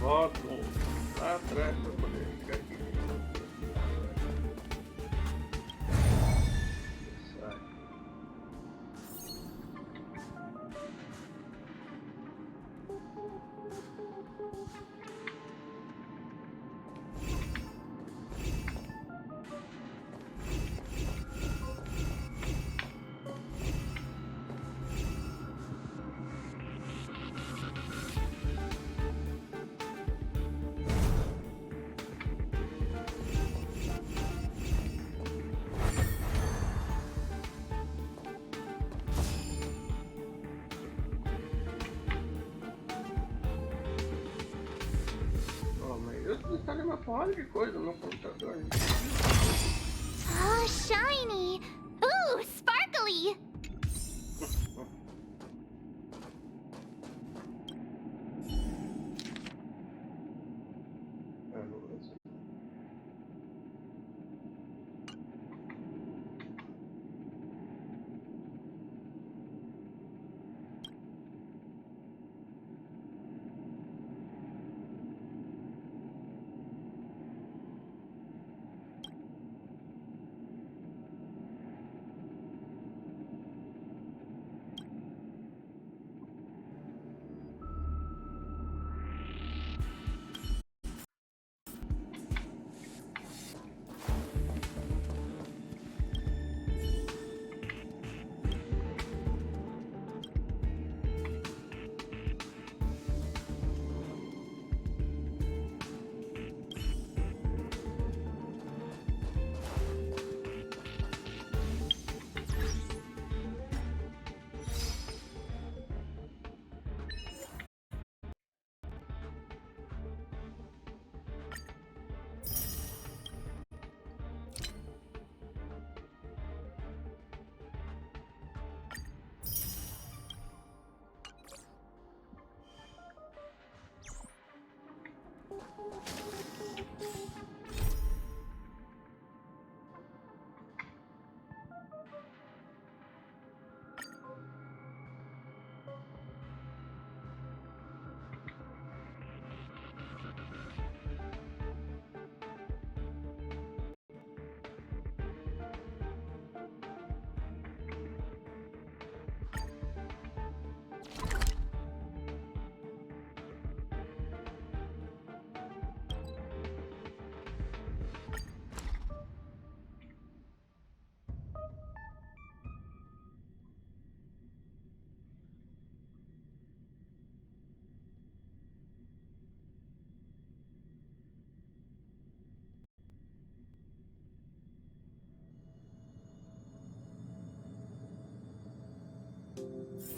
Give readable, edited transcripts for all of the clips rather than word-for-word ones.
volto lá atrás para poder ficar aqui. Sai. Eu instalei uma porrada de coisa no computador. Oh, shiny! Ooh, sparkly!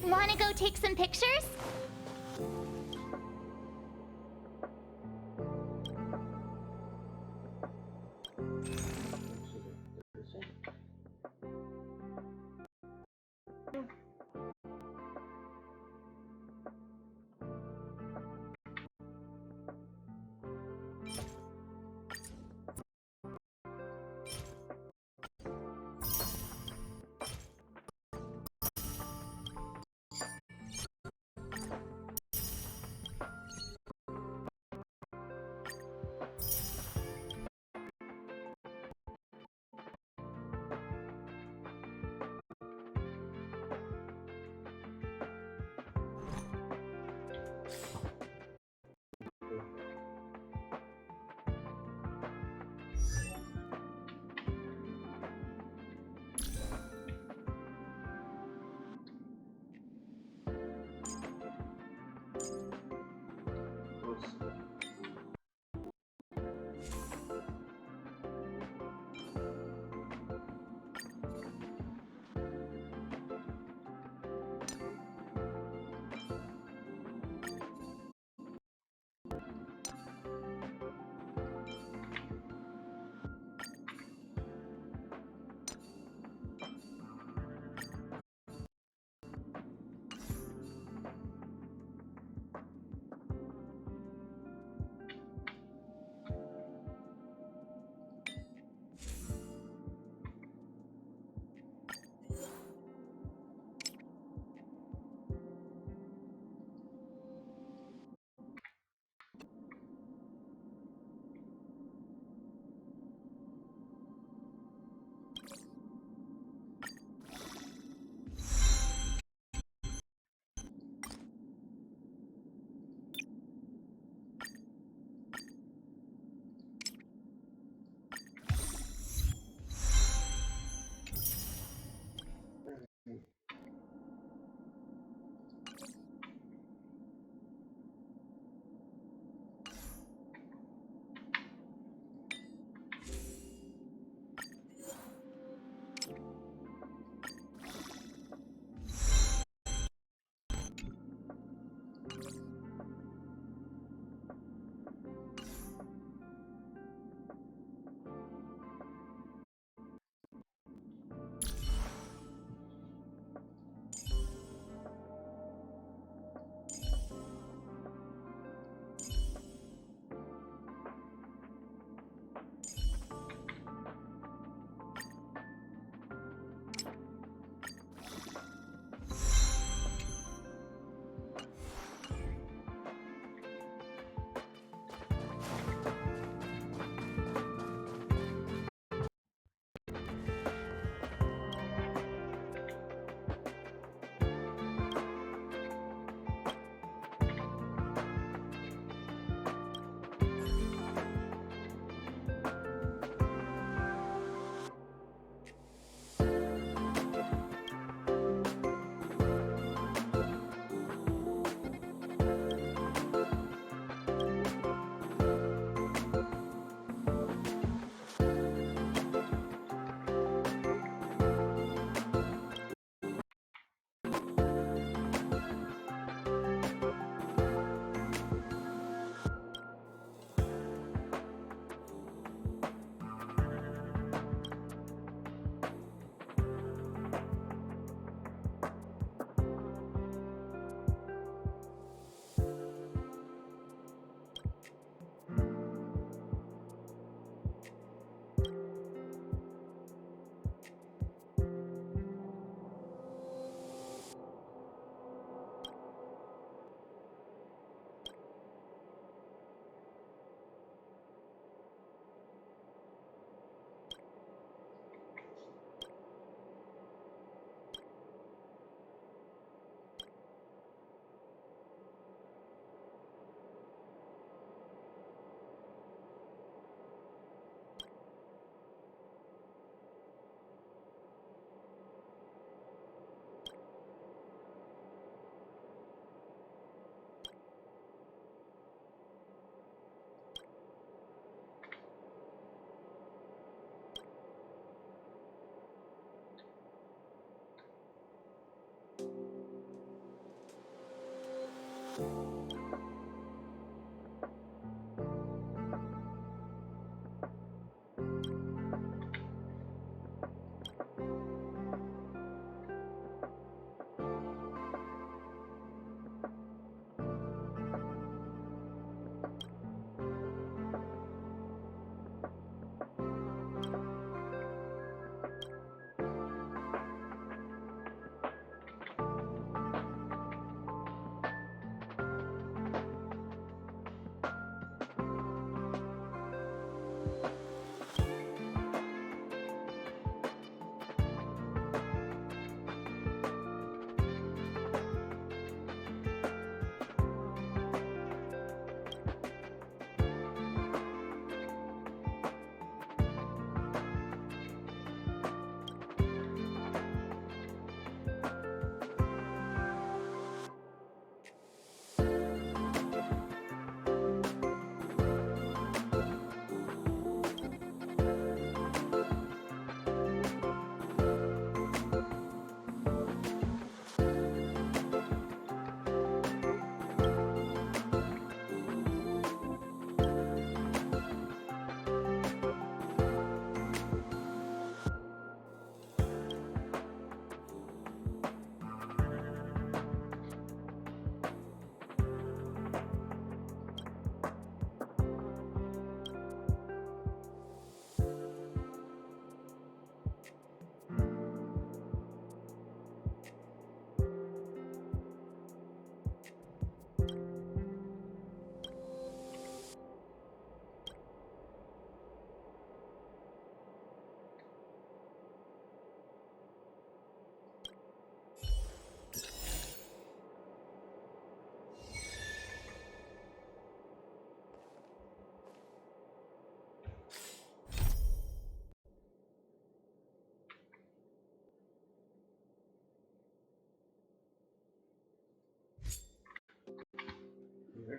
Wanna go take some pictures?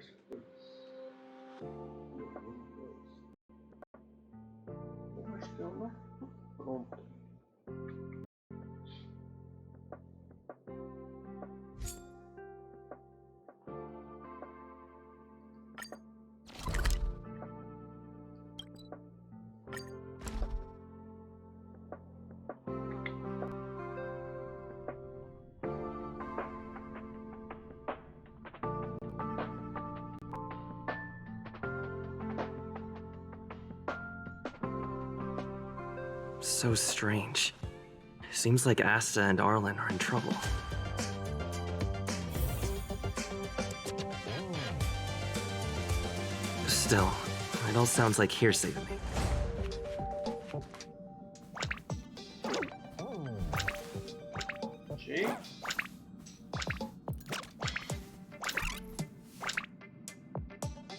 as coisas. Eu acho que é uma pronta. So strange. Seems like Asta and Arlen are in trouble. Still, it all sounds like hearsay to me. Gee.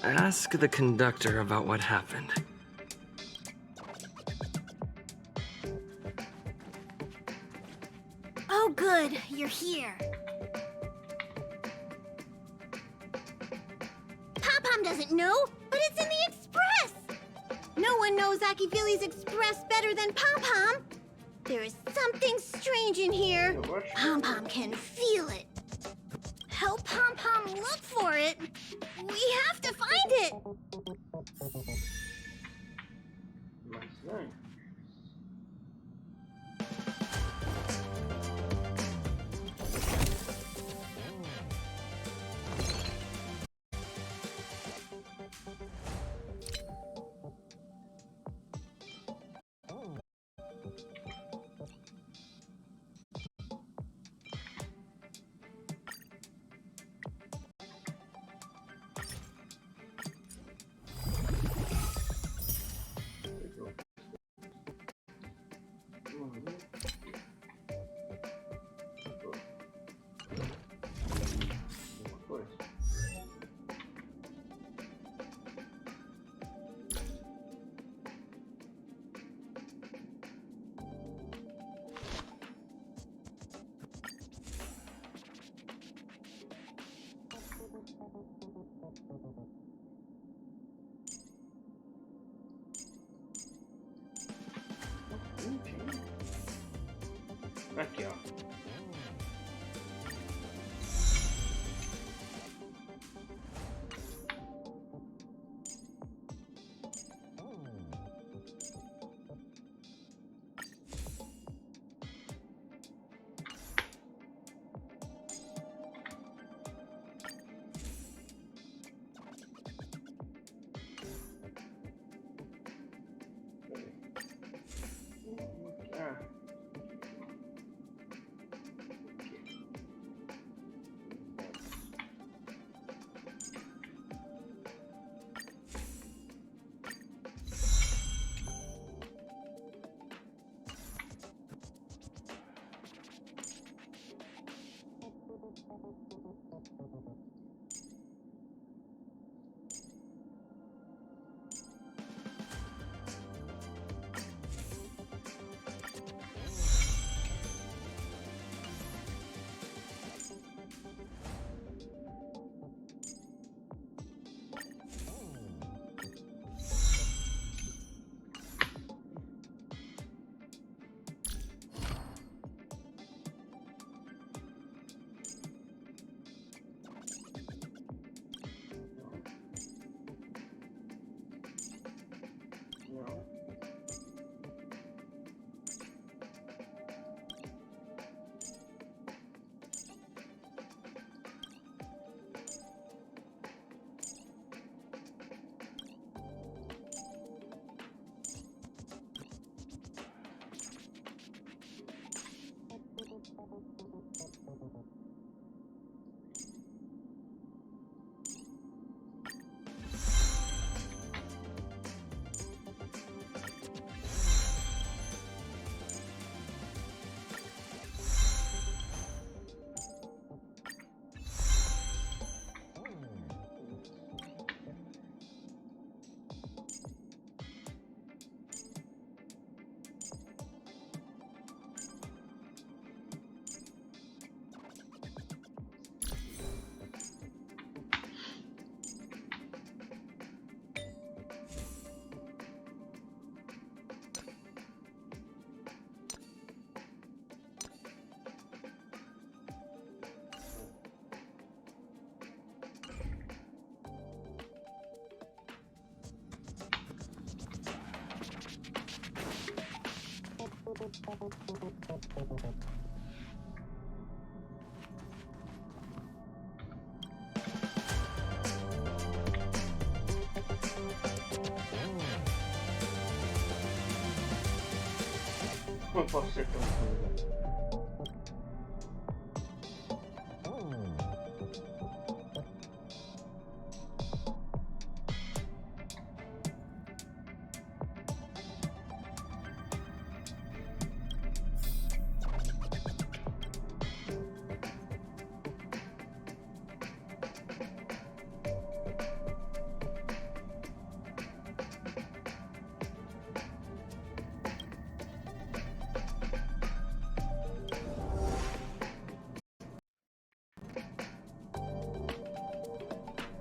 Ask the conductor about what happened. Oh, good. You're here. Pom-Pom doesn't know, but it's in the Express. No one knows Akivili's Express better than Pom-Pom. There is something strange in here. Pom-Pom can feel it. Help Pom-Pom look for it. We have to find it. Mas não. Aqui, ó. Ah. Não posso ser tão ruim.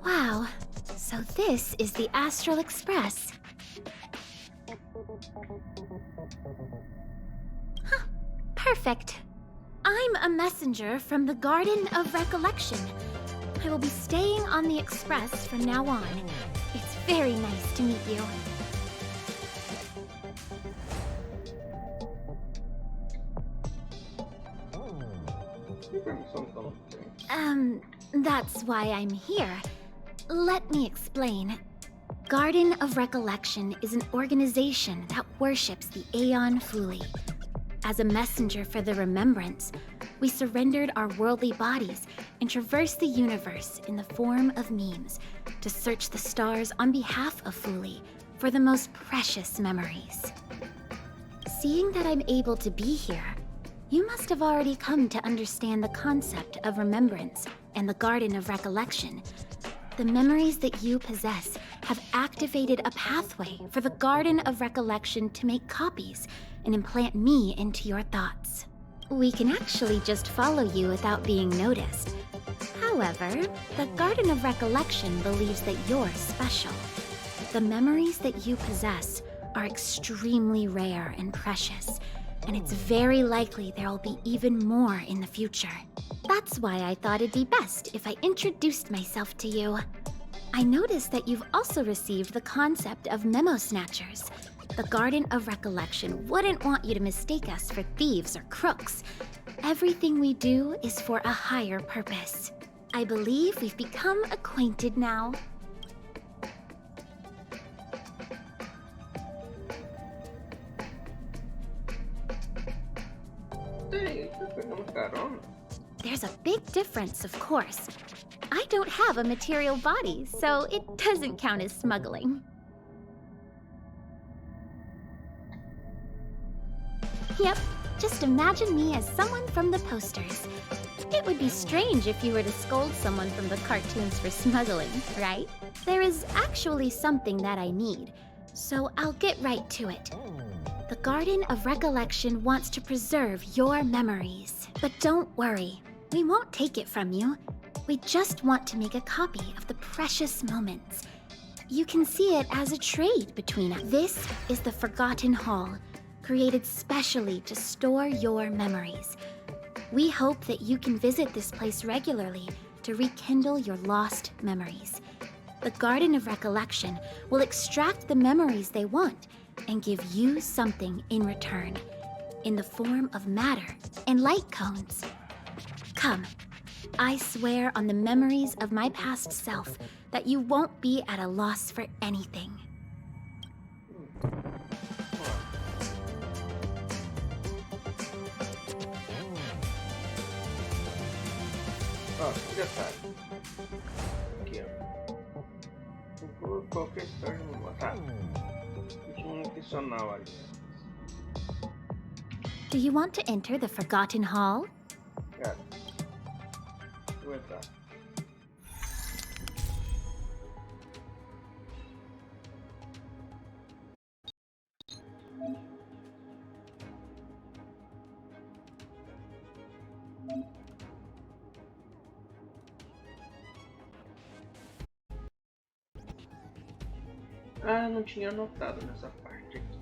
Wow, so this is the Astral Express. Huh, perfect. I'm a messenger from the Garden of Recollection. I will be staying on the Express from now on. It's very nice to meet you. That's why I'm here. Let me explain. Garden of Recollection is an organization that worships the Aeon Fully. As a messenger for the remembrance, we surrendered our worldly bodies and traversed the universe in the form of memes to search the stars on behalf of Fully for the most precious memories. Seeing that I'm able to be here, you must have already come to understand the concept of remembrance and the Garden of Recollection. The memories that you possess have activated a pathway for the Garden of Recollection to make copies and implant me into your thoughts. We can actually just follow you without being noticed. However, the Garden of Recollection believes that you're special. The memories that you possess are extremely rare and precious, and it's very likely there'll be even more in the future. That's why I thought it'd be best if I introduced myself to you. I noticed that you've also received the concept of memo snatchers. The Garden of Recollection wouldn't want you to mistake us for thieves or crooks. Everything we do is for a higher purpose. I believe we've become acquainted now. There's a big difference, of course. I don't have a material body, so it doesn't count as smuggling. Yep, just imagine me as someone from the posters. It would be strange if you were to scold someone from the cartoons for smuggling, right? There is actually something that I need, so I'll get right to it. The Garden of Recollection wants to preserve your memories. But don't worry, we won't take it from you. We just want to make a copy of the precious moments. You can see it as a trade between us. This is the Forgotten Hall, created specially to store your memories. We hope that you can visit this place regularly to rekindle your lost memories. The Garden of Recollection will extract the memories they want and give you something in return, in the form of matter and light cones. Come, I swear on the memories of my past self that you won't be at a loss for anything. Já sabe. Aqui, ó. Inclua qualquer história de memória. Tá. Ritmo nutricional ali. Do you want to enter the Forgotten Hall? Cara. Vou entrar. Ah, não tinha anotado nessa parte aqui.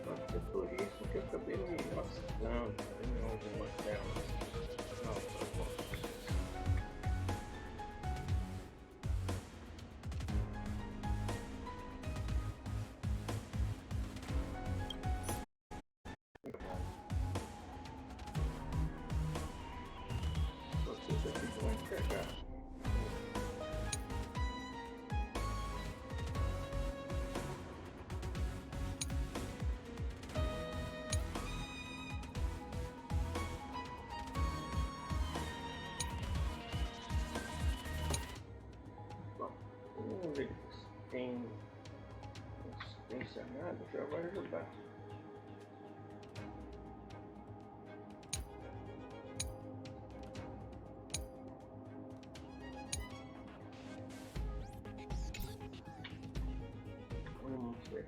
Pode ser por isso que eu acabei me lascando em algumas delas. Não, eu posso. Ah, já vai ajudar. Vamos ver.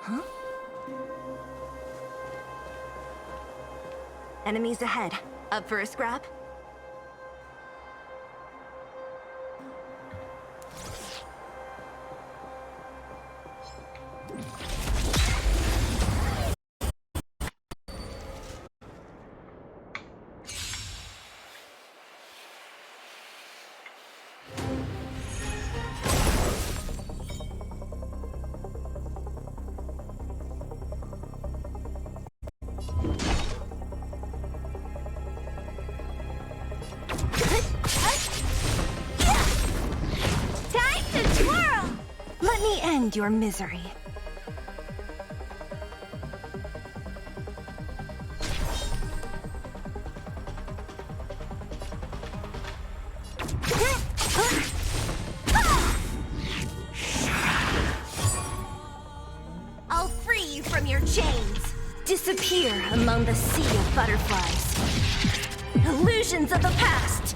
Huh? Enemies ahead. Up for a scrap? Your misery. I'll free you from your chains. Disappear among the sea of butterflies. Illusions of the past.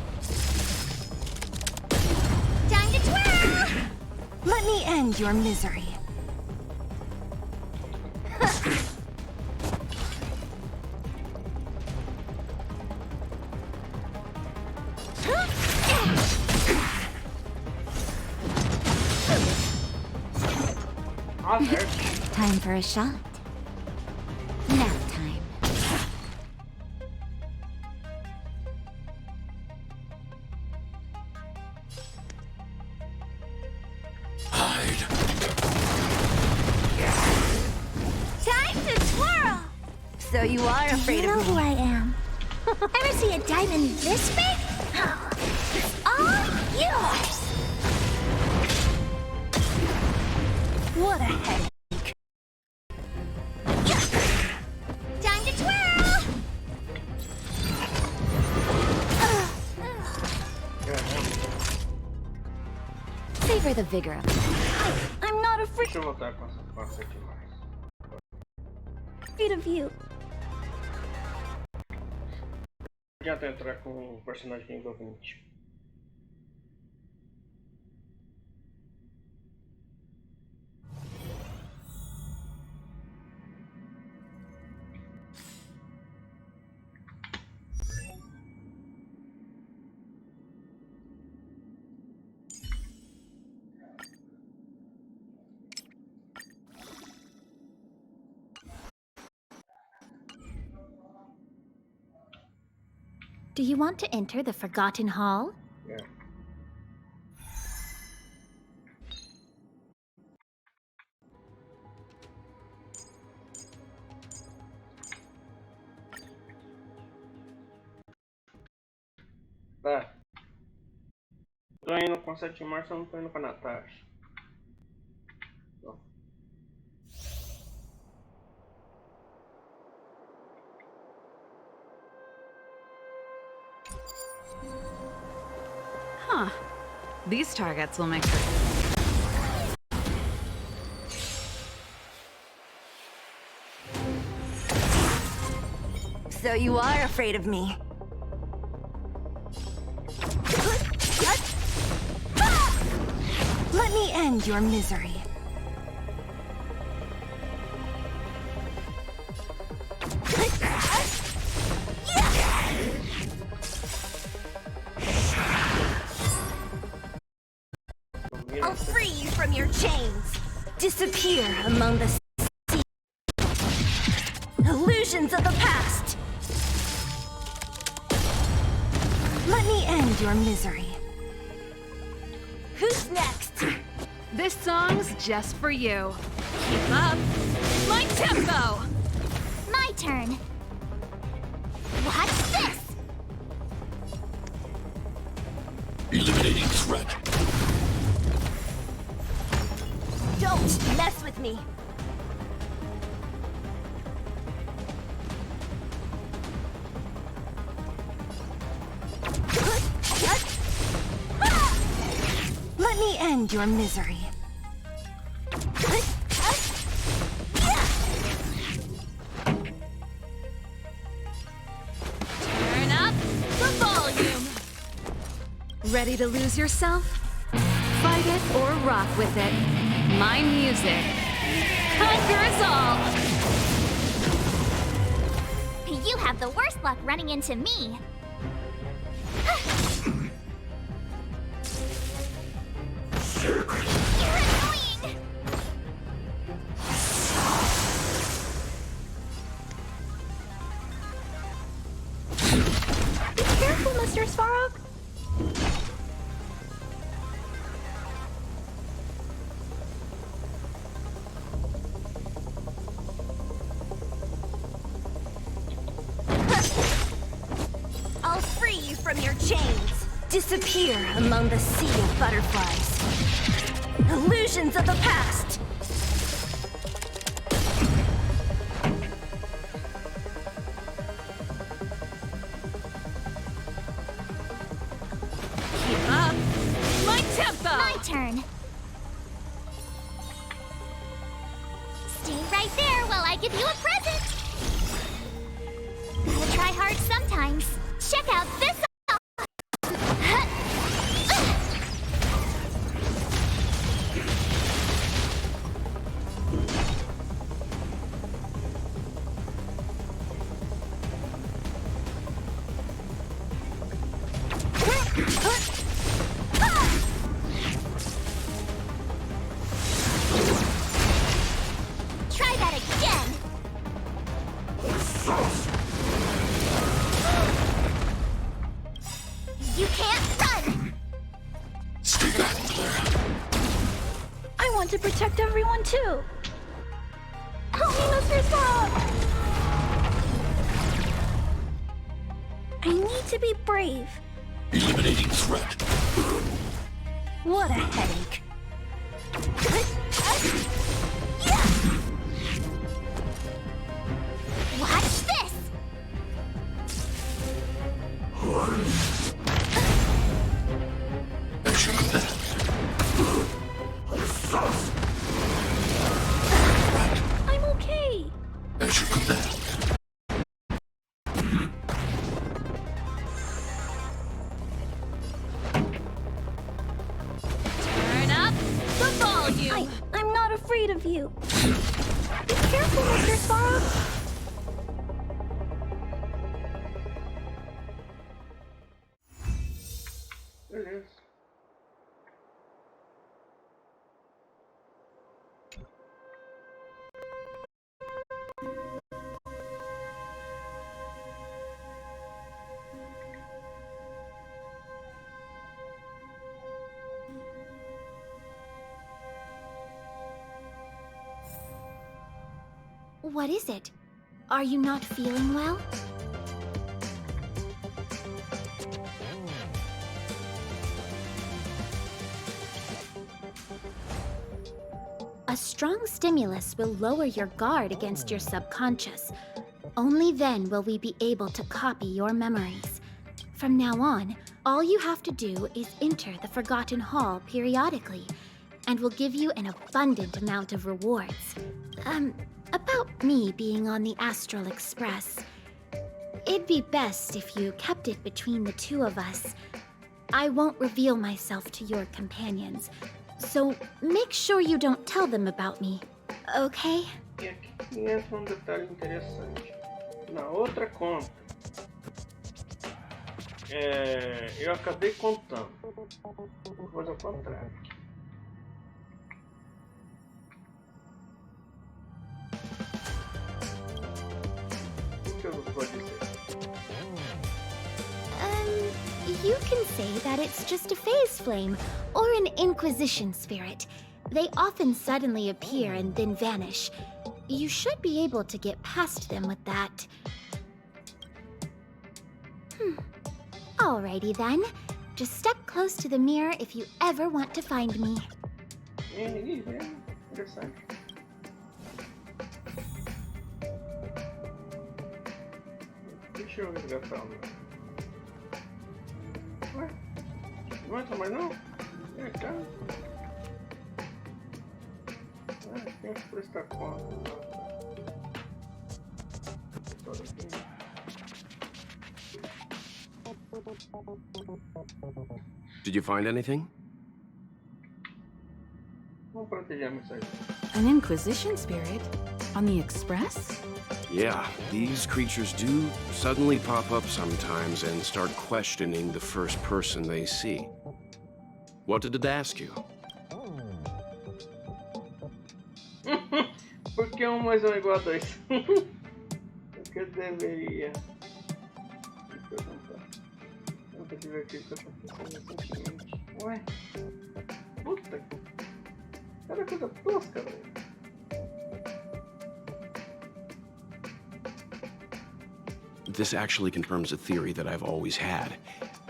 Time to twirl! Let me end your misery. Time for a shot. Nap time. So you are afraid of me. You know who I am. Ever see a diamond this big? It's all yours! What a headache. Time to twirl! Savor the vigor of it. I'm not afraid Deixa eu voltar com essa parte aqui mais. of you. Não adianta entrar com o personagem nível 20. Do you want to enter the Forgotten Hall? Yeah. Tá. Tô indo com 7 de março, eu não tô indo com a NATASHA. Não. Huh. These targets will make So you are afraid of me. Let me end your misery. I'll free you from your chains. Disappear among the sea. Illusions of the past. Let me end your misery. Who's next? This song's just for you. Keep up. My tempo! My turn. Watch this! Eliminating threat. Don't mess with me. Let me end your misery. Turn up the volume. Ready to lose yourself? Fight it or rock with it. My music conquers all. You have the worst luck running into me. You're annoying! Be careful, Mr. Svarog. I'll free you from your chains. Disappear among the sea of butterflies. Illusions of the past. Keep up. My tempo! My turn. Stay right there while I give you a present. Gotta try hard sometimes. Check out this. Try that again. You can't run. Stay back, Claire. I want to protect everyone too. Help me, Mr. Svarog. I need to be brave. Eliminating threat. What a headache. Watch this. Measure that. I'm okay. Measure that. Turn up the volume. I'm not afraid of you. Be careful, Mr. Svarog. Beleza. What is it? Are you not feeling well? A strong stimulus will lower your guard against your subconscious. Only then will we be able to copy your memories. From now on, all you have to do is enter the Forgotten Hall periodically, and we'll give you an abundant amount of rewards. About me being on the Astral Express. It'd be best if you kept it between the two of us. I won't reveal myself to your companions, so make sure you don't tell them about me, okay? E aqui entra um detalhe interessante. Na outra conta, eu acabei contando. Vou fazer ao contrário. You can say that it's just a phase flame or an Inquisition spirit. They often suddenly appear and then vanish. You should be able to get past them with that. Alrighty then. Just step close to the mirror if you ever want to find me. Interessante. Deixa eu resgatar o meu. Ué? Não entra mais não? É, cara. Tem que prestar conta. Did you find anything? Vamos proteger a mensagem. An Inquisition spirit? On the Express? Yeah, these creatures do suddenly pop up sometimes and start questioning the first person they see. What did it ask you? Por que 1 mais 1 é igual a 2? O que eu deveria perguntar? Nunca divertido que eu tô pensando recentemente. Ué? Puta! Cada coisa tosca, velho. This actually confirms a theory that I've always had.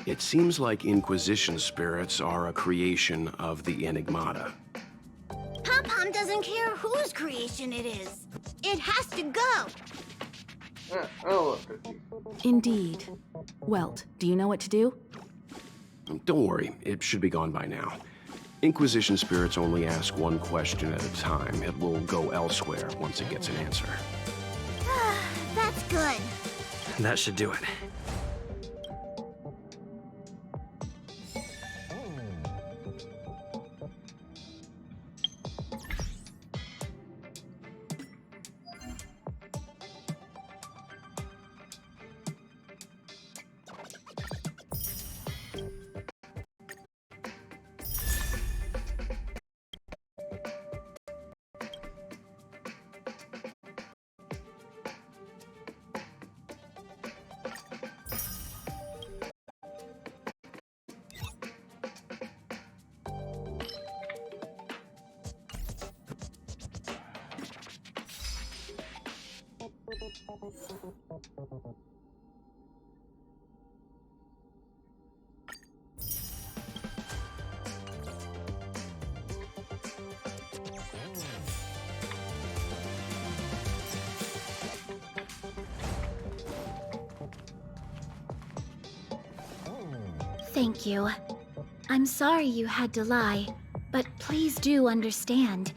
It seems like Inquisition spirits are a creation of the Enigmata. Pom-Pom doesn't care whose creation it is. It has to go. Outra aqui. Indeed. Welt, do you know what to do? Don't worry, it should be gone by now. Inquisition spirits only ask one question at a time. It will go elsewhere once it gets an answer. That's good. That should do it. Thank you. I'm sorry you had to lie, but please do understand.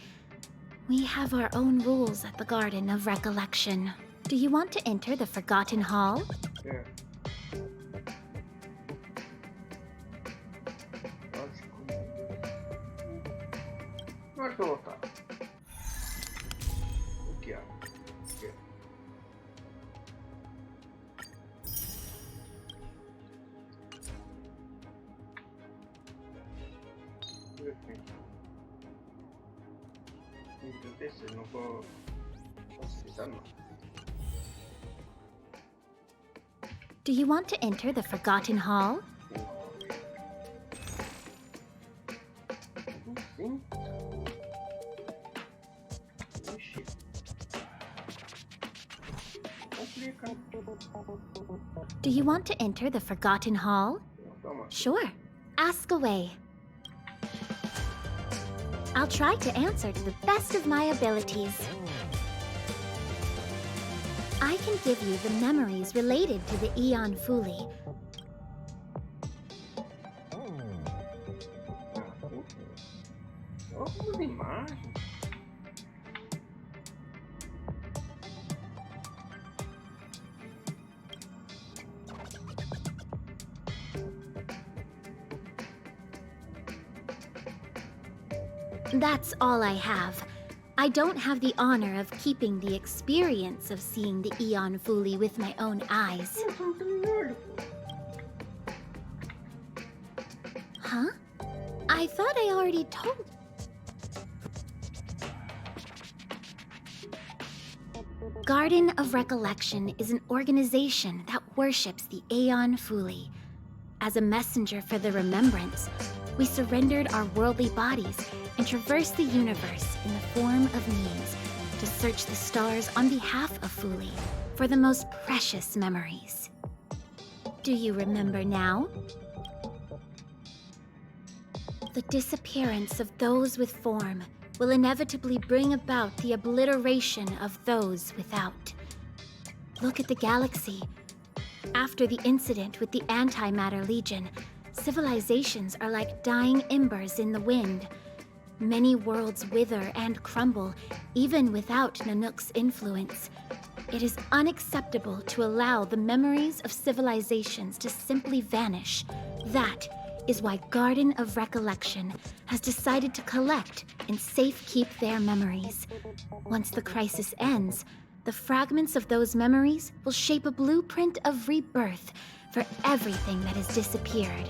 We have our own rules at the Garden of Recollection. Do you want to enter the Forgotten Hall? É. Como é que eu vou voltar? O que é? Aqui. Não vou facilitar não. Do you want to enter the Forgotten Hall? Sim. Ixi. Complica. Do you want to enter the Forgotten Hall? Toma. Sure. Ask away. I'll try to answer to the best of my abilities. I can give you the memories related to the Aeon Fuli. Olha as imagens. That's all I have. I don't have the honor of keeping the experience of seeing the Aeon Fuli with my own eyes. Huh? I thought I already told... Garden of Recollection is an organization that worships the Aeon Fuli. As a messenger for the remembrance, we surrendered our worldly bodies and traversed the universe in the form of means to search the stars on behalf of Fuli for the most precious memories. Do you remember now? The disappearance of those with form will inevitably bring about the obliteration of those without. Look at the galaxy. After the incident with the Antimatter Legion, civilizations are like dying embers in the wind. Many worlds wither and crumble, even without Nanook's influence. It is unacceptable to allow the memories of civilizations to simply vanish. That is why Garden of Recollection has decided to collect and safekeep their memories. Once the crisis ends, the fragments of those memories will shape a blueprint of rebirth for everything that has disappeared.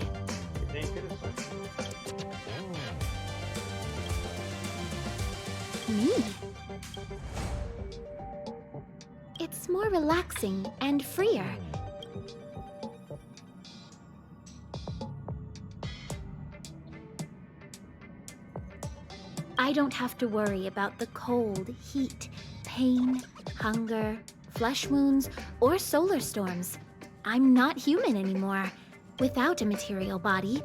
Me? It's more relaxing and freer. I don't have to worry about the cold, heat, pain, hunger, flesh wounds, or solar storms. I'm not human anymore. Without a material body,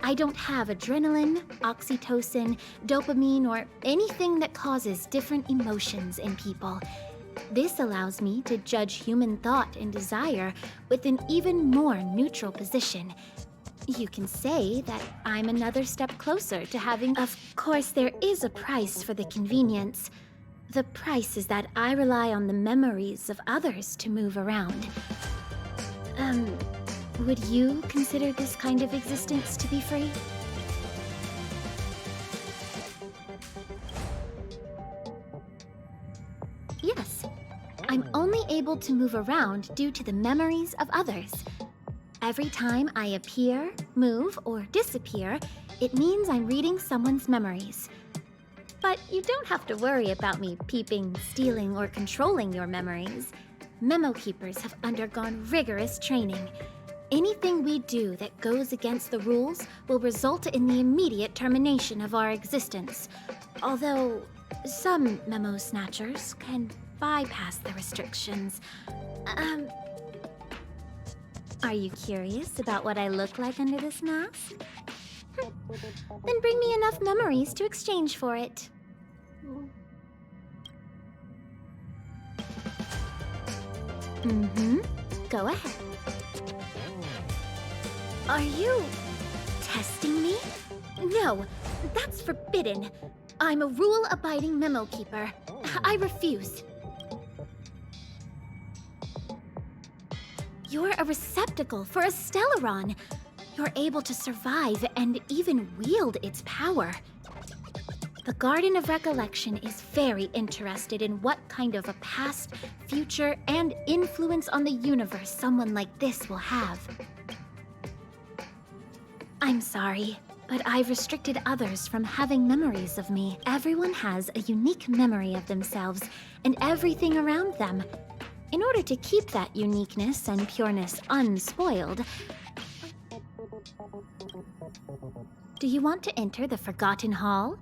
I don't have adrenaline, oxytocin, dopamine, or anything that causes different emotions in people. This allows me to judge human thought and desire with an even more neutral position. You can say that I'm another step closer to having... Of course, there is a price for the convenience. The price is that I rely on the memories of others to move around. Would you consider this kind of existence to be free? Yes. I'm only able to move around due to the memories of others. Every time I appear, move, or disappear, it means I'm reading someone's memories. But you don't have to worry about me peeping, stealing, or controlling your memories. Memo keepers have undergone rigorous training. Anything we do that goes against the rules will result in the immediate termination of our existence. Although, some memo snatchers can bypass the restrictions. Are you curious about what I look like under this mask? Then bring me enough memories to exchange for it. Go ahead. Are you testing me? No, that's forbidden. I'm a rule-abiding memo keeper. I refuse. You're a receptacle for a Stellaron. You're able to survive and even wield its power. The Garden of Recollection is very interested in what kind of a past, future, and influence on the universe someone like this will have. I'm sorry, but I've restricted others from having memories of me. Everyone has a unique memory of themselves and everything around them. In order to keep that uniqueness and pureness unspoiled, do you want to enter the Forgotten Hall?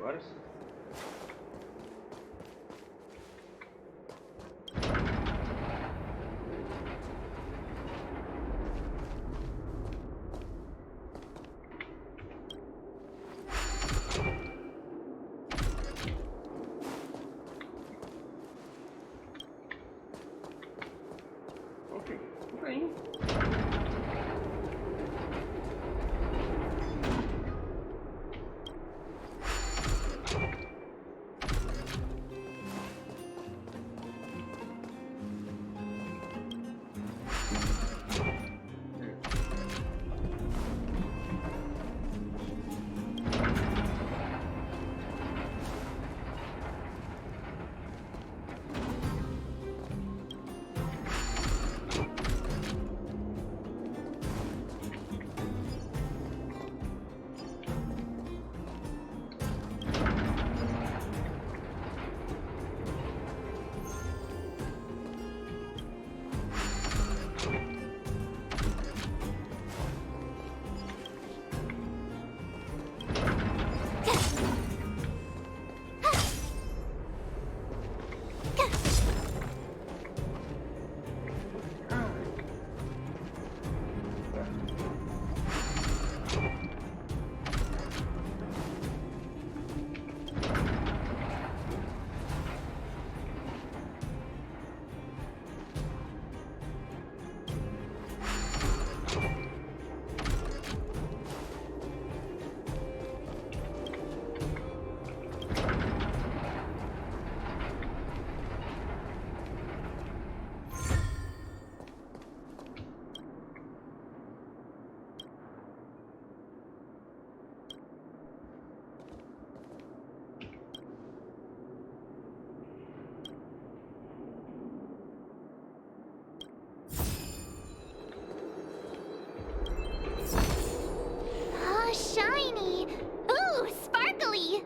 Agora sim. Ok, tudo bem. Oh, shiny! Ooh, sparkly!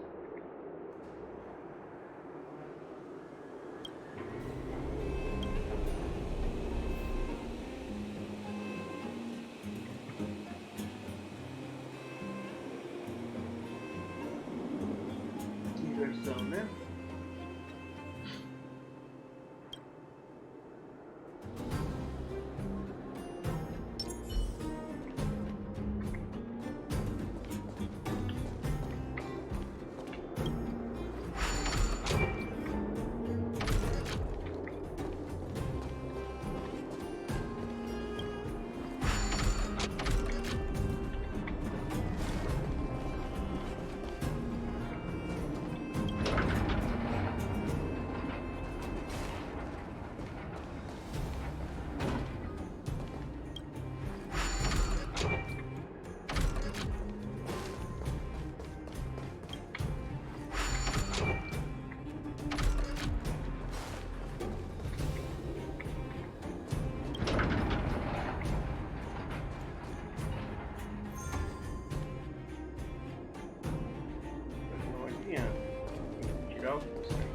Diversão, né? Não adianta. Tem que tirar o custo aqui.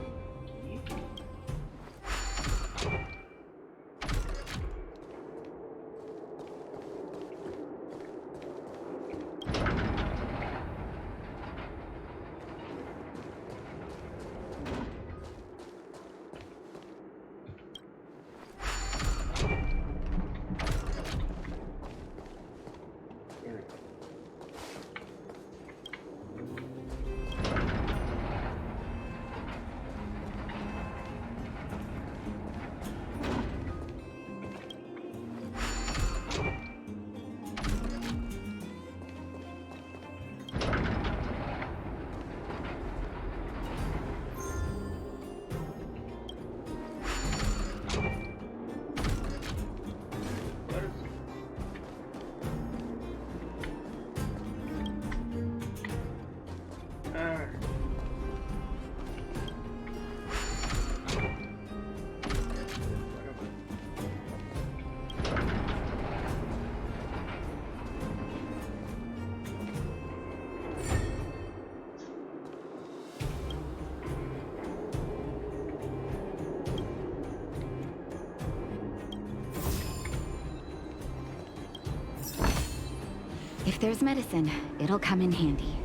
If there's medicine, it'll come in handy.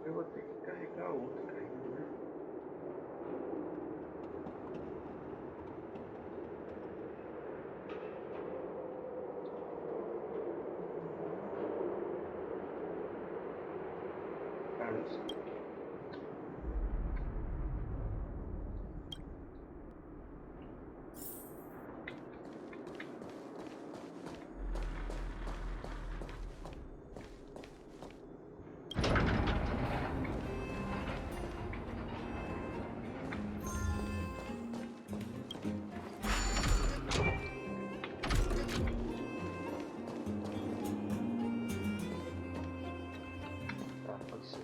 Eu vou ter que carregar outra ainda. Cálice. Tá, pode ser.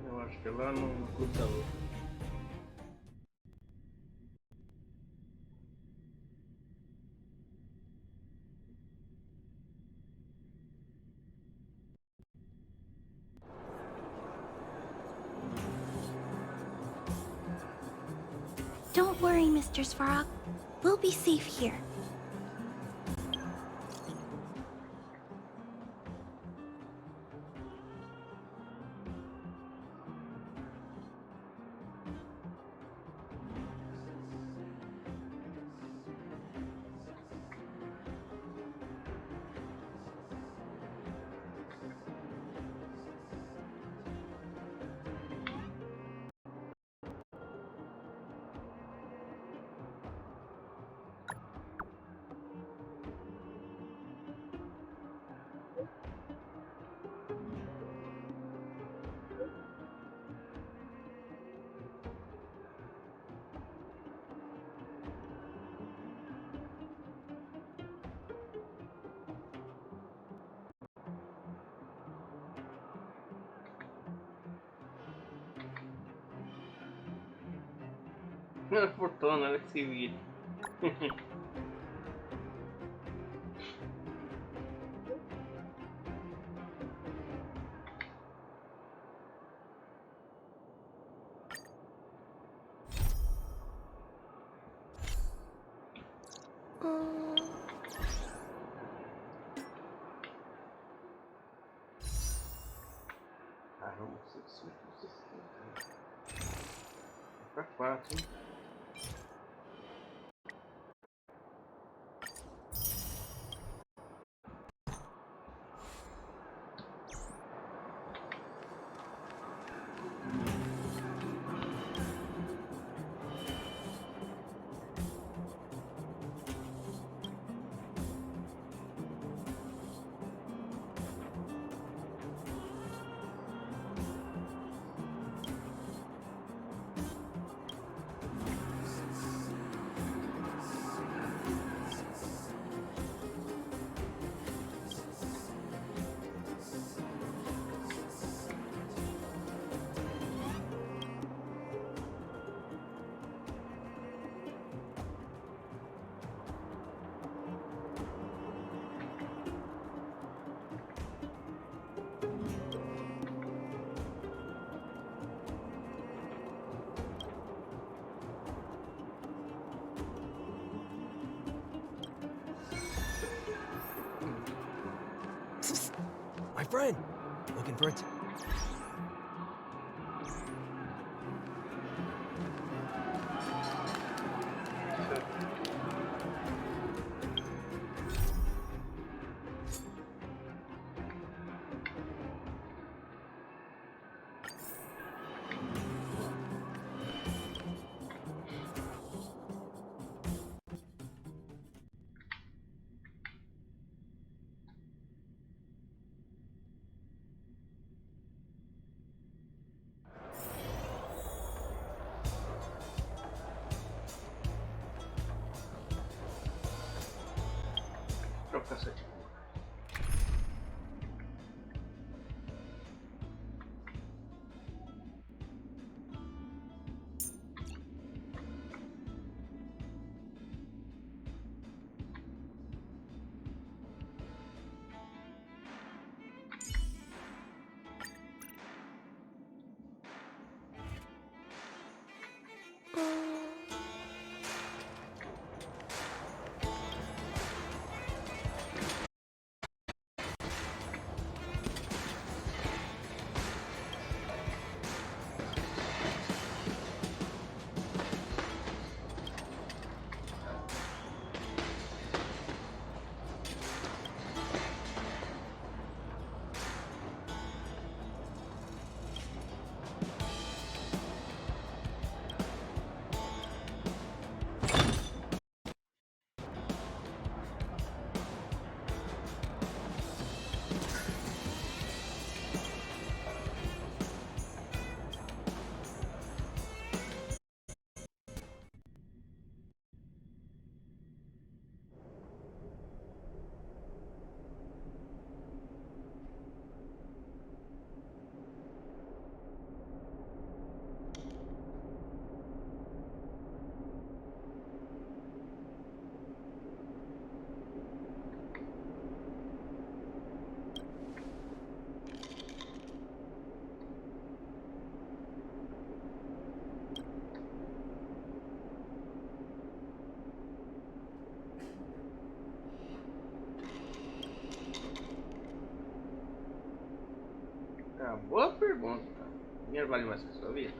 Eu acho que é lá no Clube da Luta. Don't worry, Mr. Svarog. We'll be safe here. Fortuna, olha esse vídeo. Caramba, 660. Tá 4, hein? My friend, looking for it. Trocação. Ah, boa pergunta. Dinheiro vale mais que a sua vida?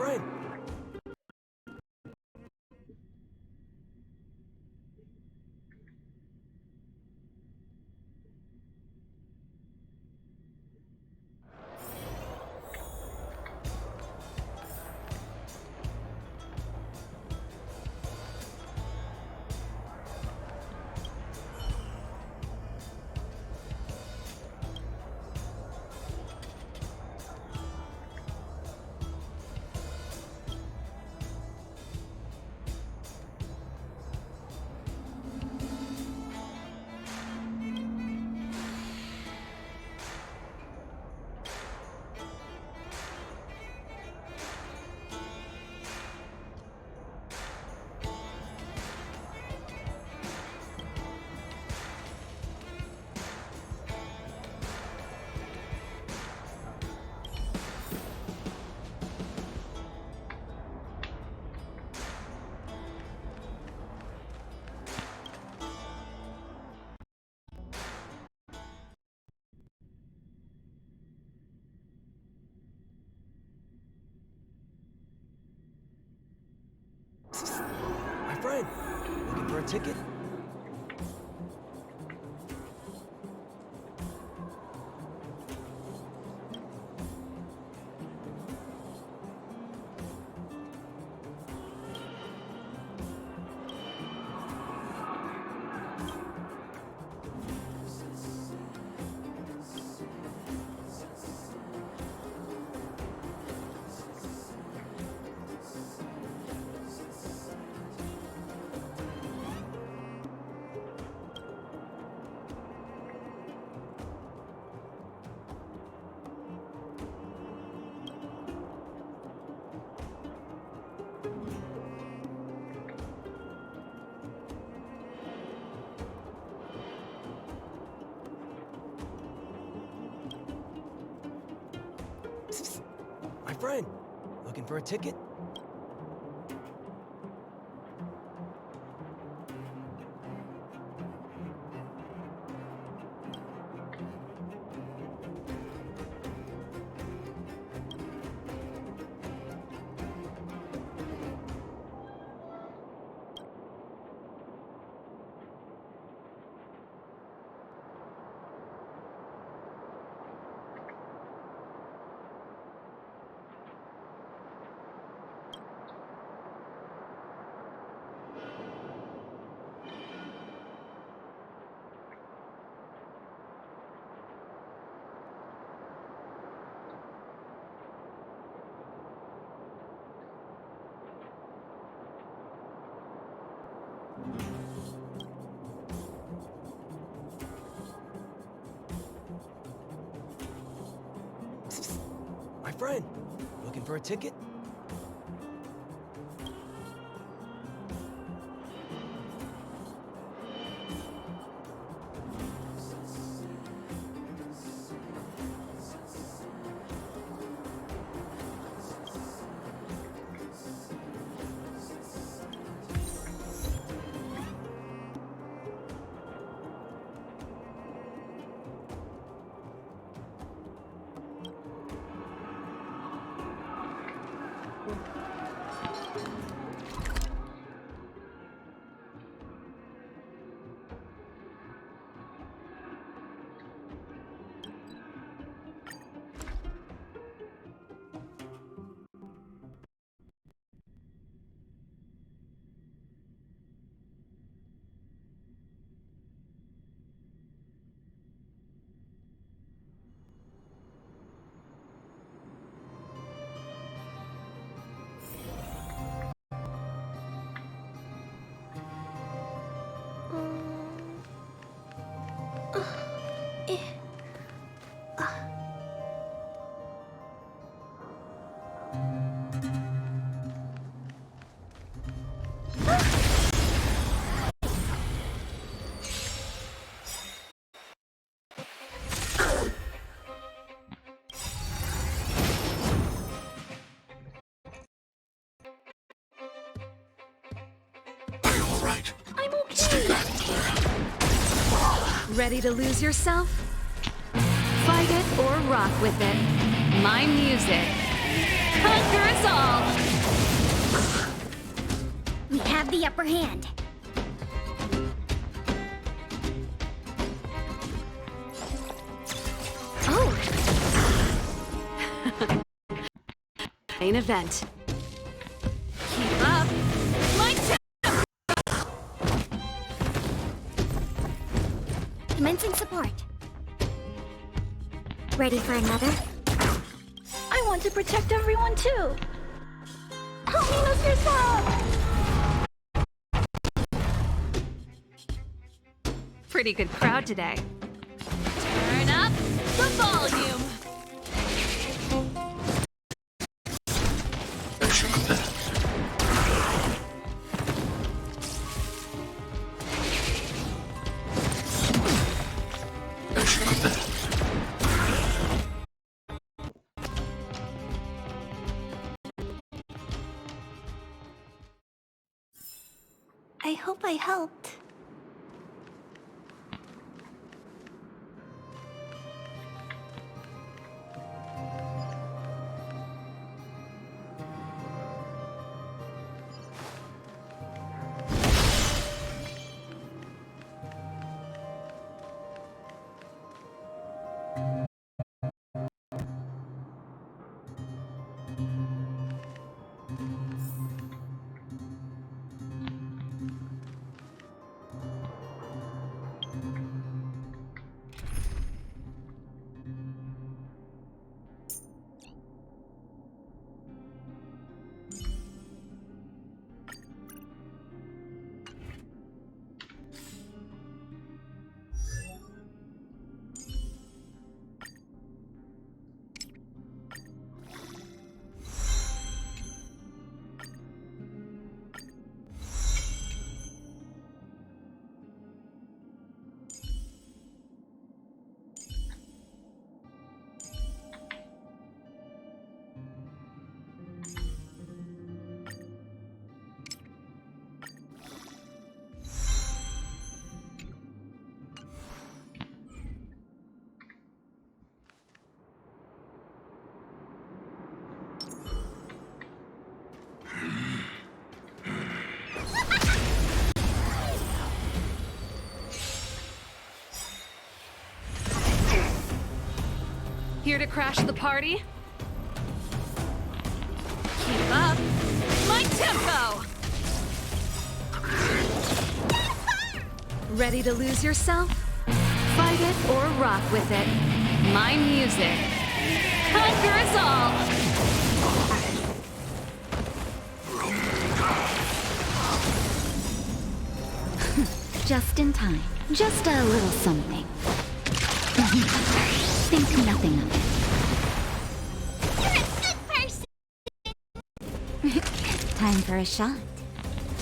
friend. My friend, looking for a ticket? My friend, looking for a ticket? My friend, looking for a ticket? Ready to lose yourself? Fight it or rock with it. My music. Conquer us all! We have the upper hand. Oh! Main event. Keep up! My Commencing support. Ready for another? I want to protect everyone too. Help me lift yourself! Pretty good crowd today. Turn up the volume! As you command. As you command. I hope I helped. Here to crash the party? Keep up my tempo! Ready to lose yourself? Fight it or rock with it. My music. Conquer us all! Just in time. Just a little something. Think nothing of it. You're a good person! Time for a shot.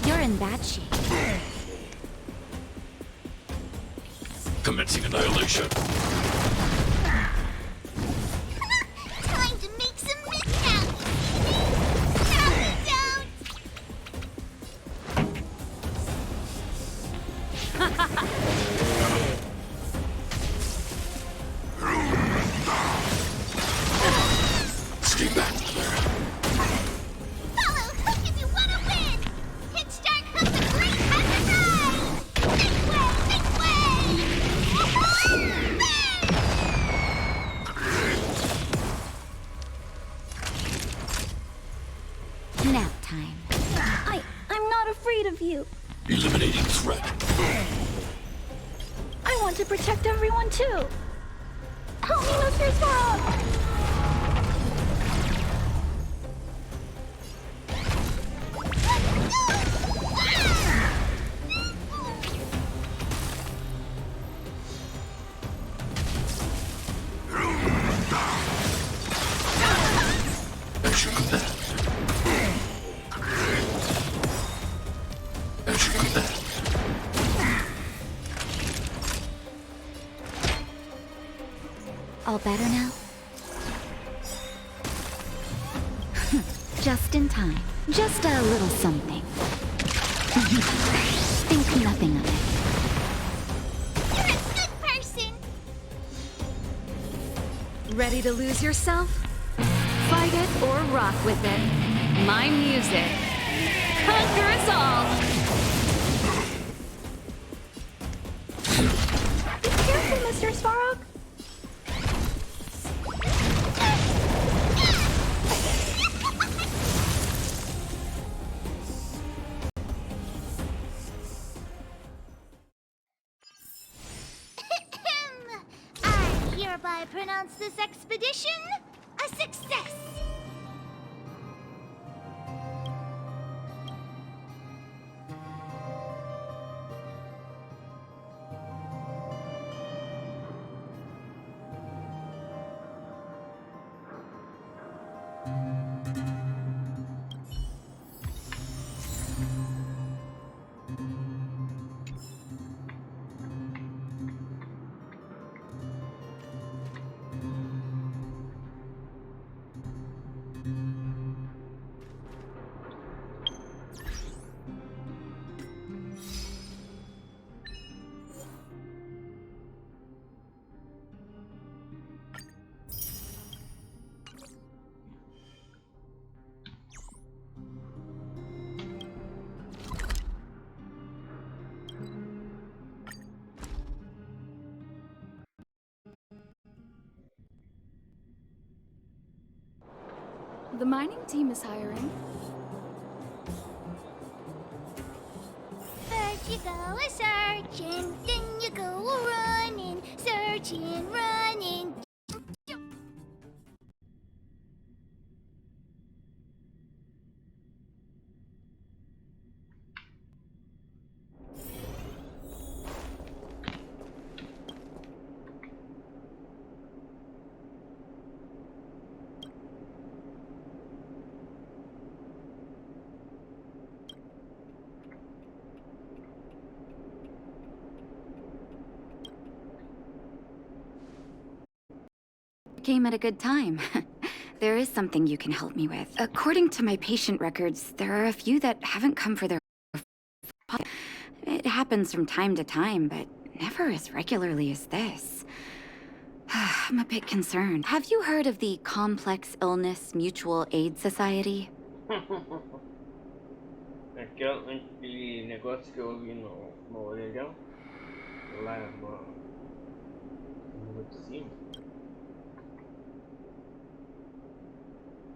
You're in bad shape. Commencing annihilation. Time to make some mishaps! No, don't! Stay back, Clara. Follow Hook if you want to win! Hit start Hook the great exercise! Next way! Next way! Nap time. I'm not afraid of you. Eliminating threat. I want to protect everyone too. Help me lift yourself! As you command. As you command. All better now? Just in time. Just a little something. Think nothing of it. You're a good person! Ready to lose yourself? Fight it or rock with it. My music. Conquer us all! Be careful, Mr. Svarog. I hereby pronounce this expedition a success. The mining team is hiring. First you go a-searching, then you go a-running, searching, running. Came at a good time. There is something you can help me with. According to my patient records, there are a few that haven't come for their... It happens from time to time, but never as regularly as this. I'm a bit concerned. Have you heard of the Complex Illness Mutual Aid Society? Aquele negócio que eu vi no orelhão, lá no de cima.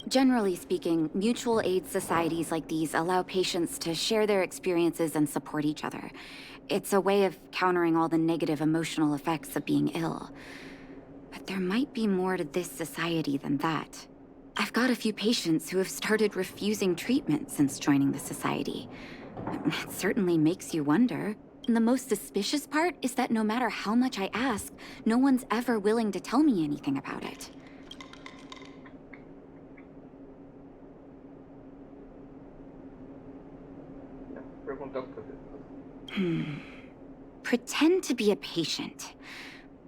Generally speaking, mutual aid societies like these allow patients to share their experiences and support each other. It's a way of countering all the negative emotional effects of being ill. But there might be more to this society than that. I've got a few patients who have started refusing treatment since joining the society. It certainly makes you wonder. And the most suspicious part is that no matter how much I ask, no one's ever willing to tell me anything about it. Pretend to be a patient.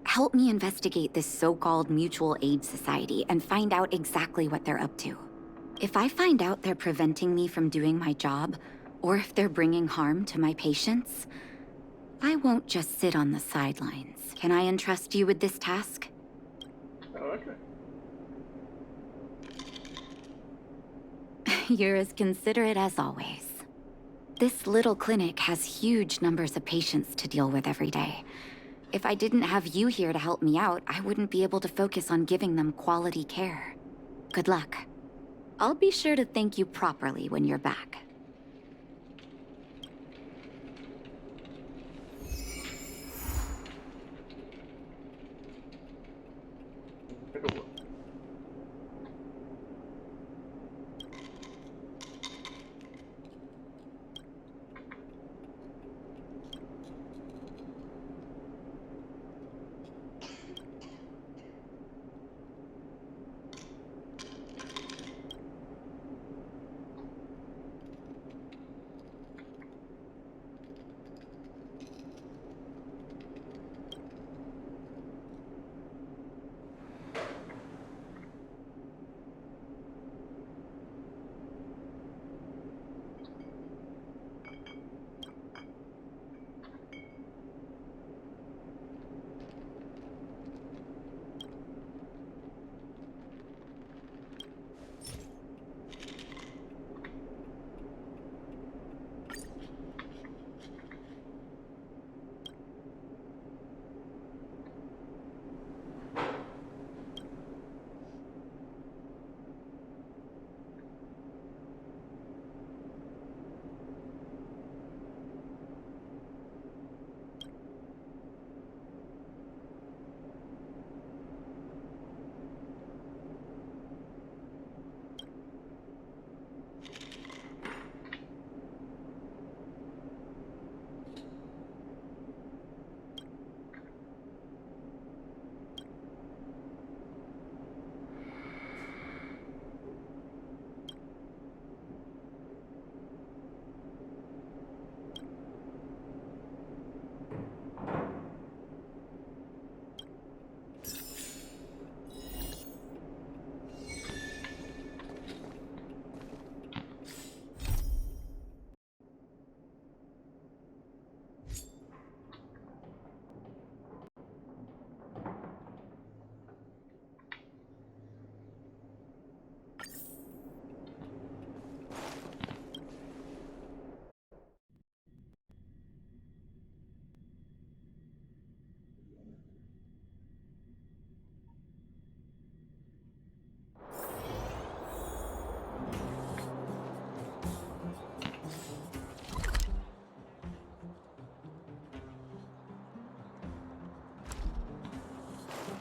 Help me investigate this so-called mutual aid society and find out exactly what they're up to. If I find out they're preventing me from doing my job, or if they're bringing harm to my patients, I won't just sit on the sidelines. Can I entrust you with this task? Okay. You're as considerate as always. This little clinic has huge numbers of patients to deal with every day. If I didn't have you here to help me out, I wouldn't be able to focus on giving them quality care. Good luck. I'll be sure to thank you properly when you're back.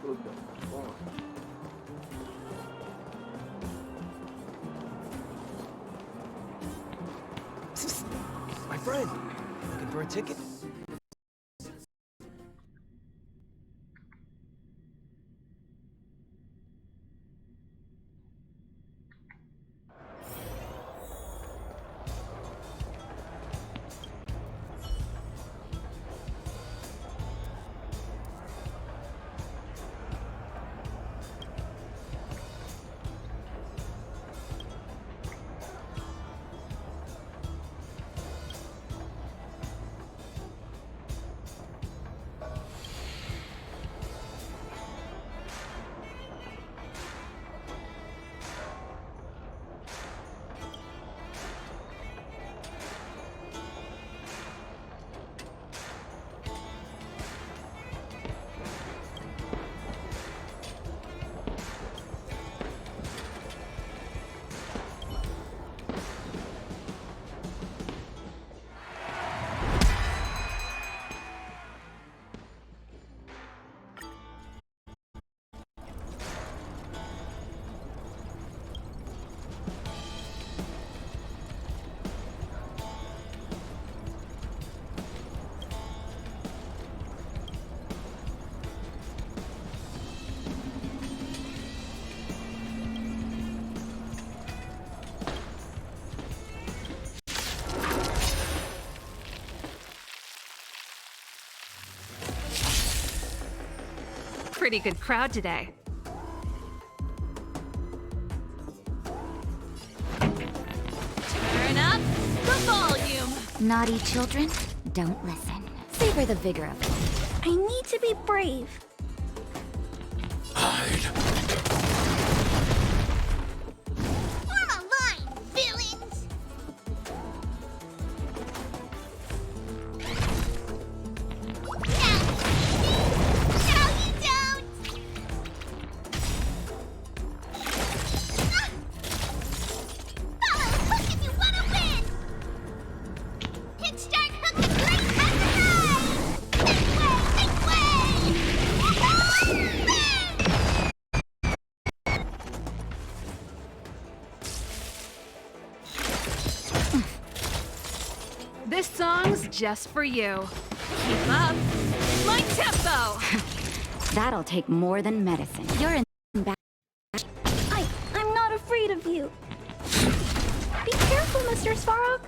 Puta, porra. My friend, looking for a ticket? Pretty good crowd today. Turn up the volume. Naughty children, don't listen. Savor the vigor of life. I need to be brave. Hide. Form a line, villains! No, you don't! Follow hook if you want to win! Hit start hook and great has the ride! Make way! This song's just for you. Keep up my tempo. That'll take more than medicine. You're in back. I'm not afraid of you. Be careful, Mr. Svarog.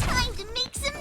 Time to make some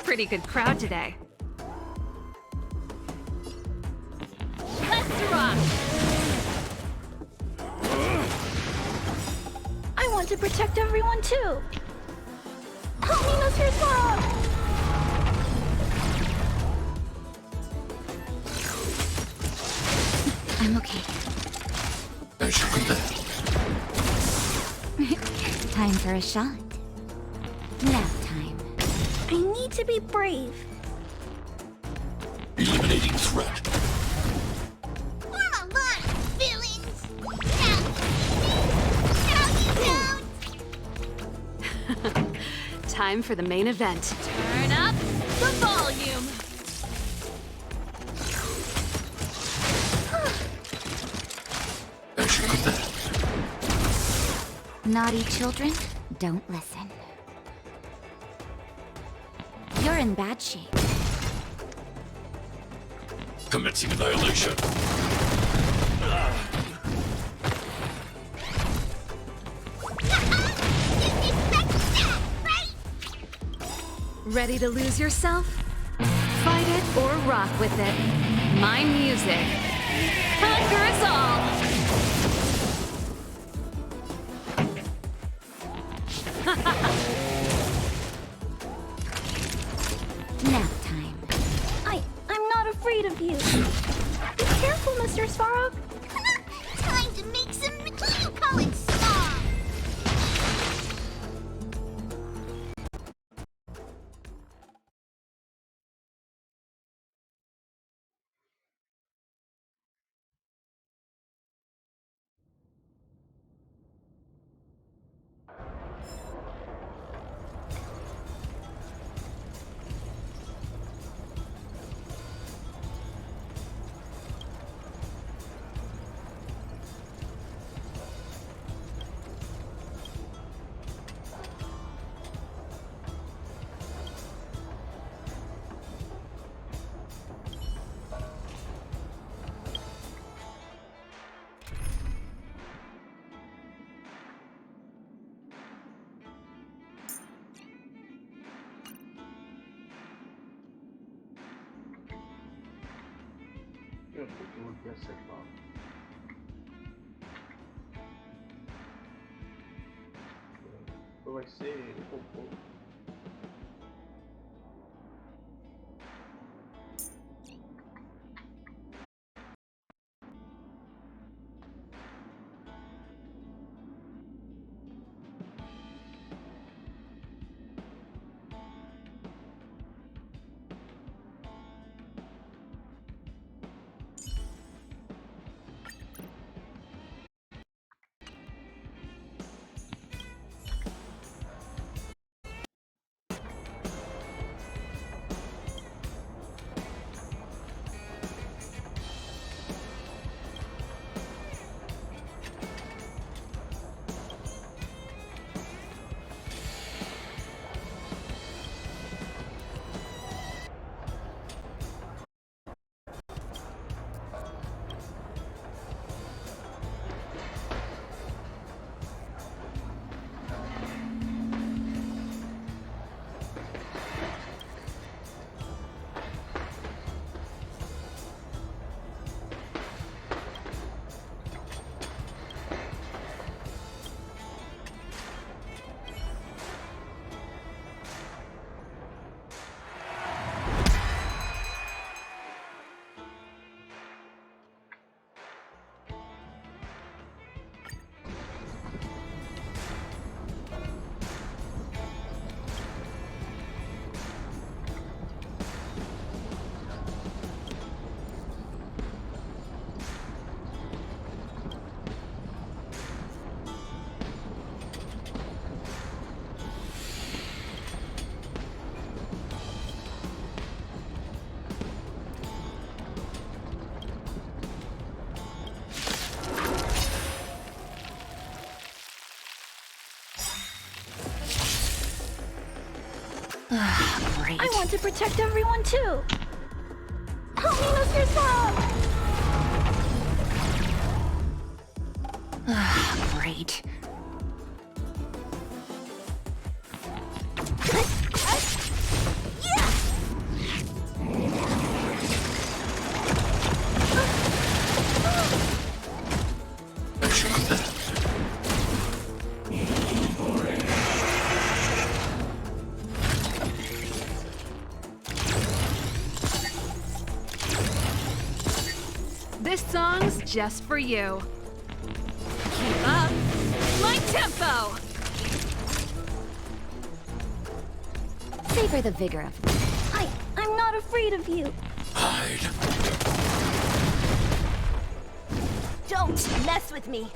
Pretty good crowd today. Let's rock! I want to protect everyone too. Help me, Mr. Svarog. I'm okay. As you command. Time for a shot. Nap time. I need to be brave. Eliminating threat. time for the main event. Turn up the volume! As you command. Naughty children, don't listen. You're in bad shape. Commencing annihilation. Ready to lose yourself? Fight it or rock with it. My music conquers all! Nap time. I'm not afraid of you. Be careful, Mr. Svarog. Time to make some, what do you call it, song? Eu vou acertar. Vai ser um pouco. Great. I want to protect everyone too. Help me, Mr. Svarog. Great. This song's just for you. Keep up my tempo! Savor the vigor of it. I'm not afraid of you. Hide. Don't mess with me.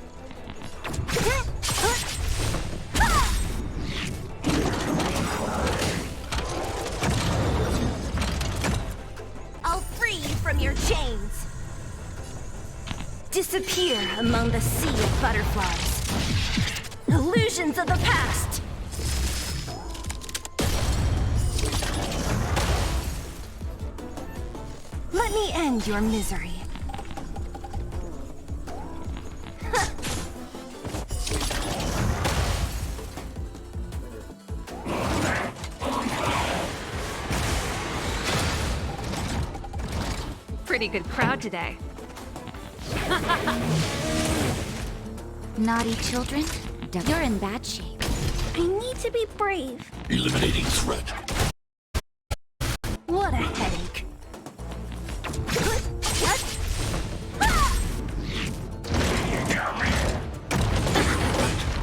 Disappear among the sea of butterflies. Illusions of the past! Let me end your misery. Pretty good crowd today. Naughty children, you're in bad shape. I need to be brave. Eliminating threat. What a headache.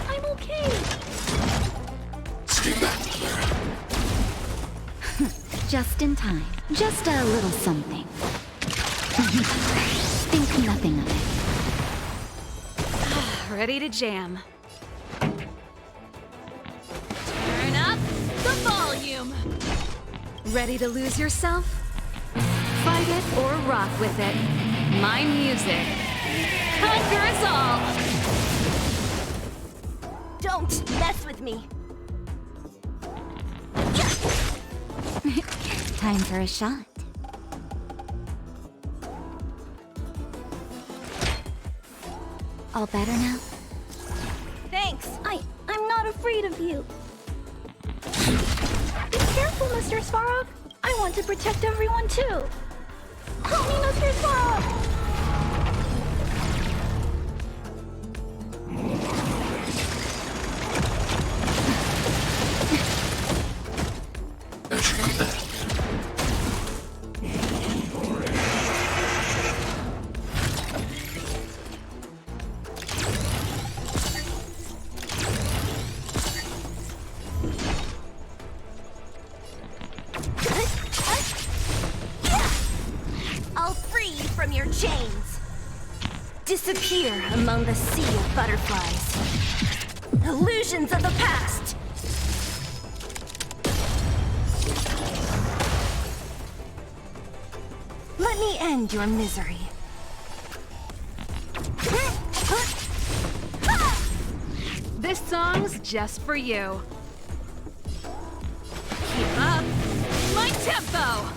I'm okay. Stay back, Clara. Just in time. Just a little something. Think nothing of it. Ready to jam. Turn up the volume. Ready to lose yourself? Fight it or rock with it. My music. Conquer us all! Don't mess with me. Time for a shot. All better now? Thanks. I'm not afraid of you. Be careful, Mr. Svarog. I want to protect everyone too. Help me, Mr. Svarog. As you command. I'll free you from your chains. Disappear among the sea of butterflies. Illusions of the past. Let me end your misery. This song's just for you. Keep up my tempo!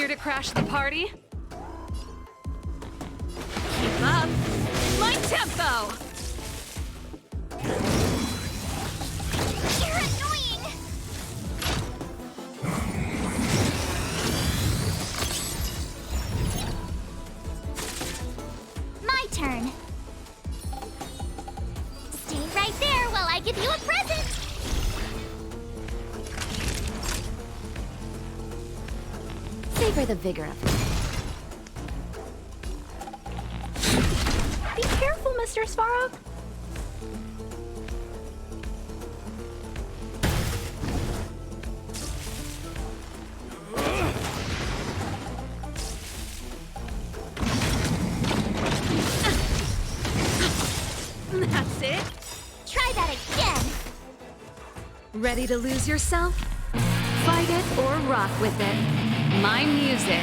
Here to crash the party? Keep up. My tempo! You're annoying! My turn. Stay right there while I give you a present! Savor the vigor of it. Be careful, Mr. Svarog. That's it. Try that again! Ready to lose yourself? Fight it or rock with it. My music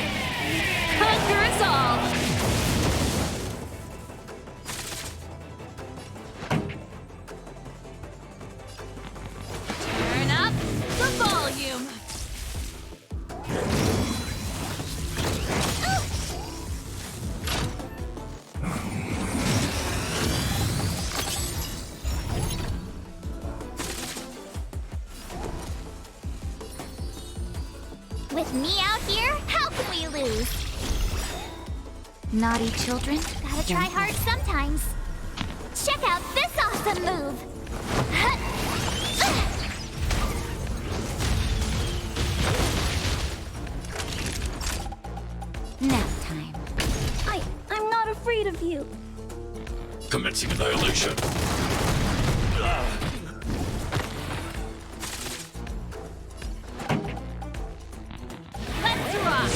conquers all. Turn up the volume. With me out here, how can we lose? Naughty children. Gotta try hard sometimes. Check out this awesome move! Nap time. I'm not afraid of you. Commencing annihilation. Let's rock.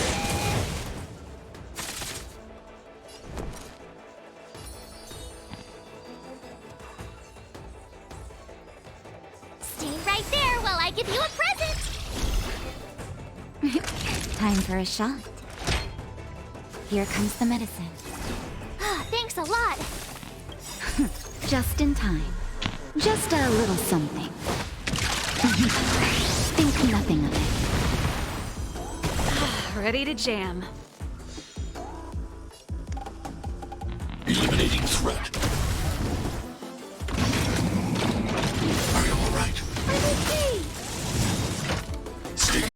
Stay right there while I give you a present! Time for a shot. Here comes the medicine. Thanks a lot. Just in time. Just a little something. Think nothing of it. Ready to jam. Eliminating threat. Are you alright? I'm okay. Stay.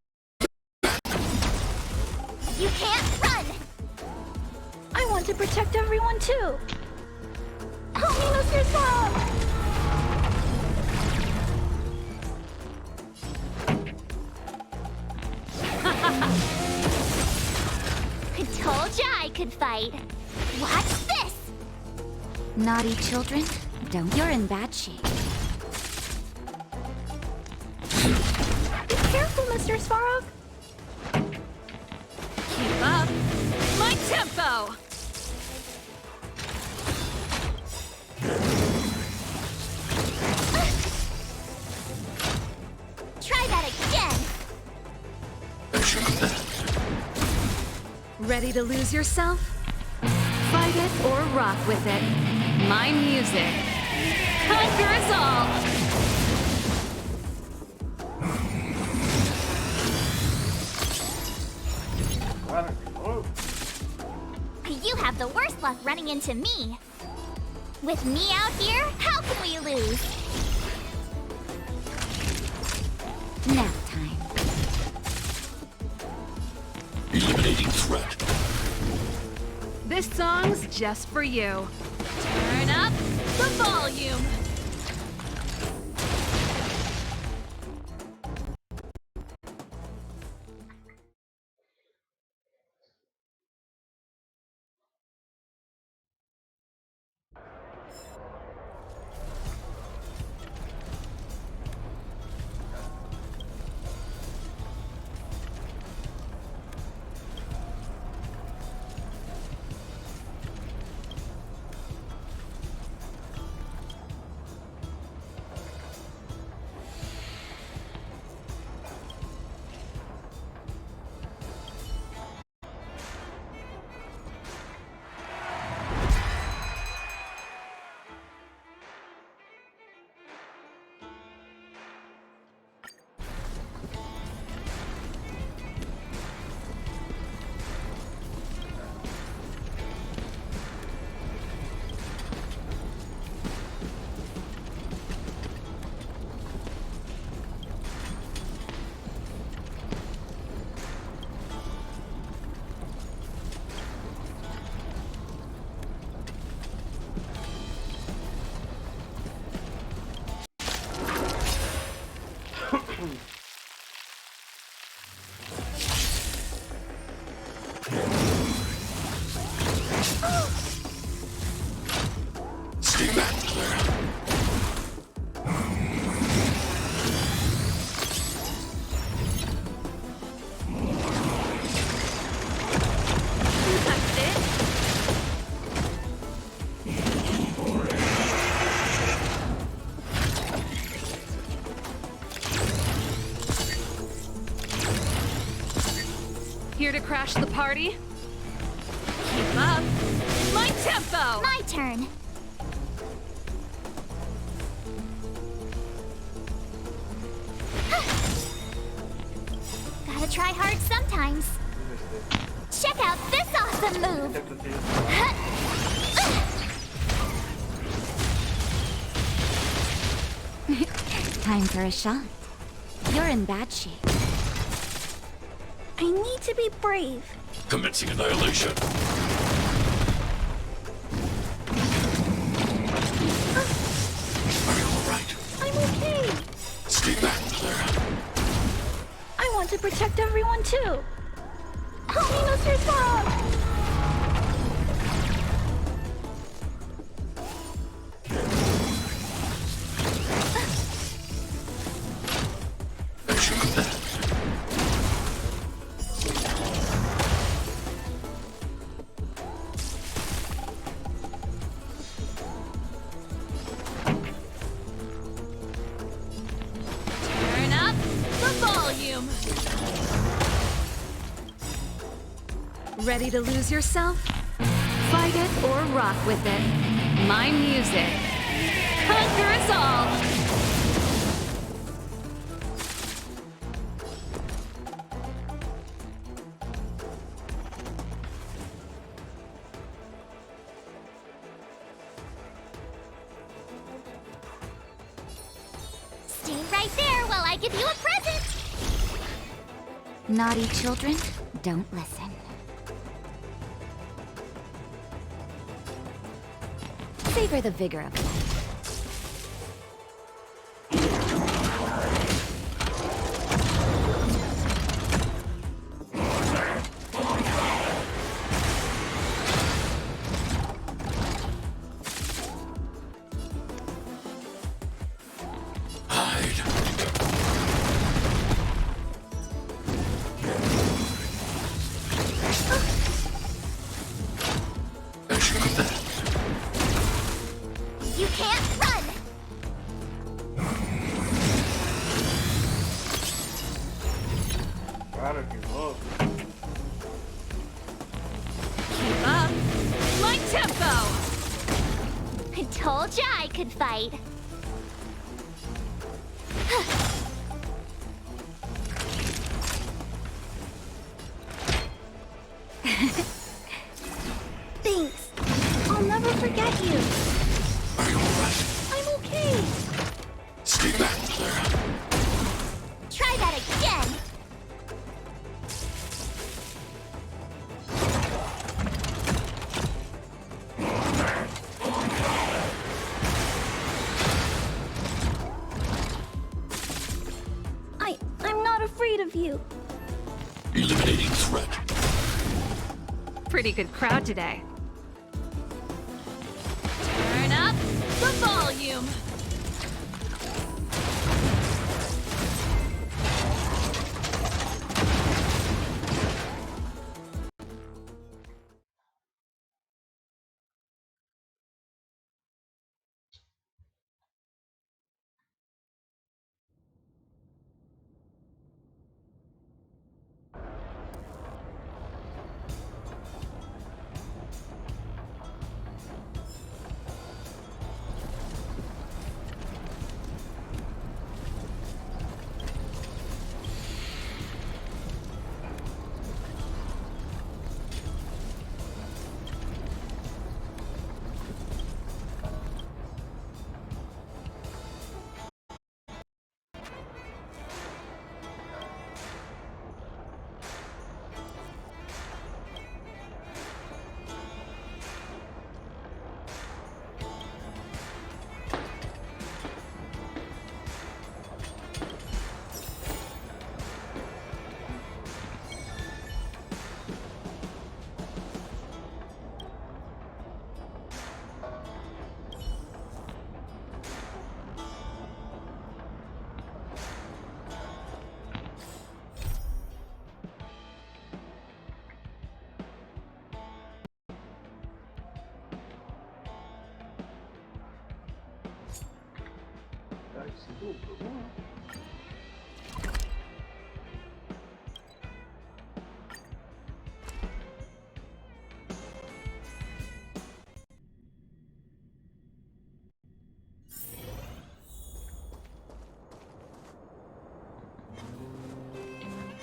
You can't run! I want to protect everyone too. Help me, Mr. Song! I told ya I could fight. Watch this! Naughty children, don't. You're in bad shape. Be careful, Mr. Svarog. Keep up. My tempo. Try that again! Ready to lose yourself? Fight it or rock with it. My music conquers all. You have the worst luck running into me. With me out here, how can we lose? Nap time. Eliminating threat. This song's just for you. Turn up the volume. Stay back, Clara. That's it. Here to crash the party? Keep up. My tempo! My turn. Gotta try hard sometimes. Check out this awesome move. Time for a shot. You're in bad shape. I need to be brave. Commencing annihilation. Are you alright? I'm okay. Stay back, Clara. I want to protect everyone too. Help me, Mr. Frog. As you command. Turn up the volume. Ready to lose yourself? Fight it or rock with it. My music conquers all. Stay right there while I give you a present. Naughty children, don't listen. Savor the vigor of life. Hide. As you command. You can't run. Cara, de novo. Keep up. My tempo. I told ya I could fight. Thanks. I'll never forget you. Are you alright? I'm okay. Stay back, Clara. Try that again. I'm not afraid of you. Eliminating threat. Pretty good crowd today. Turn up the volume.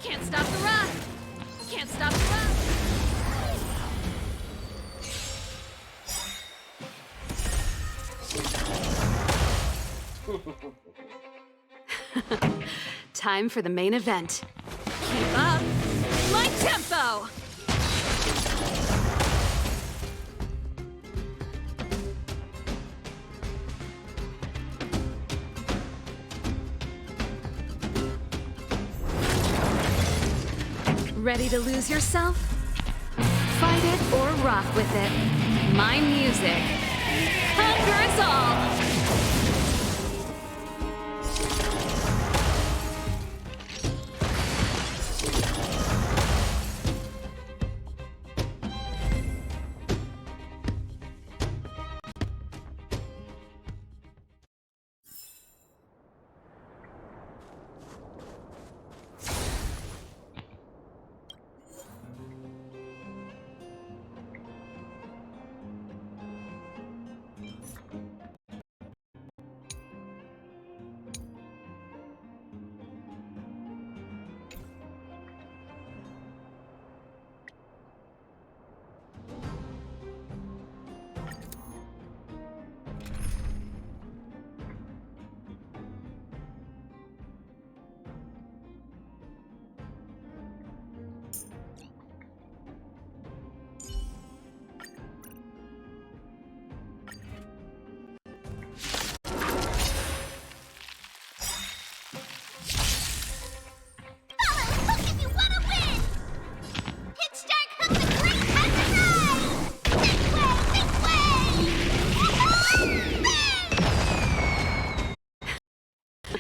Can't stop the run! Can't stop the run! Time for the main event. Keep up my tempo! Ready to lose yourself? Fight it or rock with it. My music conquers all!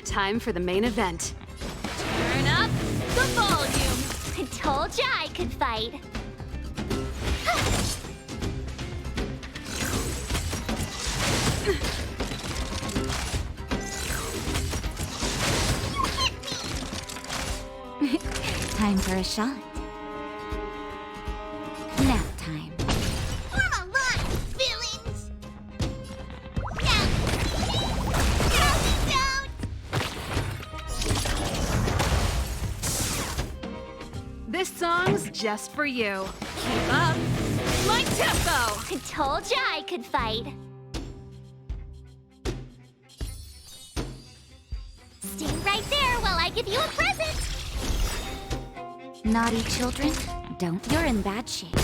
Time for the main event. Turn up the volume! I told ya I could fight. Time for a shot. Nap time. Form a line, villains! Now, This song's just for you. Keep up my tempo! I told ya I could fight. Stay right there while I give you a present. Naughty children, don't. You're in bad shape.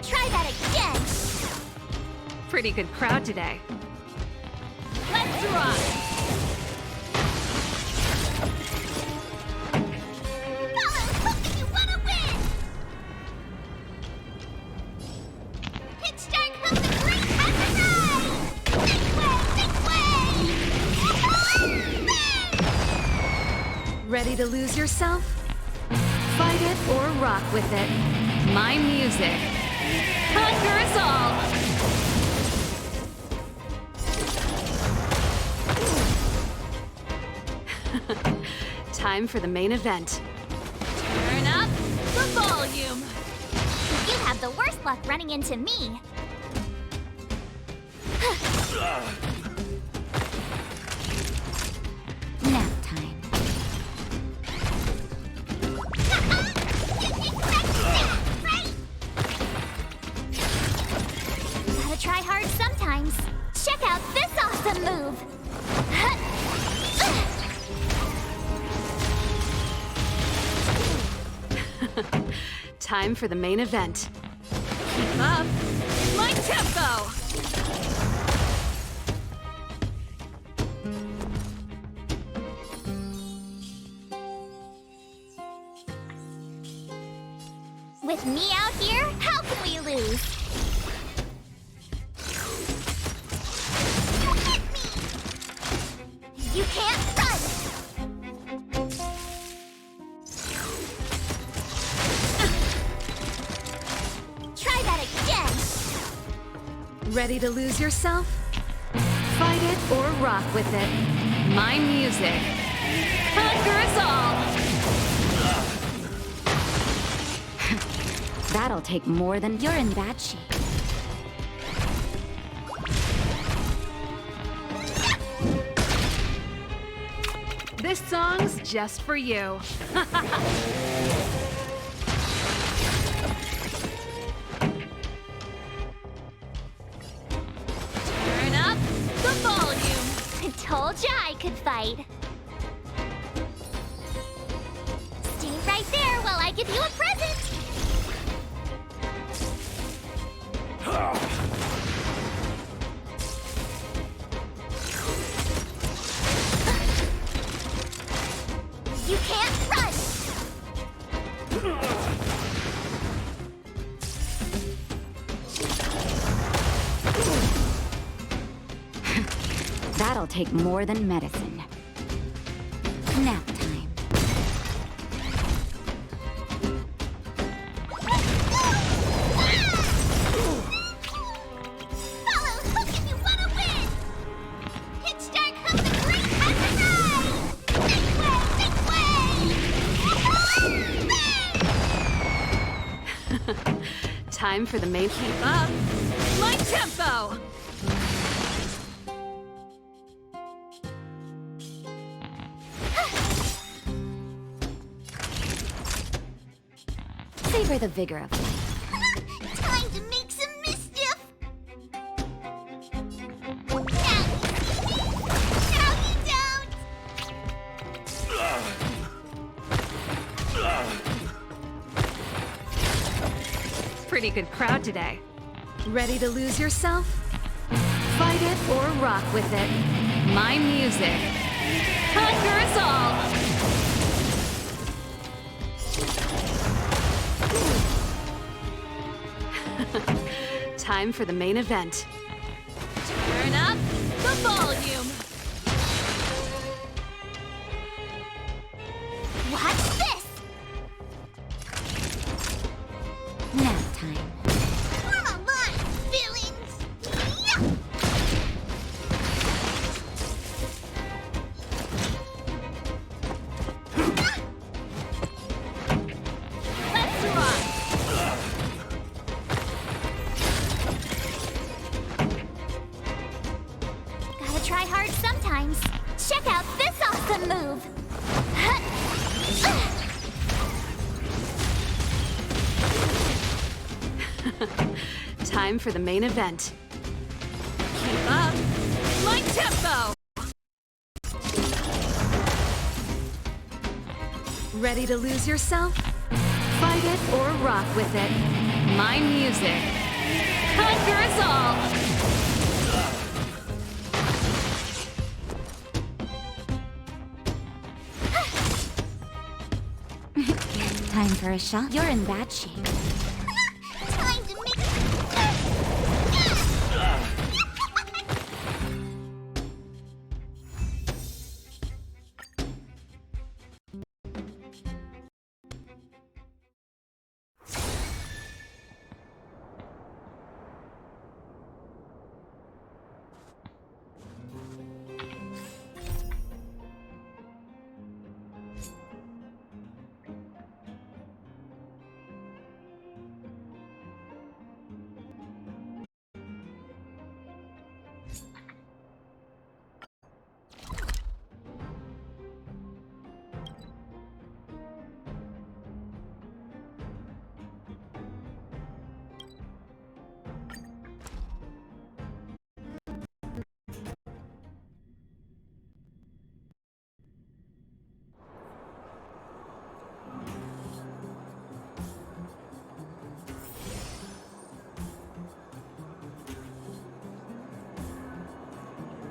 Try that again. Pretty good crowd today. Let's rock. Ready to lose yourself? Fight it or rock with it. My music conquers all! Time for the main event. Turn up the volume! You have the worst luck running into me. Nap time. Gotta try hard sometimes. Check out this awesome move. Time for the main event. Keep up my tempo! With me out here, how can we lose? You can't run! Ready to lose yourself? Fight it or rock with it. My music. Conquer us all! That'll take more than you're in bad shape. This song's just for you. Turn up the volume. I told ya I could fight. Stay right there while I give you a present. You can't run! That'll take more than medicine. Nap time. Follow hook if you want to win! Pitch dark hook the great ride! Big way! Time for the main. Keep up my tempo! Savor the vigor of life. Time to make some mischief! Now you don't! Pretty good crowd today. Ready to lose yourself? Fight it or rock with it. My music. Conquer us all! Time for the main event. Turn up the volume. Watch this! Nap time. Come on, feelings! Yeah! Let's rock. Gotta try hard sometimes. Check out this awesome move. Time for the main event. Keep up my tempo! Ready to lose yourself? Fight it or rock with it. My music. Conquer us all! Time for a shot. You're in bad shape. Time to make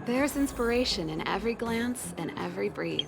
There's inspiration in every glance and every breathe.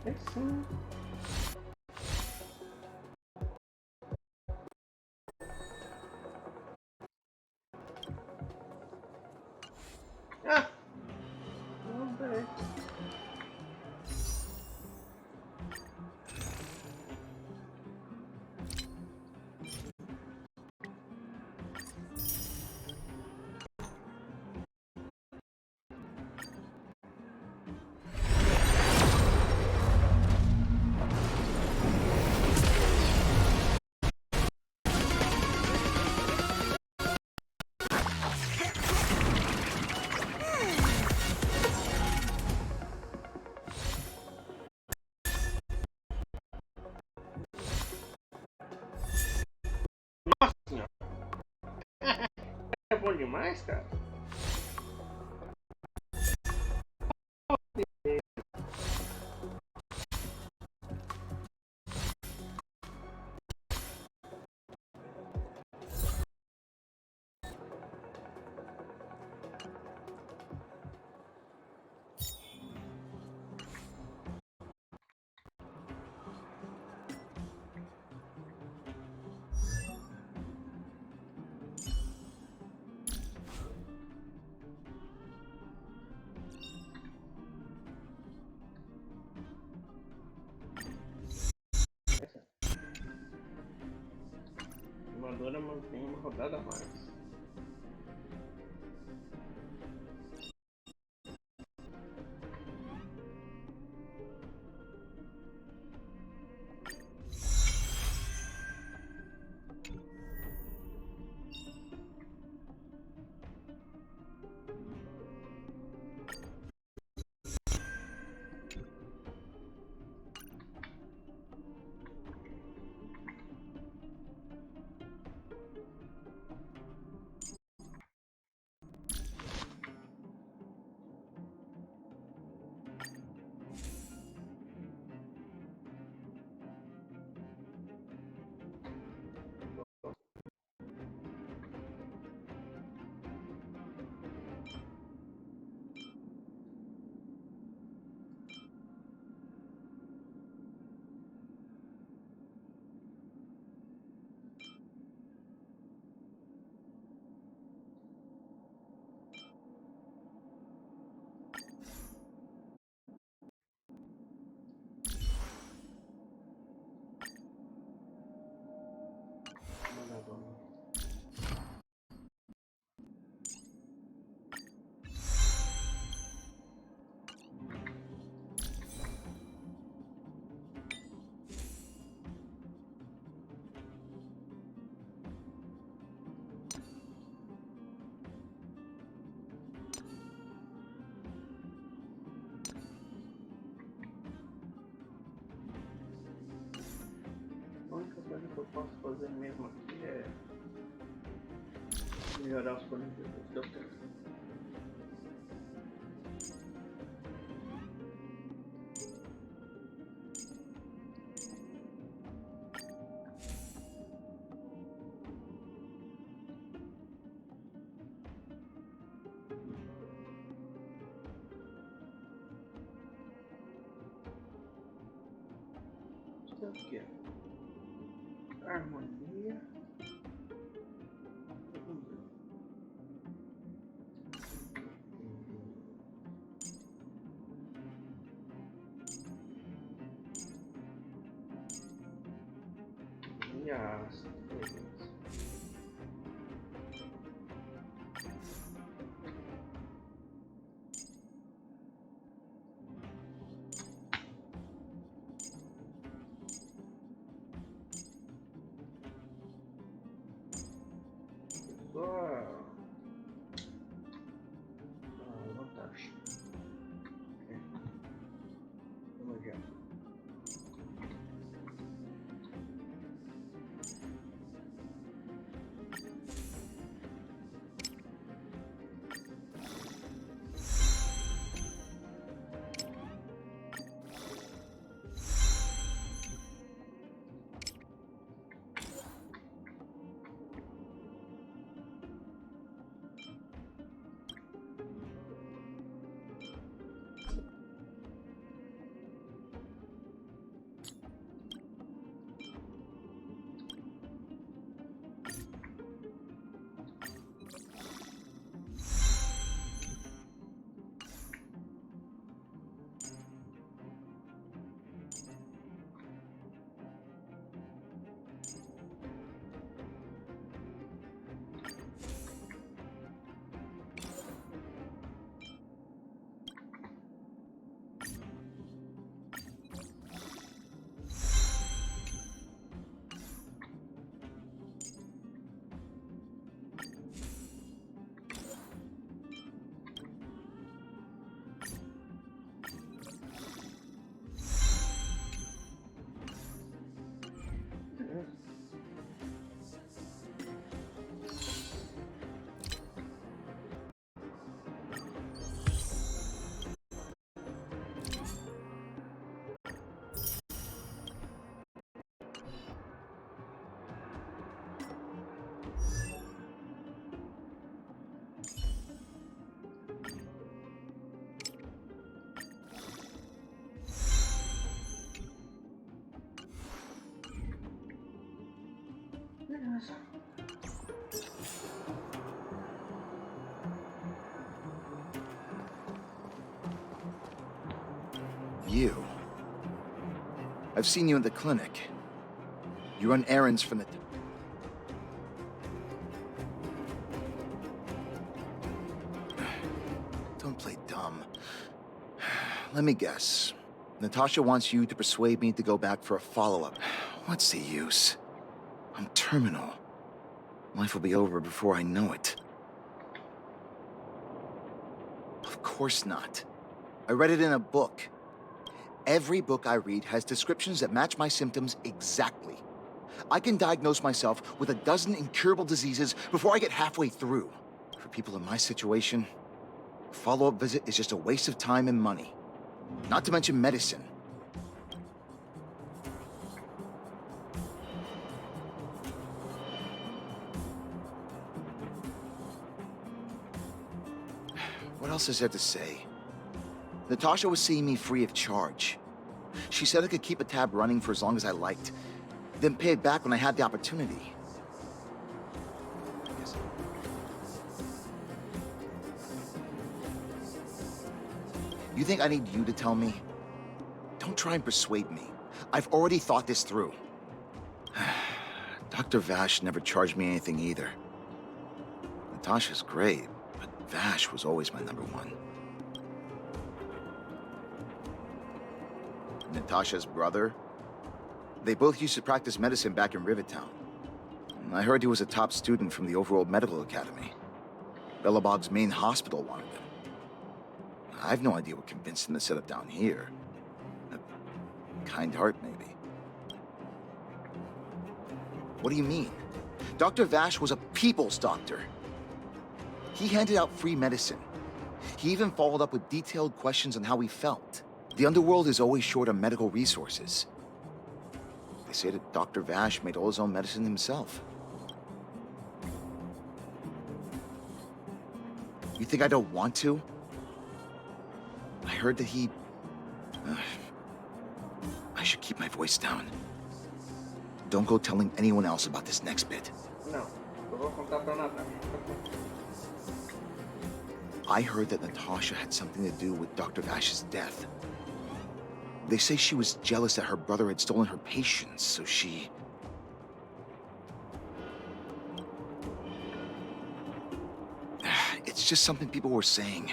É sim. Ah! Não, peraí. Nossa senhora. É bom demais, cara. A armadura mantém uma rodada a mais. A única coisa que eu posso fazer mesmo aqui é melhorar os fornecedores que eu tenho. Isso é o que? Harmonia. Beleza. NATASHA. Vamos já. Beleza. You. I've seen you in the clinic. You run errands from the... Don't play dumb. Let me guess. Natasha wants you to persuade me to go back for a follow-up. What's the use? I'm terminal. Life will be over before I know it. Of course not. I read it in a book. Every book I read has descriptions that match my symptoms exactly. I can diagnose myself with a dozen incurable diseases before I get halfway through. For people in my situation, a follow-up visit is just a waste of time and money. Not to mention medicine. What else is there to say? Natasha was seeing me free of charge. She said I could keep a tab running for as long as I liked, then pay it back when I had the opportunity. You think I need you to tell me? Don't try and persuade me. I've already thought this through. Dr. Vash never charged me anything either. Natasha's great, but Vash was always my number one. Natasha's brother? They both used to practice medicine back in Rivertown. I heard he was a top student from the Overworld Medical Academy. Bellabog's main hospital wanted him. I have no idea what convinced him to set up down here. A kind heart, maybe. What do you mean? Dr. Vash was a people's doctor. He handed out free medicine. He even followed up with detailed questions on how he felt. The underworld is always short on medical resources. They say that Dr. Vash made all his own medicine himself. You think I don't want to? I heard that he... I should keep my voice down. Don't go telling anyone else about this next bit. Não, eu vou contar pra Natasha. I heard that Natasha had something to do with Dr. Vash's death. They say she was jealous that her brother had stolen her patients, so she... It's just something people were saying.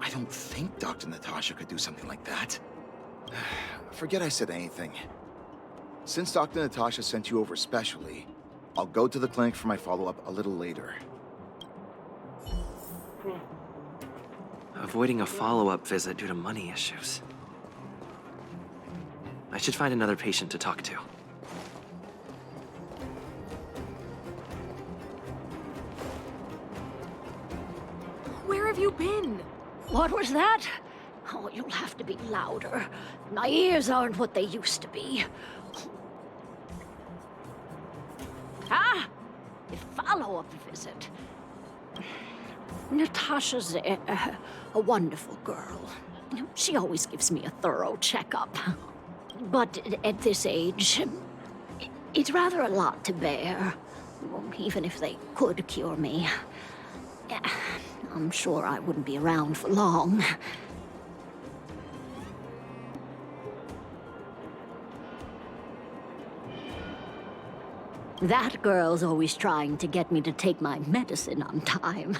I don't think Dr. Natasha could do something like that. Forget I said anything. Since Dr. Natasha sent you over specially, I'll go to the clinic for my follow-up a little later. Avoiding a follow-up visit due to money issues. I should find another patient to talk to. Where have you been? What was that? Oh, you'll have to be louder. My ears aren't what they used to be. Ah! A follow-up visit. Natasha's a wonderful girl. She always gives me a thorough checkup. But at this age, it's rather a lot to bear. Even if they could cure me. I'm sure I wouldn't be around for long. That girl's always trying to get me to take my medicine on time.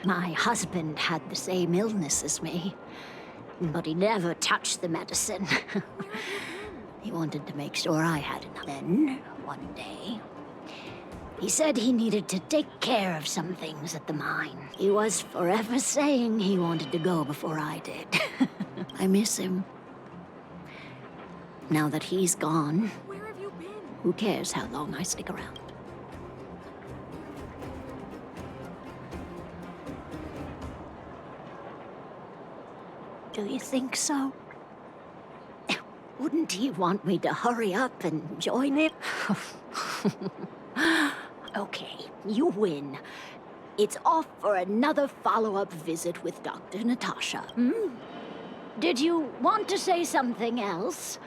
My husband had the same illness as me, but he never touched the medicine. He wanted to make sure I had enough. Then, one day, he said he needed to take care of some things at the mine. He was forever saying he wanted to go before I did. I miss him. Now that he's gone, Where have you been? who cares how long I stick around? Do you think so? Wouldn't he want me to hurry up and join him? Okay, you win. It's off for another follow-up visit with Dr. Natasha. Hmm? Did you want to say something else?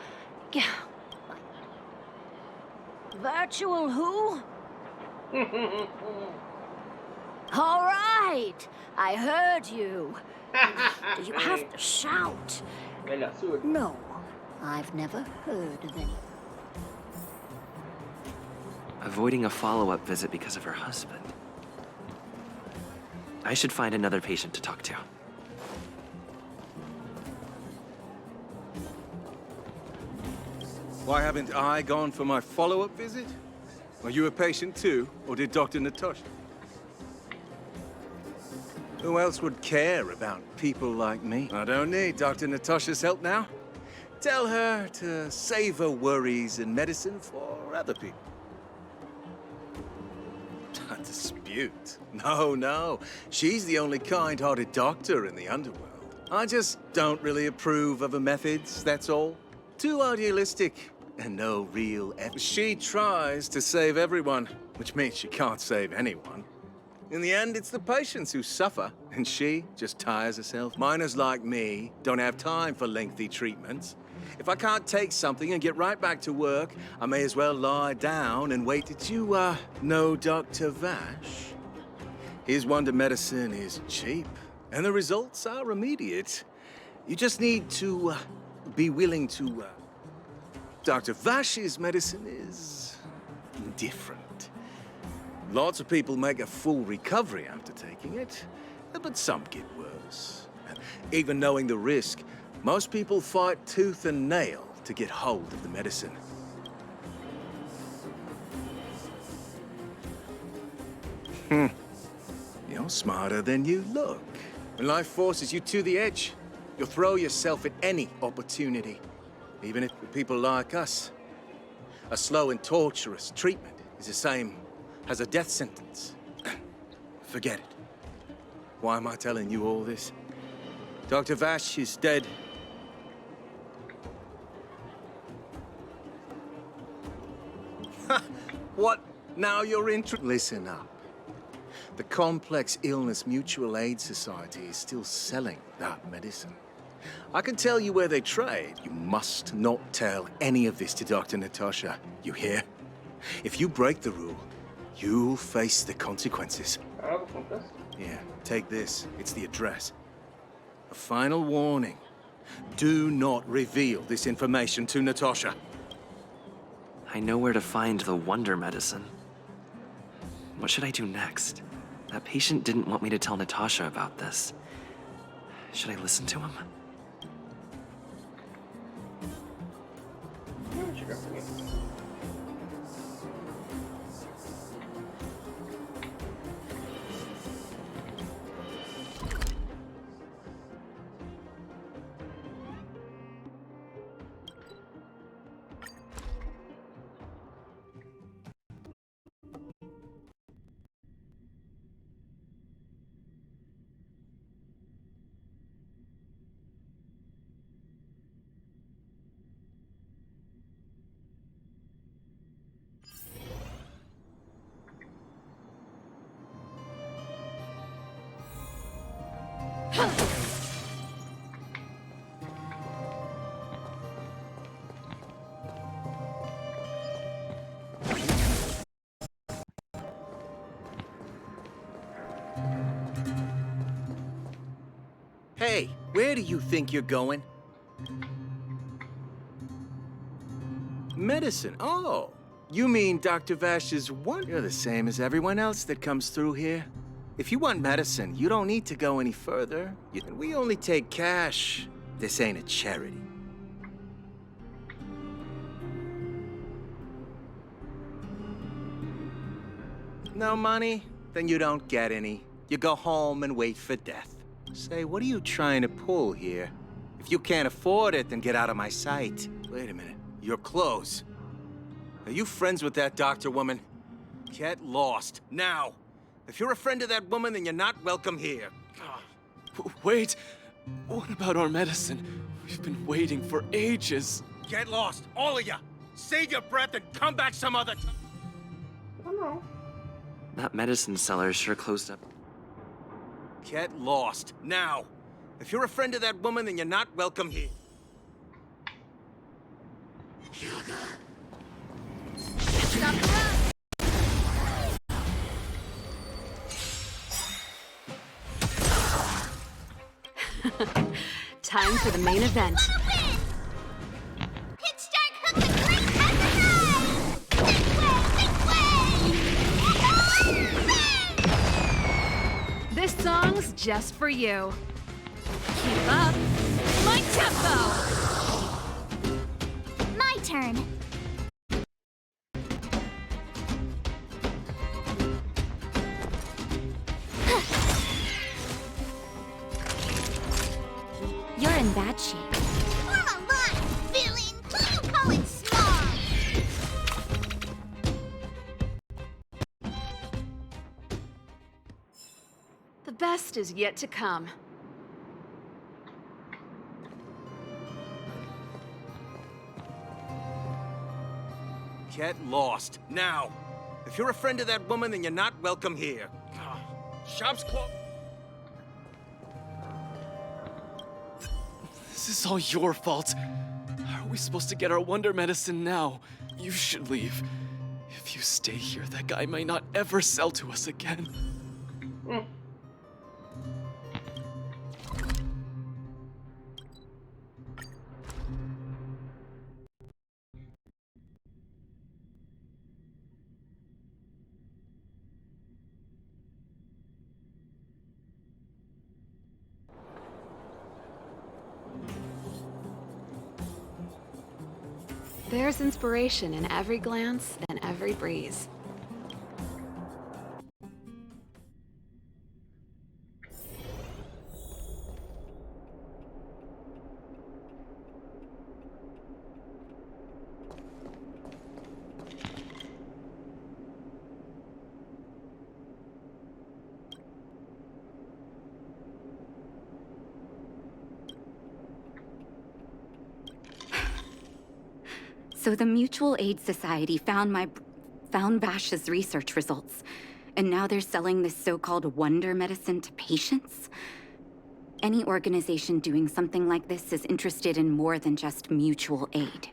Virtual who? All right, I heard you. Do you have to shout? No, I've never heard of any. Avoiding a follow-up visit because of her husband. I should find another patient to talk to. Why haven't I gone for my follow-up visit? Are you a patient too, or did Dr. Natasha? Who else would care about people like me? I don't need Dr. Natasha's help now. Tell her to save her worries and medicine for other people. A dispute? No. She's the only kind-hearted doctor in the underworld. I just don't really approve of her methods, that's all. Too idealistic. And no real effort. She tries to save everyone, which means she can't save anyone. In the end, it's the patients who suffer, and she just tires herself. Miners like me don't have time for lengthy treatments. If I can't take something and get right back to work, I may as well lie down and wait. Did you, know Dr. Vash? His wonder medicine is cheap, and the results are immediate. You just need to, be willing to, Dr. Vash's medicine is different. Lots of people make a full recovery after taking it, but some get worse. Even knowing the risk, most people fight tooth and nail to get hold of the medicine. You're smarter than you look. When life forces you to the edge, you'll throw yourself at any opportunity. Even if for people like us, a slow and torturous treatment is the same as a death sentence. Forget it. Why am I telling you all this? Dr. Vash is dead. What? Now you're interested? Listen up. The Complex Illness Mutual Aid Society is still selling that medicine. I can tell you where they trade. You must not tell any of this to Dr. Natasha. You hear? If you break the rule, you'll face the consequences. Yeah, take this. It's the address. A final warning. Do not reveal this information to Natasha. I know where to find the wonder medicine. What should I do next? That patient didn't want me to tell Natasha about this. Should I listen to him? Hey, where do you think you're going? Medicine. Oh, you mean Dr. Vash's one? You're the same as everyone else that comes through here. If you want medicine, you don't need to go any further. We only take cash. This ain't a charity. No money? Then you don't get any. You go home and wait for death. Say, what are you trying to pull here? If you can't afford it, then get out of my sight. Wait a minute. Your clothes. Are you friends with that doctor woman? Get lost. Now. If you're a friend of that woman, then you're not welcome here. Wait. What about our medicine? We've been waiting for ages. Get lost, all of you. Save your breath and come back some other time. That medicine seller sure closed up. Get lost, now. If you're a friend of that woman, then you're not welcome here. Stop Time for the main event. Pitch dark hook and quick as a knife! This song's just for you. Keep up my tempo! My turn. You're in bad shape. Form a line, villain! You call it small! The best is yet to come. Get lost, now! If you're a friend of that woman, then you're not welcome here. Shop's closed. This is all your fault. How are we supposed to get our wonder medicine now? You should leave. If you stay here, that guy might not ever sell to us again. There's inspiration in every glance and every breeze. So the Mutual Aid Society found Vash's research results, and now they're selling this so-called wonder medicine to patients? Any organization doing something like this is interested in more than just mutual aid.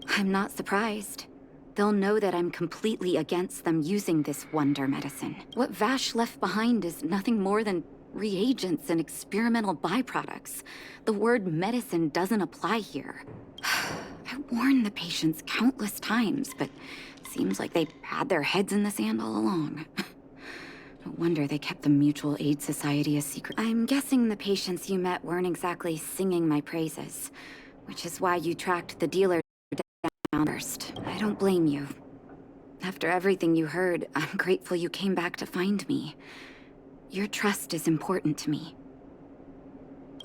I'm not surprised. They'll know that I'm completely against them using this wonder medicine. What Vash left behind is nothing more than reagents and experimental byproducts. The word medicine doesn't apply here. I warned the patients countless times, but it seems like they had their heads in the sand all along. No wonder they kept the Mutual Aid Society a secret. I'm guessing the patients you met weren't exactly singing my praises, which is why you tracked the dealer down first. I don't blame you. After everything you heard, I'm grateful you came back to find me. Your trust is important to me.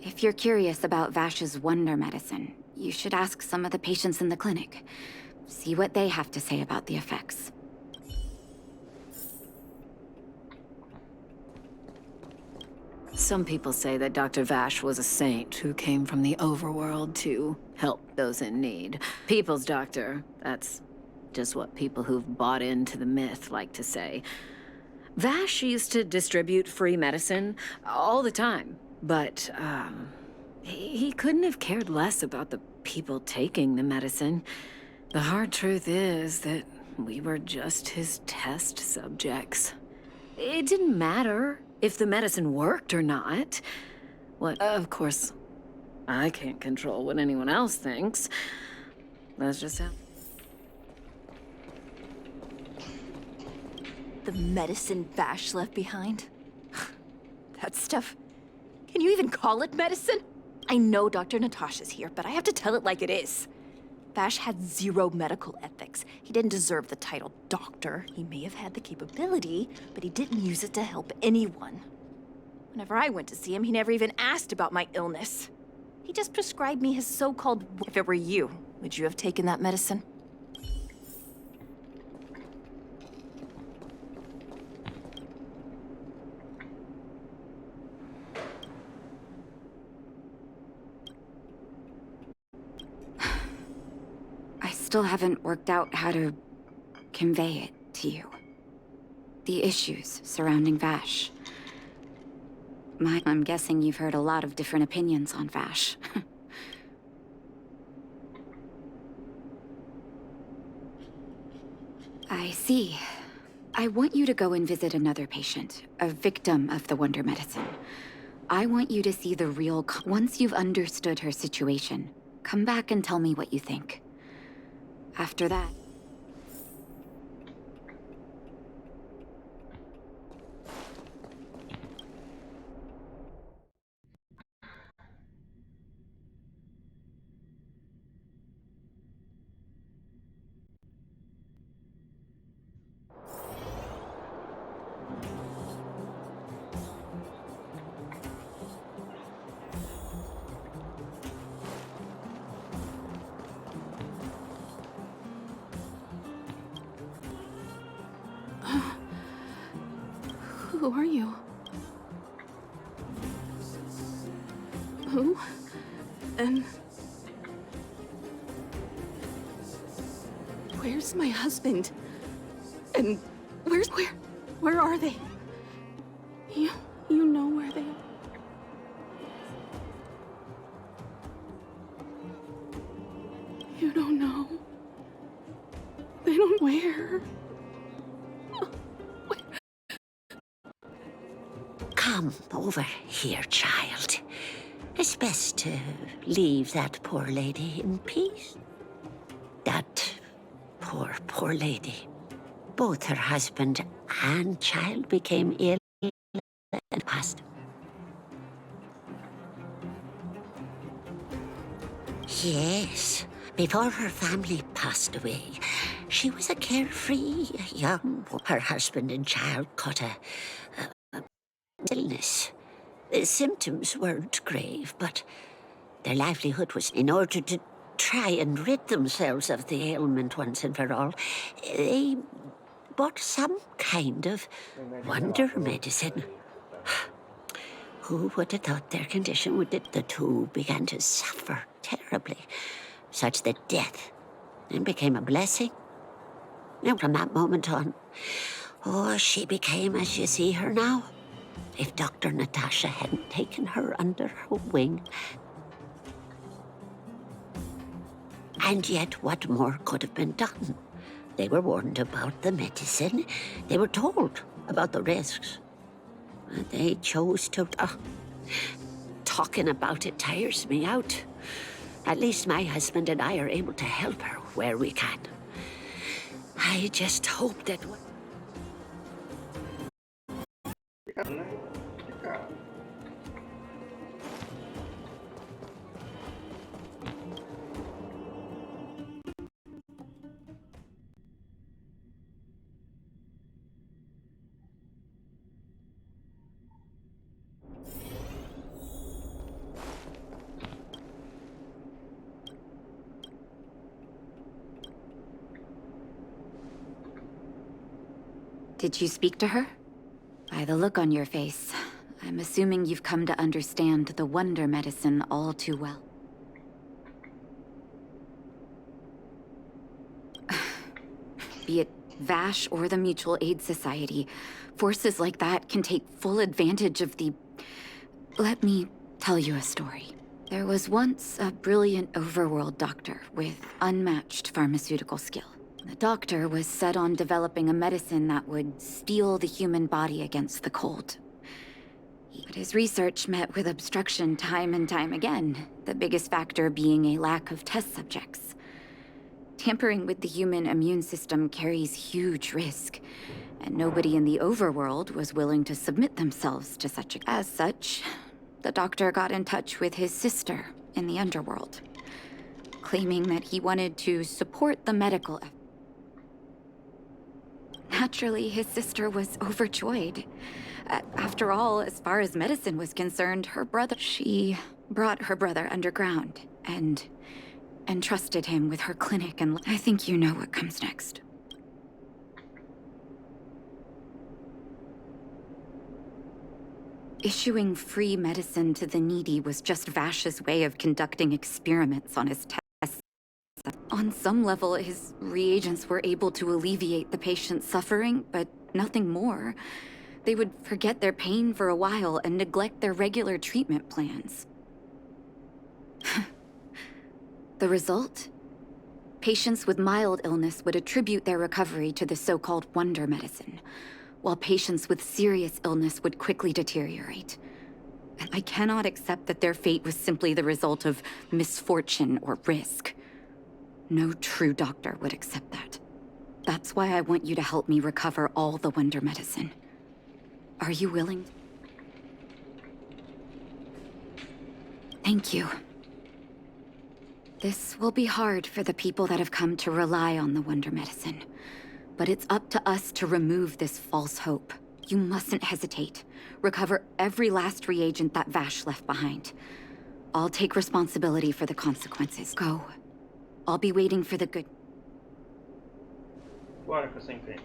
If you're curious about Vash's wonder medicine, you should ask some of the patients in the clinic. See what they have to say about the effects. Some people say that Dr. Vash was a saint who came from the overworld to help those in need. People's doctor, that's just what people who've bought into the myth like to say. Vash used to distribute free medicine all the time, but he couldn't have cared less about the people taking the medicine. The hard truth is that we were just his test subjects. It didn't matter if the medicine worked or not. Of course, I can't control what anyone else thinks. That's just how... The medicine Vash left behind? That stuff... Can you even call it medicine? I know Dr. NATASHA's here, but I have to tell it like it is. Vash had zero medical ethics. He didn't deserve the title doctor. He may have had the capability, but he didn't use it to help anyone. Whenever I went to see him, he never even asked about my illness. He just prescribed me his so-called... If it were you, would you have taken that medicine? Still haven't worked out how to convey it to you. The issues surrounding Vash. I'm guessing you've heard a lot of different opinions on Vash. I see. I want you to go and visit another patient, a victim of the Wonder Medicine. I want you to see the real... Once you've understood her situation, come back and tell me what you think. After that... Who are you? Who? And... where's my husband? And where are they? You know where they are. You don't know. They don't where? Come over here, child. It's best to leave that poor lady in peace. That poor lady. Both her husband and child became ill and passed. Yes, before her family passed away, she was a carefree young... Her husband and child caught a illness. The symptoms weren't grave, but their livelihood was... In order to try and rid themselves of the ailment once and for all, they bought some kind of wonder medicine. Who would have thought their condition would... The two began to suffer terribly, such that death then became a blessing. And from that moment on, she became as you see her now. If Dr. NATASHA hadn't taken her under her wing. And yet, what more could have been done? They were warned about the medicine. They were told about the risks. And they chose to... talking about it tires me out. At least my husband and I are able to help her where we can. I just hope that... Did you speak to her? By the look on your face, I'm assuming you've come to understand the Wonder Medicine all too well. Be it Vash or the Mutual Aid Society, forces like that can take full advantage of the... Let me tell you a story. There was once a brilliant overworld doctor with unmatched pharmaceutical skill. The doctor was set on developing a medicine that would steel the human body against the cold. But his research met with obstruction time and time again, the biggest factor being a lack of test subjects. Tampering with the human immune system carries huge risk, and nobody in the overworld was willing to submit themselves to such a... As such, the doctor got in touch with his sister in the underworld, claiming that he wanted to support the medical effort. Naturally, his sister was overjoyed. After all, as far as medicine was concerned, she brought her brother underground and entrusted him with her clinic, and I think you know what comes next. Issuing free medicine to the needy was just Vash's way of conducting experiments on his tests. On some level, his reagents were able to alleviate the patient's suffering, but nothing more. They would forget their pain for a while and neglect their regular treatment plans. The result? Patients with mild illness would attribute their recovery to the so-called wonder medicine, while patients with serious illness would quickly deteriorate. And I cannot accept that their fate was simply the result of misfortune or risk. No true doctor would accept that. That's why I want you to help me recover all the wonder medicine. Are you willing? Thank you. This will be hard for the people that have come to rely on the wonder medicine. But it's up to us to remove this false hope. You mustn't hesitate. Recover every last reagent that Vash left behind. I'll take responsibility for the consequences. Go. I'll be waiting for the good... Bora que eu sem pena.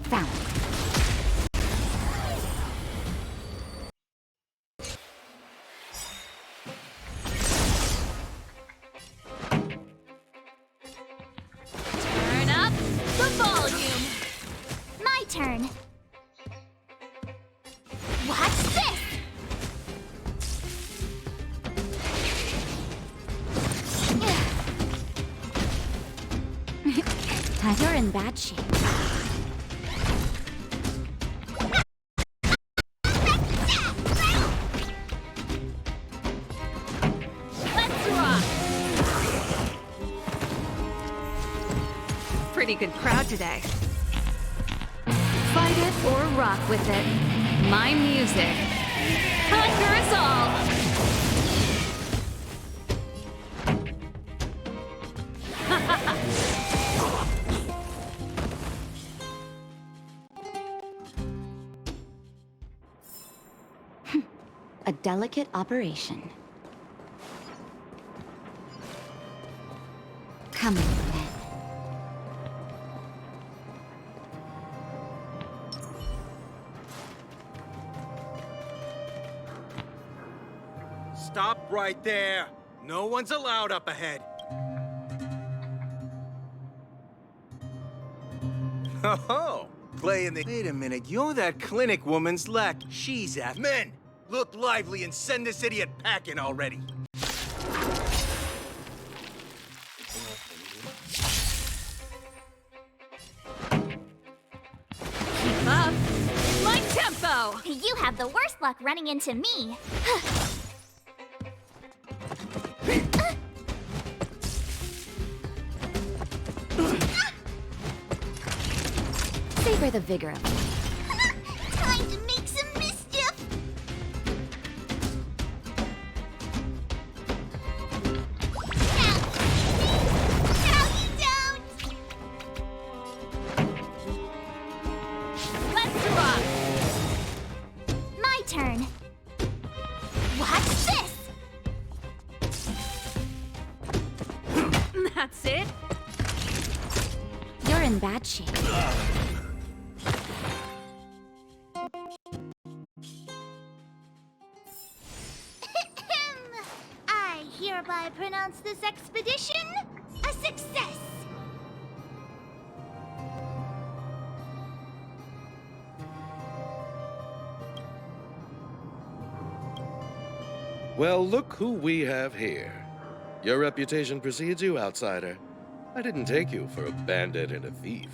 Found. Turn up the volume. My turn. Watch this! You're in bad shape. Pretty good crowd today. Fight it or rock with it. My music. Conquer us all! A delicate operation. Come on, then. Stop right there! No one's allowed up ahead. Oh, playing the... Wait a minute, you're that clinic woman's lack. She's at... Men! Look lively and send this idiot packing already. Keep up. My tempo! You have the worst luck running into me. Savor the vigor of it. Time to make some mischief! No, you don't! Let's rock! My turn. Watch this! That's it? You're in bad shape. I hereby pronounce this expedition a success! Well, look who we have here. Your reputation precedes you, outsider. I didn't take you for a bandit and a thief.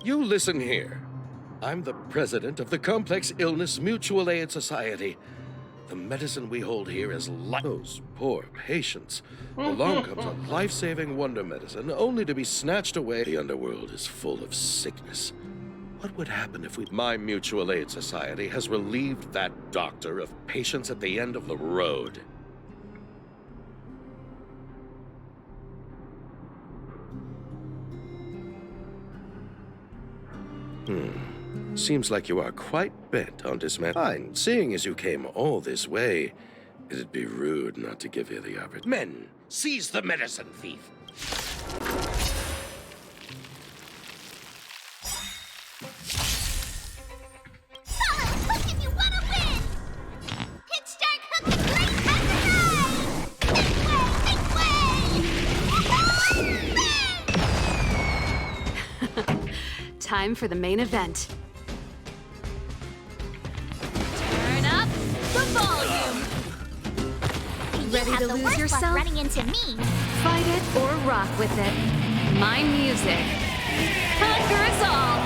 You listen here. I'm the president of the Complex Illness Mutual Aid Society. The medicine we hold here is those poor patients. Along comes a life-saving wonder medicine, only to be snatched away. The underworld is full of sickness. What would happen if my Mutual Aid Society has relieved that doctor of patients at the end of the road? Seems like you are quite bent on dismantling. Seeing as you came all this way, it'd be rude not to give you the opportunity. Men, seize the medicine thief. Time for the main event. Turn up the volume. Ready to lose yourself? Running into me. Fight it or rock with it. My music conquers all.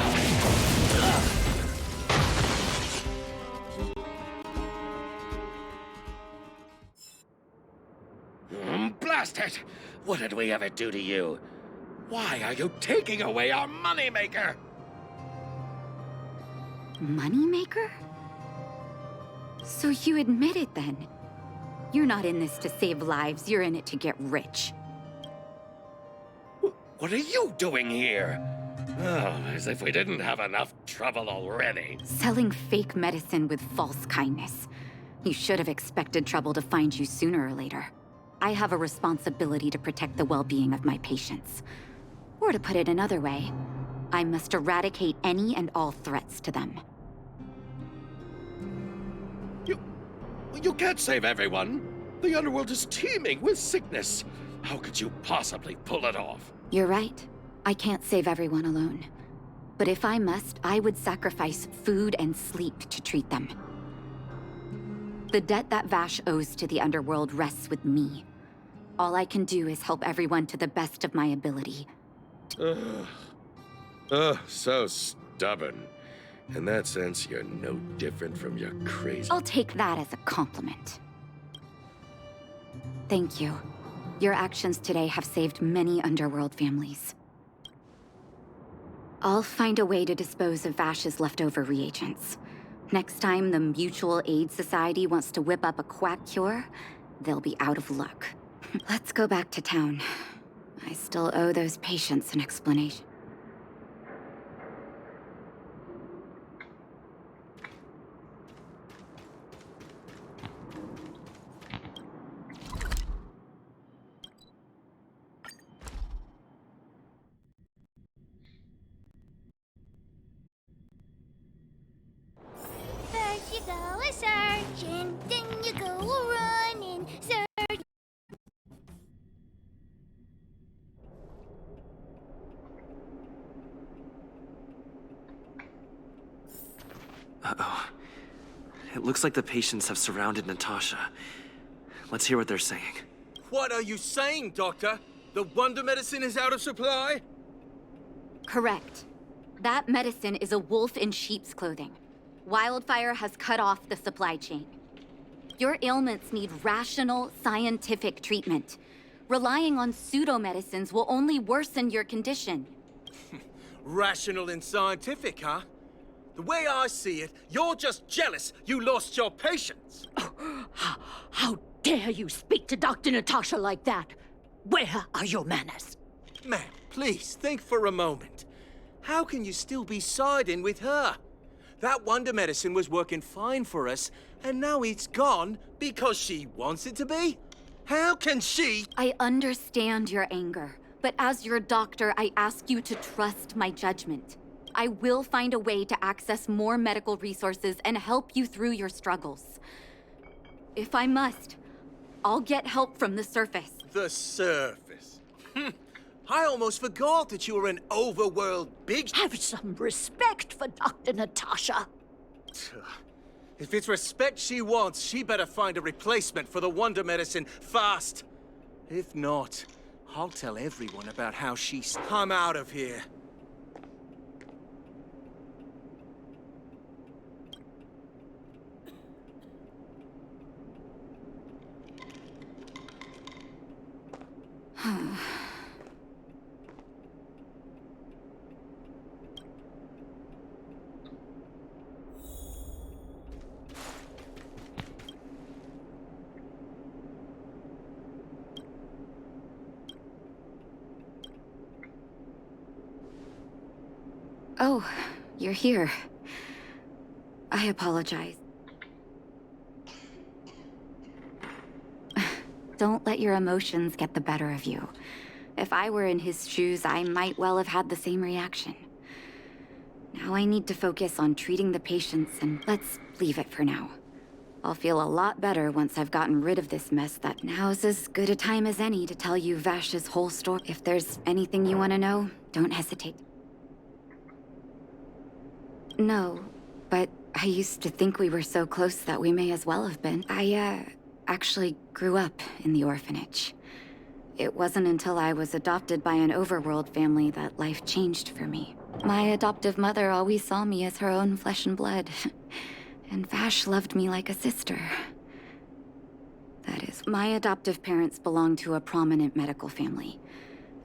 Blast it! What did we ever do to you? Why are you taking away our moneymaker? Moneymaker? So you admit it then? You're not in this to save lives, you're in it to get rich. What are you doing here? Oh, as if we didn't have enough trouble already. Selling fake medicine with false kindness. You should have expected trouble to find you sooner or later. I have a responsibility to protect the well-being of my patients. Or to put it another way, I must eradicate any and all threats to them. You can't save everyone. The underworld is teeming with sickness. How could you possibly pull it off? You're right. I can't save everyone alone. But if I must, I would sacrifice food and sleep to treat them. The debt that Vash owes to the underworld rests with me. All I can do is help everyone to the best of my ability. So stubborn. In that sense, you're no different from your crazy... I'll take that as a compliment. Thank you. Your actions today have saved many underworld families. I'll find a way to dispose of Vash's leftover reagents. Next time the Mutual Aid Society wants to whip up a quack cure, they'll be out of luck. Let's go back to town. I still owe those patients an explanation. First you go a-searching, then you go a-running, search. Uh-oh. It looks like the patients have surrounded Natasha. Let's hear what they're saying. What are you saying, Doctor? The wonder medicine is out of supply? Correct. That medicine is a wolf in sheep's clothing. Wildfire has cut off the supply chain. Your ailments need rational, scientific treatment. Relying on pseudo-medicines will only worsen your condition. Rational and scientific, huh? The way I see it, you're just jealous you lost your patients. How dare you speak to Dr. Natasha like that? Where are your manners? Man, please think for a moment. How can you still be siding with her? That wonder medicine was working fine for us, and now it's gone because she wants it to be? How can she? I understand your anger, but as your doctor, I ask you to trust my judgment. I will find a way to access more medical resources and help you through your struggles. If I must, I'll get help from the surface. The surface? I almost forgot that you were an overworld big... Have some respect for Dr. Natasha. If it's respect she wants, she better find a replacement for the wonder medicine fast. If not, I'll tell everyone about how she's... I'm out of here. Oh, you're here. I apologize. Don't let your emotions get the better of you. If I were in his shoes, I might well have had the same reaction. Now I need to focus on treating the patients, and let's leave it for now. I'll feel a lot better once I've gotten rid of this mess. That now's as good a time as any to tell you Vash's whole story. If there's anything you want to know, don't hesitate. No, but I used to think we were so close that we may as well have been. I, actually grew up in the orphanage. It wasn't until I was adopted by an overworld family that life changed for me. My adoptive mother always saw me as her own flesh and blood. And Vash loved me like a sister. That is, my adoptive parents belonged to a prominent medical family.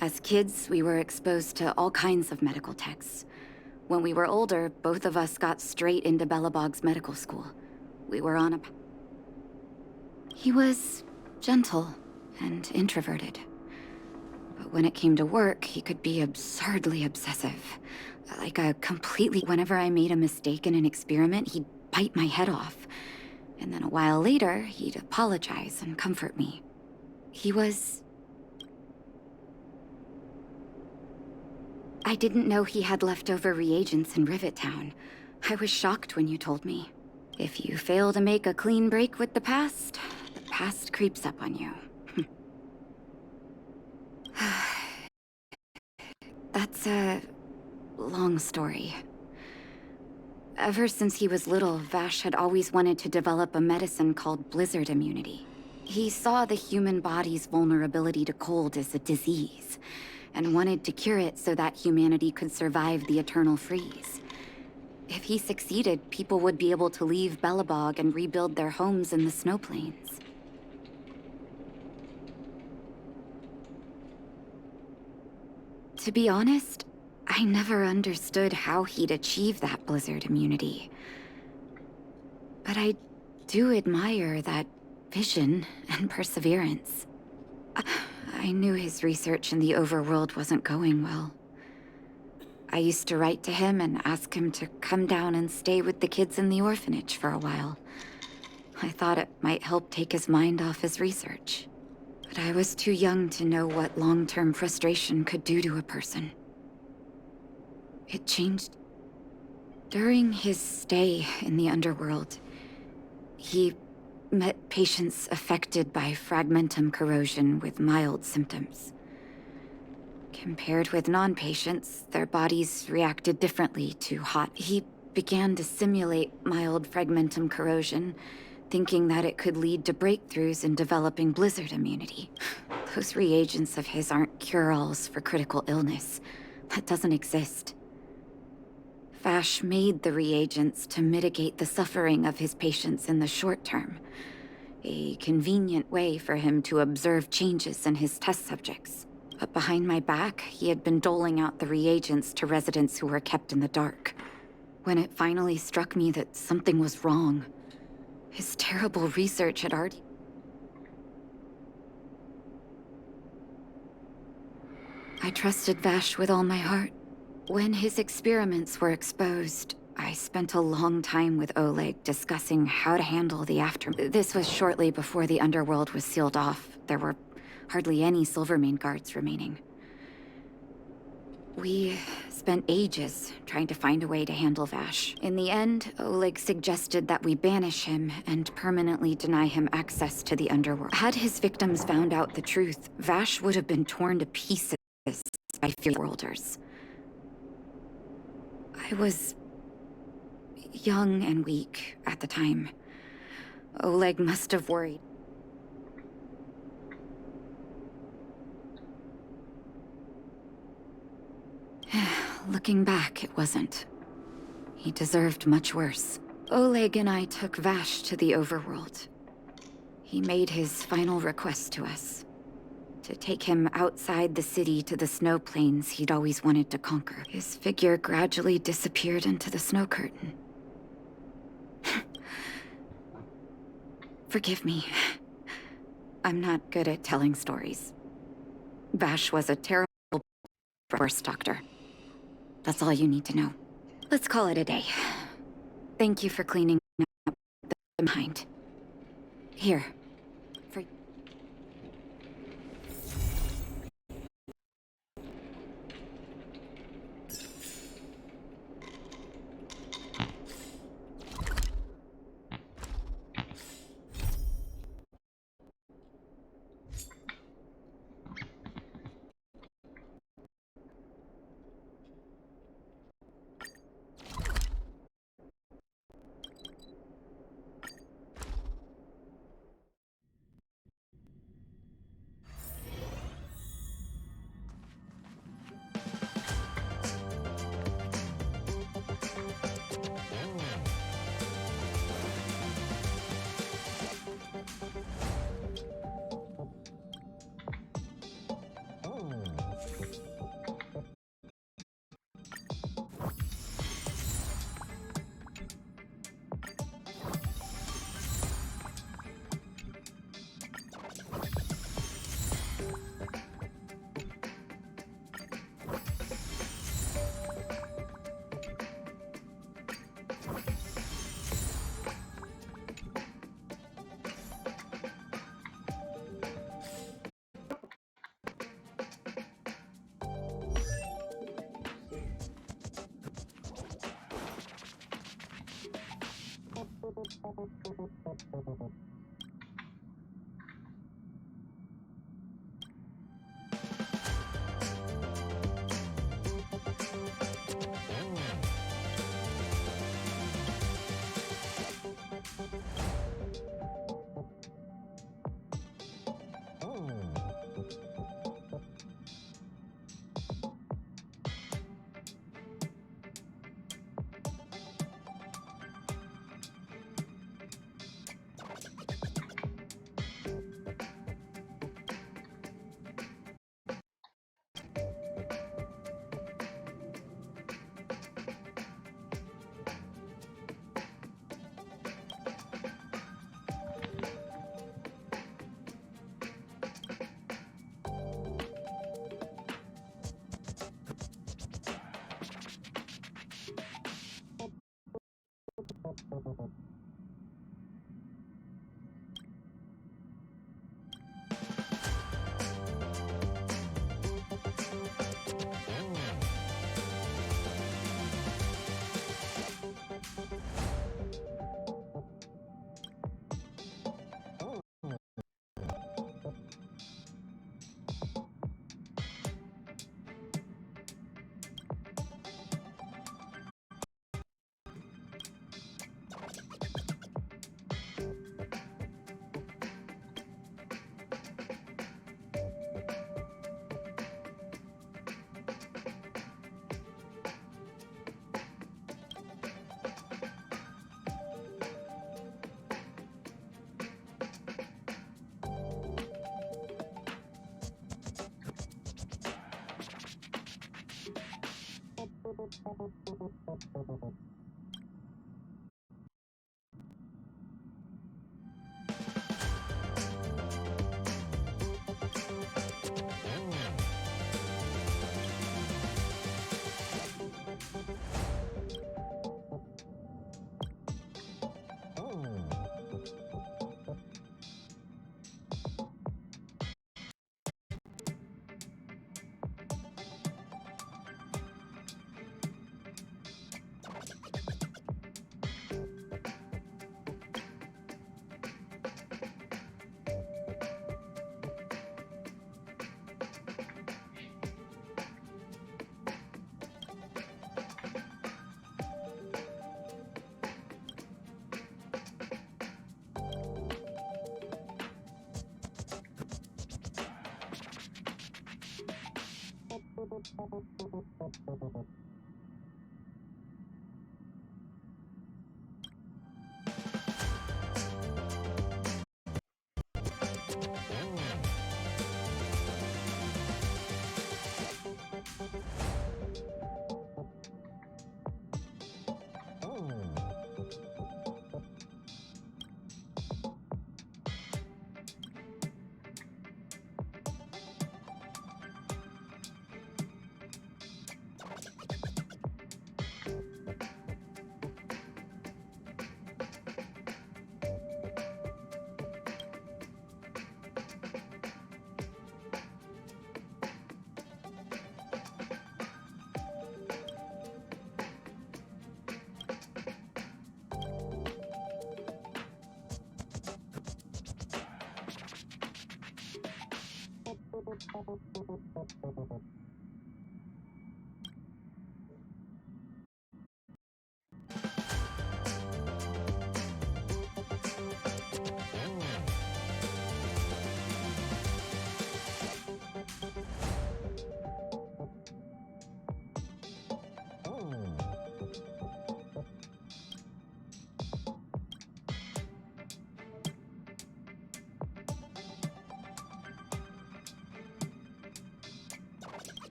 As kids, we were exposed to all kinds of medical texts. When we were older, both of us got straight into Belobog's medical school. We were on a... He was gentle and introverted. But when it came to work, he could be absurdly obsessive. Like a completely... Whenever I made a mistake in an experiment, he'd bite my head off. And then a while later, he'd apologize and comfort me. He was... I didn't know he had leftover reagents in Rivet Town. I was shocked when you told me. If you fail to make a clean break with the past creeps up on you. That's a long story. Ever since he was little, Vash had always wanted to develop a medicine called blizzard immunity. He saw the human body's vulnerability to cold as a disease, and wanted to cure it so that humanity could survive the eternal freeze. If he succeeded, people would be able to leave Belobog and rebuild their homes in the snow plains. To be honest, I never understood how he'd achieve that blizzard immunity. But I do admire that vision and perseverance. I knew his research in the overworld wasn't going well. I used to write to him and ask him to come down and stay with the kids in the orphanage for a while. I thought it might help take his mind off his research. But I was too young to know what long-term frustration could do to a person. It changed. During his stay in the underworld, he met patients affected by fragmentum corrosion with mild symptoms. Compared with non-patients, their bodies reacted differently to hot. He began to simulate mild fragmentum corrosion, thinking that it could lead to breakthroughs in developing blizzard immunity. Those reagents of his aren't cure-alls for critical illness. That doesn't exist. Vash made the reagents to mitigate the suffering of his patients in the short term. A convenient way for him to observe changes in his test subjects. But behind my back, he had been doling out the reagents to residents who were kept in the dark. When it finally struck me that something was wrong, his terrible research had already... I trusted Vash with all my heart. When his experiments were exposed, I spent a long time with Oleg discussing how to handle the aftermath. This was shortly before the underworld was sealed off. There were hardly any Silvermane guards remaining. We spent ages trying to find a way to handle Vash. In the end, Oleg suggested that we banish him and permanently deny him access to the underworld. Had his victims found out the truth, Vash would have been torn to pieces by Fear Worlders. I was young and weak at the time. Oleg must have worried. Looking back, it wasn't. He deserved much worse. Oleg and I took Vash to the overworld. He made his final request to us. To take him outside the city to the snow plains he'd always wanted to conquer. His figure gradually disappeared into the snow curtain. Forgive me. I'm not good at telling stories. Vash was a terrible first doctor. That's all you need to know. Let's call it a day. Thank you for cleaning up the behind. Here. For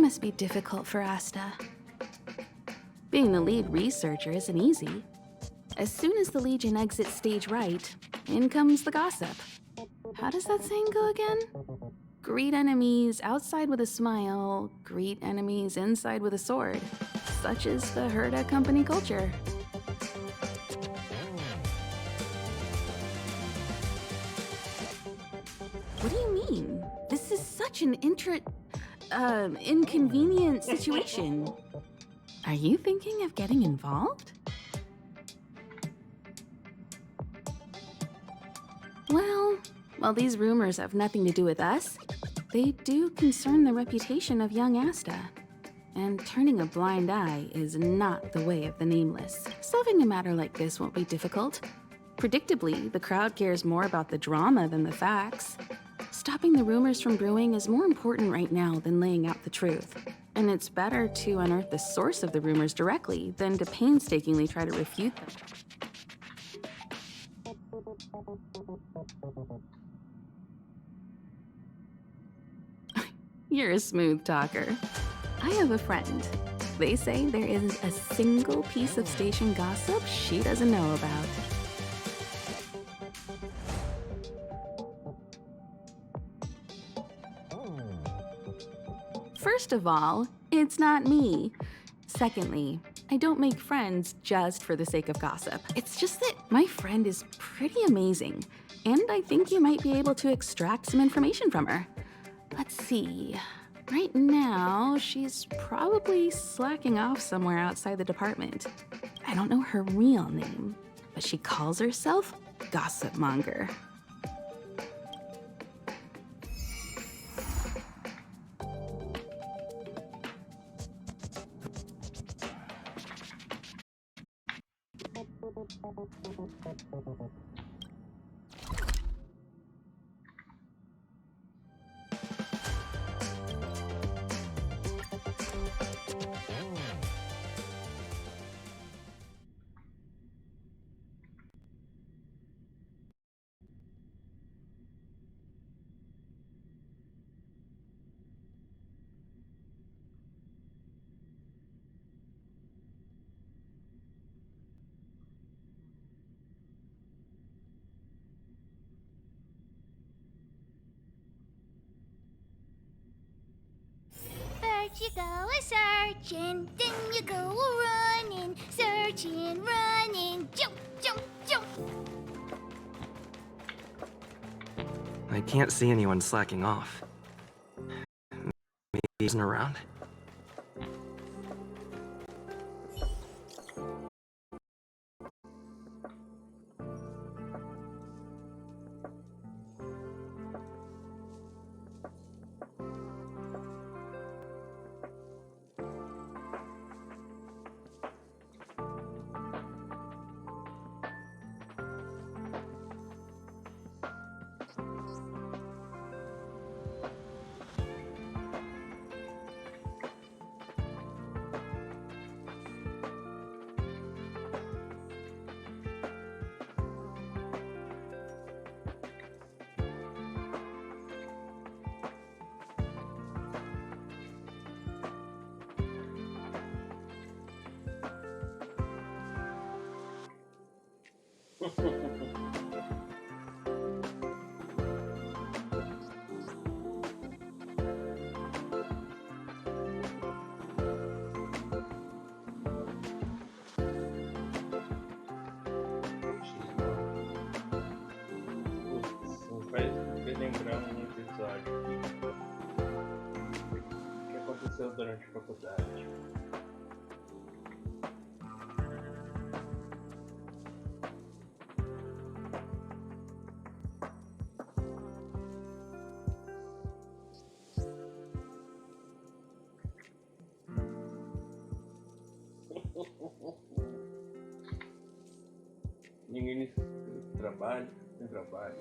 must be difficult for Asta. Being the lead researcher isn't easy. As soon as the Legion exits stage right, in comes the gossip. How does that saying go again? Greet enemies outside with a smile, greet enemies inside with a sword. Such is the Herda company culture. What do you mean? This is such an inconvenient situation. Are you thinking of getting involved? Well, while these rumors have nothing to do with us, they do concern the reputation of young Asta. And turning a blind eye is not the way of the Nameless. Solving a matter like this won't be difficult. Predictably, the crowd cares more about the drama than the facts. Stopping the rumors from brewing is more important right now than laying out the truth. And it's better to unearth the source of the rumors directly than to painstakingly try to refute them. You're a smooth talker. I have a friend. They say there isn't a single piece of station gossip she doesn't know about. First of all, it's not me. Secondly, I don't make friends just for the sake of gossip. It's just that my friend is pretty amazing, and I think you might be able to extract some information from her. Let's see. Right now, she's probably slacking off somewhere outside the department. I don't know her real name, but she calls herself Gossip Monger. First you go a-searching, then you go a-running, searching, running, jump, jump, jump. I can't see anyone slacking off. Maybe he isn't around? Fez lembrar um episódio que aconteceu durante a faculdade. Ninguém trabalha, tem trabalho.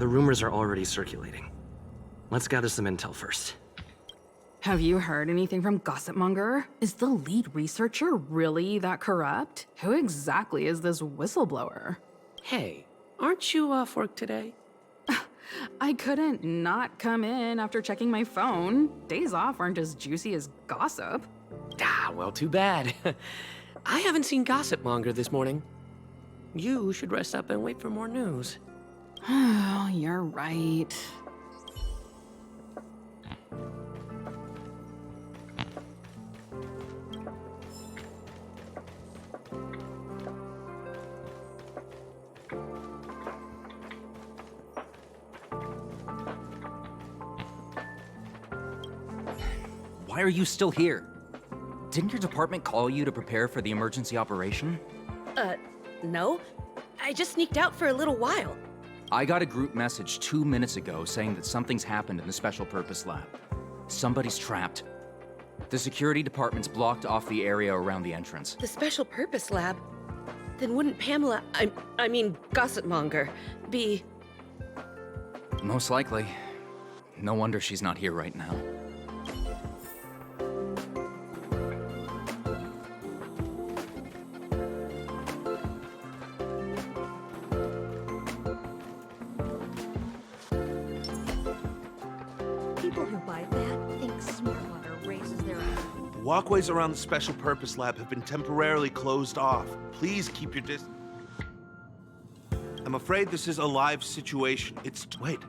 The rumors are already circulating. Let's gather some intel first. Have you heard anything from Gossipmonger? Is the lead researcher really that corrupt? Who exactly is this whistleblower? Hey, aren't you off work today? I couldn't not come in after checking my phone. Days off aren't as juicy as gossip. Ah, well, too bad. I haven't seen Gossipmonger this morning. You should rest up and wait for more news. Oh, you're right. Why are you still here? Didn't your department call you to prepare for the emergency operation? No. I just sneaked out for a little while. I got a group message 2 minutes ago saying that something's happened in the Special Purpose Lab. Somebody's trapped. The security department's blocked off the area around the entrance. The Special Purpose Lab? Then wouldn't Pamela, I mean Gossipmonger, be... Most likely. No wonder she's not here right now. Walkways around the Special Purpose Lab have been temporarily closed off. Please keep your distance. I'm afraid this is a live situation. Wait.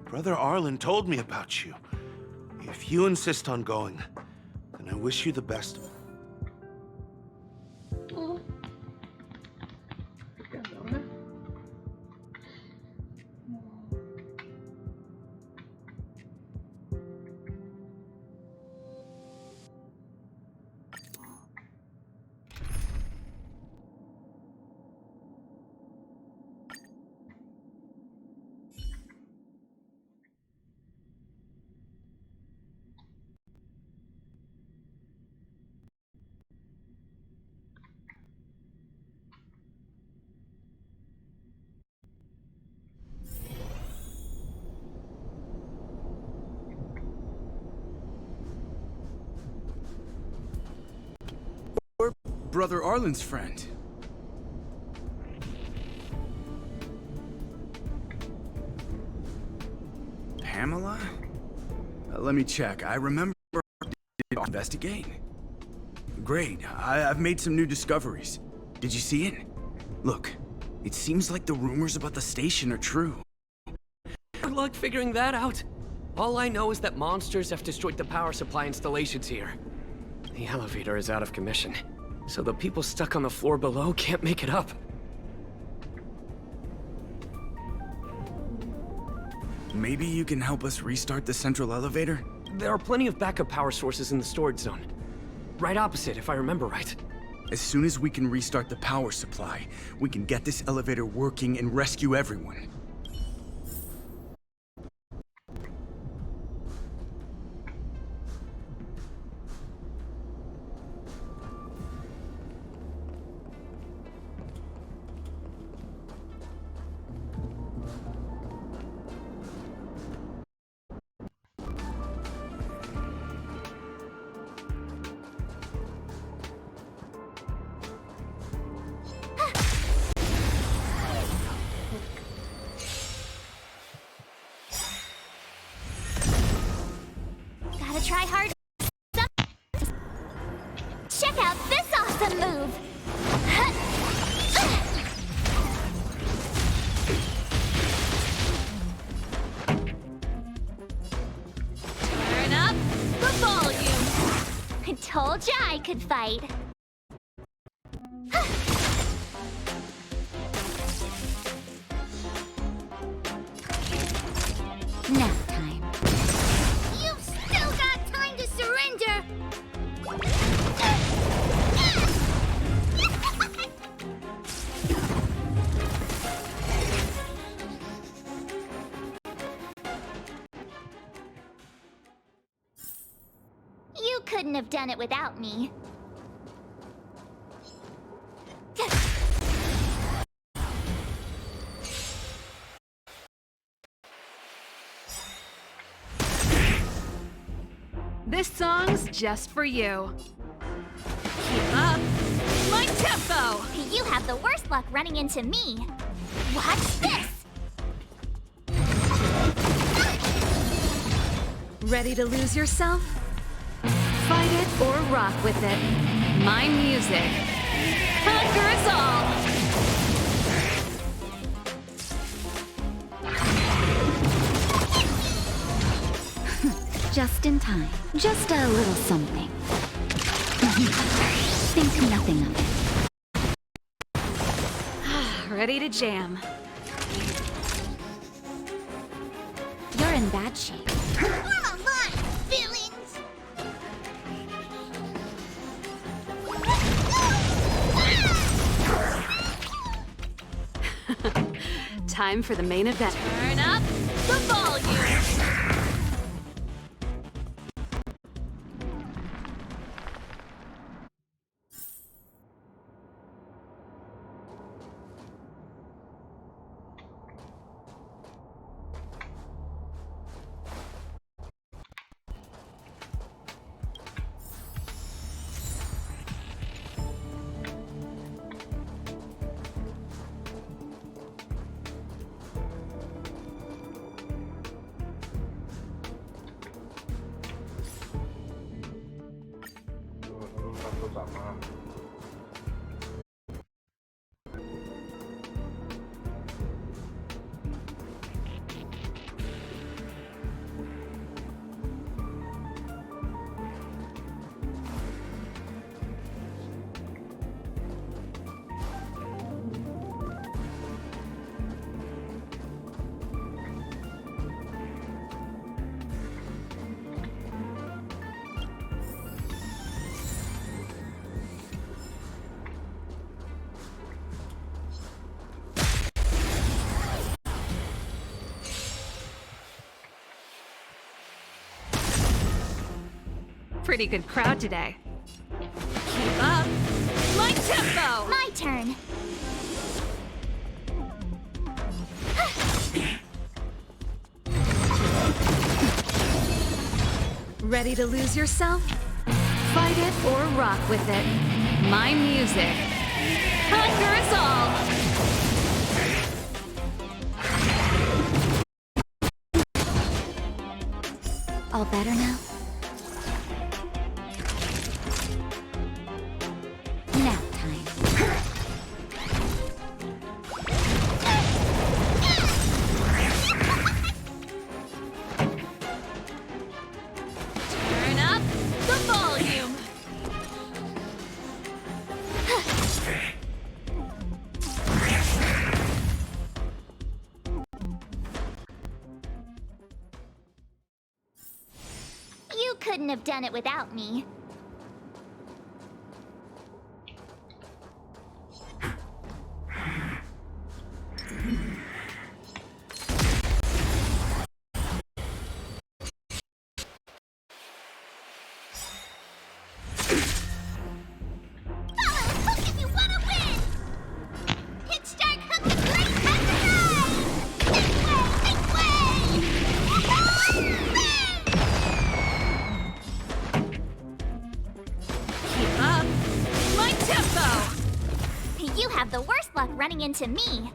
Brother Arlen told me about you. If you insist on going, then I wish you the best. Brother Arlen's friend. Pamela? Let me check. I remember investigate. Great. I've made some new discoveries. Did you see it? Look, it seems like the rumors about the station are true. Good luck figuring that out. All I know is that monsters have destroyed the power supply installations here. The elevator is out of commission, so the people stuck on the floor below can't make it up. Maybe you can help us restart the central elevator? There are plenty of backup power sources in the storage zone. Right opposite, if I remember right. As soon as we can restart the power supply, we can get this elevator working and rescue everyone. Try hard. Check out this awesome move. Turn up the volume. I told ya I could fight. Now time. You've still got time to surrender. You couldn't have done it without me. just for you. Keep up my tempo! You have the worst luck running into me. Watch this! Ready to lose yourself? Fight it or rock with it. My music conquers all! Just in time. Just a little something. Think nothing of it. Ready to jam. You're in bad shape. Form a line, villains! Time for the main event. Turn up the volume! Pretty good crowd today. Keep up my tempo! My turn. Ready to lose yourself? Fight it or rock with it. My music conquers all! All better now? Nap time. Turn up the volume! You couldn't have done it without me. The worst luck running into me.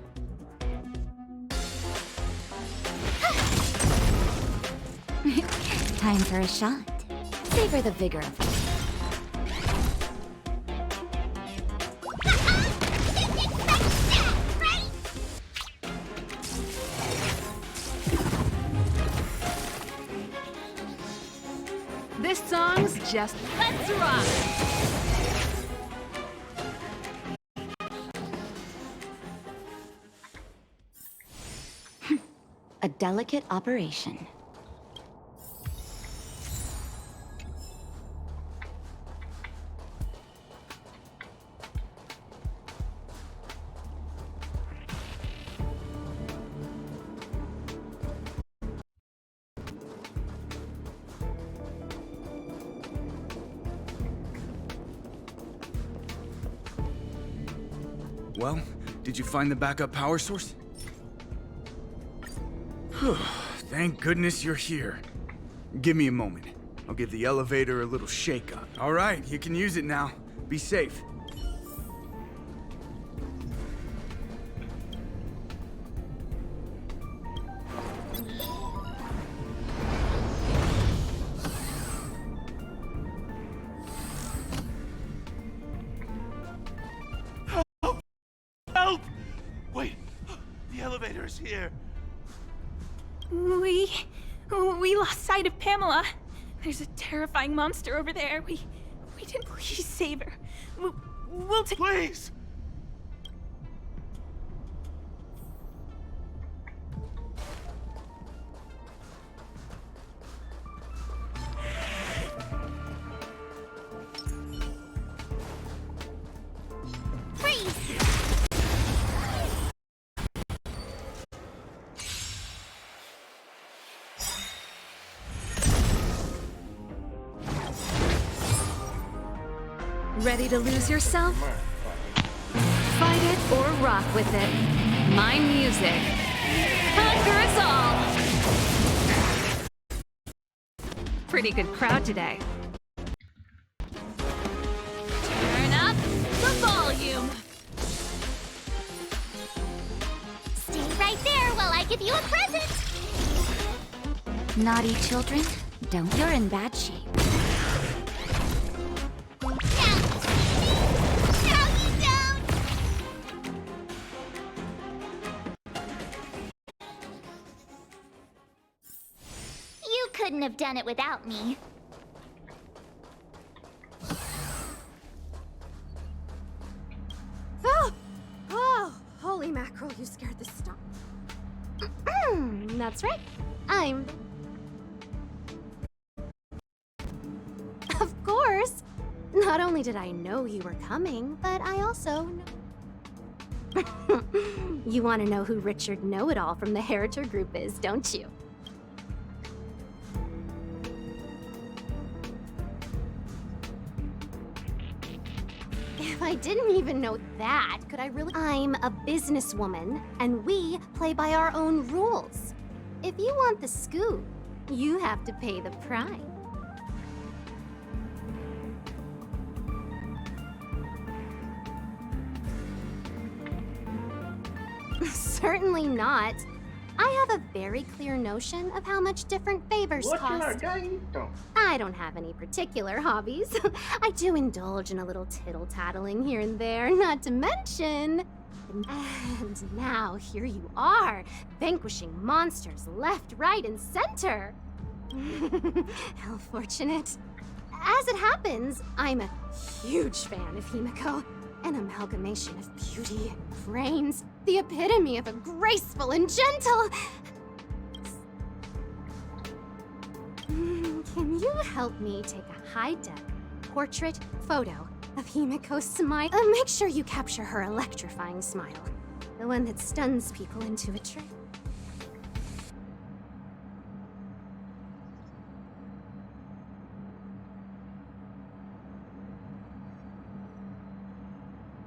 Time for a shot. Savor the vigor of it. This song's just let's rock! A delicate operation. Well, did you find the backup power source? Thank goodness you're here. Give me a moment. I'll give the elevator a little shake-up. All right, you can use it now. Be safe. Help! Wait, the elevator's here. We lost sight of Pamela. There's a terrifying monster over there. We didn't please save her. We'll take. Please! Ready to lose yourself? Fight it or rock with it. My music. Conquer us all! Pretty good crowd today. Turn up the volume! Stay right there while I give you a present. Naughty children, you're in bad shape. Couldn't have done it without me. Oh, holy mackerel, you scared the stomp. That's right. I'm... Of course! Not only did I know you were coming, but I also know... You want to know who Richard Know-It-All from the Heritor Group is, don't you? If I didn't even know that, could I really? I'm a businesswoman, and we play by our own rules. If you want the scoop, you have to pay the price. Certainly not. I have a very clear notion of how much different favors cost. I don't have any particular hobbies. I do indulge in a little tittle-tattling here and there, not to mention... And now here you are, vanquishing monsters left, right, and center. How fortunate. As it happens, I'm a huge fan of Himiko. An amalgamation of beauty and brains, the epitome of a graceful and gentle... Can you help me take a high-def portrait photo of Himiko's smile? Make sure you capture her electrifying smile. The one that stuns people into a trance.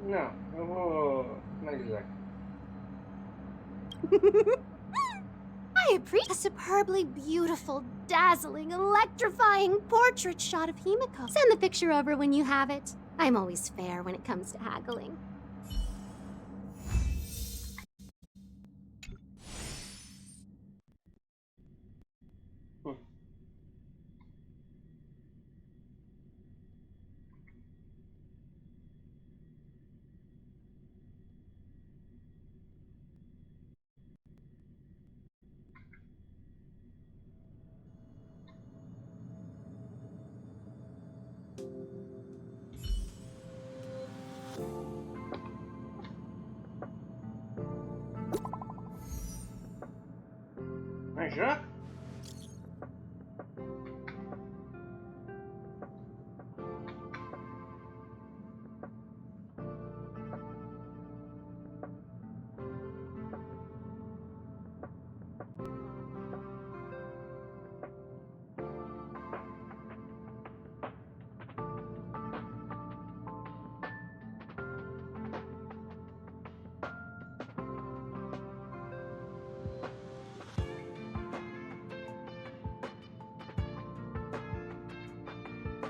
Não, eu vou analisar. I appreciate a superbly beautiful, dazzling, electrifying portrait shot of Himiko. Send the picture over when you have it. I'm always fair when it comes to haggling. Mas já?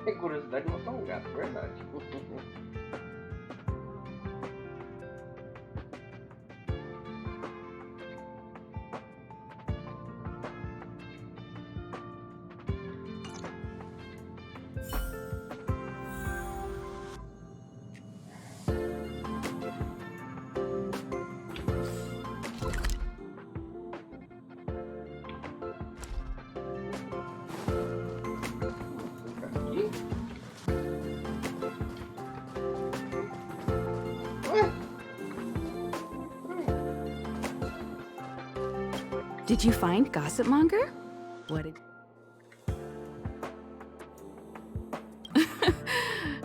Tem curiosidade de matar um gato, verdade. Did you find Gossip Monger? What did...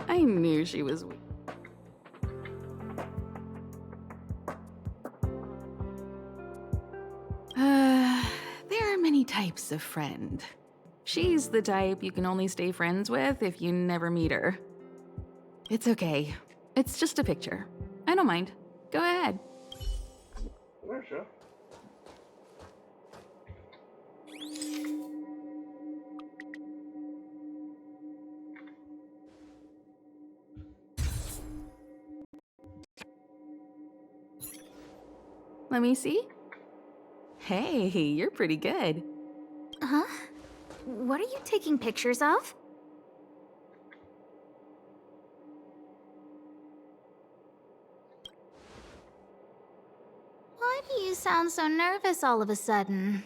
I knew she was weak. There are many types of friend. She's the type you can only stay friends with if you never meet her. It's okay. It's just a picture. I don't mind. Go ahead. Yeah, sure. Let me see. Hey, you're pretty good. Huh? What are you taking pictures of? Why do you sound so nervous all of a sudden?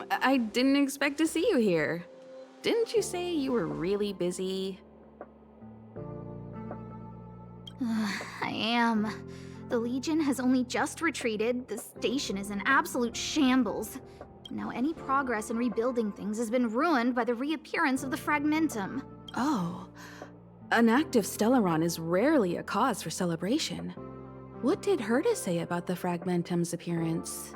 I didn't expect to see you here. Didn't you say you were really busy? I am. The Legion has only just retreated. The station is in absolute shambles. Now any progress in rebuilding things has been ruined by the reappearance of the Fragmentum. Oh, an active Stellaron is rarely a cause for celebration. What did Herta say about the Fragmentum's appearance?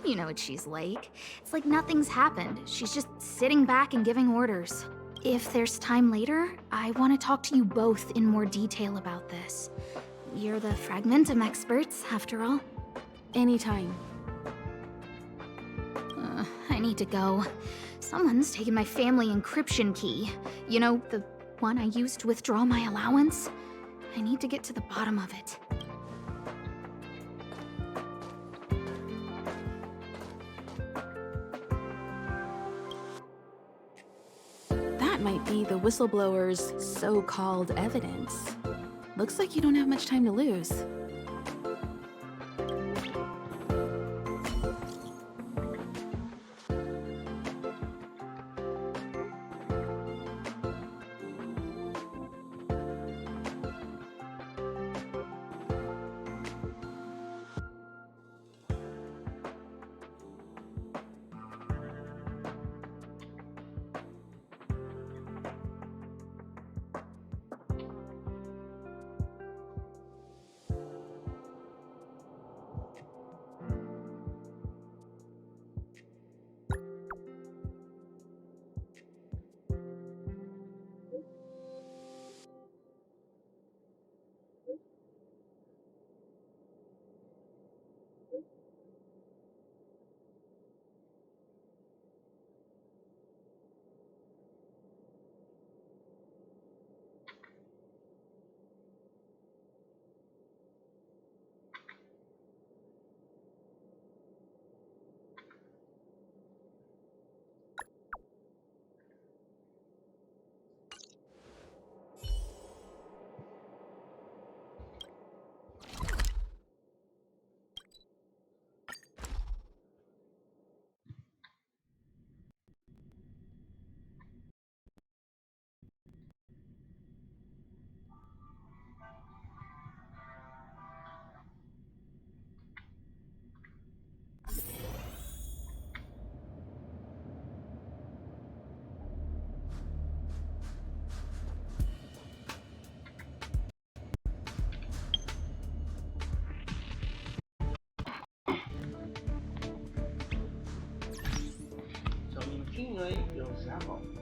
You know what she's like. It's like nothing's happened. She's just sitting back and giving orders. If there's time later, I want to talk to you both in more detail about this. You're the Fragmentum experts, after all. Anytime. I need to go. Someone's taken my family encryption key. You know, the one I used to withdraw my allowance? I need to get to the bottom of it. That might be the whistleblower's so-called evidence. Looks like you don't have much time to lose. Aí, eu já volto.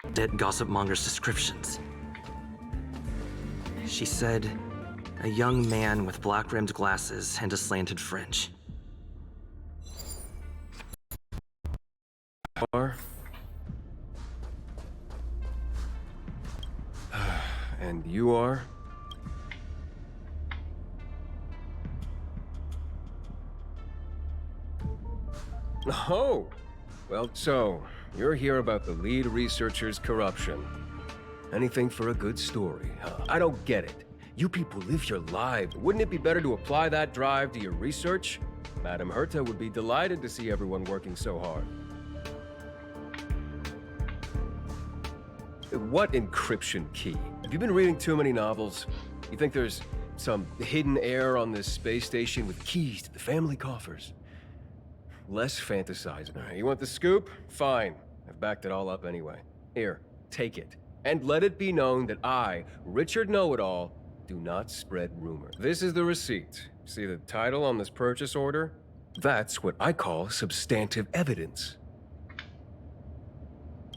at Gossipmonger's descriptions. She said, a young man with black-rimmed glasses and a slanted fringe. And you are? Oh! Well, so, you're here about the lead researcher's corruption. Anything for a good story, huh? I don't get it. You people live your lives. Wouldn't it be better to apply that drive to your research? Madame Herta would be delighted to see everyone working so hard. What encryption key? Have you been reading too many novels? You think there's some hidden heir on this space station with keys to the family coffers? Less fantasizing. All right, you want the scoop? Fine. I've backed it all up anyway. Here, take it. And let it be known that I, Richard Know-It-All, do not spread rumor. This is the receipt. See the title on this purchase order? That's what I call substantive evidence.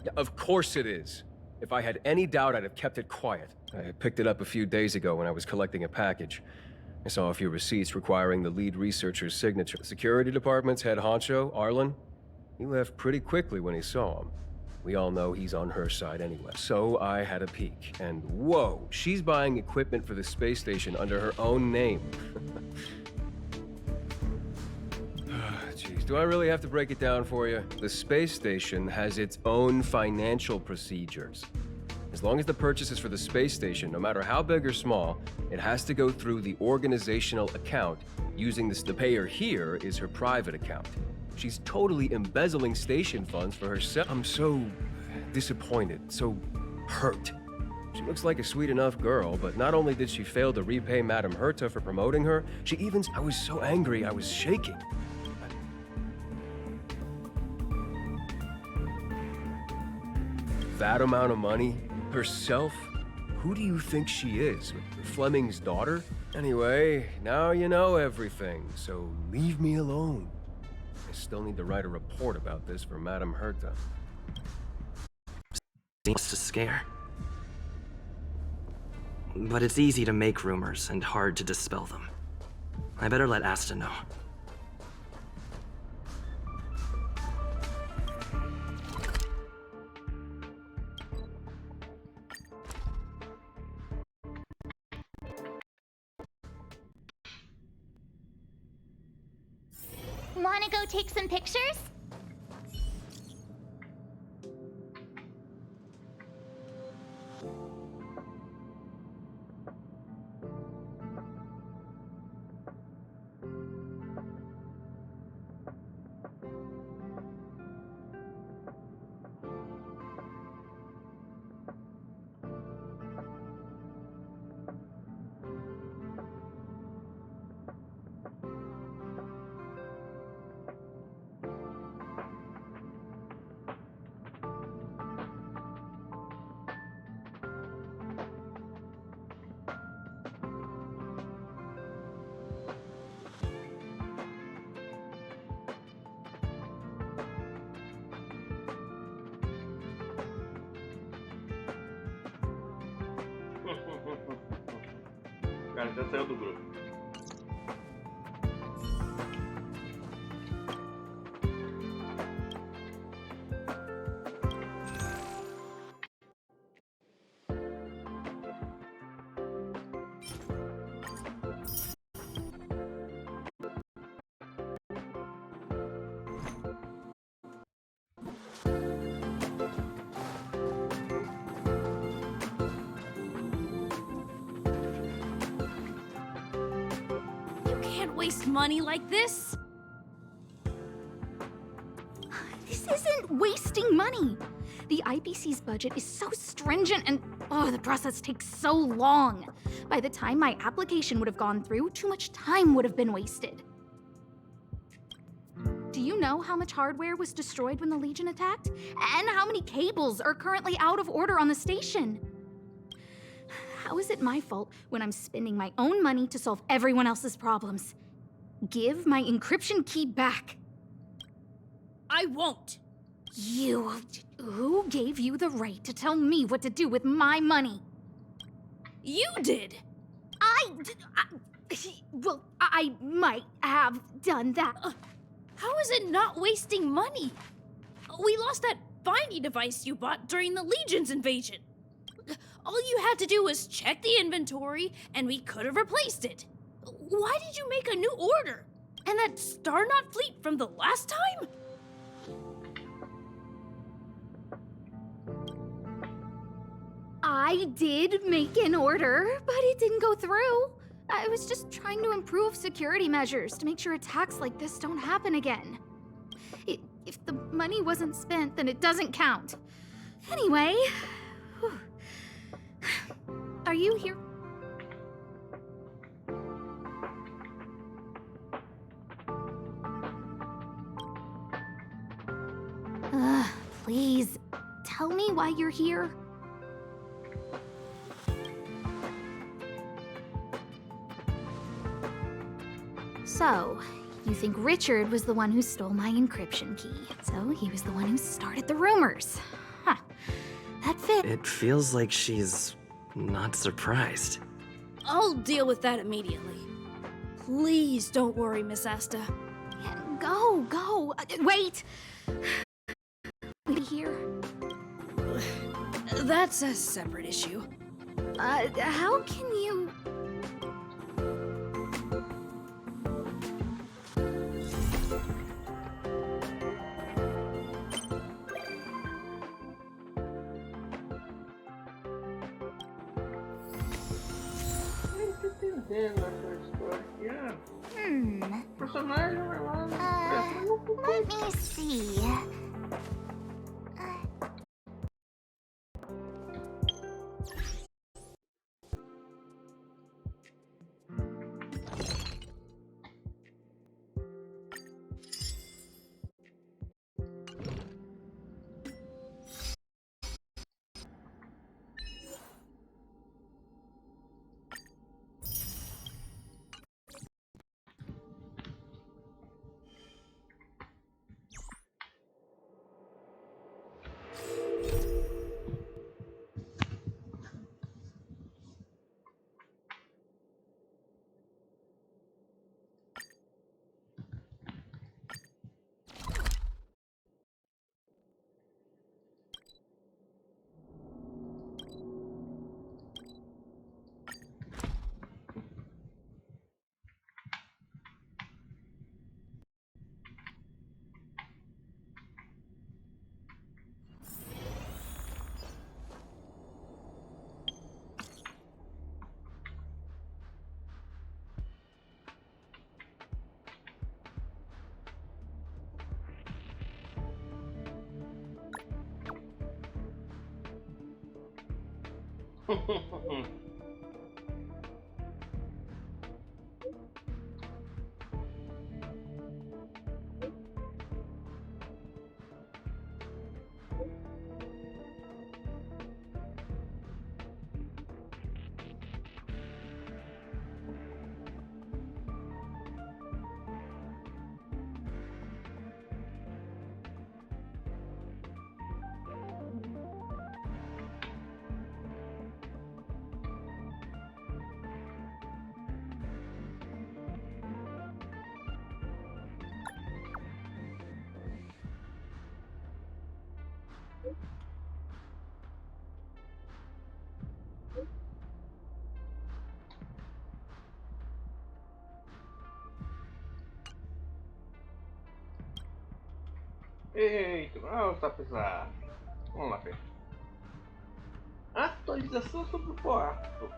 Yeah, of course it is. If I had any doubt, I'd have kept it quiet. I picked it up a few days ago when I was collecting a package. I saw a few receipts requiring the lead researcher's signature. The security department's head honcho, Arlen, he left pretty quickly when he saw him. We all know he's on her side anyway. So I had a peek, and whoa, she's buying equipment for the space station under her own name. Jeez, do I really have to break it down for you? The space station has its own financial procedures. As long as the purchase is for the space station, no matter how big or small, it has to go through the organizational account using this. The payer here is her private account. She's totally embezzling station funds for herself. I'm so disappointed, so hurt. She looks like a sweet enough girl, but not only did she fail to repay Madame Herta for promoting her, she even... I was so angry, I was shaking. That amount of money? Herself? Who do you think she is? Fleming's daughter? Anyway, now you know everything, so leave me alone. I still need to write a report about this for Madame Herta. Seems to scare. But it's easy to make rumors and hard to dispel them. I better let Asta know. Wanna go take some pictures? Cara, já saiu do grupo. Waste money like this? This isn't wasting money. The IBC's budget is so stringent and, the process takes so long. By the time my application would have gone through, too much time would have been wasted. Do you know how much hardware was destroyed when the Legion attacked? And how many cables are currently out of order on the station? How is it my fault when I'm spending my own money to solve everyone else's problems? Give my encryption key back. I won't. You... Who? Who gave you the right to tell me what to do with my money? You did! Well, I might have done that. How is it not wasting money? We lost that finding device you bought during the Legion's invasion. All you had to do was check the inventory, and we could have replaced it. Why did you make a new order? And that Star Knot fleet from the last time? I did make an order, but it didn't go through. I was just trying to improve security measures to make sure attacks like this don't happen again. If the money wasn't spent, then it doesn't count. Anyway, are you here? Please, tell me why you're here. So, you think Richard was the one who stole my encryption key, so he was the one who started the rumors. Huh. That fits. It feels like she's not surprised. I'll deal with that immediately. Please don't worry, Miss Asta. Yeah, go. Wait! Here. That's a separate issue. How can you... Let me see. Eita, vamos tá pesado. Vamos lá ver. Atualização sobre o quarto.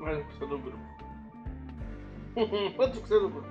Mais uma pessoa do grupo. Outra pessoa do grupo.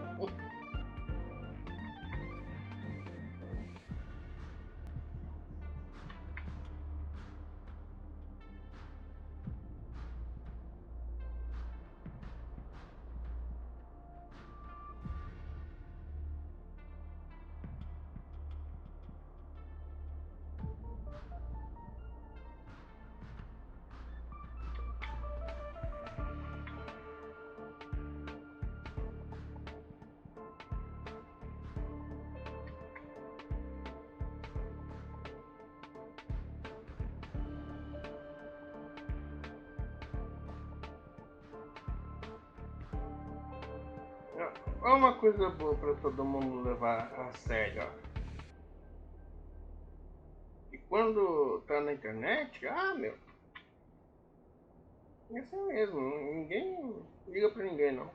Olha uma coisa boa pra todo mundo levar a sério, ó. E quando tá na internet, meu, é assim mesmo, ninguém liga pra ninguém não.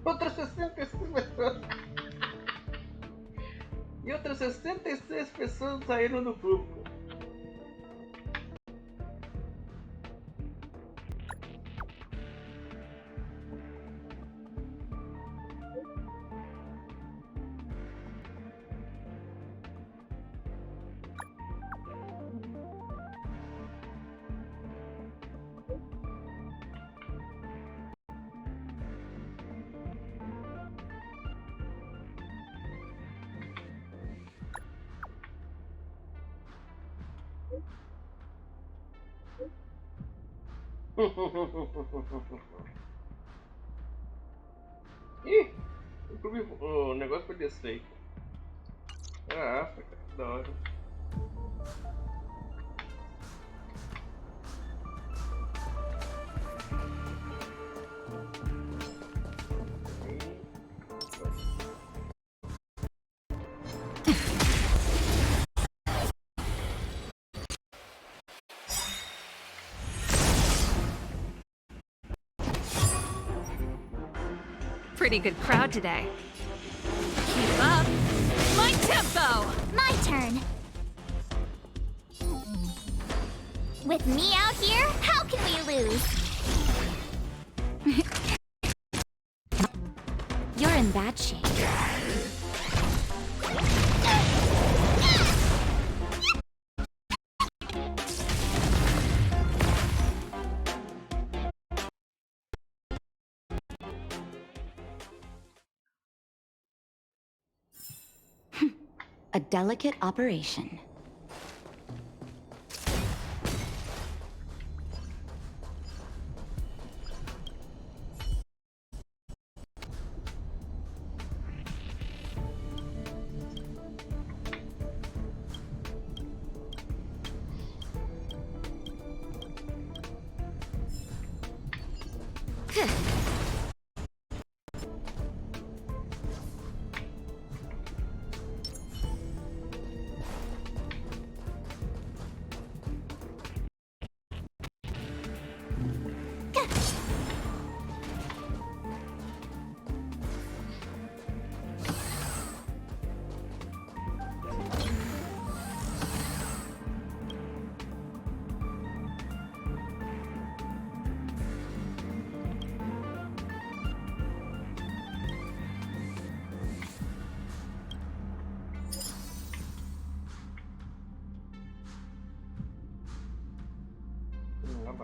Outras 66 pessoas. E outras 66 pessoas saíram do grupo. Ih, o negócio foi desfeito. Ah, África, da hora. Pretty good crowd today. Keep up. My tempo! My turn. With me out here, how can we lose? You're in bad shape. A delicate operation.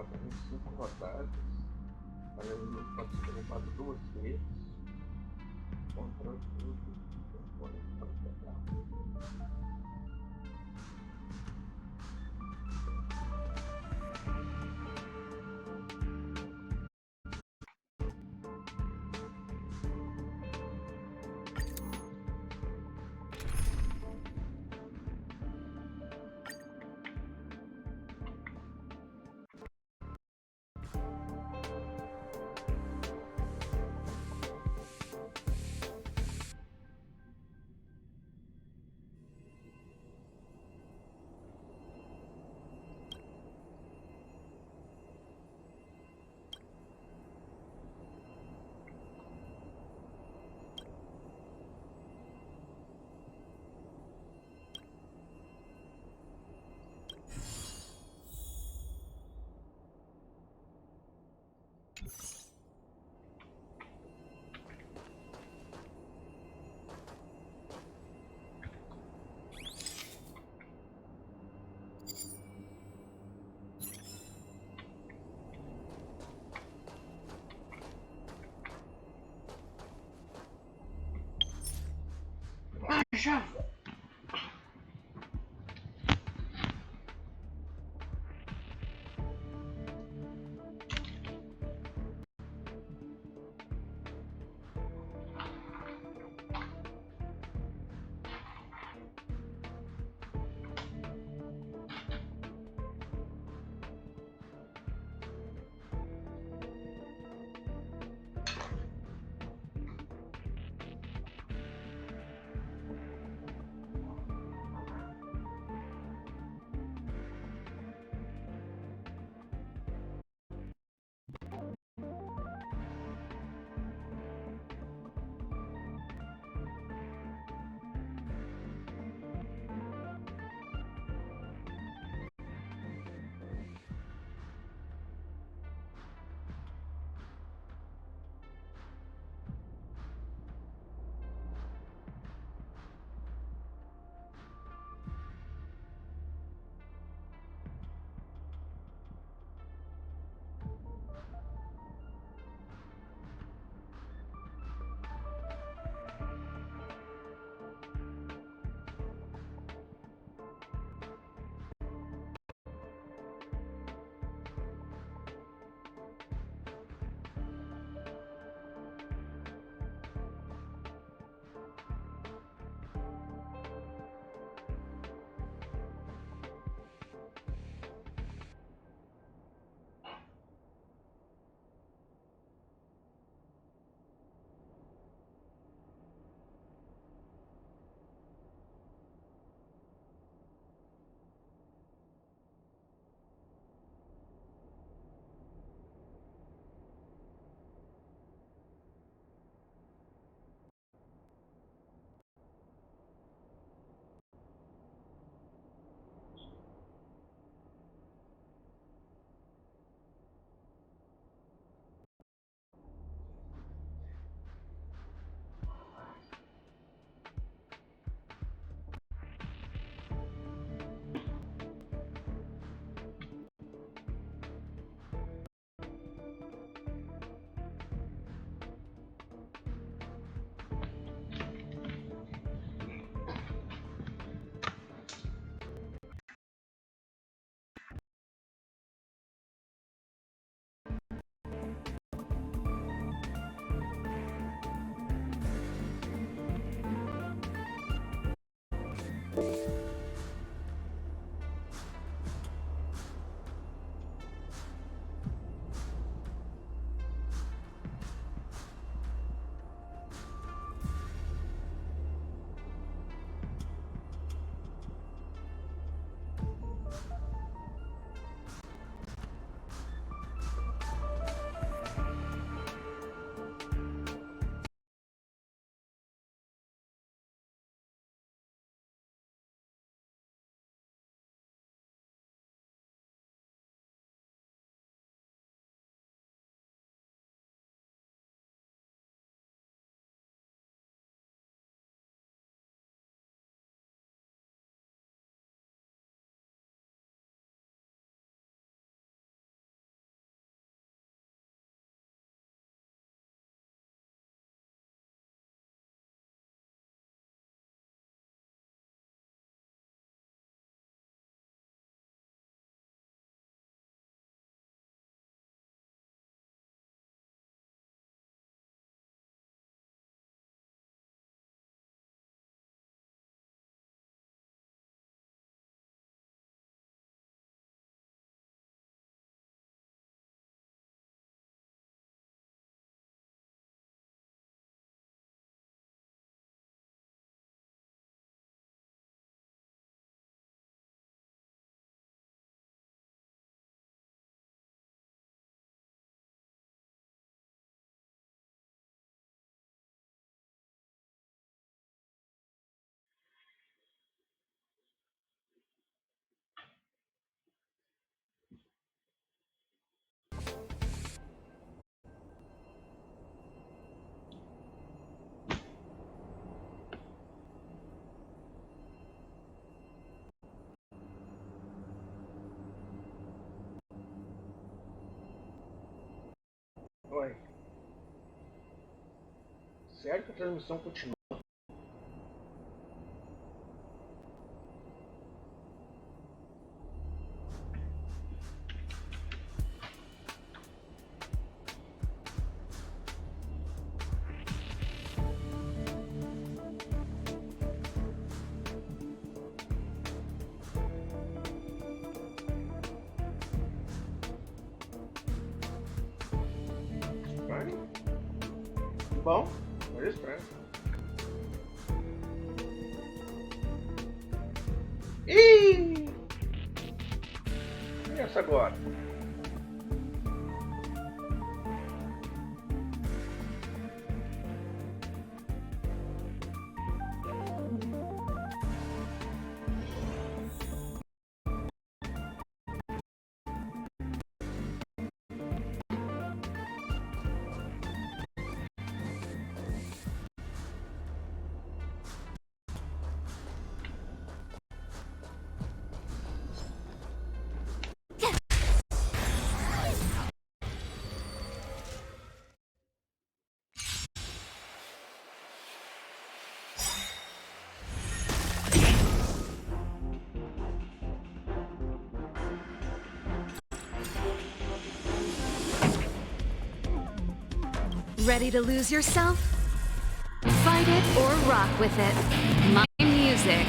fazendo 5 rodadas. Ele pode ser derrubado 2 vezes. Contra tudo. Pode pegar. Já. Sério que a transmissão continua? Bom, olha estranho. Ih! E essa agora? Ready to lose yourself? Fight it or rock with it. My music.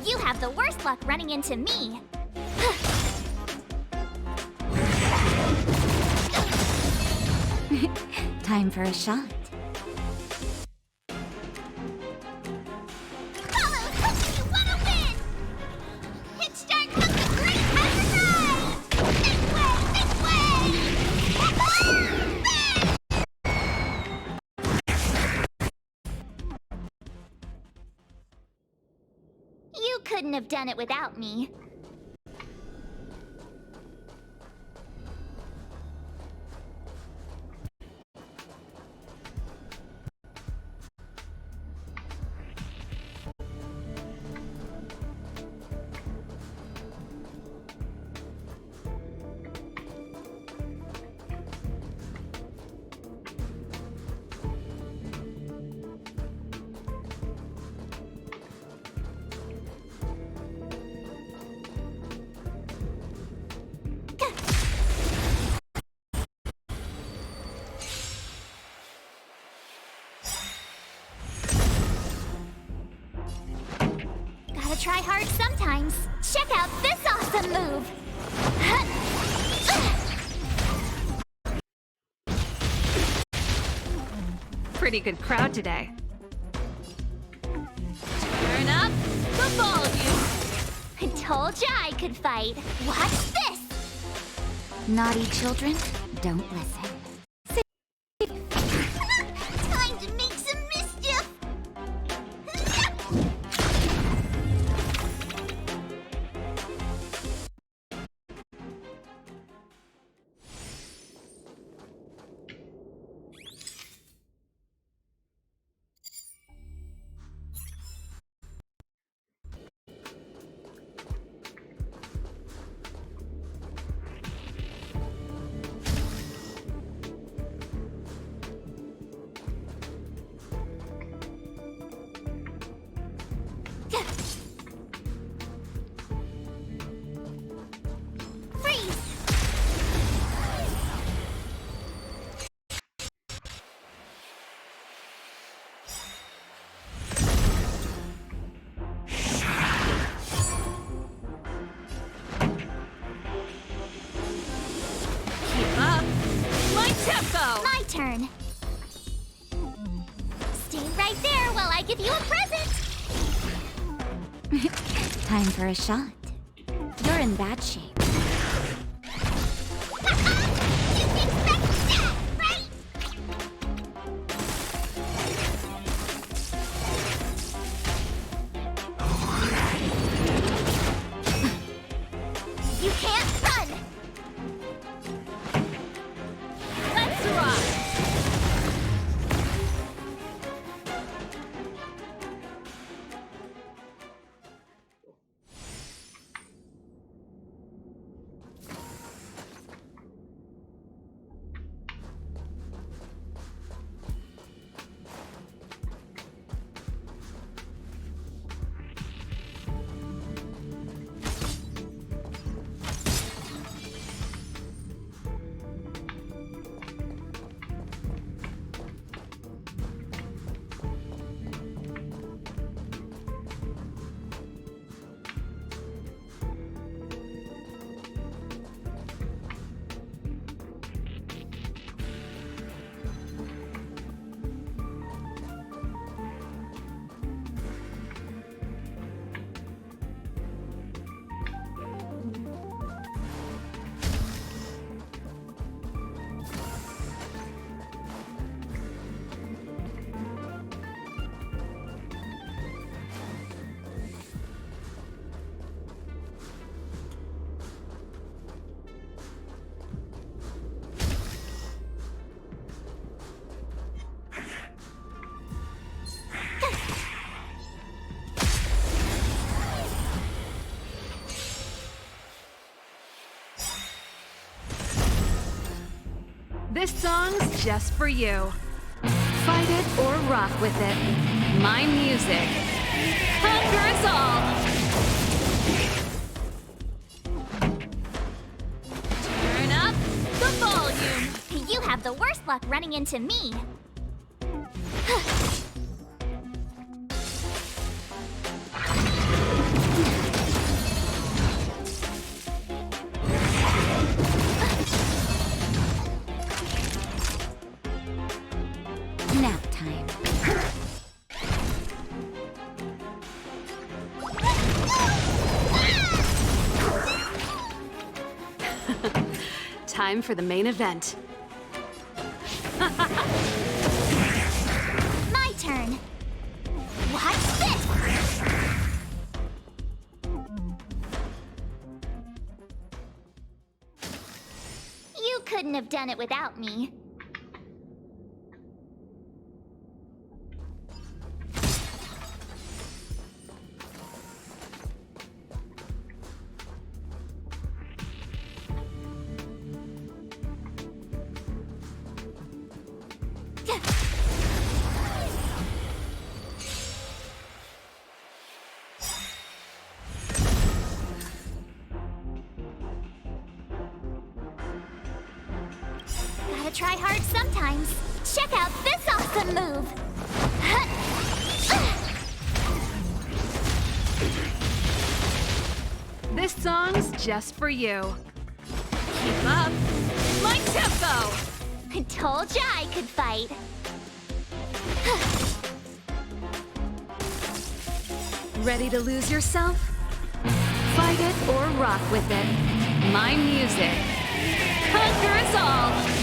You have the worst luck running into me. Time for a shot. You couldn't have done it without me. Try hard sometimes. Check out this awesome move. Pretty good crowd today. Turn up the volume. I told ya I could fight. Watch this. Naughty children, don't listen. Time to make some mischief. My turn. Stay right there while I give you a present. Time for a shot. You're in bad shape. You can't run. Let's rock. This song's just for you. Fight it or rock with it. My music. Conquer us all! Turn up the volume! You have the worst luck running into me. Nap time. Time for the main event. My turn. Watch this! You couldn't have done it without me. Gotta try hard sometimes. Check out this awesome move! This song's just for you. Keep up. My tempo! I told ya I could fight. Ready to lose yourself? Fight it or rock with it. My music. Conquer us all!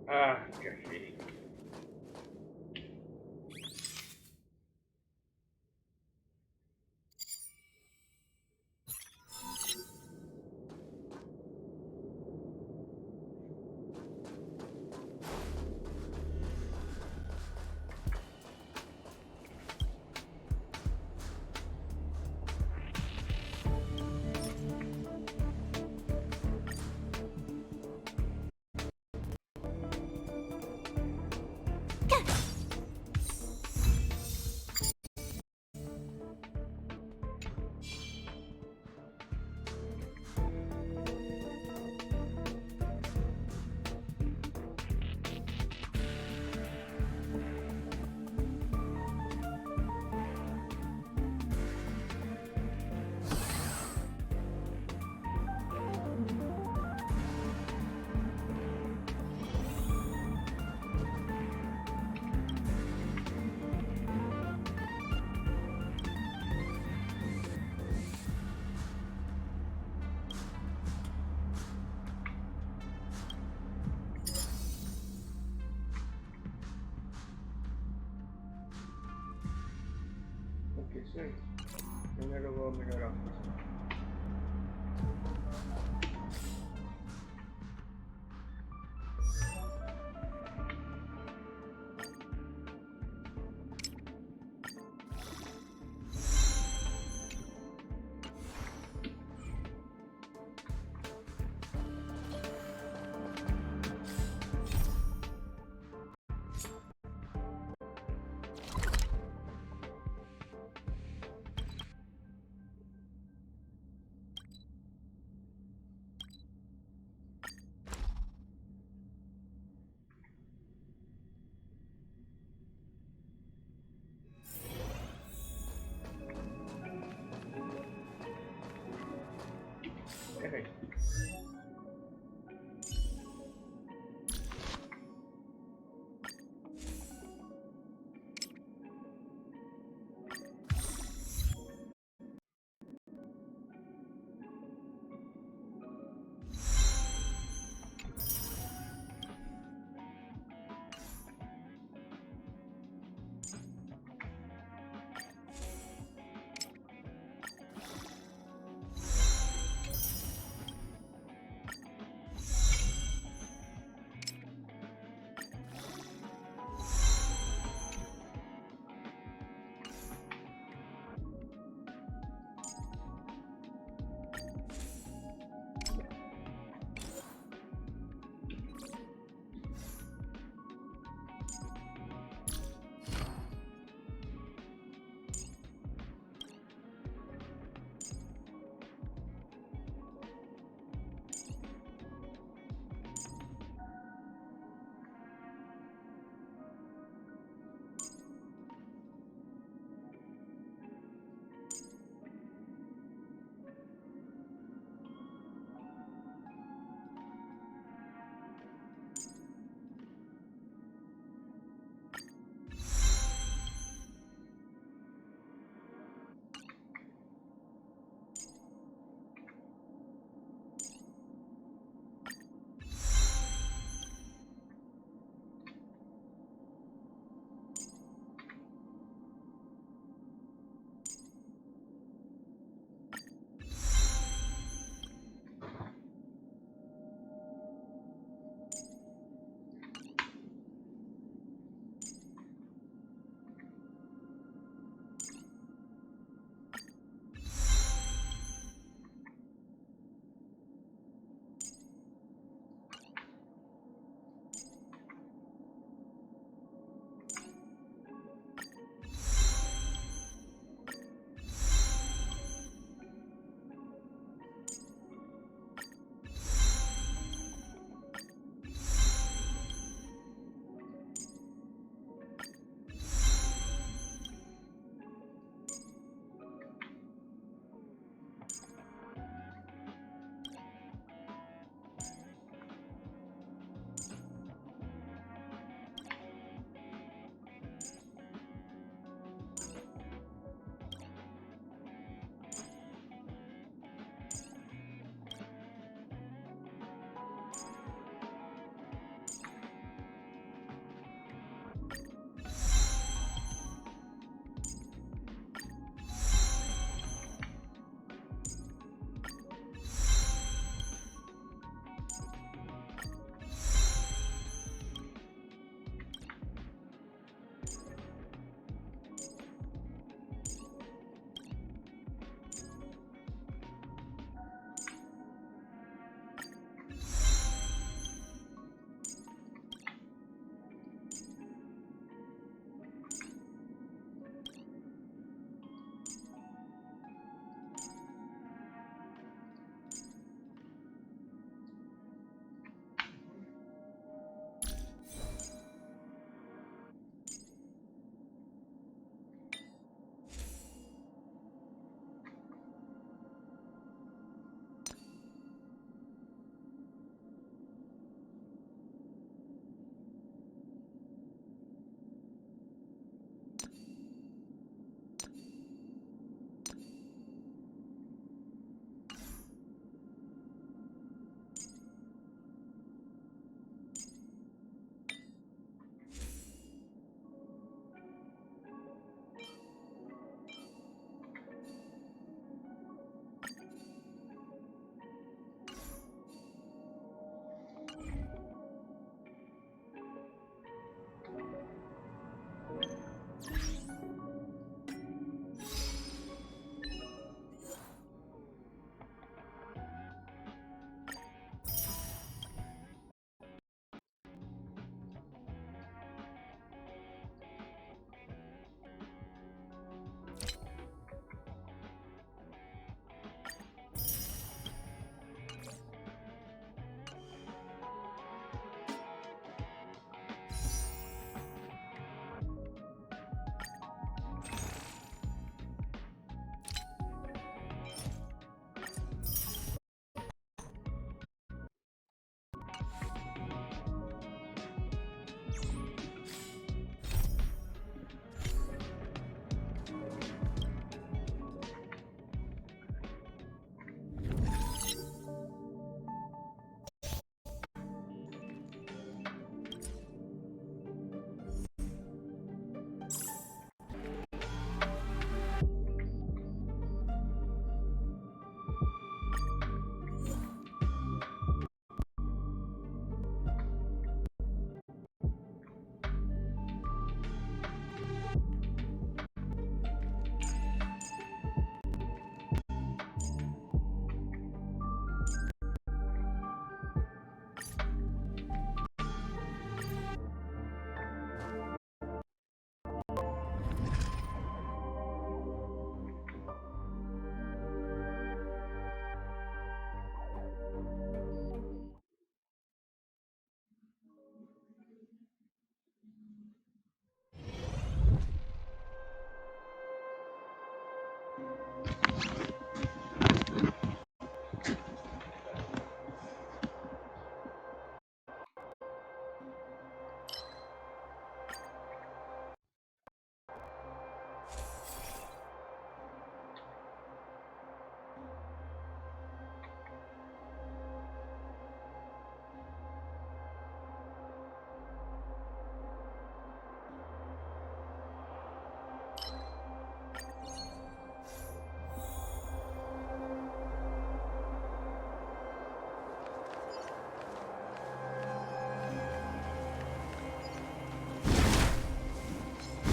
Ah, cacete. isso aí. Primeiro eu vou melhorar a função. Errei.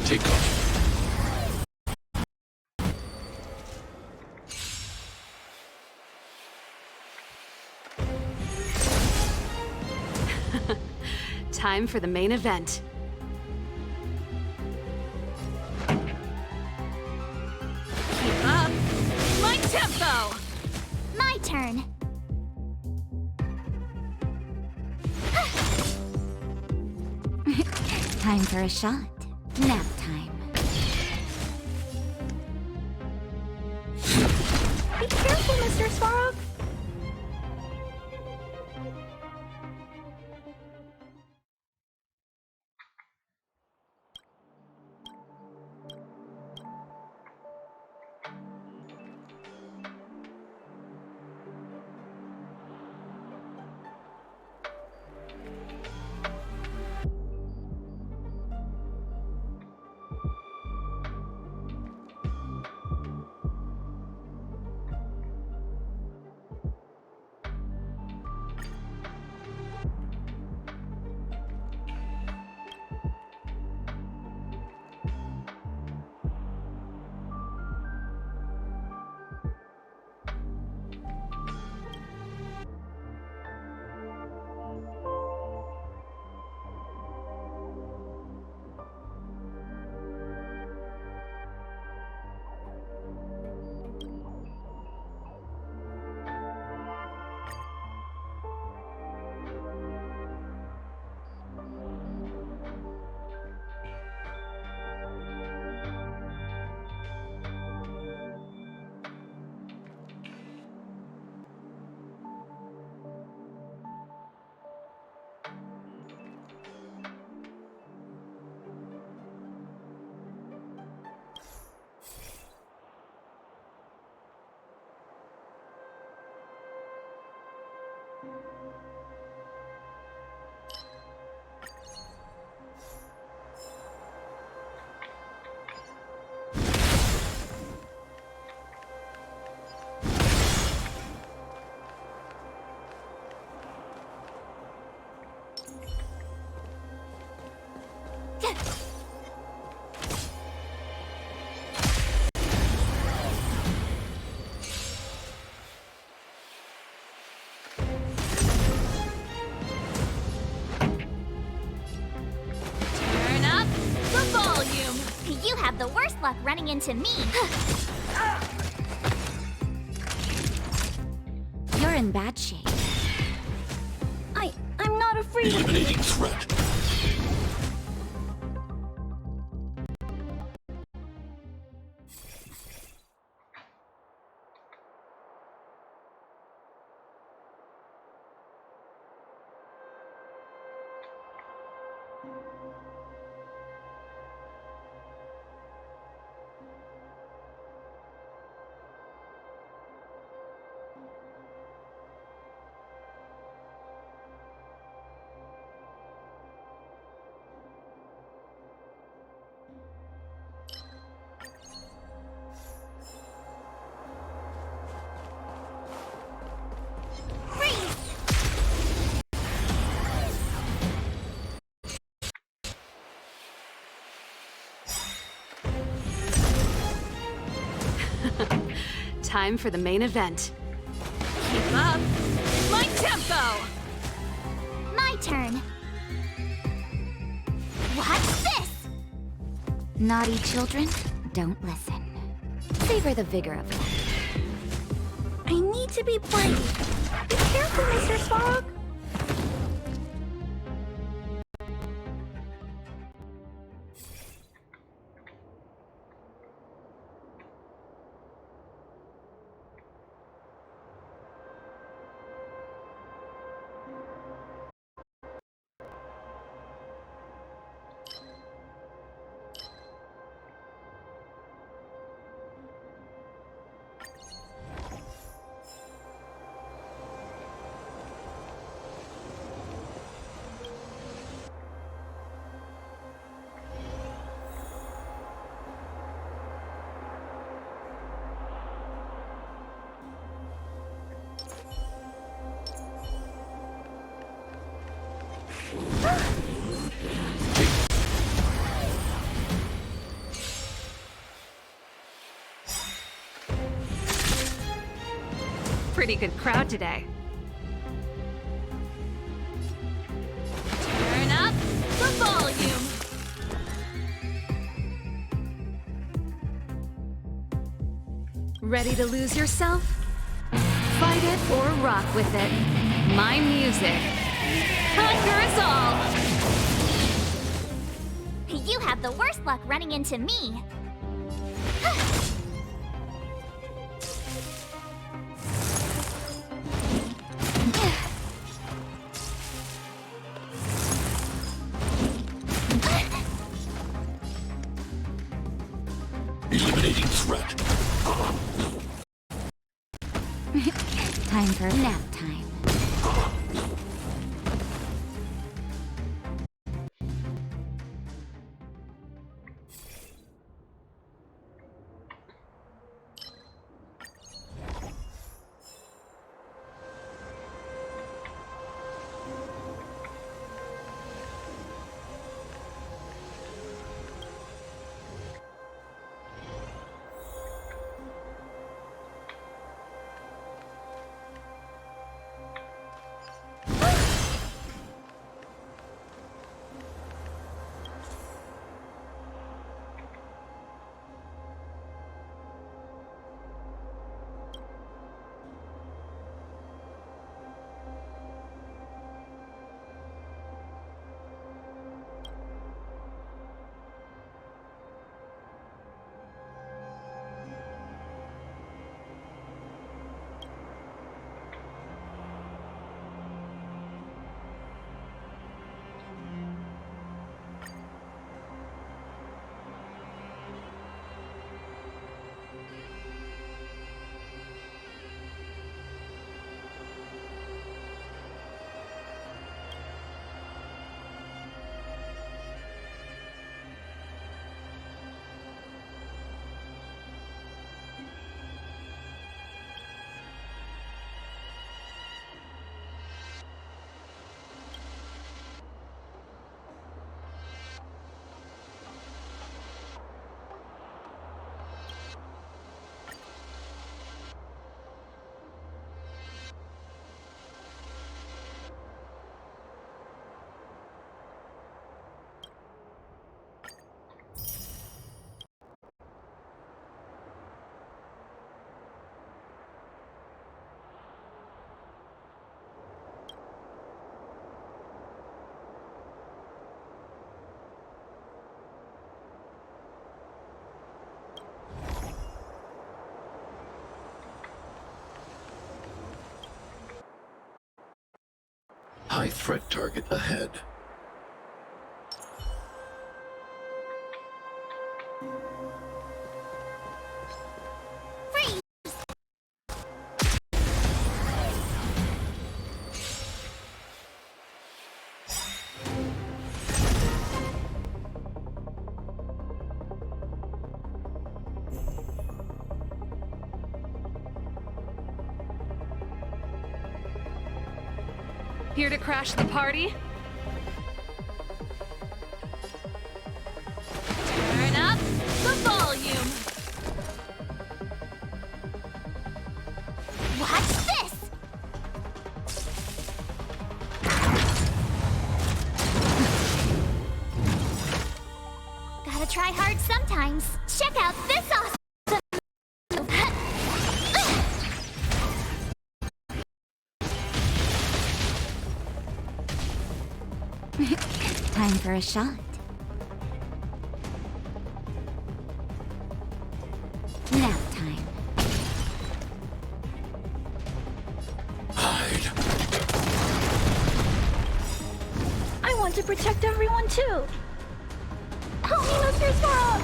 Take off. Time for the main event. Keep up. My tempo! My turn. Time for a shot. Nap time. Be careful, Mr. Svarog. Turn up the volume. You have the worst luck running into me. You're in bad shape. I'm not afraid of you. Eliminating threat. Time for the main event. Keep up. My tempo! My turn. What's this? Naughty children, don't listen. Savor the vigor of life. I need to be brave. Be careful, Mr. Svarog. Pretty good crowd today. Turn up the volume. Ready to lose yourself? Fight it or rock with it. My music conquers all. You have the worst luck running into me. Eliminating threat. Time for nap time. High threat target ahead. Here to crash the party? Turn up the volume. Watch this! Gotta try hard sometimes. Check out this awesome... Time for a shot. Nap time. I want to protect everyone too. Help me, Mr. Squirrel!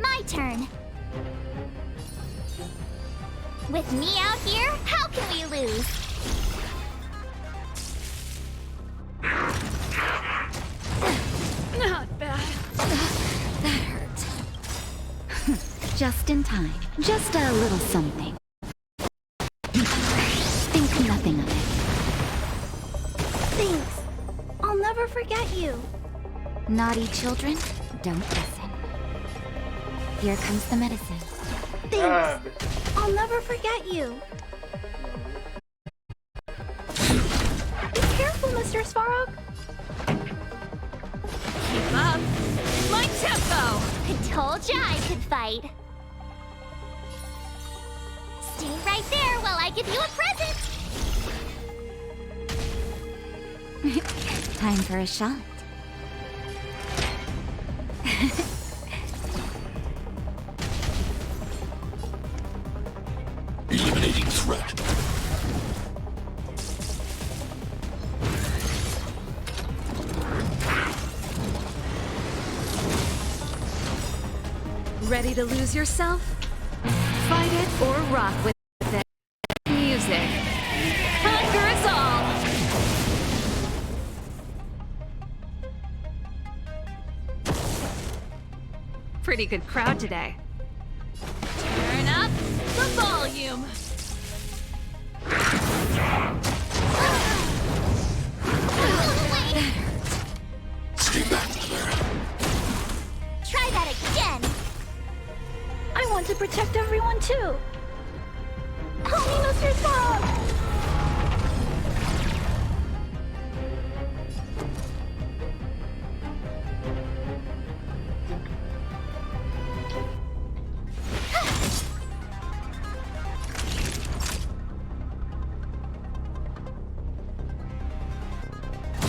My turn. With me out here, how can we lose? Not bad. That hurt. Just in time. Just a little something. Think nothing of it. Thanks. I'll never forget you. Naughty children, don't listen. Here comes the medicine. Thanks. I'll never forget you. Be careful, Mr. Svarog. Keep up. My tempo. I told ya I could fight. Stay right there while I give you a present. Time for a shot. Eliminating threat. Ready to lose yourself? Fight it or rock with it. Music. Conquer us all! Pretty good crowd today. Turn up the volume. Stay back, Clara. Try that again. I want to protect everyone too. Help me, Mr. Svarog.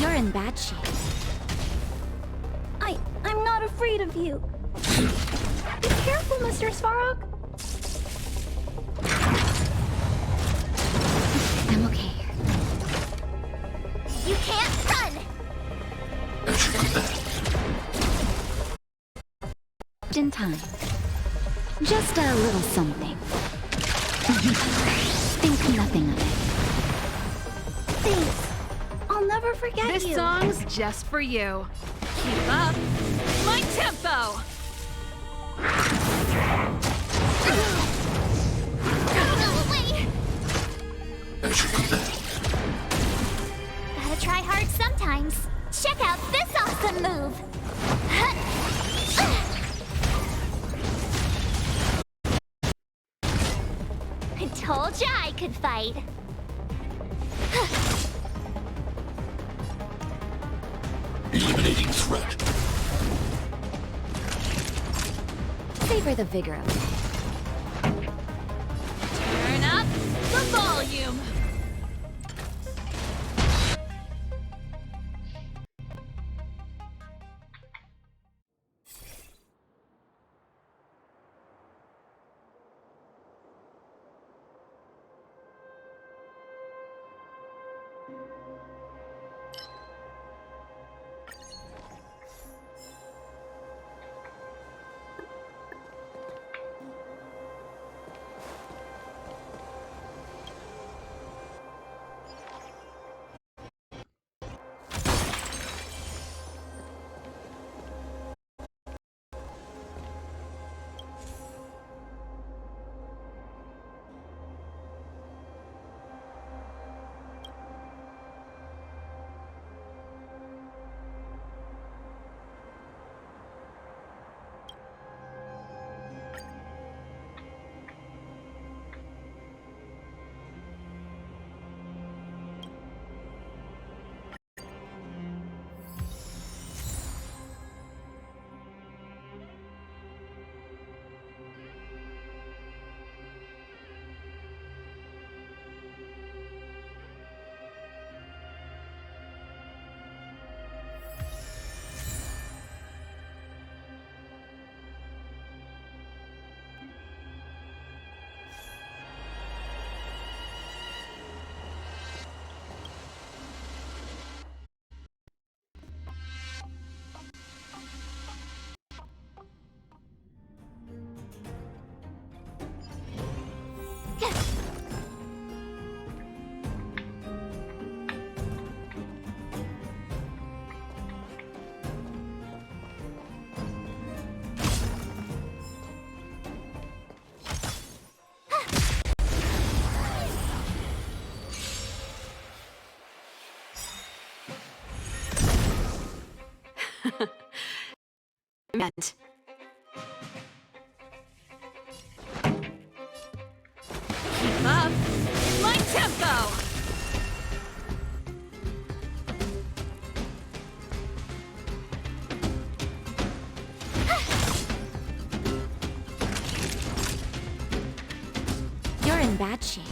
You're in bad shape. I'm not afraid of you. Be careful, Mr. Svarog. I'm okay. You can't run. In time. Just a little something. Think nothing of it. Thanks. I'll never forget This you. song's just for you. Keep up. My tempo. Gotta try hard sometimes. Check out this awesome move. I told ya I could fight. Eliminating threat. Savor the vigor of it. Turn up the volume. Meant. Keep up in my tempo! You're in bad shape.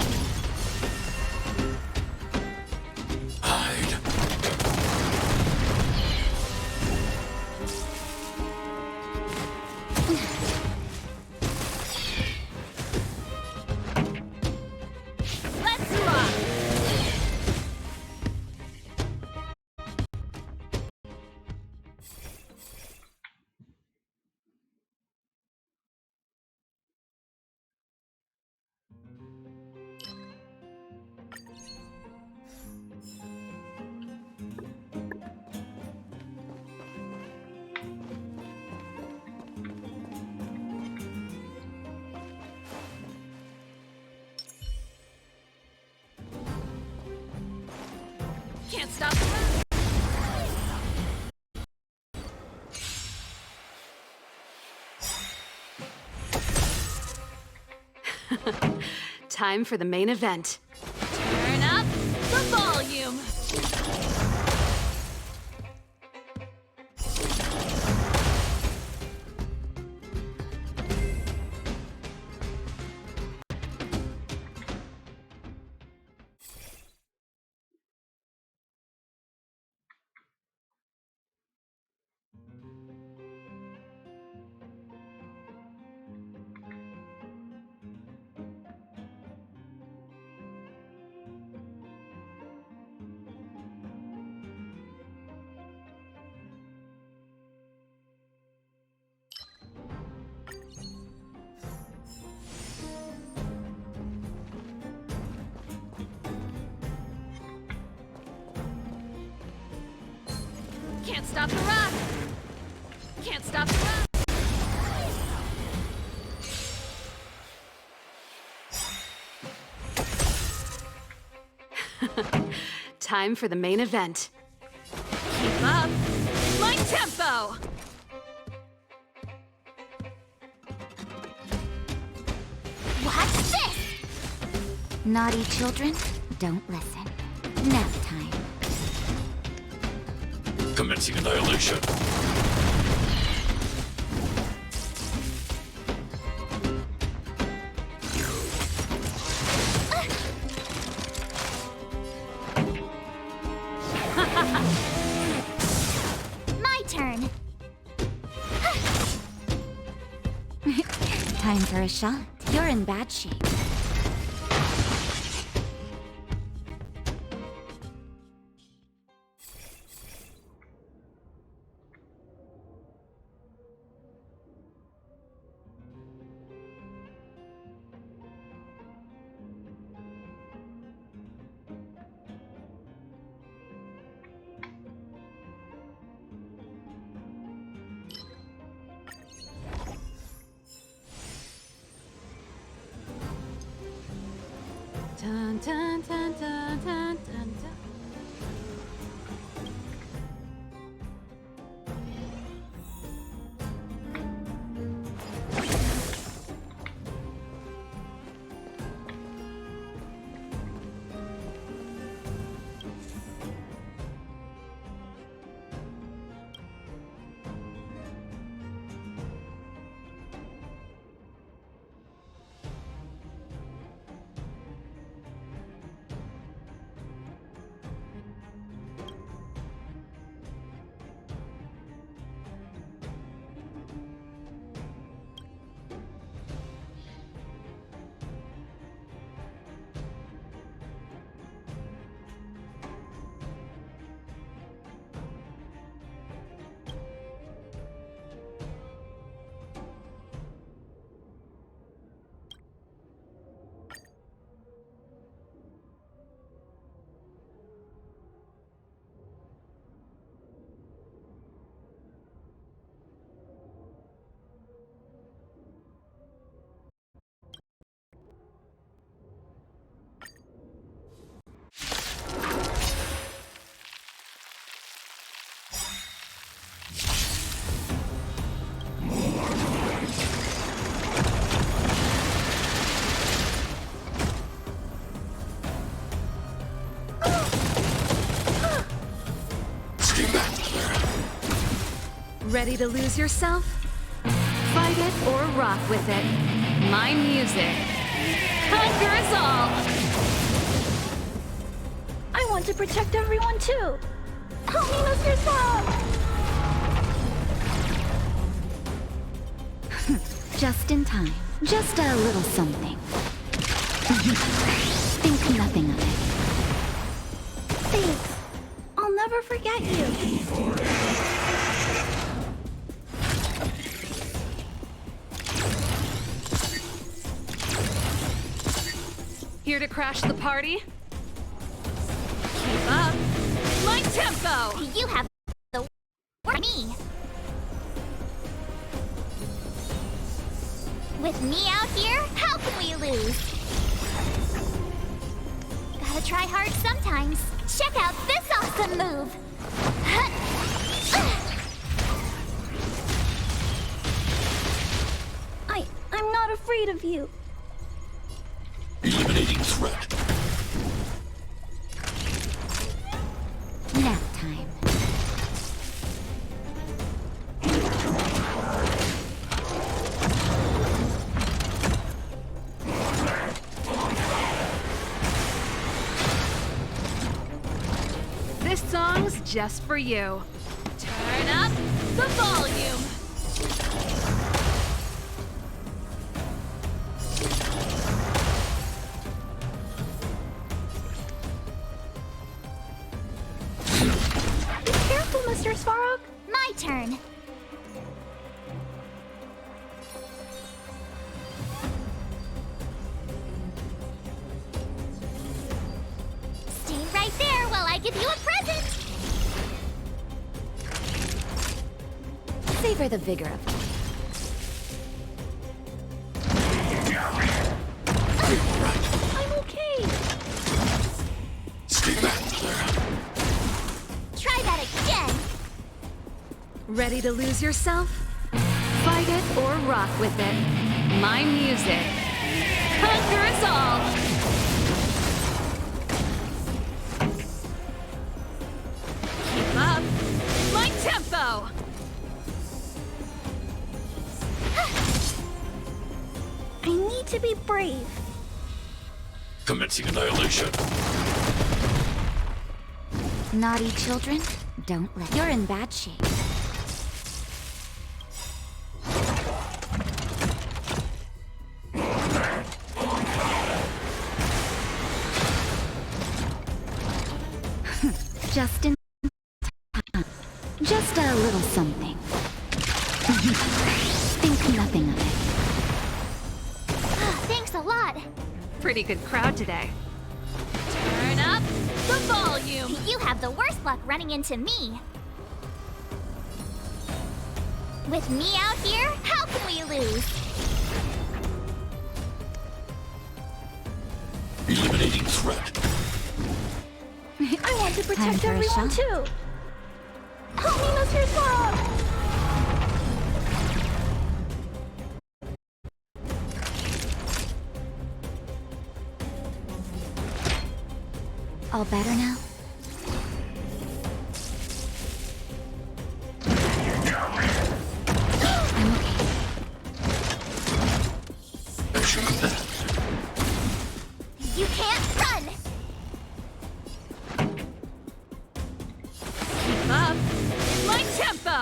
Can't stop the run. Time for the main event. Turn up the volume. Can't stop the rock! Can't stop the rock! Time for the main event. Keep up my tempo! What's this? Naughty children, don't listen. Nap time. Commencing annihilation. My turn. Time for a shot. You're in bad shape. Dun, dun, dun, dun, dun, dun, dun. Ready to lose yourself? Fight it or rock with it. My music conquers all! I want to protect everyone too! Help me, Mr. Swamp! Just in time. Just a little something. Think nothing of it. Thanks. I'll never forget you. Here to crash the party? Keep up my tempo! You have the for me. With me out here, how can we lose? Gotta try hard sometimes. Check out this awesome move. I'm not afraid of you. Eliminating threat. Nap time. This song's just for you. Turn up the volume. Be careful, Mr. Svarog. My turn. Stay right there while I give you a present. Savor the vigor of life. I'm okay. Stay back, Clara. Try that again. Ready to lose yourself? Fight it or rock with it. My music conquers all! Keep up my tempo! I need to be brave. Commencing annihilation. Naughty children, don't let. You're in bad shape. Just in time. Just a little something. Think nothing of it. Thanks a lot. Pretty good crowd today. Turn up the volume. You have the worst luck running into me. With me out here, how can we lose? Eliminating threat. I want to Time protect for a everyone shot. too. Help me, Mr. Svarog. All better now? I'm okay. You can't run. Keep up my tempo!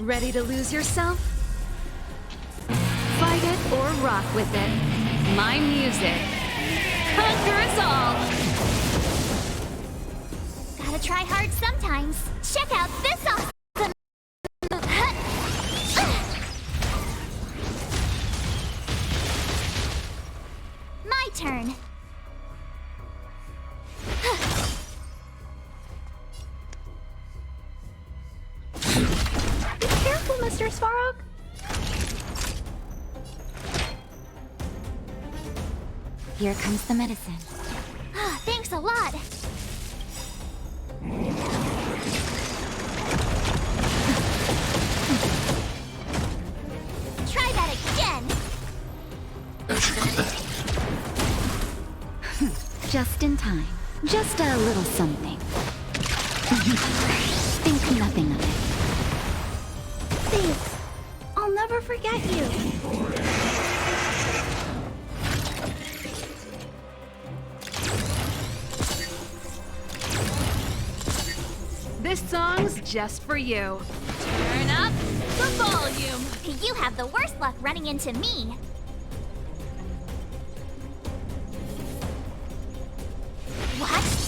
Ready to lose yourself? Fight it or rock with it. My music conquers all! Gotta try hard sometimes. Check out this awesome move. My turn. Be careful, Mr. Svarog. Here comes the medicine. Thanks a lot. Try that again. Just in time. Just a little something. Think nothing of it. never forget you. This song's just for you. Turn up the volume. You have the worst luck running into me. Watch this!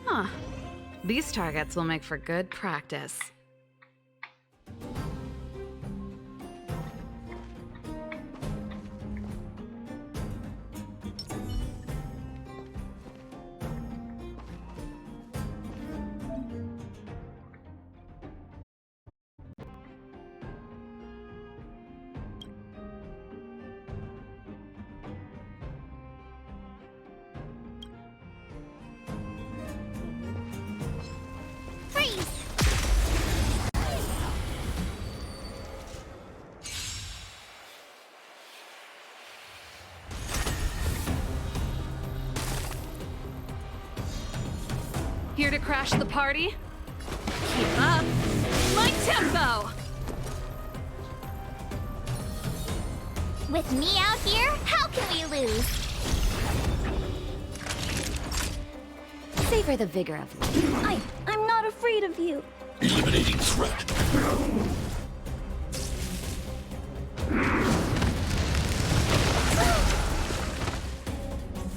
Huh. These targets will make for good practice. Here to crash the party? Keep up my tempo! With me out here, how can we lose? Savor the vigor of life. I'm not afraid of you. Eliminating threat.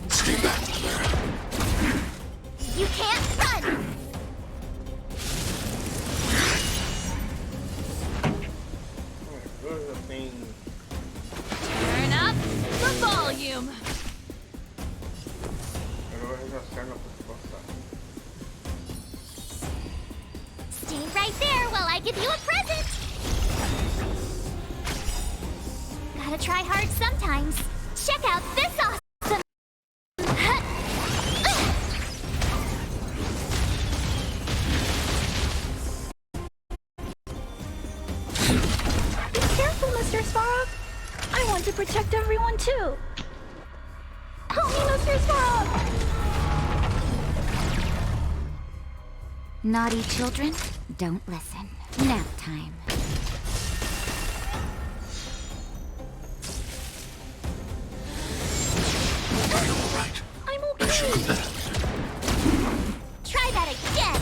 Stay back, Clara. You can't run! Turn up the volume. Stay right there while I give you a present! Gotta try hard sometimes. Check out this awesome... Be careful, Mr. Svarog. I want to protect everyone too. Help me, Mr. Svarog! Naughty children, don't listen. Nap time. Are you all right? I'm okay. As you left. Try that again.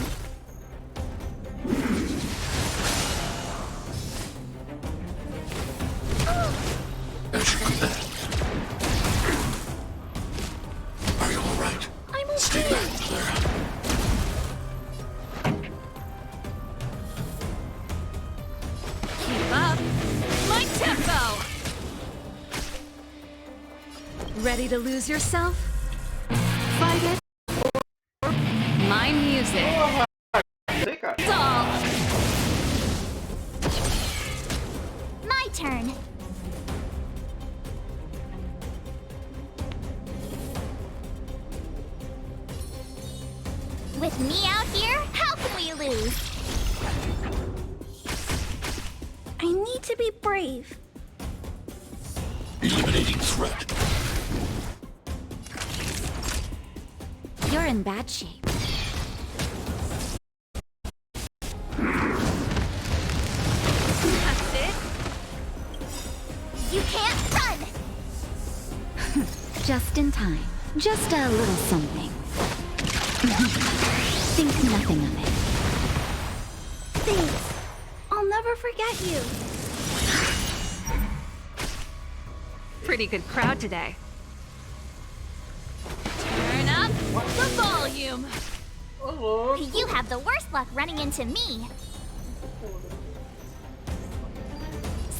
As you left. Are you all right? I'm okay. Stay back, Clara. Keep up my tempo! Ready to lose yourself? Fight it or my music. It's all. My turn. With me out here, how can we lose? I need to be brave. Eliminating threat. You're in bad shape. That's it. You can't run! Just in time. Just a little something. Think nothing of it. Thanks. I'll never forget you. Pretty good crowd today. Turn up the volume. You have the worst luck running into me.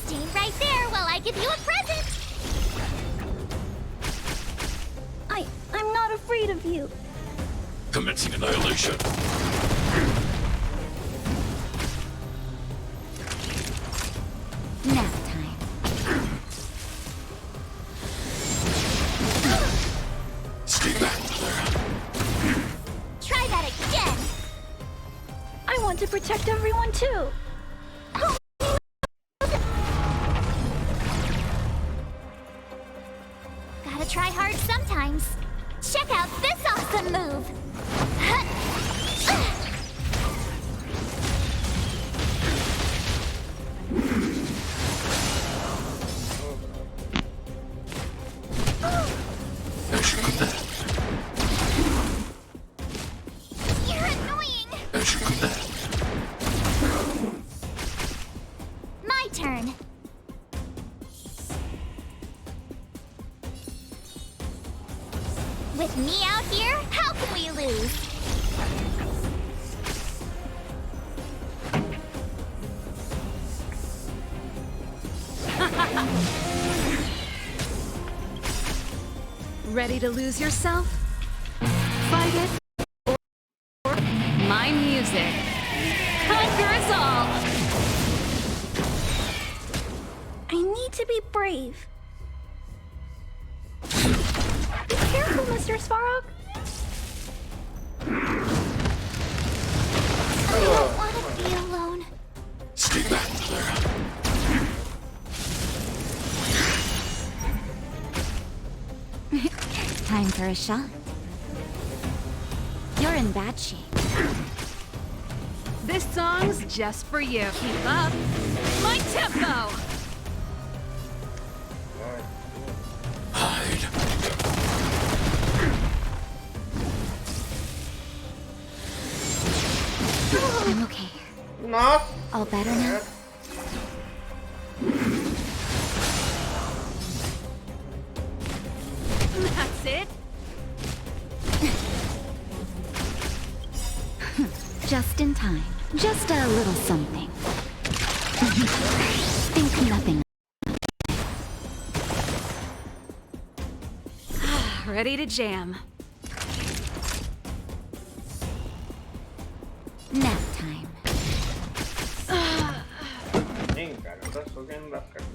Stay right there while I give you a present. I'm not afraid of you. Commencing annihilation. I want to protect everyone too. Gotta try hard sometimes. Check out this awesome move. You're annoying. My turn. With me out here, how can we lose? Ready to lose yourself? Fight it or my music. Conquer us all! I need to be brave. Be careful, Mr. Svarog. I don't want to be alone. Stay back, Clara. Time for a shot. You're in bad shape. This song's just for you. Keep up my tempo! I'm okay. No. All better now? That's it. Just in time. Just a little something. Think nothing. Ready to jam. Nap time. Venga, no estás subiendo las cartas.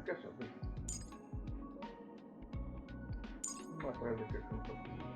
Quer saber? Vamos atrás daqui que eu não tô conseguindo.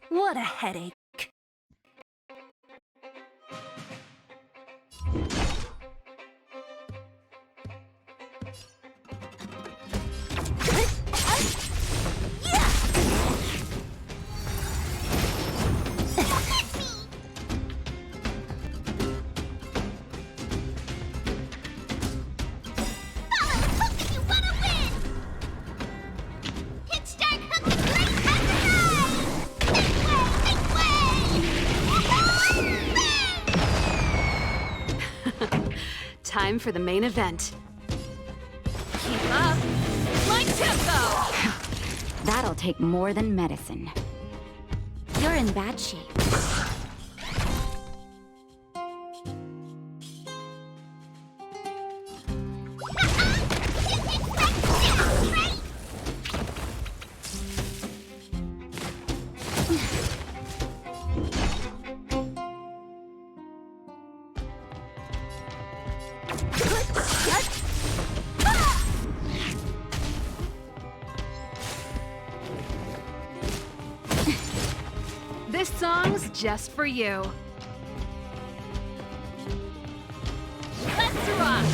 What a headache. Time for the main event. Keep up. My tempo! That'll take more than medicine. You're in bad shape. This song's just for you. Let's rock!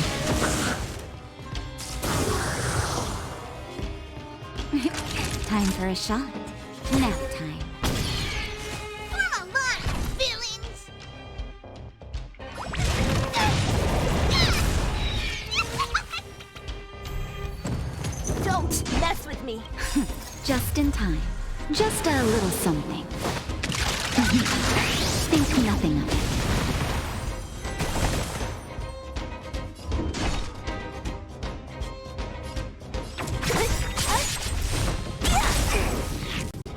Time for a shot. Nap time. Come on, villains! Don't mess with me. Just in time. Just a little something. Think nothing of it.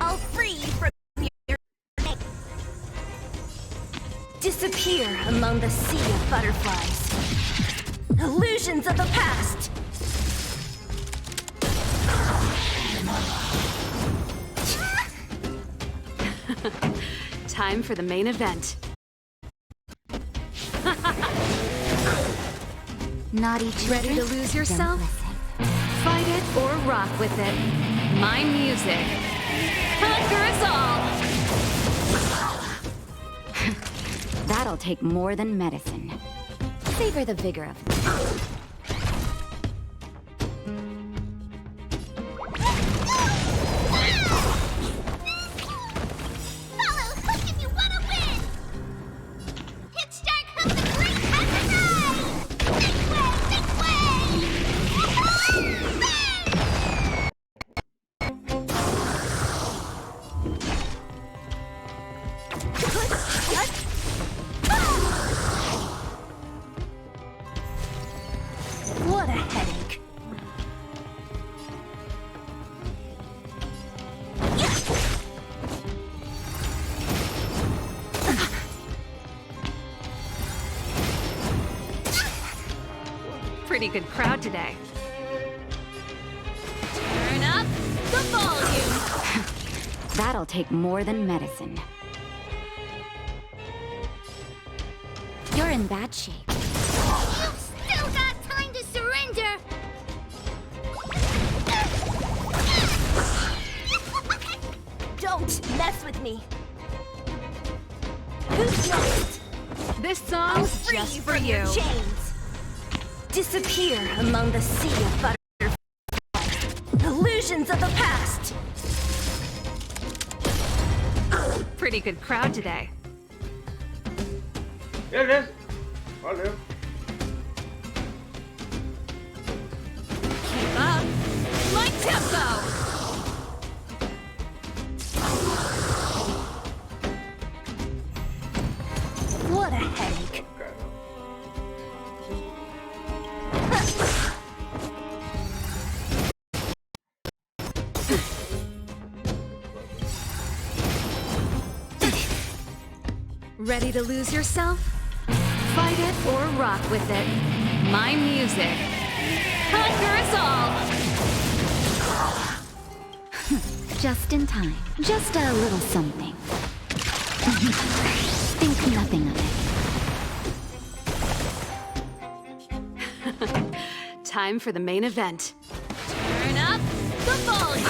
I'll free you from your... Disappear among the sea of butterflies. Illusions of the past. Time for the main event. Naughty children. Ready to lose yourself? Fight it or rock with it. My music conquers all. That'll take more than medicine. Savor the vigor of it. What a headache. Pretty good crowd today. Turn up the volume. That'll take more than medicine. You're in bad shape. You've still got time to surrender! me. Who's next? This song's just for you. Your chains. Disappear among the sea of butterflies. Illusions of the past. Pretty good crowd today. Beleza. Valeu. Keep up. My tempo. What a headache. Ready to lose yourself? Fight it or rock with it. My music conquers all. Just in time. Just a little something. Think nothing of it. Time for the main event. Turn up the volume.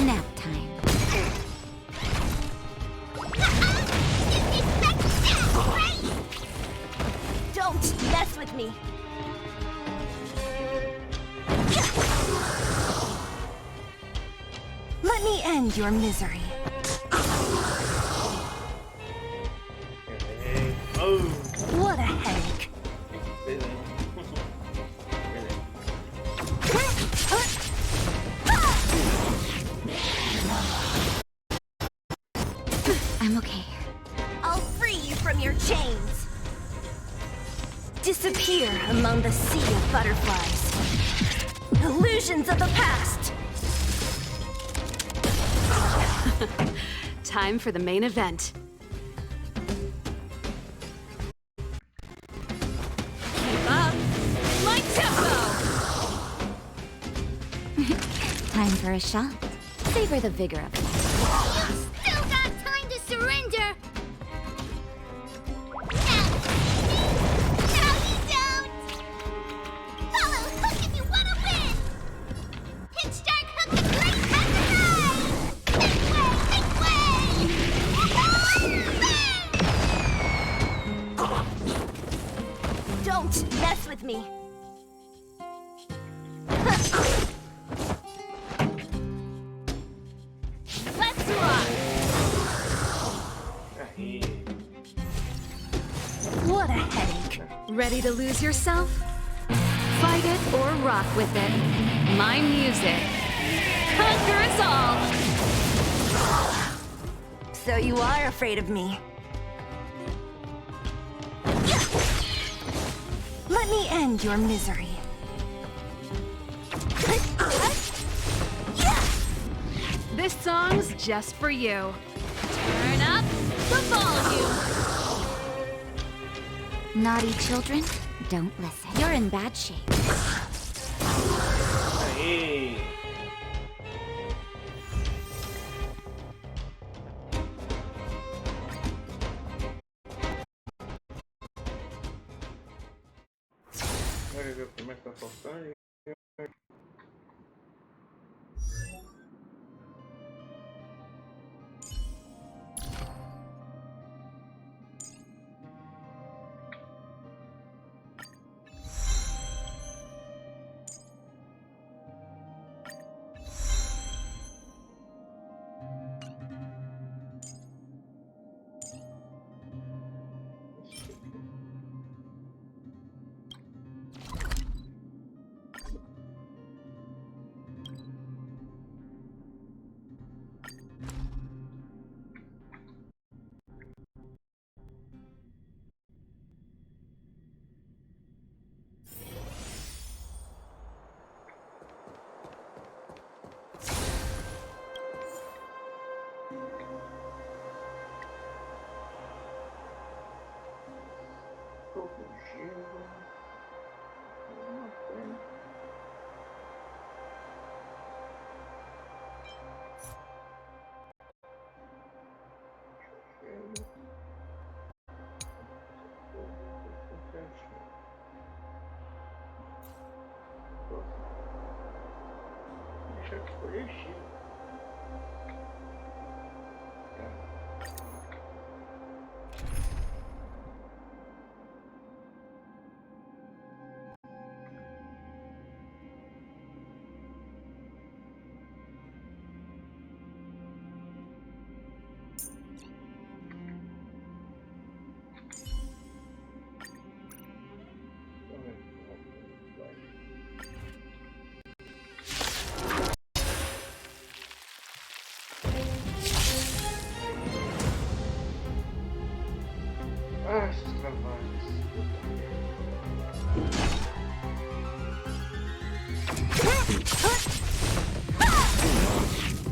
Nap time. Don't mess with me. Let me end your misery. What a headache. I'm okay. I'll free you from your chains. Disappear among the sea of butterflies. Illusions of the past. Time for the main event. Keep up my tempo. Time for a shot. Savor the vigor of life. You've still got time to surrender. No, you don't. Follow hook if you want to win. Pitch dark hook is great time to ride. Don't mess with me. Let's rock. What a headache. Ready to lose yourself? Fight it or rock with it. My music conquers all. So you are afraid of me. Let me end your misery. This song's just for you. Turn up the volume. Naughty children, don't listen. You're in bad shape. Aí. Agora ver como é que tá faltando.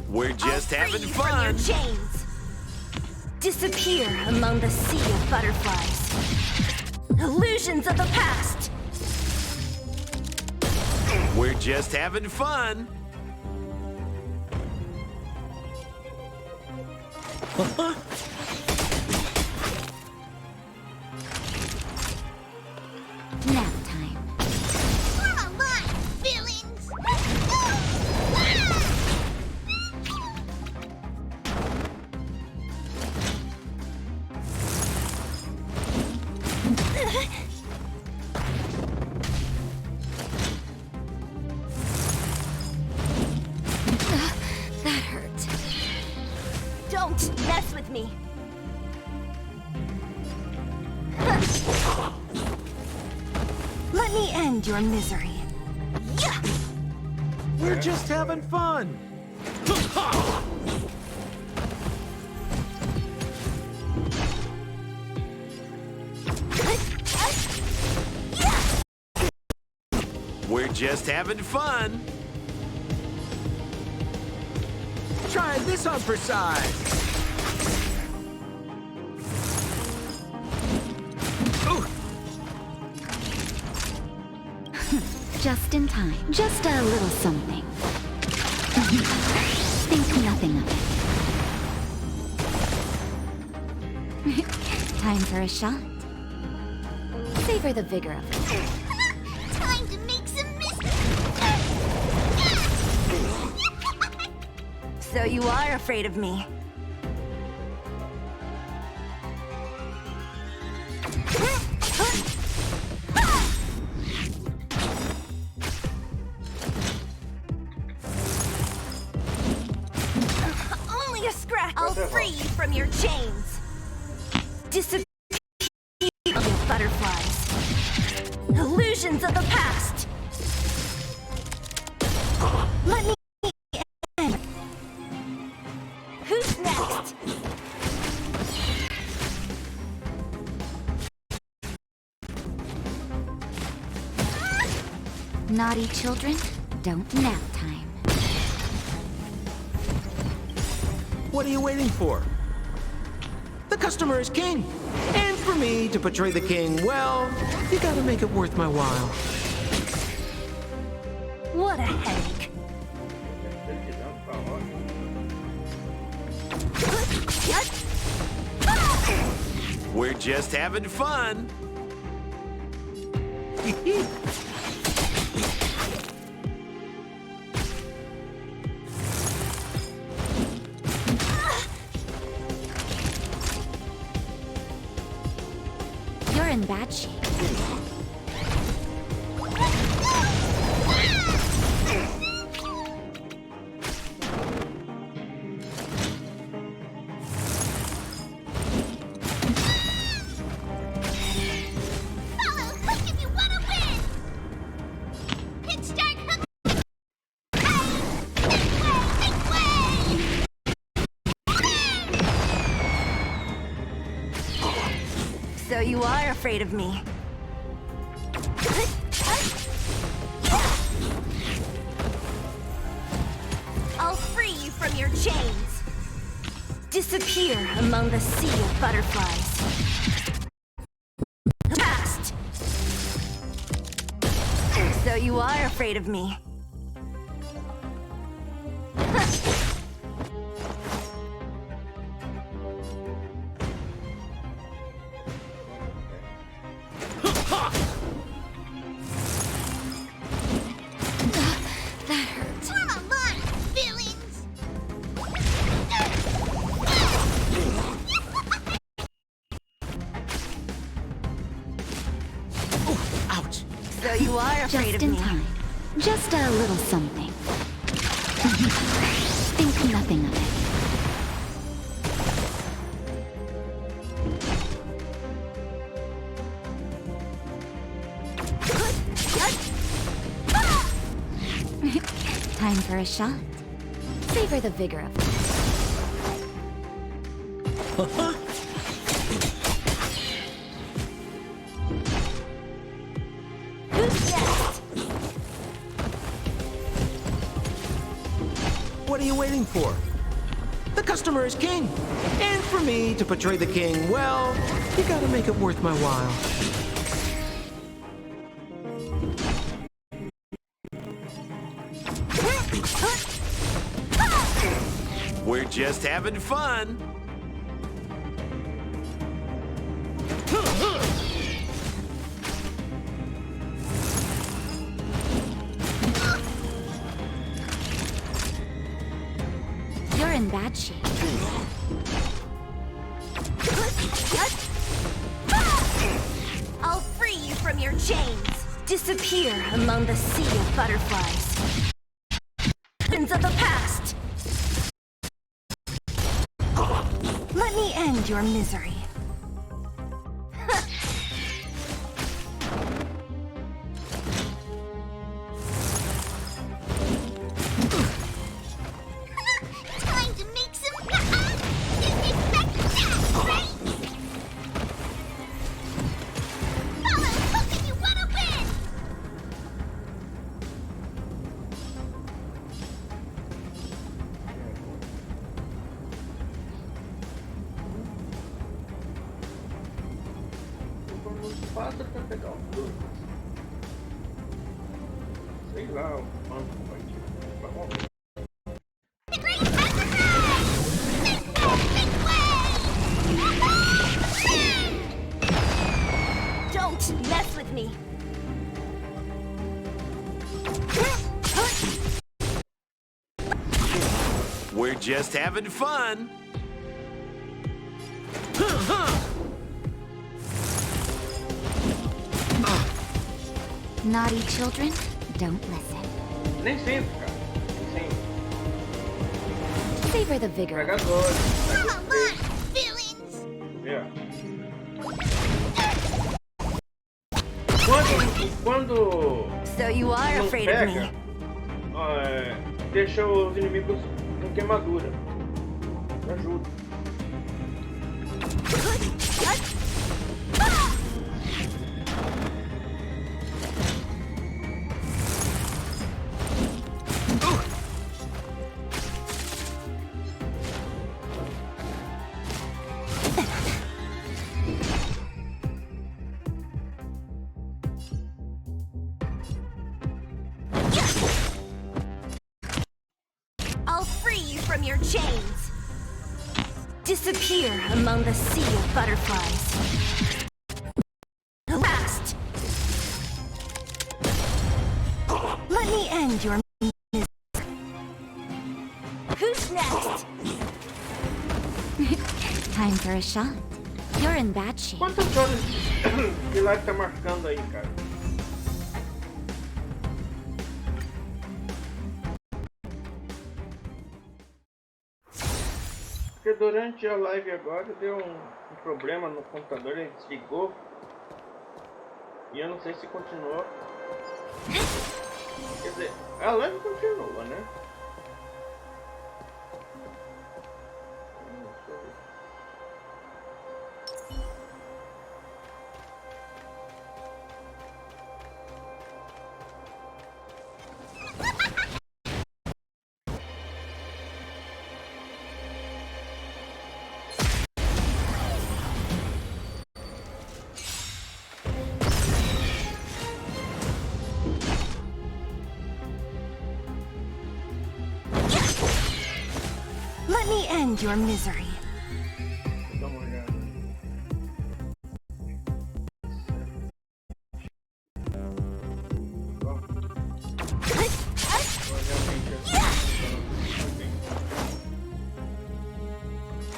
We're just having fun. From your chains. Disappear among the sea of butterflies. Illusions of the past. We're just having fun. Nap time. Come on, feelings. That hurt. Don't mess with me. Let me end your misery. Yeah. We're just having fun. We're just having fun. Try this on for size. Just in time. Just a little something. Think nothing of it. Time for a shot. Savor the vigor of it. Time to make some mystery. So you are afraid of me. Only a scratch. I'll free you from your chains. Disappear, you butterflies. Illusions of the past. Let me end. Who's next? Naughty children, don't nap time. What are you waiting for? The customer is king. And for me to portray the king well, you gotta make it worth my while. What a headache. We're just having fun. You're in bad shape. So you are afraid of me. I'll free you from your chains. Disappear among the sea of butterflies. Past. So you are afraid of me. That hurts. you are afraid of me. Just in time. Just a little something. Think nothing of it. Time for a shot. Savor the vigor of it. Who's next? What are you waiting for? The customer is king. And for me to portray the king, well, you gotta make it worth my while. We're just having fun. You're in bad shape. I'll free you from your chains. Disappear among the sea of butterflies. Sins of the past. Let me end your misery. Time to make some didn't expect that, right? Follow, hook if you wanna win! Passa pra pegar o fruto. Sei lá, o quanto vai ter. Tá bom. Don't mess with me. We're just having fun. Naughty children, don't listen. Nem sempre, cara. Nem sempre. Savor the vigor. Pregadores. Come on, villains! Yeah. Quando So you are não afraid pega, of me. Deixa os inimigos com queimadura. Ajuda. I'll free you from your chains. Disappear among the sea of butterflies. Last. Let me end your misery. Who's next? Time for a shot. You're in bad shape. Quantas horas de live tá marcando aí, cara? Porque durante a live agora deu um problema no computador, ele desligou. E eu não sei se continuou. Quer dizer, a live continua, né? Deixa eu ver. Let me end your misery. Dá uma olhada.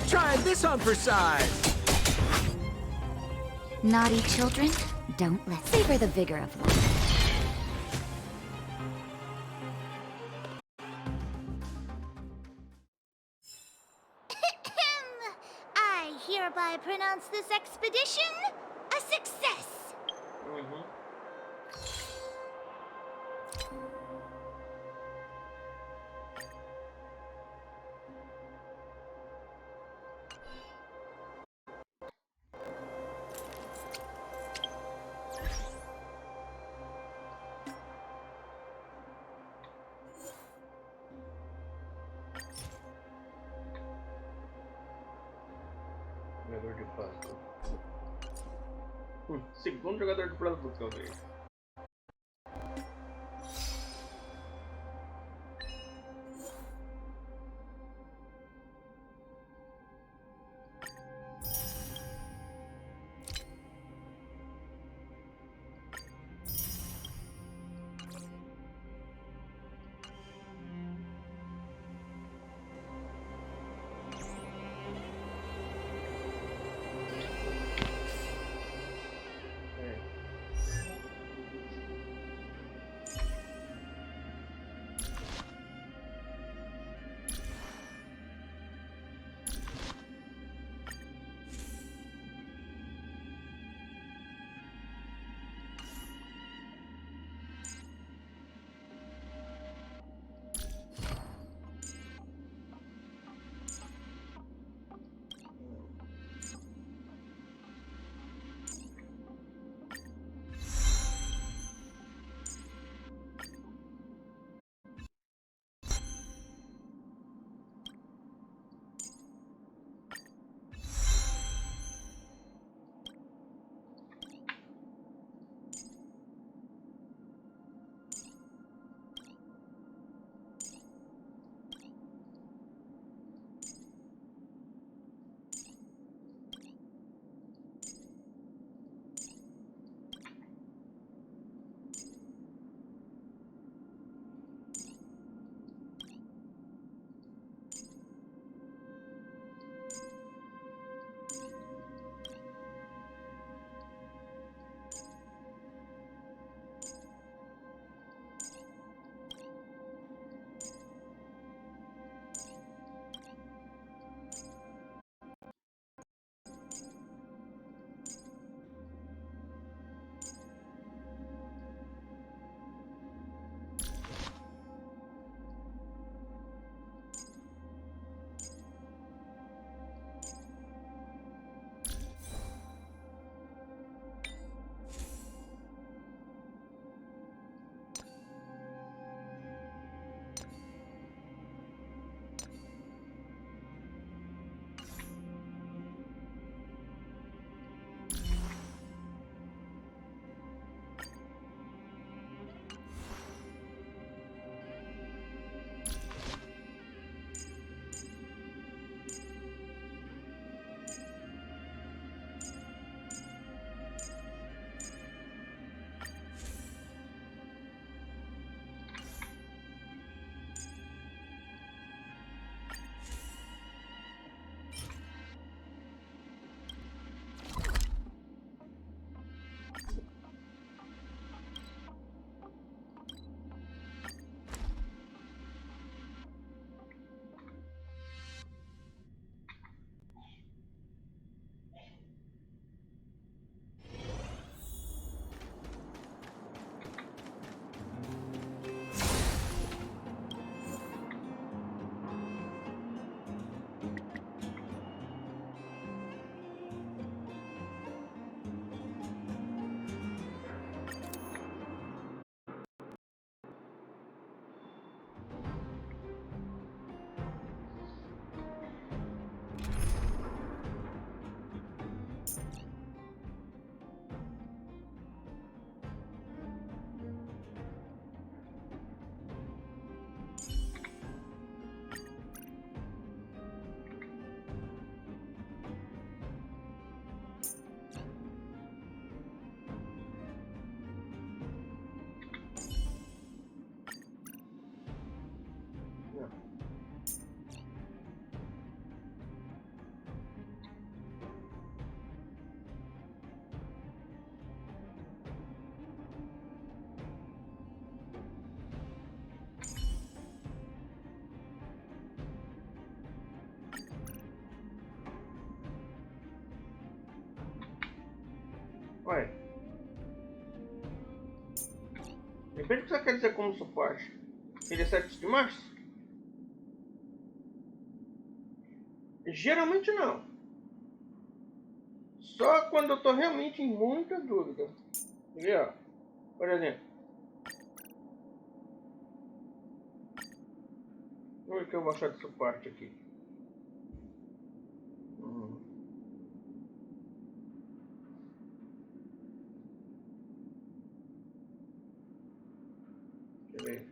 Try this on for size. Naughty children, don't listen. Savor the vigor of life. hereby pronounce this expedition a success. Jogador de puzzle. Segundo jogador de puzzle que eu vejo. Ué. Depende do que você quer dizer como suporte. Ele é 7 de março? Geralmente não. Só quando eu tô realmente em muita dúvida. Quer ver, ó? Por exemplo. Vamos ver o que eu vou achar de suporte aqui. Deixa eu ver.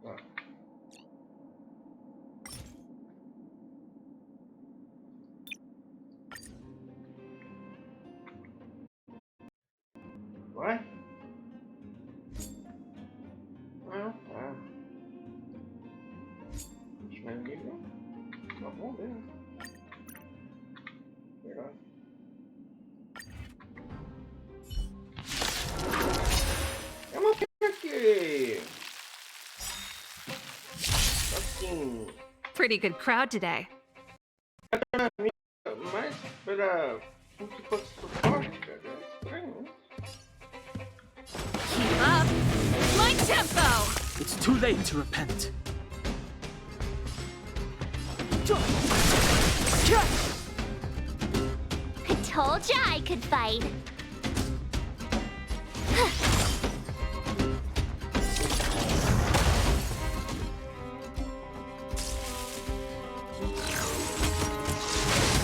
Ó. Ué? Ah, tá. Deixa eu ver nível. Tá bom mesmo. Legal. É uma pena que... assim... Pretty good crowd today. Mas pela... como se fosse suporte, cara. É estranho, né? Keep up my tempo! It's too late to repent. I told ya I could fight.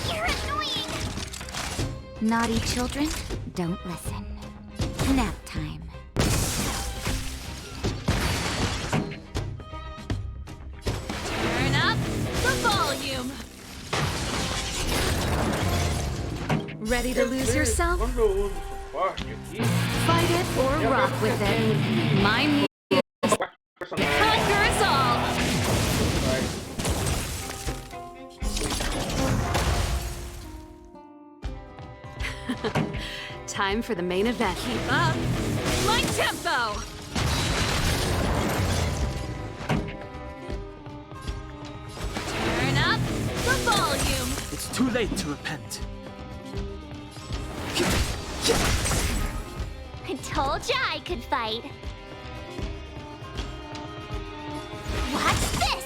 You're annoying! Naughty children, don't listen. Nap time. Turn up the volume. Ready to lose yourself? Quando eu uso suporte aqui... Fight it or rock with it. My music conquers all. Time for the main event. Keep up my tempo. Turn up the volume. It's too late to repent. I told ya I could fight. Watch this!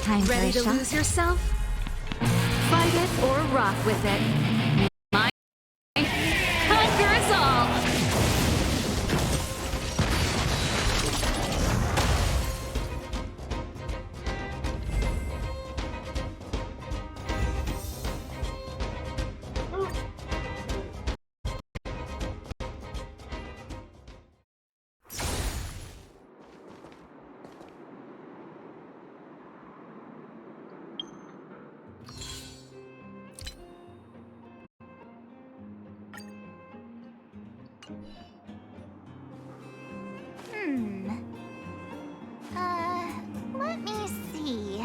Time for Ready a to shot? lose yourself? Fight it or rock with it. My conquers all. Let me see.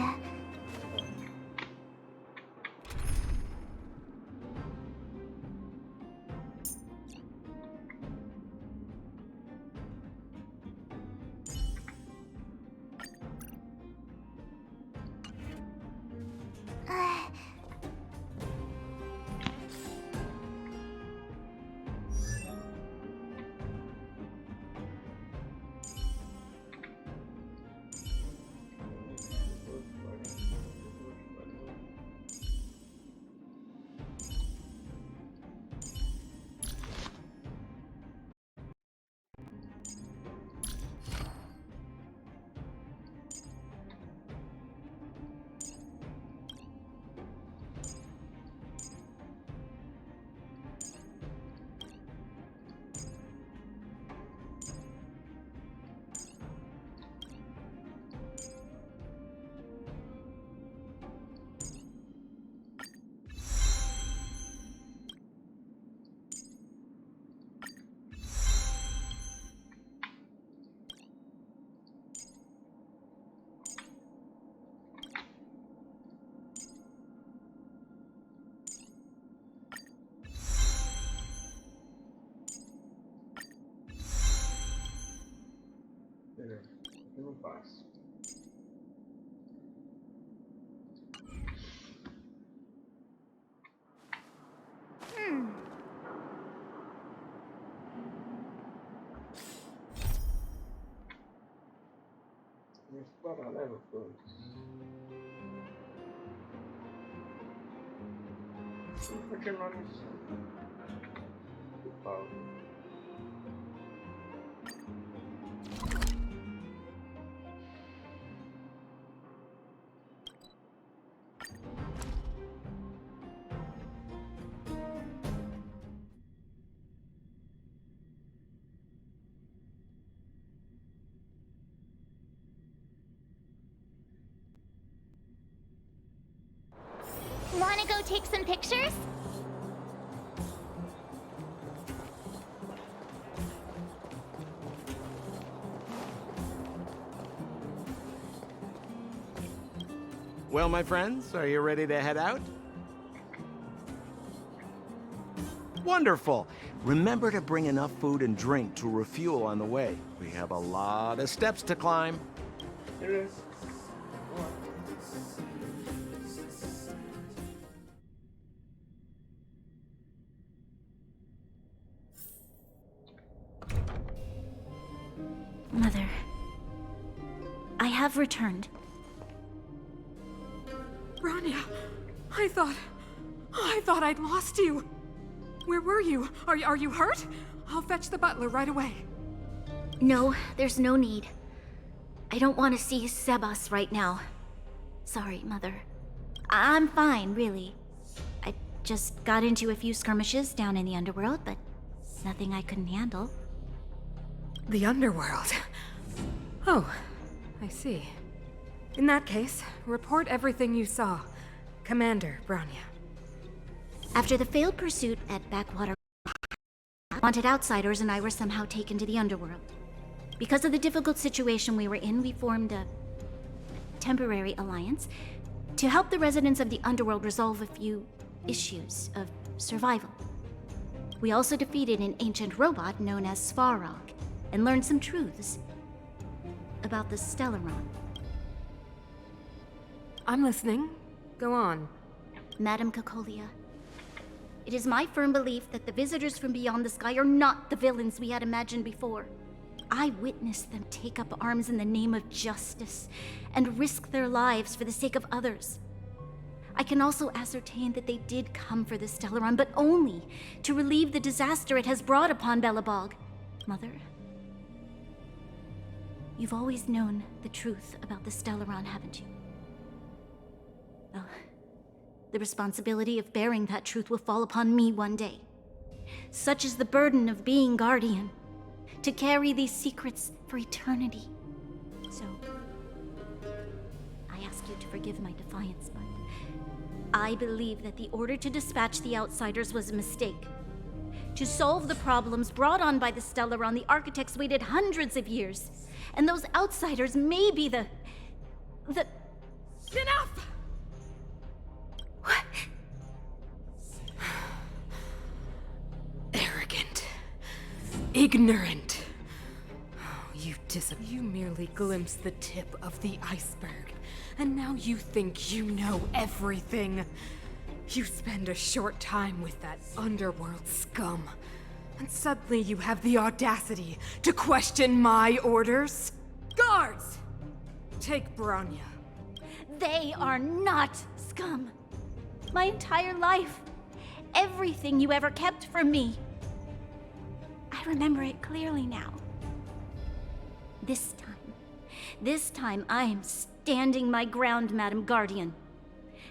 Eu não passo. Vou explorar, né, meu filho? Vou continuar a missão. Que pausa. Wanna go take some pictures? Well, my friends, are you ready to head out? Wonderful! Remember to bring enough food and drink to refuel on the way. We have a lot of steps to climb. Mother, I have returned. Bronya, I thought I'd lost you. Where were you? Are you hurt? I'll fetch the butler right away. No, there's no need. I don't want to see Sebas right now. Sorry, Mother. I'm fine, really. I just got into a few skirmishes down in the underworld, but nothing I couldn't handle. The underworld? Oh, I see. In that case, report everything you saw. Commander Bronya. After the failed pursuit at Backwater, wanted outsiders and I were somehow taken to the underworld. Because of the difficult situation we were in, we formed a temporary alliance to help the residents of the underworld resolve a few issues of survival. We also defeated an ancient robot known as Svarog and learned some truths about the Stellaron. I'm listening. Go on. Madam Cocolia, it is my firm belief that the visitors from beyond the sky are not the villains we had imagined before. I witnessed them take up arms in the name of justice and risk their lives for the sake of others. I can also ascertain that they did come for the Stellaron, but only to relieve the disaster it has brought upon Belobog. Mother, you've always known the truth about the Stellaron, haven't you? Well, the responsibility of bearing that truth will fall upon me one day. Such is the burden of being Guardian, to carry these secrets for eternity. So, I ask you to forgive my defiance, but I believe that the order to dispatch the outsiders was a mistake. To solve the problems brought on by the Stellaron, the architects waited hundreds of years, and those outsiders may be the... Enough! What? Arrogant. Ignorant. You merely glimpsed the tip of the iceberg, and now you think you know everything. You spend a short time with that underworld scum, and suddenly you have the audacity to question my orders? Guards! Take Bronya. They are not scum. My entire life, everything you ever kept from me. I remember it clearly now. This time I am standing my ground, Madam Guardian.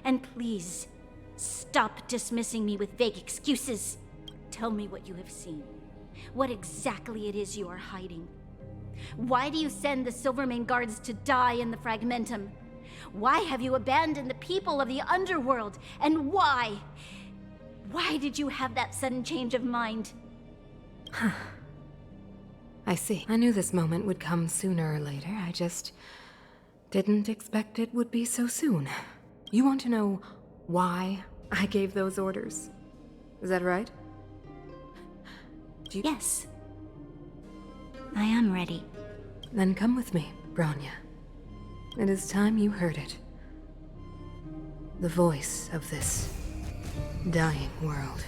And please, stop dismissing me with vague excuses. Tell me what you have seen. What exactly it is you are hiding. Why do you send the Silvermane guards to die in the Fragmentum? Why have you abandoned the people of the underworld? And why? Why did you have that sudden change of mind? I see. I knew this moment would come sooner or later. I just didn't expect it would be so soon. You want to know why I gave those orders? Is that right? Yes. I am ready. Then come with me. Bronya, it is time you heard it. The voice of this dying world.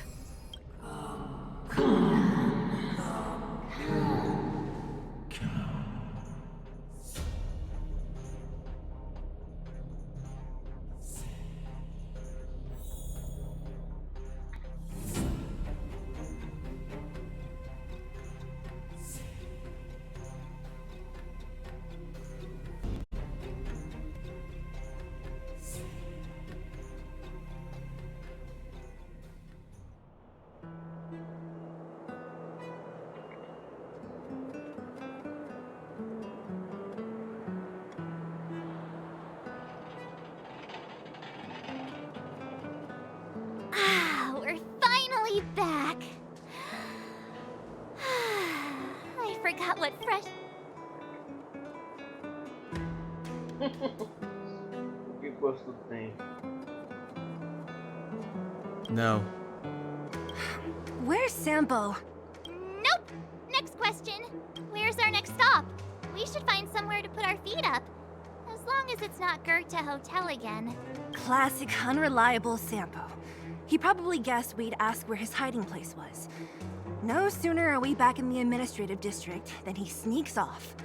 We're finally back. I forgot what fresh. Que gosto tem? No. Where's Sampo? Nope. Next question. Where's our next stop? We should find somewhere to put our feet up. As long as it's not Goethe Hotel again. Classic unreliable Sampo. He probably guessed we'd ask where his hiding place was. No sooner are we back in the administrative district than he sneaks off.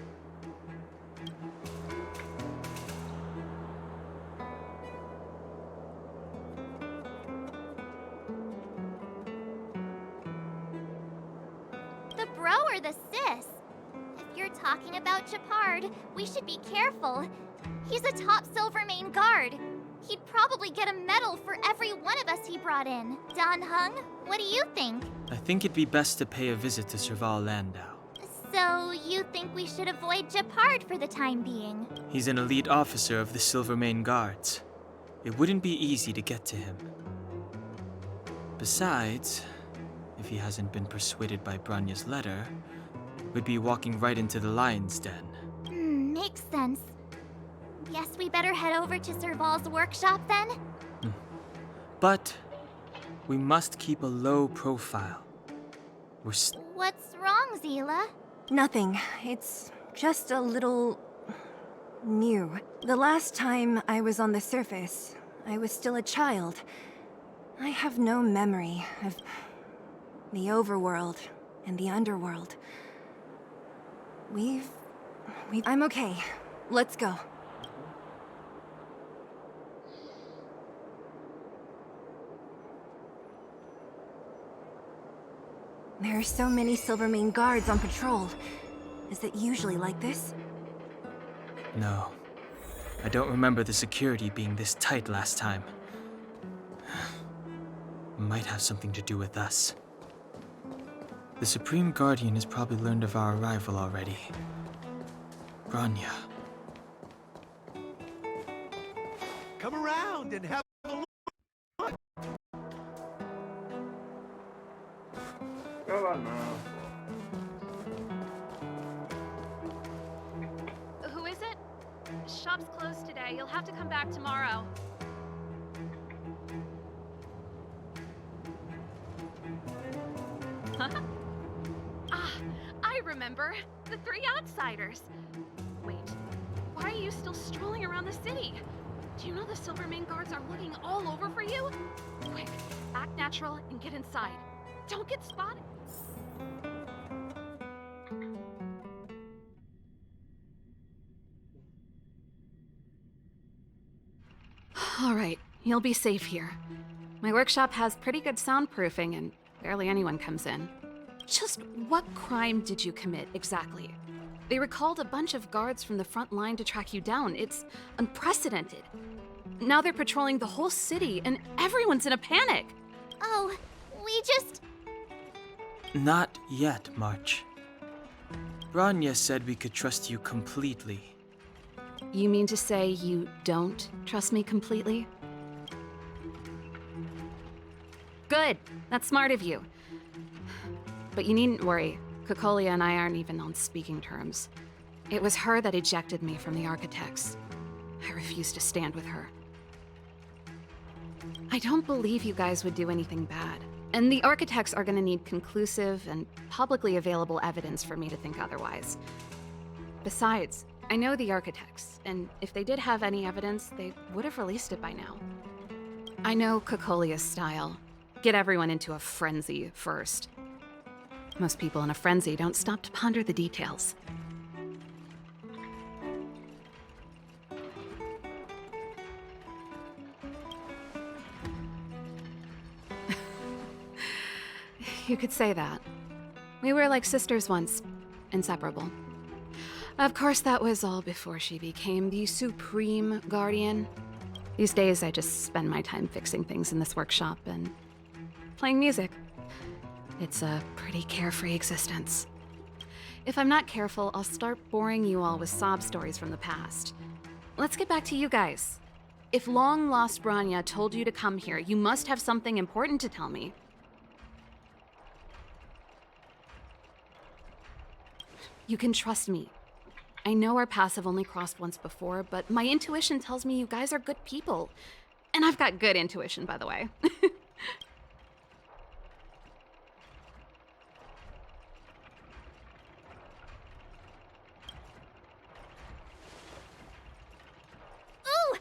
The bro or the sis? If you're talking about Japard, we should be careful. He's a top Silvermane guard. He'd probably get a medal for every one of us he brought in. Don Hung, what do you think? I think it'd be best to pay a visit to Serval Landau. So, you think we should avoid Japard for the time being? He's an elite officer of the Silvermane Guards. It wouldn't be easy to get to him. Besides, if he hasn't been persuaded by Bronya's letter, we'd be walking right into the lion's den. Makes sense. Guess we better head over to Serval's workshop then? But we must keep a low profile. What's wrong, Zila? Nothing. It's just a little... new. The last time I was on the surface, I was still a child. I have no memory of the overworld and the underworld. I'm okay. Let's go. There are so many Silvermane guards on patrol. Is it usually like this? No. I don't remember the security being this tight last time. Might have something to do with us. The Supreme Guardian has probably learned of our arrival already. Bronya. Come around and have a look. Who is it? Shop's closed today. You'll have to come back tomorrow. I remember. The three outsiders. Wait, why are you still strolling around the city? Do you know the Silvermane guards are looking all over for you? Quick, act natural and get inside. Don't get spotted. All right, you'll be safe here. My workshop has pretty good soundproofing and barely anyone comes in. Just what crime did you commit, exactly? They recalled a bunch of guards from the front line to track you down. It's unprecedented. Now they're patrolling the whole city and everyone's in a panic. Oh, we just... Not yet, March. Bronya said we could trust you completely. You mean to say you don't trust me completely? Good. That's smart of you. But you needn't worry. Kokolia and I aren't even on speaking terms. It was her that ejected me from the Architects. I refuse to stand with her. I don't believe you guys would do anything bad. And the Architects are gonna need conclusive and publicly available evidence for me to think otherwise. Besides, I know the architects, and if they did have any evidence, they would have released it by now. I know Cocolia's style. Get everyone into a frenzy first. Most people in a frenzy don't stop to ponder the details. You could say that. We were like sisters once, inseparable. Of course, that was all before she became the Supreme Guardian. These days, I just spend my time fixing things in this workshop and playing music. It's a pretty carefree existence. If I'm not careful, I'll start boring you all with sob stories from the past. Let's get back to you guys. If long-lost Branya told you to come here, you must have something important to tell me. You can trust me. I know our paths have only crossed once before, but my intuition tells me you guys are good people. And I've got good intuition, by the way. Ooh,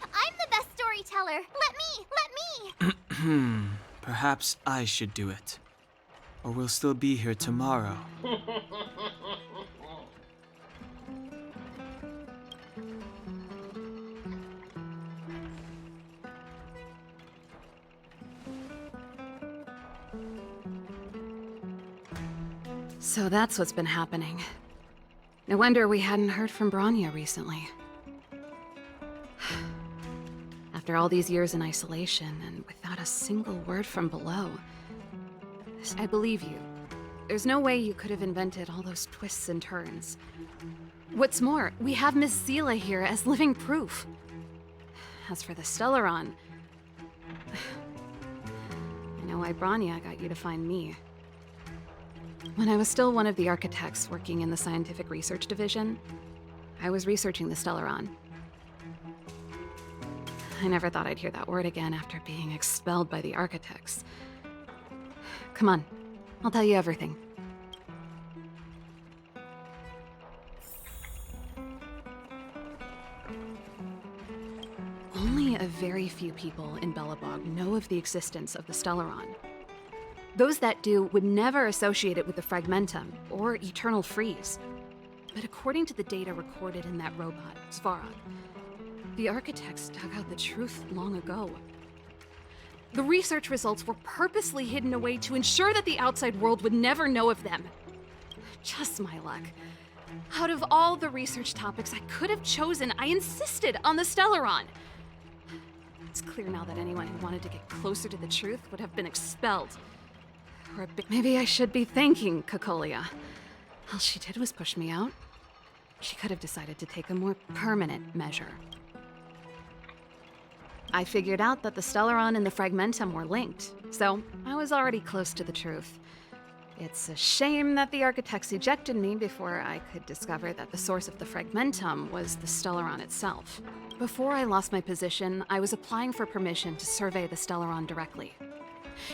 I'm the best storyteller. Let me. Perhaps I should do it. Or we'll still be here tomorrow. So that's what's been happening. No wonder we hadn't heard from Branya recently. After all these years in isolation and without a single word from below, I believe you. There's no way you could have invented all those twists and turns. What's more, we have Miss Zila here as living proof. As for the Stellaron, I know why Branya got you to find me. When I was still one of the architects working in the scientific research division, I was researching the Stellaron. I never thought I'd hear that word again after being expelled by the architects. Come on, I'll tell you everything. Only a very few people in Belobog know of the existence of the Stellaron. Those that do would never associate it with the Fragmentum or Eternal Freeze. But according to the data recorded in that robot, Svarog, the architects dug out the truth long ago. The research results were purposely hidden away to ensure that the outside world would never know of them. Just my luck. Out of all the research topics I could have chosen, I insisted on the Stellaron. It's clear now that anyone who wanted to get closer to the truth would have been expelled. Or maybe I should be thanking Cocolia. All she did was push me out. She could have decided to take a more permanent measure. I figured out that the Stellaron and the Fragmentum were linked, so I was already close to the truth. It's a shame that the architects ejected me before I could discover that the source of the Fragmentum was the Stellaron itself. Before I lost my position, I was applying for permission to survey the Stellaron directly.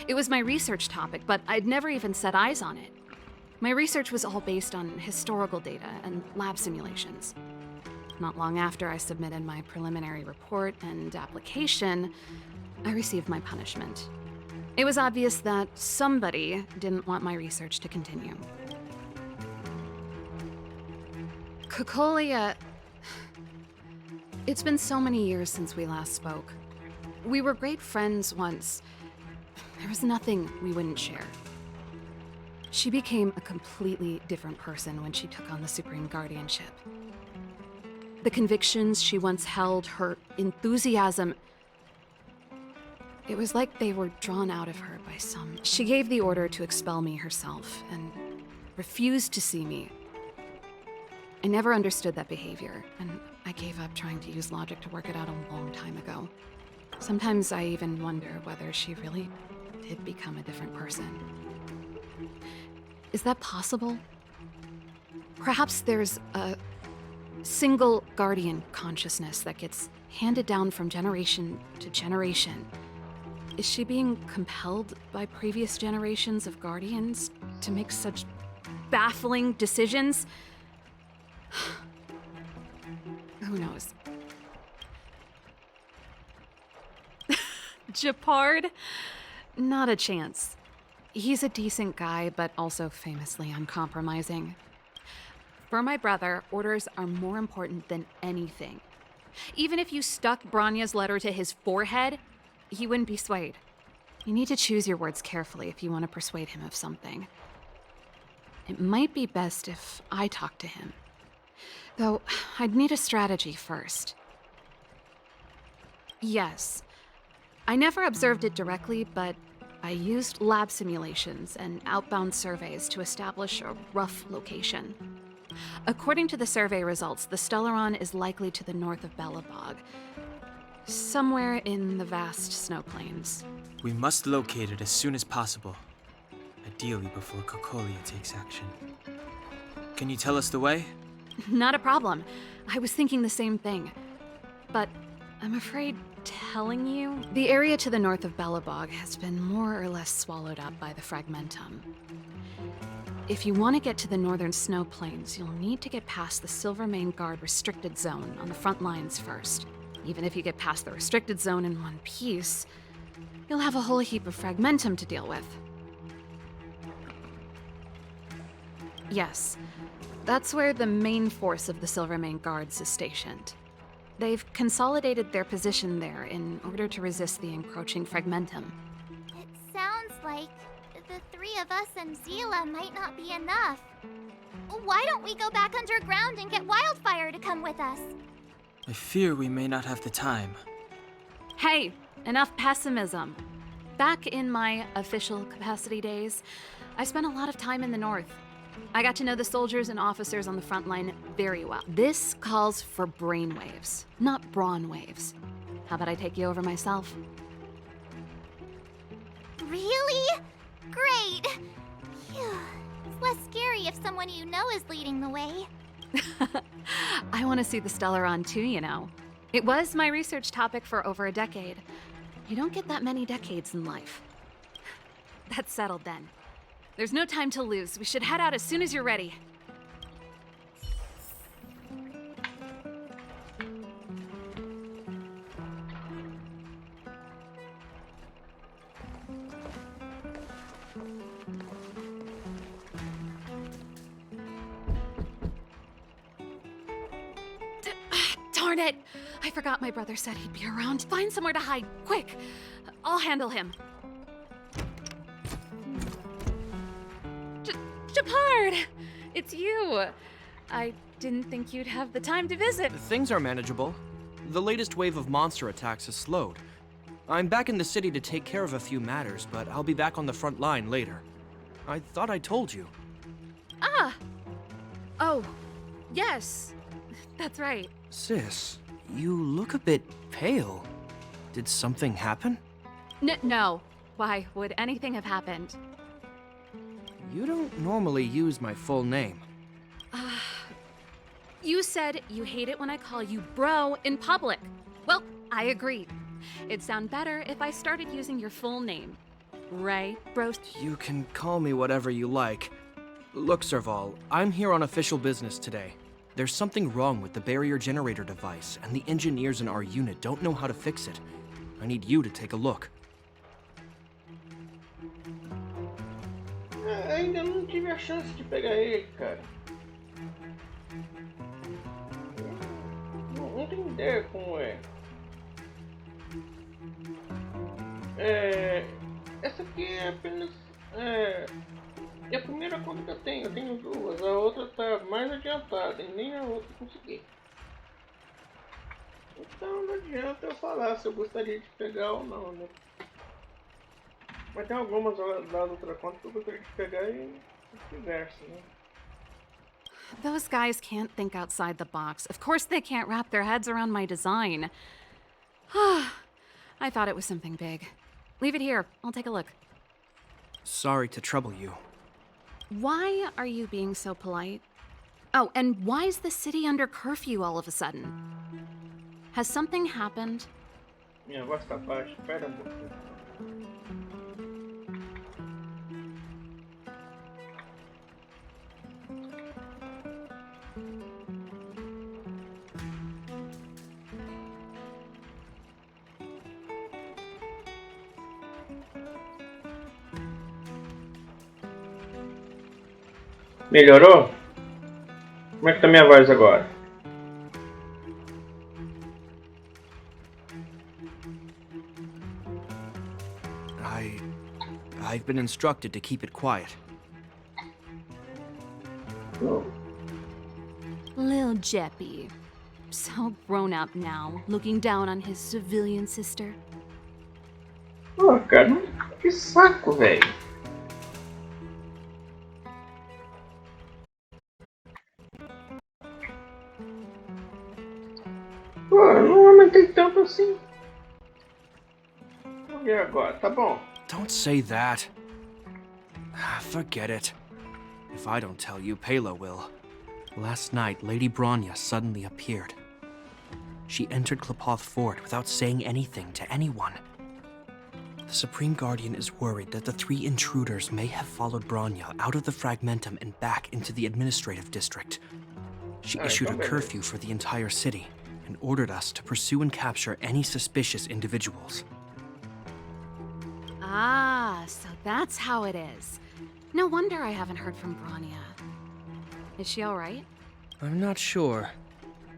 It was my research topic, but I'd never even set eyes on it. My research was all based on historical data and lab simulations. Not long after I submitted my preliminary report and application, I received my punishment. It was obvious that somebody didn't want my research to continue. Cocolia... It's been so many years since we last spoke. We were great friends once. There was nothing we wouldn't share. She became a completely different person when she took on the Supreme Guardianship. The convictions she once held, her enthusiasm, it was like they were drawn out of her by some... She gave the order to expel me herself and refused to see me. I never understood that behavior, and I gave up trying to use logic to work it out a long time ago. Sometimes I even wonder whether she really did become a different person. Is that possible? Perhaps there's a single guardian consciousness that gets handed down from generation to generation. Is she being compelled by previous generations of guardians to make such baffling decisions? who knows? Japard? Not a chance. He's a decent guy, but also famously uncompromising. For my brother, orders are more important than anything. Even if you stuck Branya's letter to his forehead, he wouldn't be swayed. You need to choose your words carefully if you want to persuade him of something. It might be best if I talk to him. Though, I'd need a strategy first. Yes. I never observed it directly, but I used lab simulations and outbound surveys to establish a rough location. According to the survey results, the Stellaron is likely to the north of Belobog, somewhere in the vast snow plains. We must locate it as soon as possible, ideally before Kokolia takes action. Can you tell us the way? Not a problem. I was thinking the same thing. But I'm afraid telling you, the area to the north of Belobog has been more or less swallowed up by the Fragmentum. If you want to get to the northern snow plains, you'll need to get past the Silvermane Guard restricted zone on the front lines first. Even if you get past the restricted zone in one piece, you'll have a whole heap of Fragmentum to deal with. Yes, that's where the main force of the Silvermane Guards is stationed. They've consolidated their position there in order to resist the encroaching Fragmentum. It sounds like the three of us and Zila might not be enough. Why don't we go back underground and get Wildfire to come with us? I fear we may not have the time. Hey, enough pessimism. Back in my official capacity days, I spent a lot of time in the north. I got to know the soldiers and officers on the front line very well. This calls for brainwaves, not brawn waves. How about I take you over myself? Really? Great! Phew. It's less scary if someone you know is leading the way. I want to see the Stellaron too, you know. It was my research topic for over a decade. You don't get that many decades in life. That's settled then. There's no time to lose. We should head out as soon as you're ready. Darn it! I forgot my brother said he'd be around. Find somewhere to hide, quick! I'll handle him. Japard! It's you! I didn't think you'd have the time to visit. Things are manageable. The latest wave of monster attacks has slowed. I'm back in the city to take care of a few matters, but I'll be back on the front line later. I thought I told you. Ah! Oh, yes. That's right. Sis, you look a bit pale. Did something happen? No. Why would anything have happened? You don't normally use my full name. You said you hate it when I call you bro in public. Well, I agree. It'd sound better if I started using your full name. Right, bro? You can call me whatever you like. Look, Serval, I'm here on official business today. There's something wrong with the barrier generator device, and the engineers in our unit don't know how to fix it. I need you to take a look. Ainda não tive a chance de pegar ele, cara. Não tenho ideia como é. Essa aqui é apenas é a primeira conta que eu tenho duas, a outra tá mais adiantada e nem a outra consegui. Então não adianta eu falar se eu gostaria de pegar ou não, né? Mas tem algumas da outra conta que eu gostaria de pegar e vice-versa, né? Those guys can't think outside the box. Of course they can't wrap their heads around my design. I thought it was something big. Leave it here. I'll take a look. Sorry to trouble you. Why are you being so polite? Oh, and why is the city under curfew all of a sudden? Has something happened? Minha voz tá baixa. Espera um pouquinho. Melhorou? Como é que tá minha voz agora? I've been instructed to keep it quiet. Lil Jeppy. So grown up now, looking down on his civilian sister. Pô, cara, que saco, velho. Pô, não aumentei tanto assim. Vamos ver agora, tá bom. Don't say that. Forget it. If I don't tell you, Pela will. Last night, Lady Bronya suddenly appeared. She entered Klapoth Fort without saying anything to anyone. The Supreme Guardian is worried that the 3 intruders may have followed Bronya out of the Fragmentum and back into the administrative district. She issued a curfew for the entire city and ordered us to pursue and capture any suspicious individuals. Ah, so that's how it is. No wonder I haven't heard from Bronya. Is she alright? I'm not sure.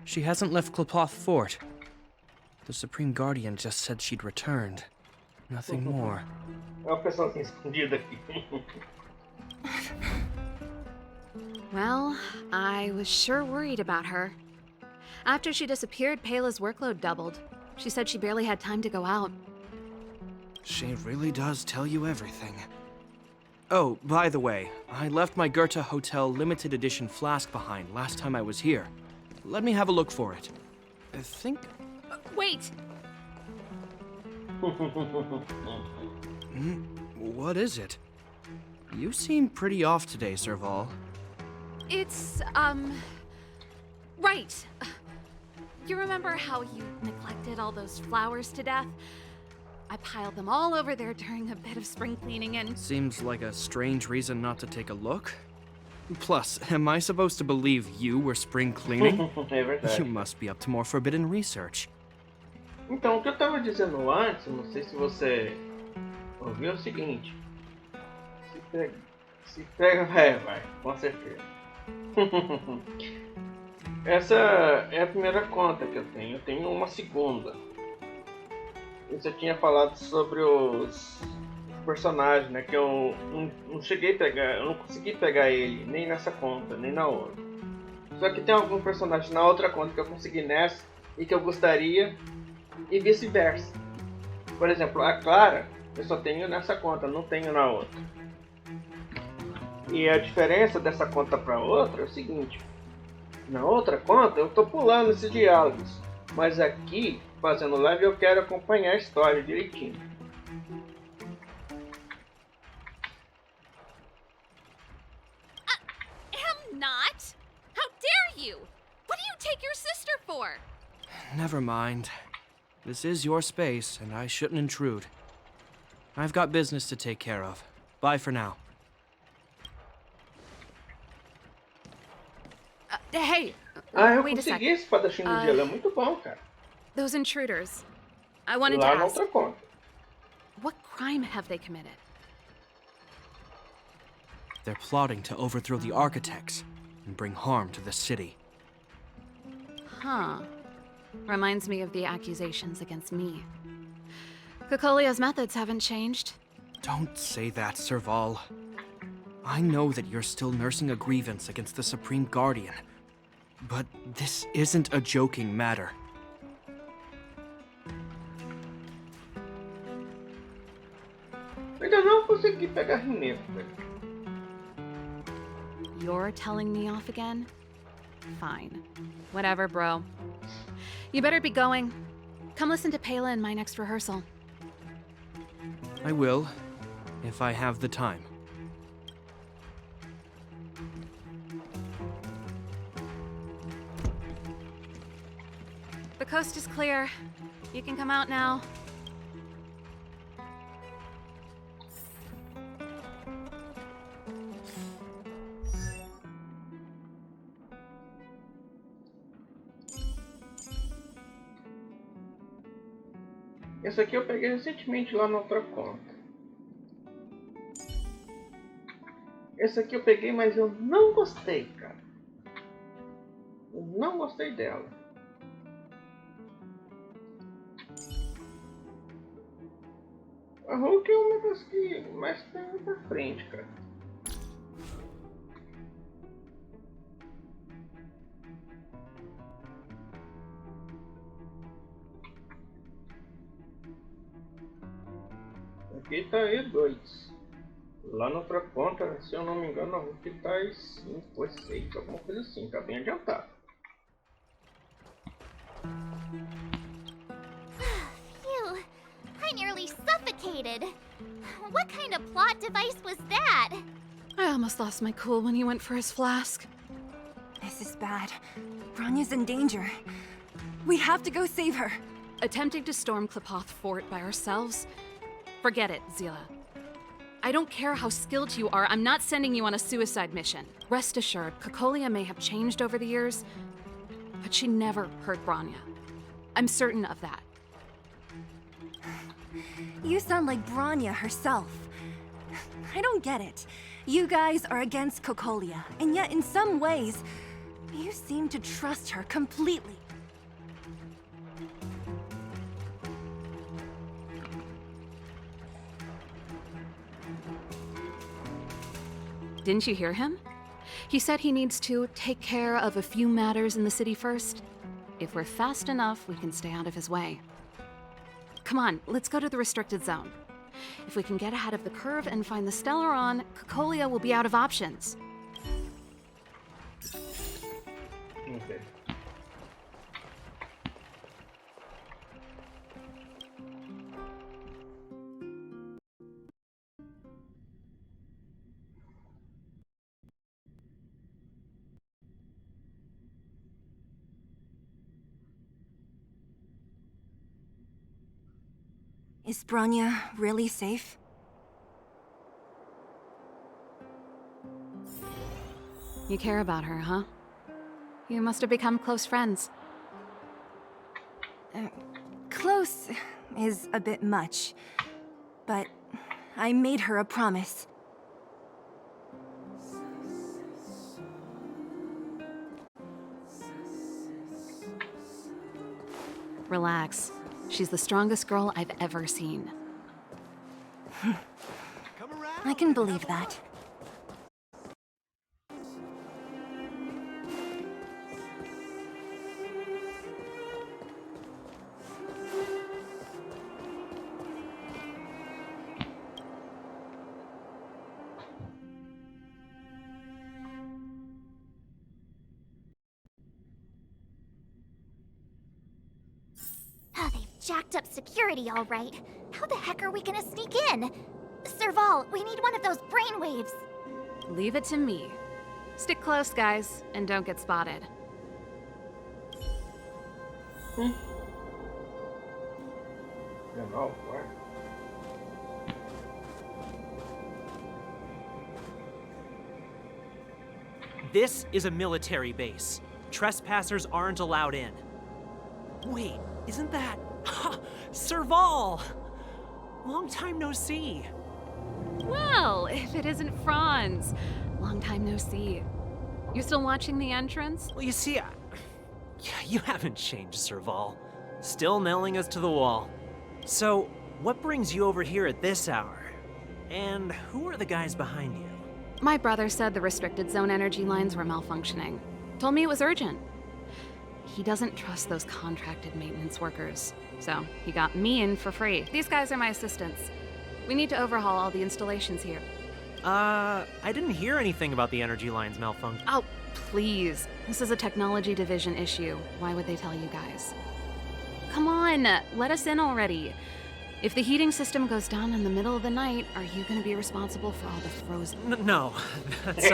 She hasn't left Klapoth Fort. The Supreme Guardian just said she'd returned. Nothing more. Well, I was sure worried about her. After she disappeared, Pela's workload doubled. She said she barely had time to go out. She really does tell you everything. Oh, by the way, I left my Goethe Hotel limited edition flask behind last time I was here. Let me have a look for it. I think... Wait! What is it? You seem pretty off today, Serval. It's, right. You remember how you neglected all those flowers to death? I piled them all over there during a bit of spring cleaning and... Seems like a strange reason not to take a look. Plus, am I supposed to believe you were spring cleaning? You must be up to more forbidden research. Então, o que eu tava dizendo antes, não sei se você ouviu, é o seguinte. Se pega, vai, com certeza. Essa é a primeira conta que eu tenho. Eu tenho uma segunda. Você tinha falado sobre os personagens, né? Que eu não cheguei a pegar, eu não consegui pegar ele nem nessa conta, nem na outra. Só que tem algum personagem na outra conta que eu consegui nessa e que eu gostaria, e vice-versa. Por exemplo, a Clara eu só tenho nessa conta, não tenho na outra. E a diferença dessa conta para outra é o seguinte: na outra conta eu tô pulando esses diálogos, mas aqui, fazendo live, eu quero acompanhar a história direitinho. Am not? How dare you? What do you take your sister for? Never mind. This is your space, and I shouldn't intrude. I've got business to take care of. Bye for now. Hey! Eu wait a consegui second. esse espadachim do gelo, é muito bom, cara. Those intruders. I wanted to Lá na ask, outra conta. what crime have they committed? They're plotting to overthrow the architects and bring harm to the city. Huh. Reminds me of the accusations against me. Kokolia's methods haven't changed. Don't say that, Serval. I know that you're still nursing a grievance against the Supreme Guardian, but this isn't a joking matter. Ainda não consegui pegar Rineta, velho. You're telling me off again? Fine. Whatever, bro. You better be going. Come listen to Pela in my next rehearsal. I will, if I have the time. The coast is clear. You can come out now. Esse aqui eu peguei recentemente lá na outra conta. Essa aqui eu peguei, mas eu não gostei, cara. Eu não gostei dela. A Hulk é uma das que mais tem pra frente, cara. Aqui tá E2. Lá na outra ponta, se eu não me engano, a Hulk tá E5 ou E6, alguma coisa assim, tá bem adiantado. Phew, I nearly suffocated. What kind of plot device was that? I almost lost my cool when he went for his flask. This is bad. Bronya's in danger. We have to go save her. Attempting to storm Klipoth Fort by ourselves? Forget it, Zila. I don't care how skilled you are, I'm not sending you on a suicide mission. Rest assured, Cocolia may have changed over the years, but she never hurt Bronya. I'm certain of that. You sound like Bronya herself. I don't get it. You guys are against Cocolia, and yet in some ways, you seem to trust her completely. Didn't you hear him? He said he needs to take care of a few matters in the city first. If we're fast enough, we can stay out of his way. Come on, let's go to the restricted zone. If we can get ahead of the curve and find the Stellaron, Cocolia will be out of options. Okay. Is Bronya really safe? You care about her, huh? You must have become close friends. Close is a bit much, but I made her a promise. Relax. She's the strongest girl I've ever seen. I can believe that. Oh, they've jacked up security all right. How the heck are we gonna sneak in? Serval, we need one of those brainwaves. Leave it to me. Stick close, guys, and don't get spotted. You know what? This is a military base. Trespassers aren't allowed in. Wait, isn't that... Serval! Long time no see. Well, if it isn't Franz. Long time no see. You still watching the entrance? Well, you see, you haven't changed, Serval. Still nailing us to the wall. So, what brings you over here at this hour? And who are the guys behind you? My brother said the restricted zone energy lines were malfunctioning. Told me it was urgent. He doesn't trust those contracted maintenance workers, so he got me in for free. These guys are my assistants. We need to overhaul all the installations here. I didn't hear anything about the energy lines malfunction. Oh, please. This is a technology division issue. Why would they tell you guys? Come on, let us in already. If the heating system goes down in the middle of the night, are you going to be responsible for all the frozen... No, that's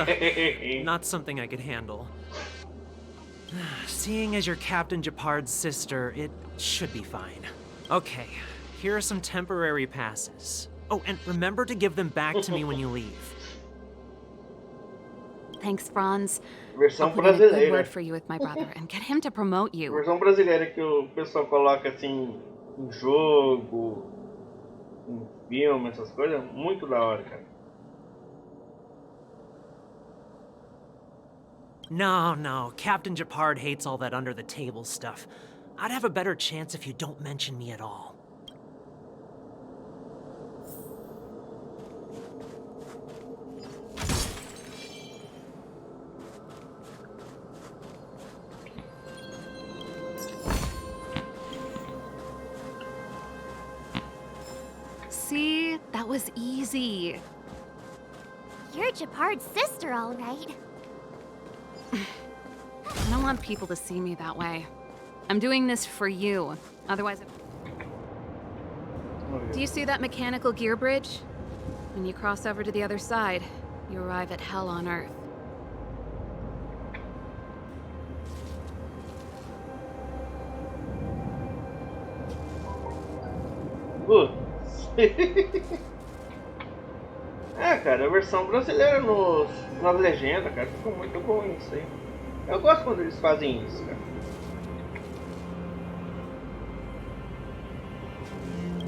not something I could handle. Seeing as you're Captain Japard's sister, it should be fine. Okay, here are some temporary passes. Oh, and remember to give them back to me when you leave. Thanks, Franz. Versão I'll put in a good brasileira. word for you with my brother and get him to promote you. Versão brasileira que o pessoal coloca assim em jogo, em filme, essas coisas, muito da hora, cara. No, Captain Japard hates all that under-the-table stuff. I'd have a better chance if you don't mention me at all. See? That was easy. You're Japard's sister, all right. I don't want people to see me that way. I'm doing this for you. Otherwise... Do you see that mechanical gear bridge? When you cross over to the other side, you arrive at hell on Earth. Cara, a versão brasileira nas legendas, cara, ficou muito bom isso aí. Eu gosto quando eles fazem isso, cara.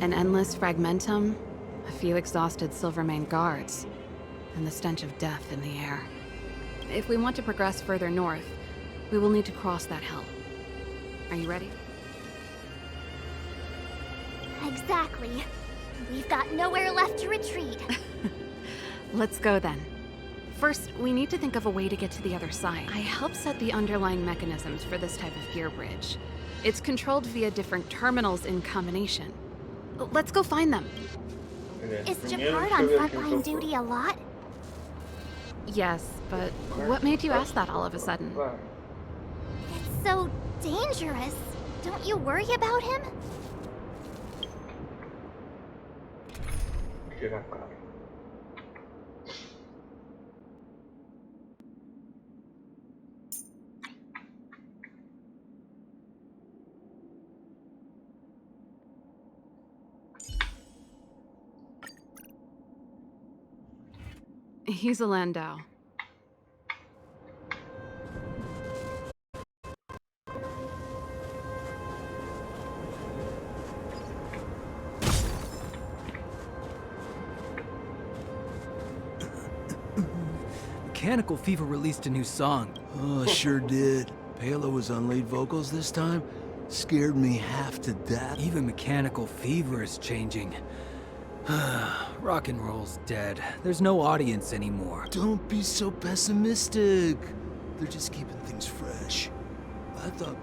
An endless fragmentum, a few exhausted Silvermane guards, and the stench of death in the air. If we want to progress further north, we will need to cross that hell. Are you ready? Exactly. We've got nowhere left to retreat. Let's go then. First, we need to think of a way to get to the other side. I helped set the underlying mechanisms for this type of gear bridge. It's controlled via different terminals in combination. Let's go find them. Is Japard on frontline duty a lot? Yes, but what made you ask that all of a sudden? It's so dangerous. Don't you worry about him? He's a Landau. Mechanical Fever released a new song. Oh, sure did. Palo was on lead vocals this time. Scared me half to death. Even Mechanical Fever is changing. Rock and roll's dead. There's no audience anymore. Don't be so pessimistic. They're just keeping things fresh. I thought...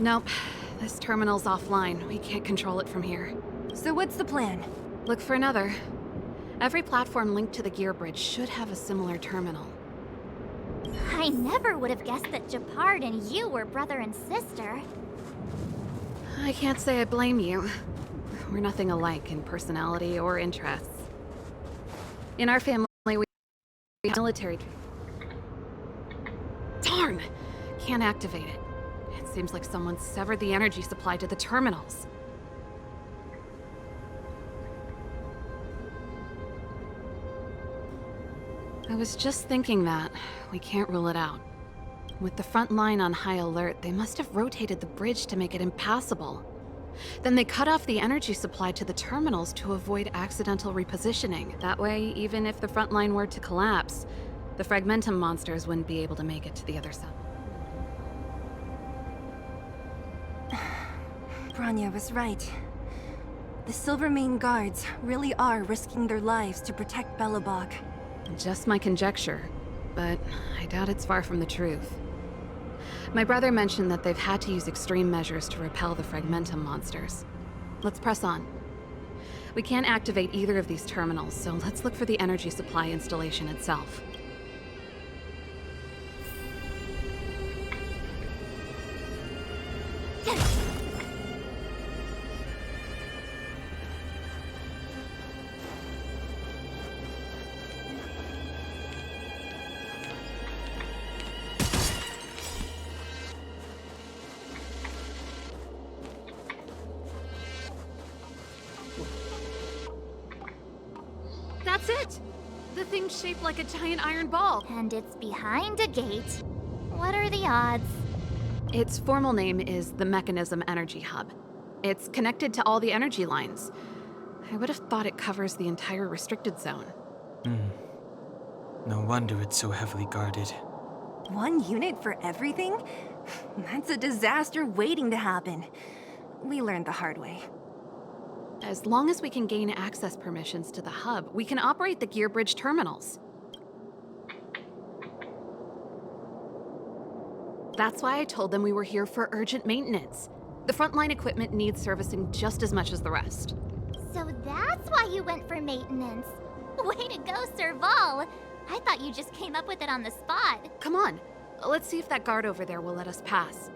Nope. This terminal's offline. We can't control it from here. So what's the plan? Look for another. Every platform linked to the gear bridge should have a similar terminal. I never would have guessed that Japard and you were brother and sister. I can't say I blame you. We're nothing alike in personality or interests. In our family, we have military... Darn! Can't activate it. It seems like someone severed the energy supply to the terminals. I was just thinking that. We can't rule it out. With the front line on high alert, they must have rotated the bridge to make it impassable. Then they cut off the energy supply to the terminals to avoid accidental repositioning. That way, even if the front line were to collapse, the Fragmentum monsters wouldn't be able to make it to the other side. Branya was right. The Silvermane guards really are risking their lives to protect Belobog. Just my conjecture, but I doubt it's far from the truth. My brother mentioned that they've had to use extreme measures to repel the Fragmentum monsters. Let's press on. We can't activate either of these terminals, so let's look for the energy supply installation itself. That's it! The thing's shaped like a giant iron ball. And it's behind a gate. What are the odds? Its formal name is the Mechanism Energy Hub. It's connected to all the energy lines. I would have thought it covers the entire restricted zone. No wonder it's so heavily guarded. One unit for everything? That's a disaster waiting to happen. We learned the hard way. As long as we can gain access permissions to the hub, we can operate the gear bridge terminals. That's why I told them we were here for urgent maintenance. The frontline equipment needs servicing just as much as the rest. So that's why you went for maintenance. Way to go, Serval. I thought you just came up with it on the spot. Come on, let's see if that guard over there will let us pass.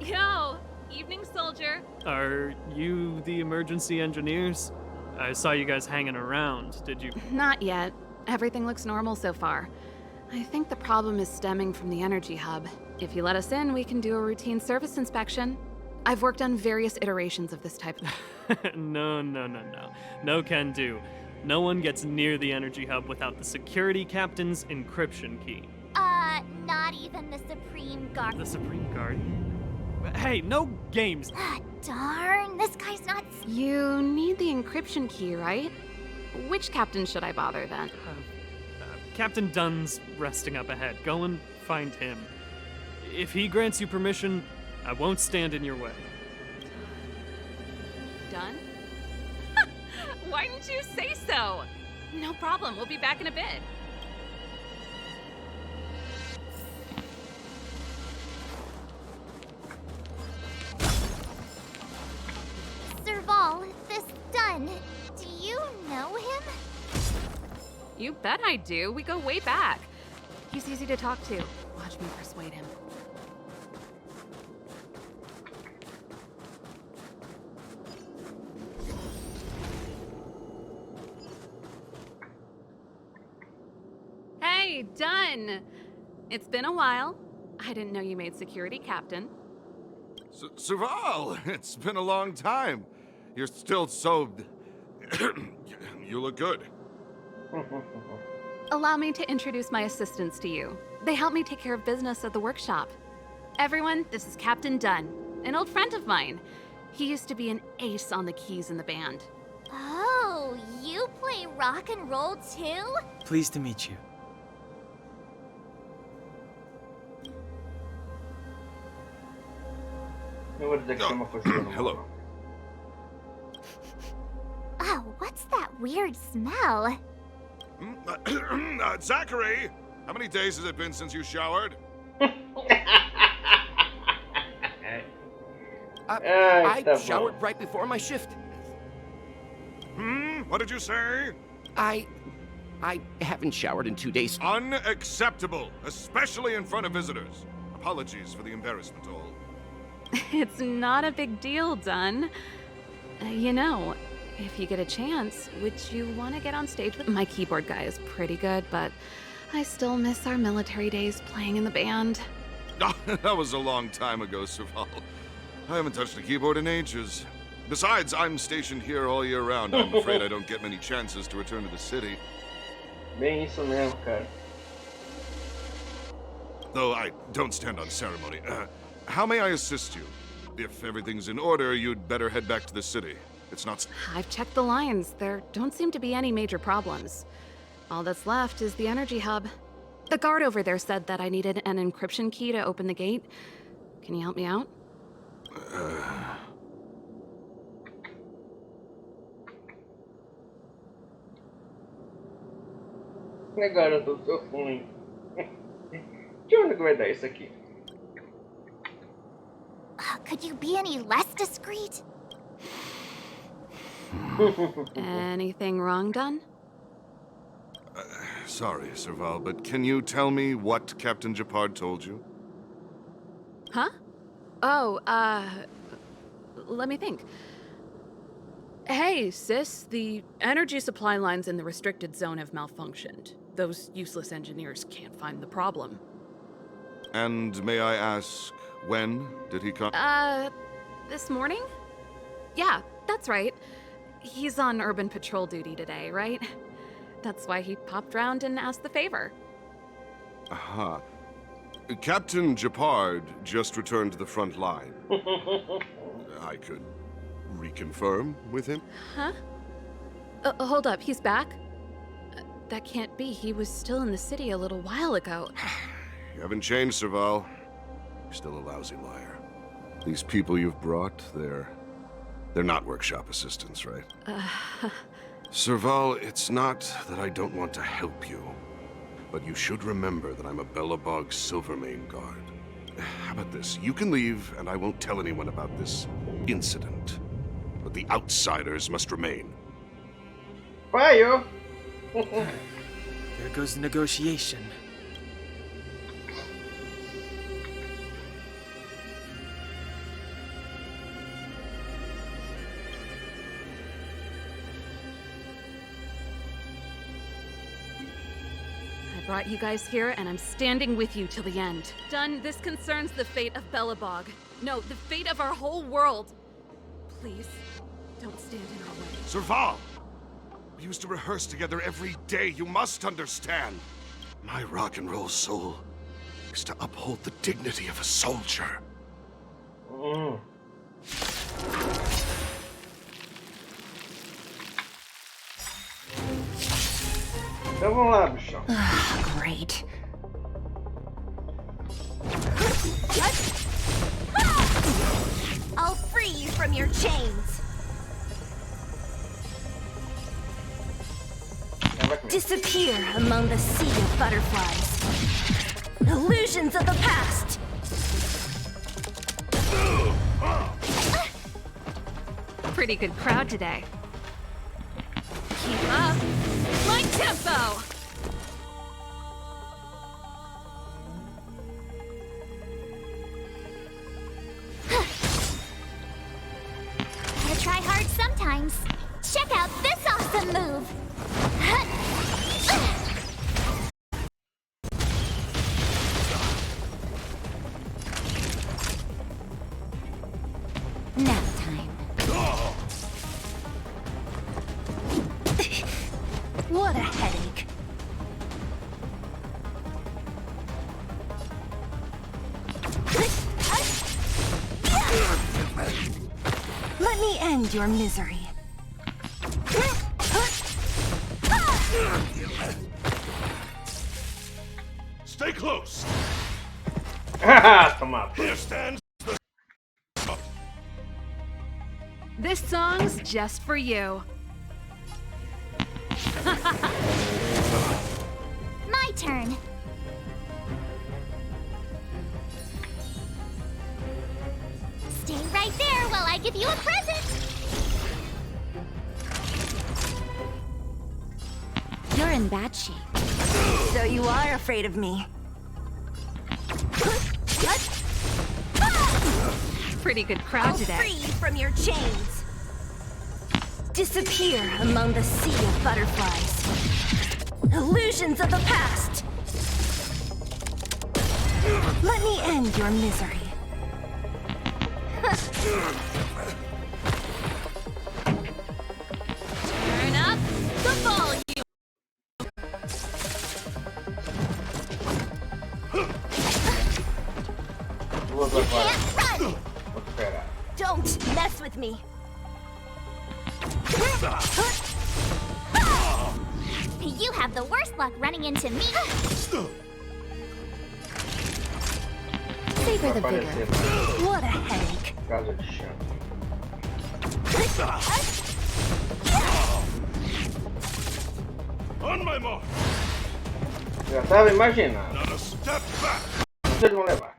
Yo! Evening, soldier. Are you the emergency engineers? I saw you guys hanging around. Did you? Not yet. Everything looks normal so far. I think the problem is stemming from the energy hub. If you let us in, we can do a routine service inspection. I've worked on various iterations of this type of... No. No can do. No one gets near the energy hub without the security captain's encryption key. Not even the Supreme Guard. The Supreme Guard? Hey, no games! Darn, this guy's not... You need the encryption key, right? Which captain should I bother, then? Captain Dunn's resting up ahead. Go and find him. If he grants you permission, I won't stand in your way. Dunn? Why didn't you say so? No problem, we'll be back in a bit. Serval, this Dunn, do you know him? You bet I do. We go way back. He's easy to talk to. Watch me persuade him. Hey, Dunn! It's been a while. I didn't know you made security captain. Serval, it's been a long time. You're still so... You look good. Allow me to introduce my assistants to you. They help me take care of business at the workshop. Everyone, this is Captain Dunn, an old friend of mine. He used to be an ace on the keys in the band. Oh, you play rock and roll too? Pleased to meet you. Hello. Oh, what's that weird smell? Zachary, how many days has it been since you showered? I showered right before my shift. What did you say? I haven't showered in 2 days. Unacceptable, especially in front of visitors. Apologies for the embarrassment, all. It's not a big deal, Dunn. You know, if you get a chance, would you want to get on stage with... My keyboard guy is pretty good, but I still miss our military days playing in the band. That was a long time ago, Serval. I haven't touched a keyboard in ages. Besides, I'm stationed here all year round. I'm afraid I don't get many chances to return to the city. Bem isso mesmo, cara. Though I don't stand on ceremony, how may I assist you? If everything's in order, you'd better head back to the city. It's not... I've checked the lines. There don't seem to be any major problems. All that's left is the energy hub. The guard over there said that I needed an encryption key to open the gate. Can you help me out? Agora eu tô ruim. De onde que vai dar isso aqui? Could you be any less discreet? Anything wrong done? Sorry, Serval, but can you tell me what Captain Japard told you? Huh? Oh, let me think. Hey, sis, the energy supply lines in the restricted zone have malfunctioned. Those useless engineers can't find the problem. And may I ask, when did he come? This morning? Yeah, that's right. He's on urban patrol duty today, right? That's why he popped round and asked the favor. Aha. Captain Japard just returned to the front line. I could reconfirm with him? Huh? Hold up, he's back? That can't be. He was still in the city a little while ago. You haven't changed, Serval. You're still a lousy liar. These people you've brought, they're not workshop assistants, right? Serval, it's not that I don't want to help you, but you should remember that I'm a Belobog Silvermane guard. How about this? You can leave, and I won't tell anyone about this incident. But the outsiders must remain. Fire! There goes the negotiation. I brought you guys here, and I'm standing with you till the end. Done. This concerns the fate of Belobog. No, the fate of our whole world. Please, don't stand in our way. Serval! We used to rehearse together every day. You must understand. My rock and roll soul is to uphold the dignity of a soldier. Então vamos lá, bichão. Great. I'll free you from your chains. Disappear among the sea of butterflies. Illusions of the past. Pretty good crowd today. Keep up. My tempo! Gotta try hard sometimes. Check out this awesome move. Nap time. What a headache. Let me end your misery. Stay close. Toma. Here stands the... This song's just for you. My turn. Stay right there while I give you a present. You're in bad shape. So you are afraid of me. Pretty good crowd today. I'll free you from your chains. Disappear among the sea of butterflies. Illusions of the past. Let me end your misery. Turn up the volume. esperado. Don't mess with me. You have the worst luck running into me. Savor the vigor. What a headache. Casa de chão. On my mark. Já tava imaginando. Vocês vão levar.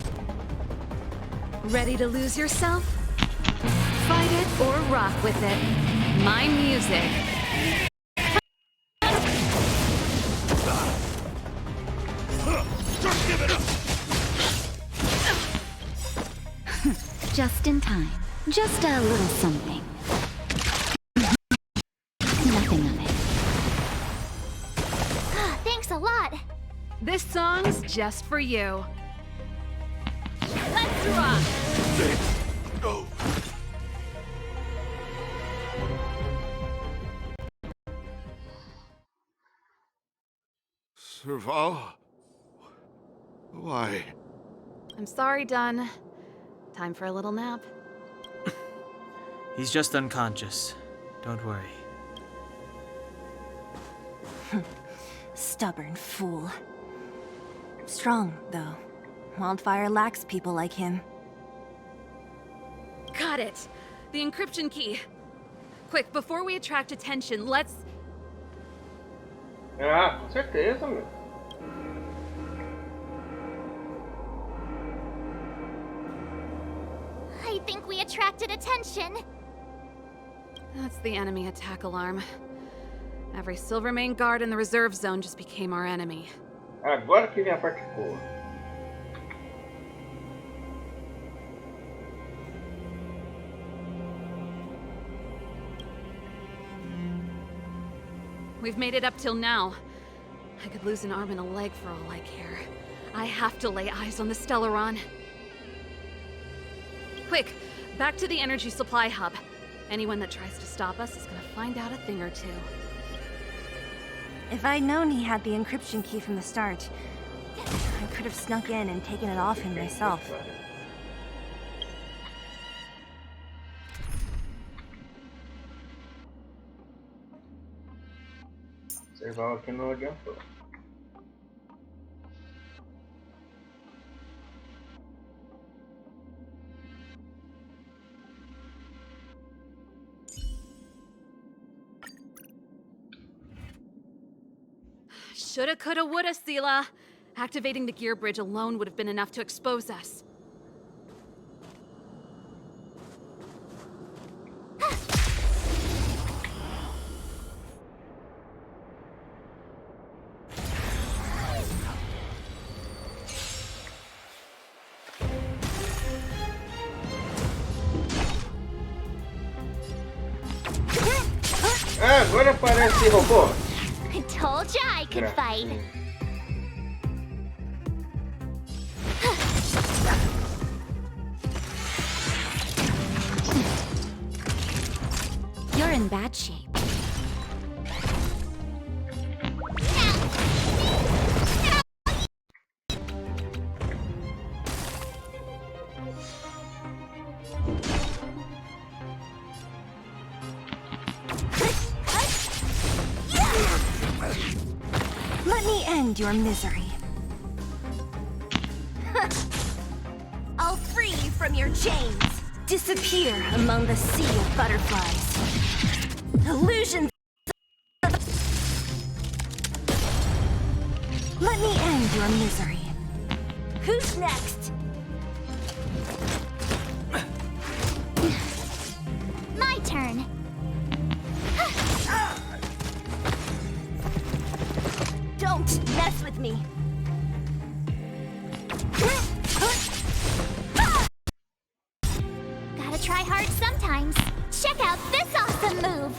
Ready to lose yourself? Fight it or rock with it. My music. Just give it up. Just in time. Just a little something. Nothing of it. Thanks a lot. This song's just for you. Let's rock! Go. Serval? Why? I'm sorry, Dunn. Time for a little nap. He's just unconscious. Don't worry. Stubborn fool. Strong, though. Wildfire lacks people like him. Got it. The encryption key. Quick, before we attract attention, let's... Ah, com certeza, meu. I think we attracted attention. That's the enemy attack alarm. Every Silvermane guard in the reserve zone just became our enemy. Agora que vem a parte boa. We've made it up till now. I could lose an arm and a leg for all I care. I have to lay eyes on the Stellaron. Quick, back to the energy supply hub. Anyone that tries to stop us is gonna find out a thing or two. If I'd known he had the encryption key from the start, I could have snuck in and taken it off him myself. Serval aqui não adiantou. Shoulda, coulda, woulda, Sela. Activating the gear bridge alone would have been enough to expose us. Agora aparece robô. I told ya I could fight. You're in bad shape. Let me end your misery. I'll free you from your chains. Disappear among the sea of butterflies. Illusions. Let me end your misery. Who's next? My turn. Don't mess with me. Gotta try hard sometimes. Check out this awesome move.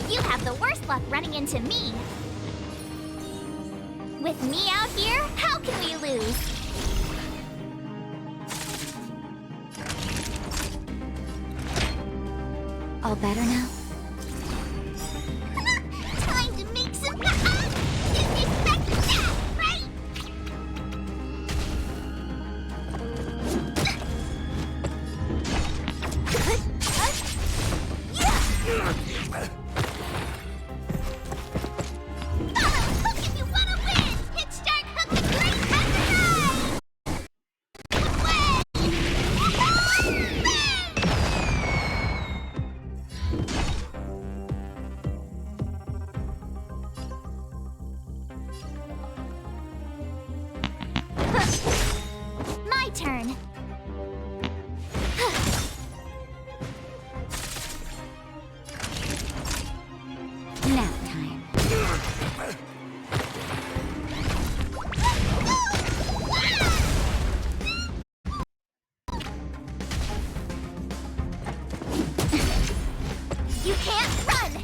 You have the worst luck running into me. With me out here, how can we lose? All better now? Time to make some disrespect. turn. Nap time. You can't run!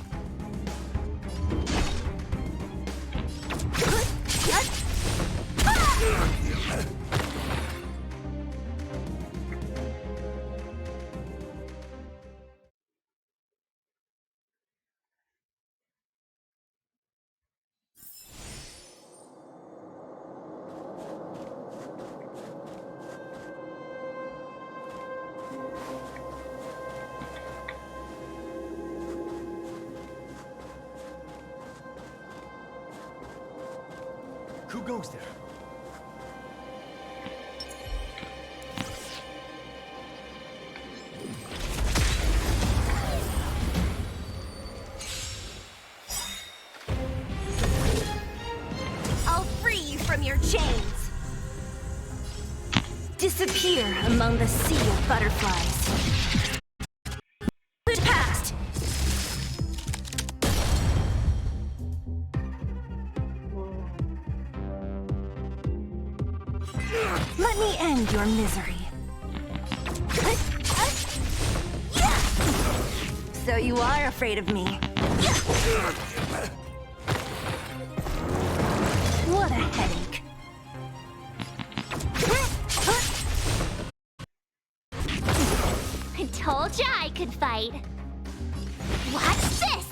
Who goes there? I'll free you from your chains. Disappear among the sea of butterflies. The past. Let me end your misery. So you are afraid of me. What a headache. I told ya I could fight. Watch this!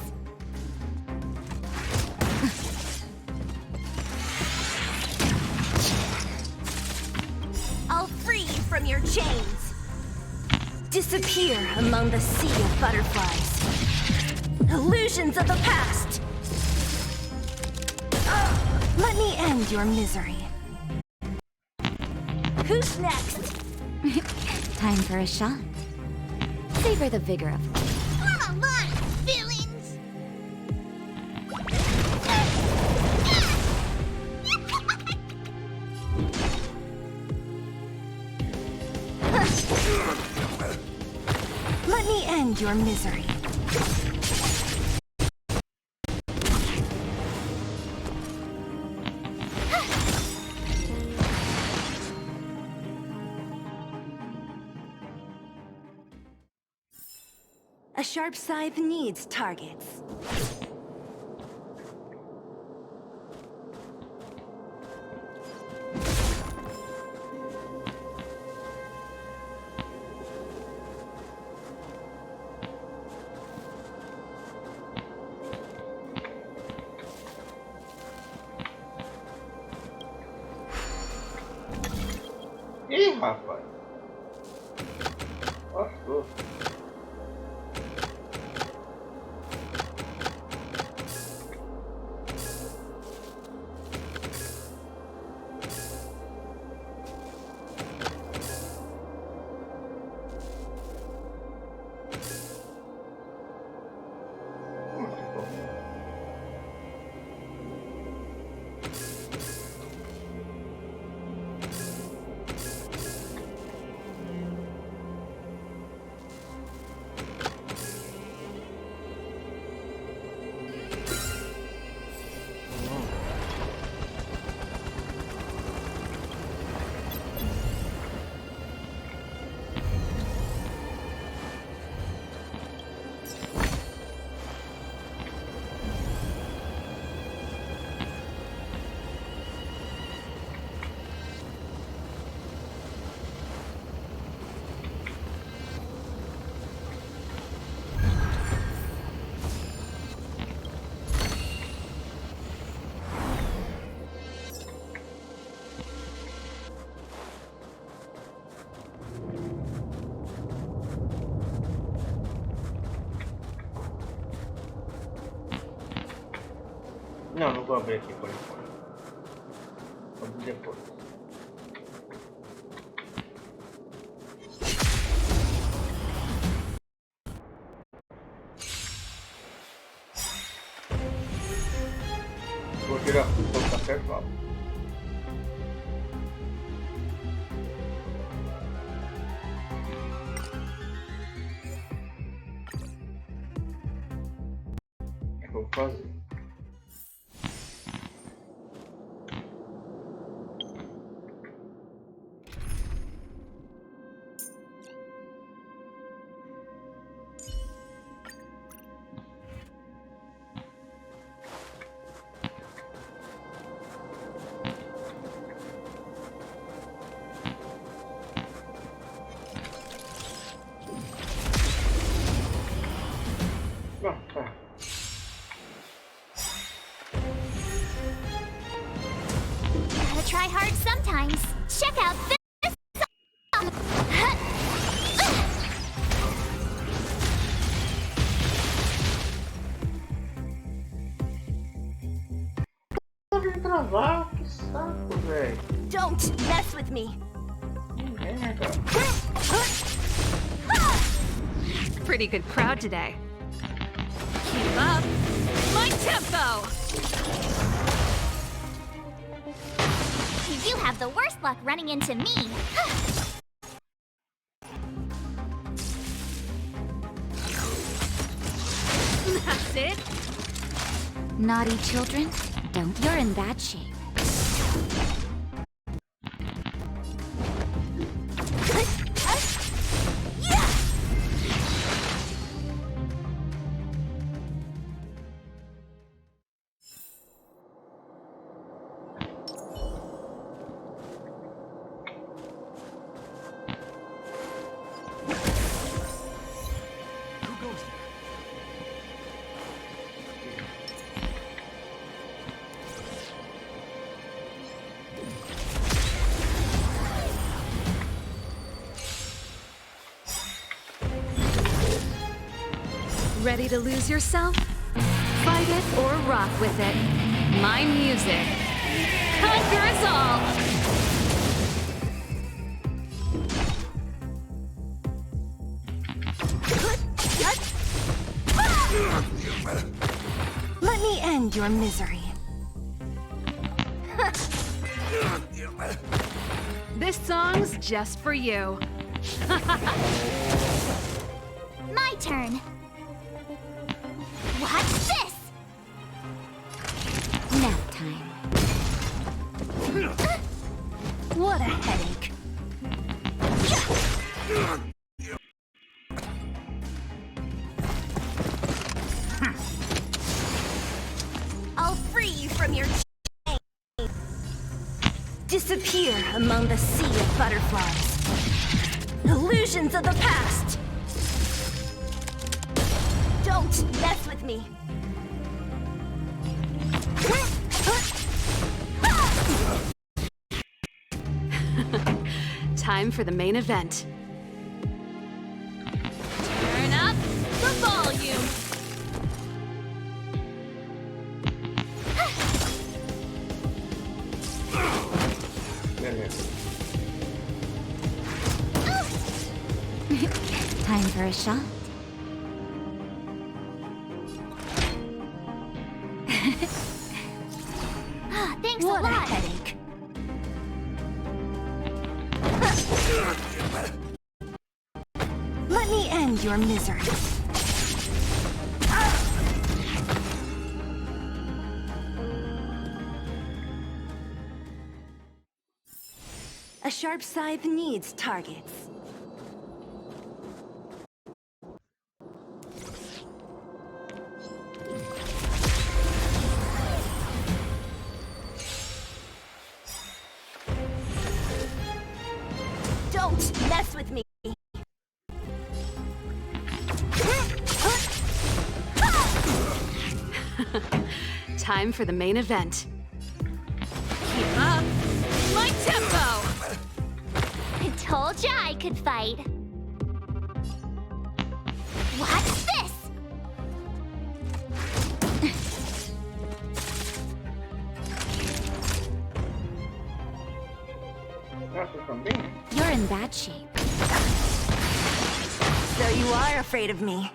I'll free you from your chains. Disappear among the sea of butterflies. Illusions of the past. Let me end your misery. Who's next? Time for a shot. Savor the vigor of Come on, feelings! Let me end your misery. A sharp scythe needs targets. Ih, rapaz. Passou. Não, não vou abrir aqui por enquanto. Vou abrir depois. Vou tirar o café, Paulo. fazer. Gotta try hard sometimes. Check out this song. Travar, que saco, velho. Don't mess with me. Pretty good crowd today. Keep up my tempo. You have the worst luck running into me. That's it. Naughty children, you're in bad shape. Ready to lose yourself? Fight it or rock with it. My music. Conquer us all! Let me end your misery. This song's just for you. My turn. Watch this! Nap time. What a headache. I'll free you from your chain. Disappear among the sea of butterflies. Illusions of the past. Don't mess with me. Time for the main event. Turn up the volume. Time for a shot. Thanks What a lot. headache. Let me end your misery. A sharp scythe needs targets. Don't mess with me. Time for the main event. Keep up my tempo. I told ya I could fight. Watch this! You're in bad shape. So you are afraid of me.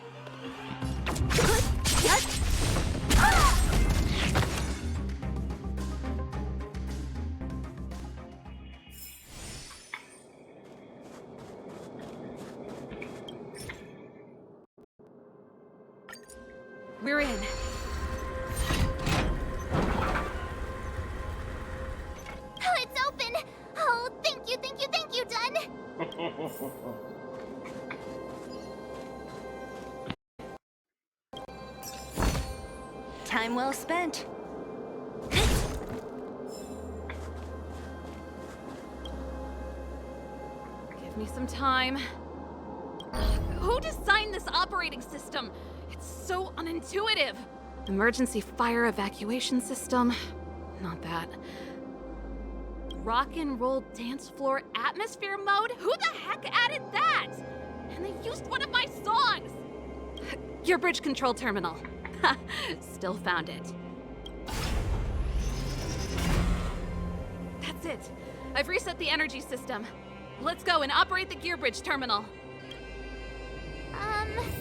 We're in. Time well spent. Give me some time. Who designed this operating system? It's so unintuitive. Emergency fire evacuation system? Not that. Rock and roll dance floor atmosphere mode? Who the heck added that? And they used one of my songs! Your bridge control terminal. Still found it. That's it. I've reset the energy system. Let's go and operate the gear bridge terminal.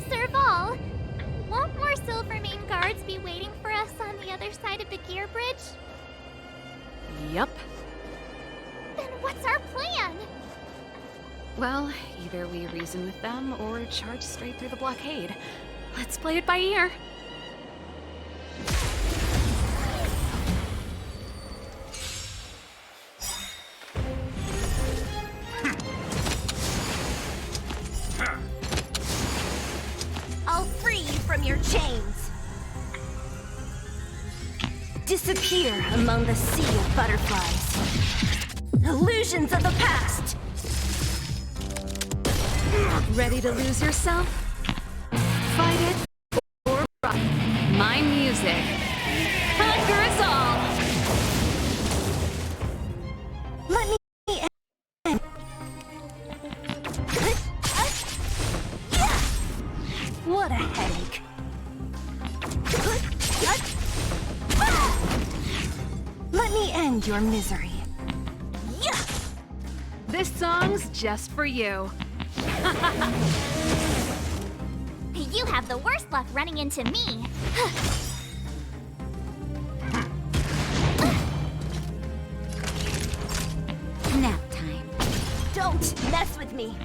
Serval, won't more Silvermane guards be waiting for us on the other side of the gear bridge? Yup. Then what's our plan? Well, either we reason with them or charge straight through the blockade. Let's play it by ear. I'll free you from your chains. Disappear among the sea of butterflies. Illusions of the past. Ready to lose yourself? Fight it or run. My music conquers all. Let me end. What a headache. Let me end your misery. This song's just for you. You have the worst luck running into me. Nap time. Don't mess with me.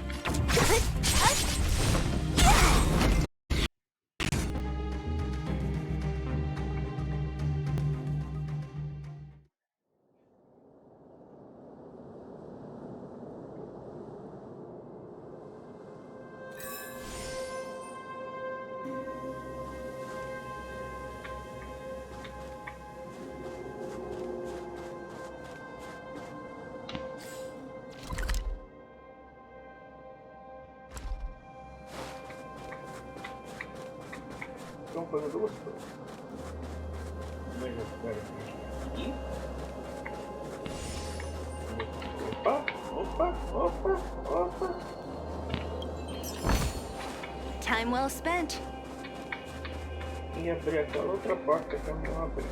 Estão fazendo duas coisas. Aqui. Opa, opa, opa, opa. Time well spent. E abrir aquela outra porta que eu não abri.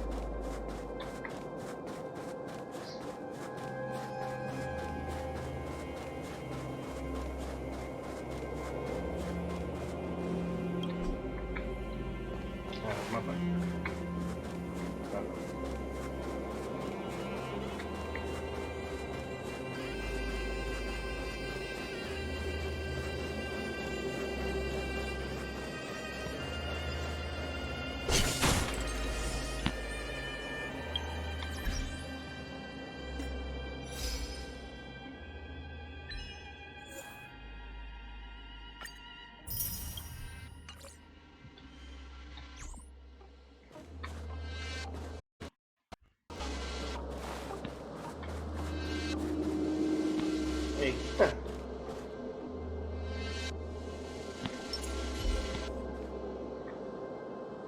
Eita.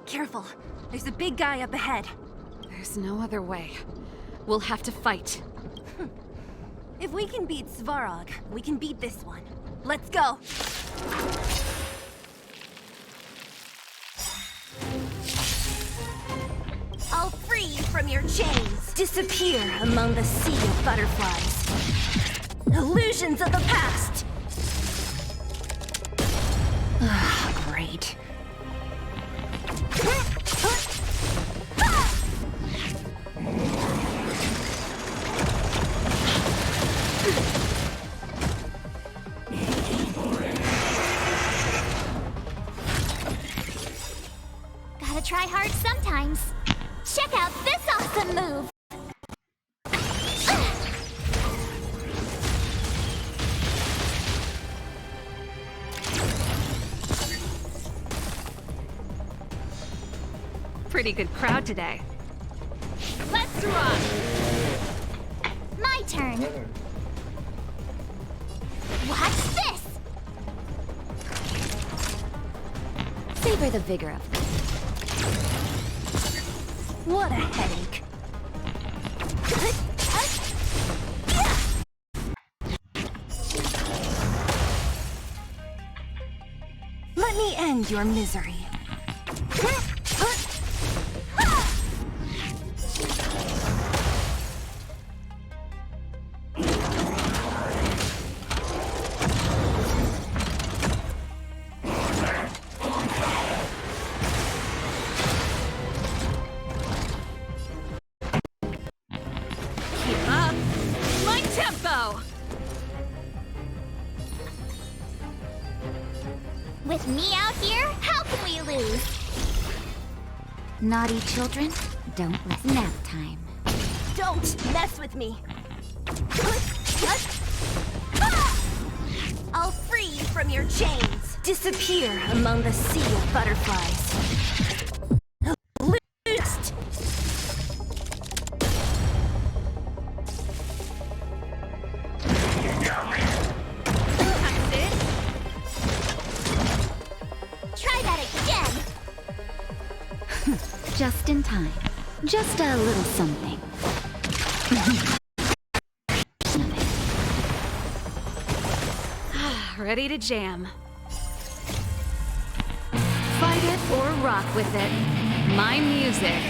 Careful. There's a big guy up ahead. There's no other way. We'll have to fight. If we can beat Svarog, we can beat this one. Let's go! I'll free you from your chains. Disappear among the sea of butterflies. Illusions of the past! Great. Gotta try hard sometimes. Check out this awesome move! pretty good crowd today. Let's rock! My turn. Watch this! Savor the vigor of it. What a headache. Let me end your misery. Keep up. My tempo! With me out here, how can we lose? Naughty children, don't miss nap time. Don't mess with me. I'll free you from your chains. Disappear among the sea of butterflies. Loosed. That's it. Try that again! Just in time. Just a little something. Ready to jam. Fight it or rock with it. My music.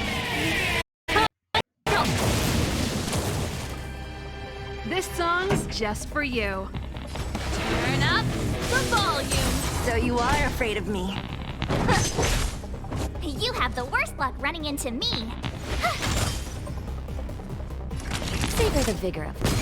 This song's just for you. Turn up the volume. So you are afraid of me. You have the worst luck running into me. Savor the vigor of it.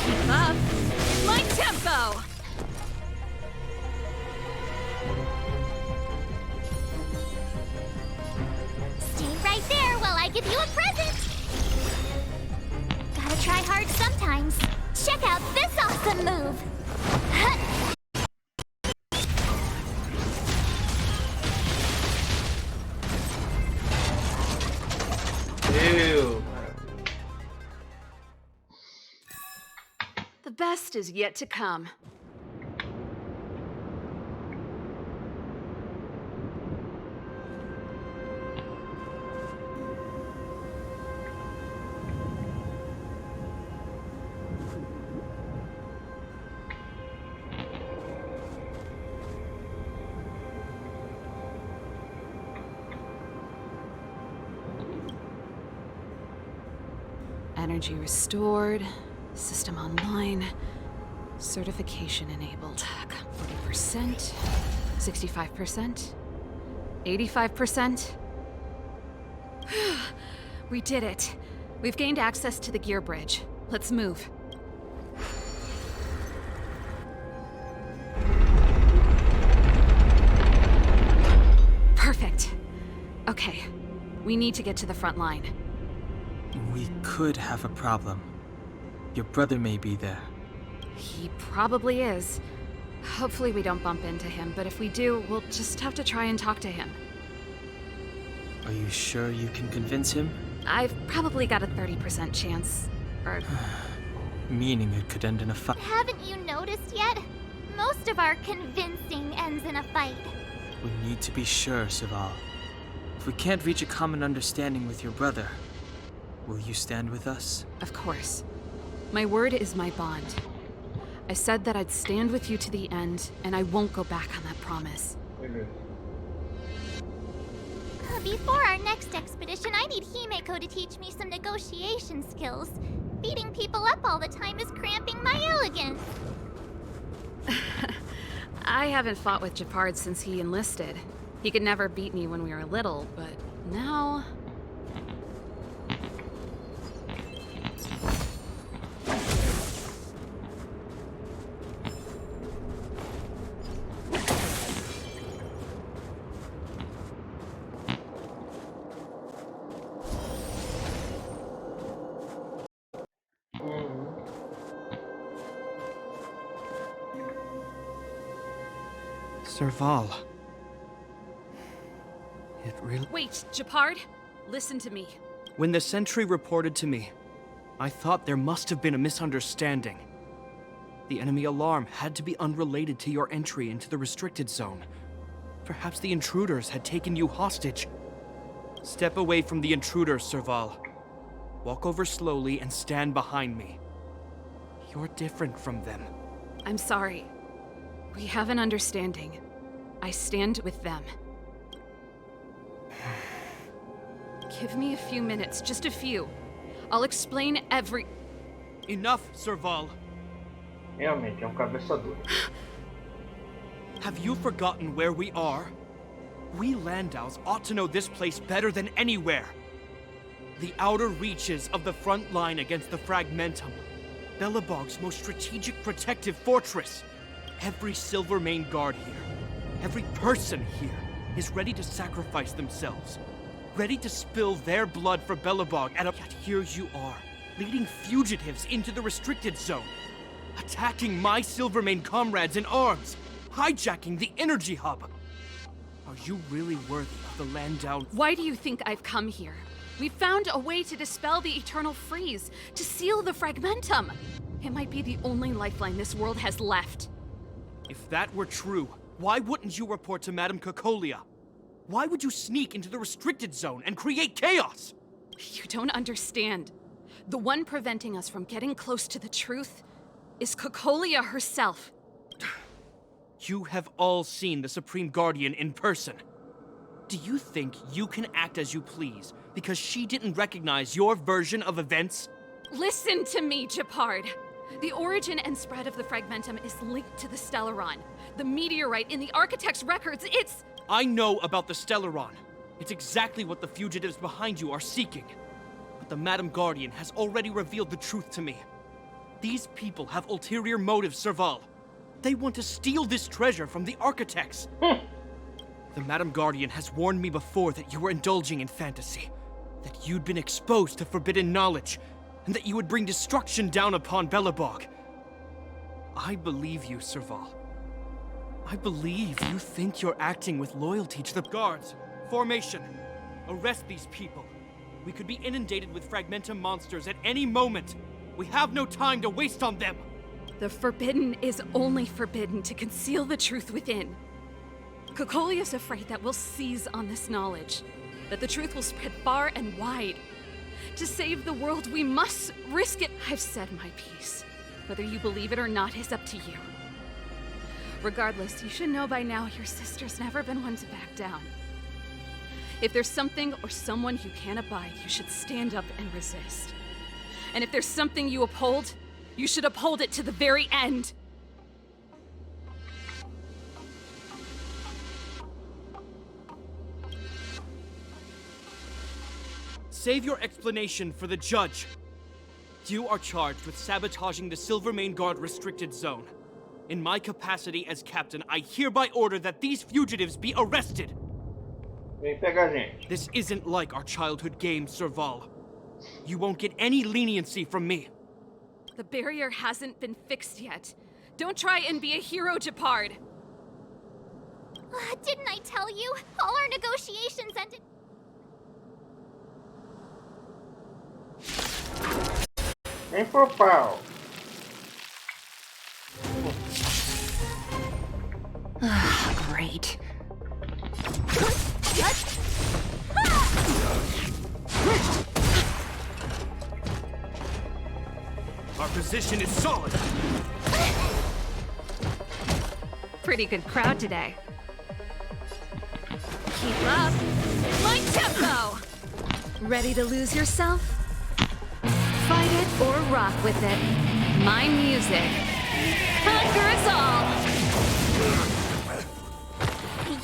Keep up. My tempo. Stay right there while I give you a present. Gotta try hard sometimes. Check out this awesome move. Ew. The best is yet to come. Energy restored, system online, certification enabled. 40%, 65%, 85%. We did it. We've gained access to the gear bridge. Let's move. Perfect. Okay, we need to get to the front line. We could have a problem. Your brother may be there. He probably is. Hopefully we don't bump into him, but if we do, we'll just have to try and talk to him. Are you sure you can convince him? I've probably got a 30% chance. Or... Meaning it could end in a fight. Haven't you noticed yet? Most of our convincing ends in a fight. We need to be sure, Sival. If we can't reach a common understanding with your brother, will you stand with us? Of course. My word is my bond. I said that I'd stand with you to the end, and I won't go back on that promise. Before our next expedition, I need Himeko to teach me some negotiation skills. Beating people up all the time is cramping my elegance. I haven't fought with Japard since he enlisted. He could never beat me when we were little, but Now... Serval. It really... Wait, Japard, listen to me. When the sentry reported to me, I thought there must have been a misunderstanding. The enemy alarm had to be unrelated to your entry into the restricted zone. Perhaps the intruders had taken you hostage. Step away from the intruders, Serval. Walk over slowly and stand behind me. You're different from them. I'm sorry. We have an understanding. I stand with them. Give me a few minutes, just a few. I'll explain every... Enough, Serval. Realmente, cabeça dura. Have you forgotten where we are? We Landaus ought to know this place better than anywhere. The outer reaches of the front line against the Fragmentum. Belobog's most strategic protective fortress. Every Silvermane guard here, every person here, is ready to sacrifice themselves. Ready to spill their blood for Belobog, and yet here you are, leading fugitives into the restricted zone. Attacking my Silvermane comrades in arms, hijacking the energy hub. Are you really worthy of the Landau? Why do you think I've come here? We found a way to dispel the eternal freeze, to seal the Fragmentum. It might be the only lifeline this world has left. If that were true, why wouldn't you report to Madame Cocolia? Why would you sneak into the restricted zone and create chaos? You don't understand. The one preventing us from getting close to the truth is Cocolia herself. You have all seen the Supreme Guardian in person. Do you think you can act as you please because she didn't recognize your version of events? Listen to me, Japard. The origin and spread of the Fragmentum is linked to the Stellaron. The meteorite in the Architect's records, it's... I know about the Stellaron. It's exactly what the fugitives behind you are seeking. But the Madam Guardian has already revealed the truth to me. These people have ulterior motives, Serval. They want to steal this treasure from the Architects. The Madam Guardian has warned me before that you were indulging in fantasy. That you'd been exposed to forbidden knowledge, and that you would bring destruction down upon Belobog. I believe you, Serval. I believe you think you're acting with loyalty to the guards. Formation. Arrest these people. We could be inundated with Fragmentum monsters at any moment. We have no time to waste on them. The forbidden is only forbidden to conceal the truth within. Cocolia's afraid that we'll seize on this knowledge, that the truth will spread far and wide. To save the world, we must risk it. I've said my piece. Whether you believe it or not is up to you. Regardless, you should know by now your sister's never been one to back down. If there's something or someone you can't abide, you should stand up and resist. And if there's something you uphold, you should uphold it to the very end. Save your explanation for the judge. You are charged with sabotaging the Silvermane Guard restricted zone. In my capacity as captain, I hereby order that these fugitives be arrested. Vem pegar a gente. This isn't like our childhood game, Serval. You won't get any leniency from me. The barrier hasn't been fixed yet. Don't try and be a hero, Japard. Didn't I tell you? All our negotiations ended... Vem pro pau. Great. Our position is solid. Pretty good crowd today. Keep up. My tempo! Ready to lose yourself? Fight it or rock with it. My music conquers all!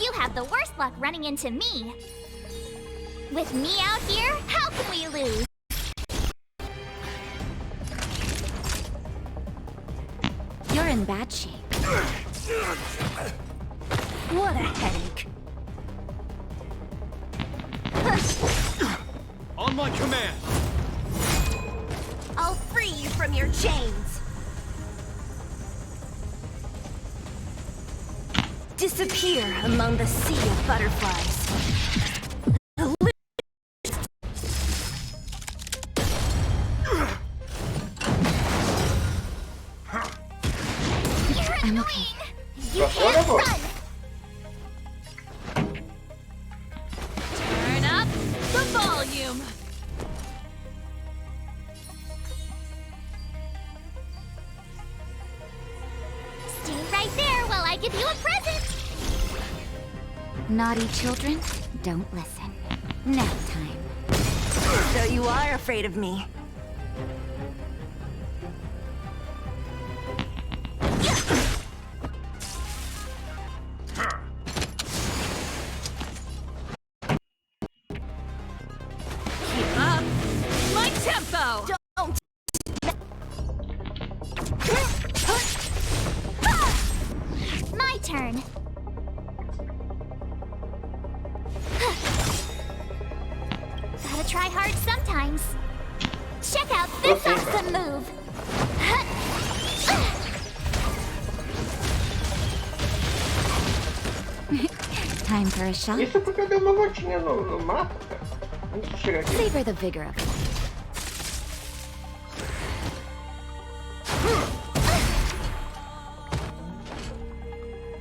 You have the worst luck running into me. With me out here, how can we lose? You're in bad shape. What a headache. On my command! I'll free you from your chains. Disappear among the sea of butterflies. You're annoying! You can't run! Turn up the volume. Stay right there while I give you a present! Naughty children, don't listen. Nap time. So you are afraid of me. Keep up my tempo. Don't. My turn. Gotta try hard sometimes. Check out this awesome move. Time for a shot. Isso porque eu dei uma voltinha no mapa, cara. Antes de chegar aqui. Savor the vigor of it.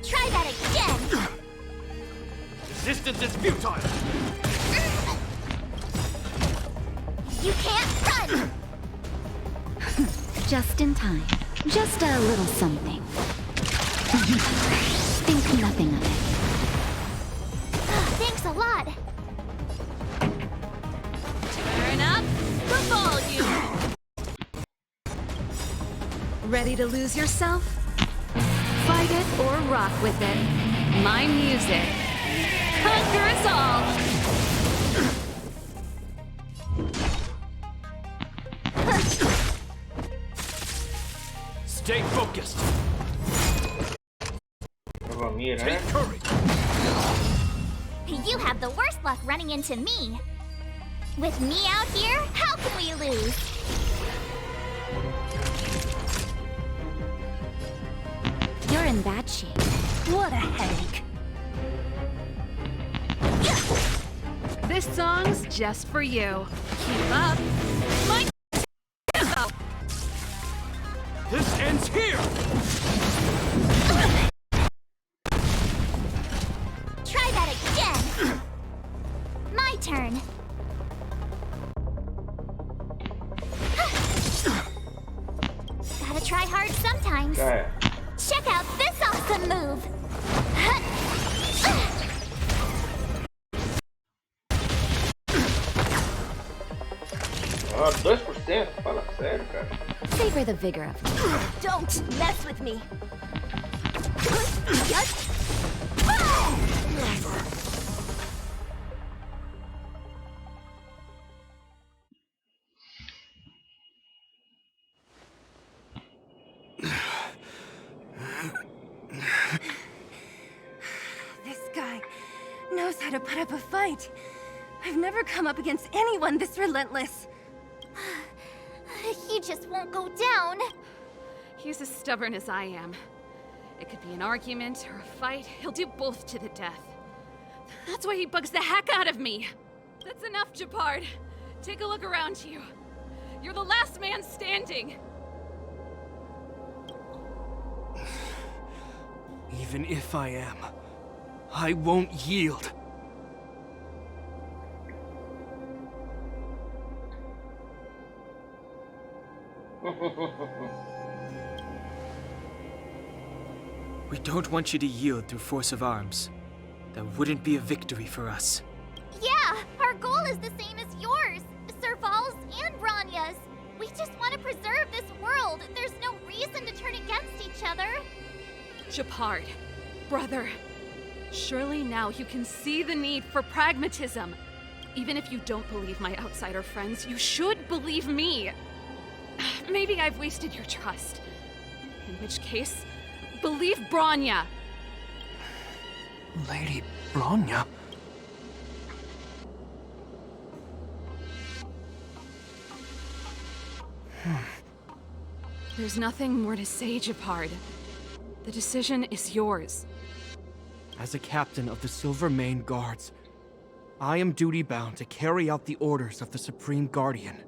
Try that again. Resistance is futile! You can't run. Just in time. Just a little something. Think nothing of it. Thanks a lot. Turn up the volume. Ready to lose yourself? Fight it or rock with it. My music. Conquer us all! Stay focused! Take courage! You have the worst luck running into me. With me out here, how can we lose? You're in bad shape. What a headache. This song's just for you. Keep up my tempo. This ends here! Try that again. My turn. Gotta try hard sometimes. Check out this awesome move. Ah, 2%? Fala sério, cara. Savor the vigor of it. Don't mess with me. This guy knows how to put up a fight. I've never come up against anyone this relentless. He just won't go down. He's as stubborn as I am. It could be an argument or a fight. He'll do both to the death. That's why he bugs the heck out of me. That's enough, Japard. Take a look around you. You're the last man standing. Even if I am, I won't yield. We don't want you to yield through force of arms. That wouldn't be a victory for us. Yeah, our goal is the same as yours, Serval's and Branya's. We just want to preserve this world. There's no reason to turn against each other. Japard, brother, surely now you can see the need for pragmatism. Even if you don't believe my outsider friends, you should believe me. Maybe I've wasted your trust. In which case, believe Bronya. Lady Bronya? There's nothing more to say, Japard. The decision is yours. As a captain of the Silvermane Guards, I am duty-bound to carry out the orders of the Supreme Guardian.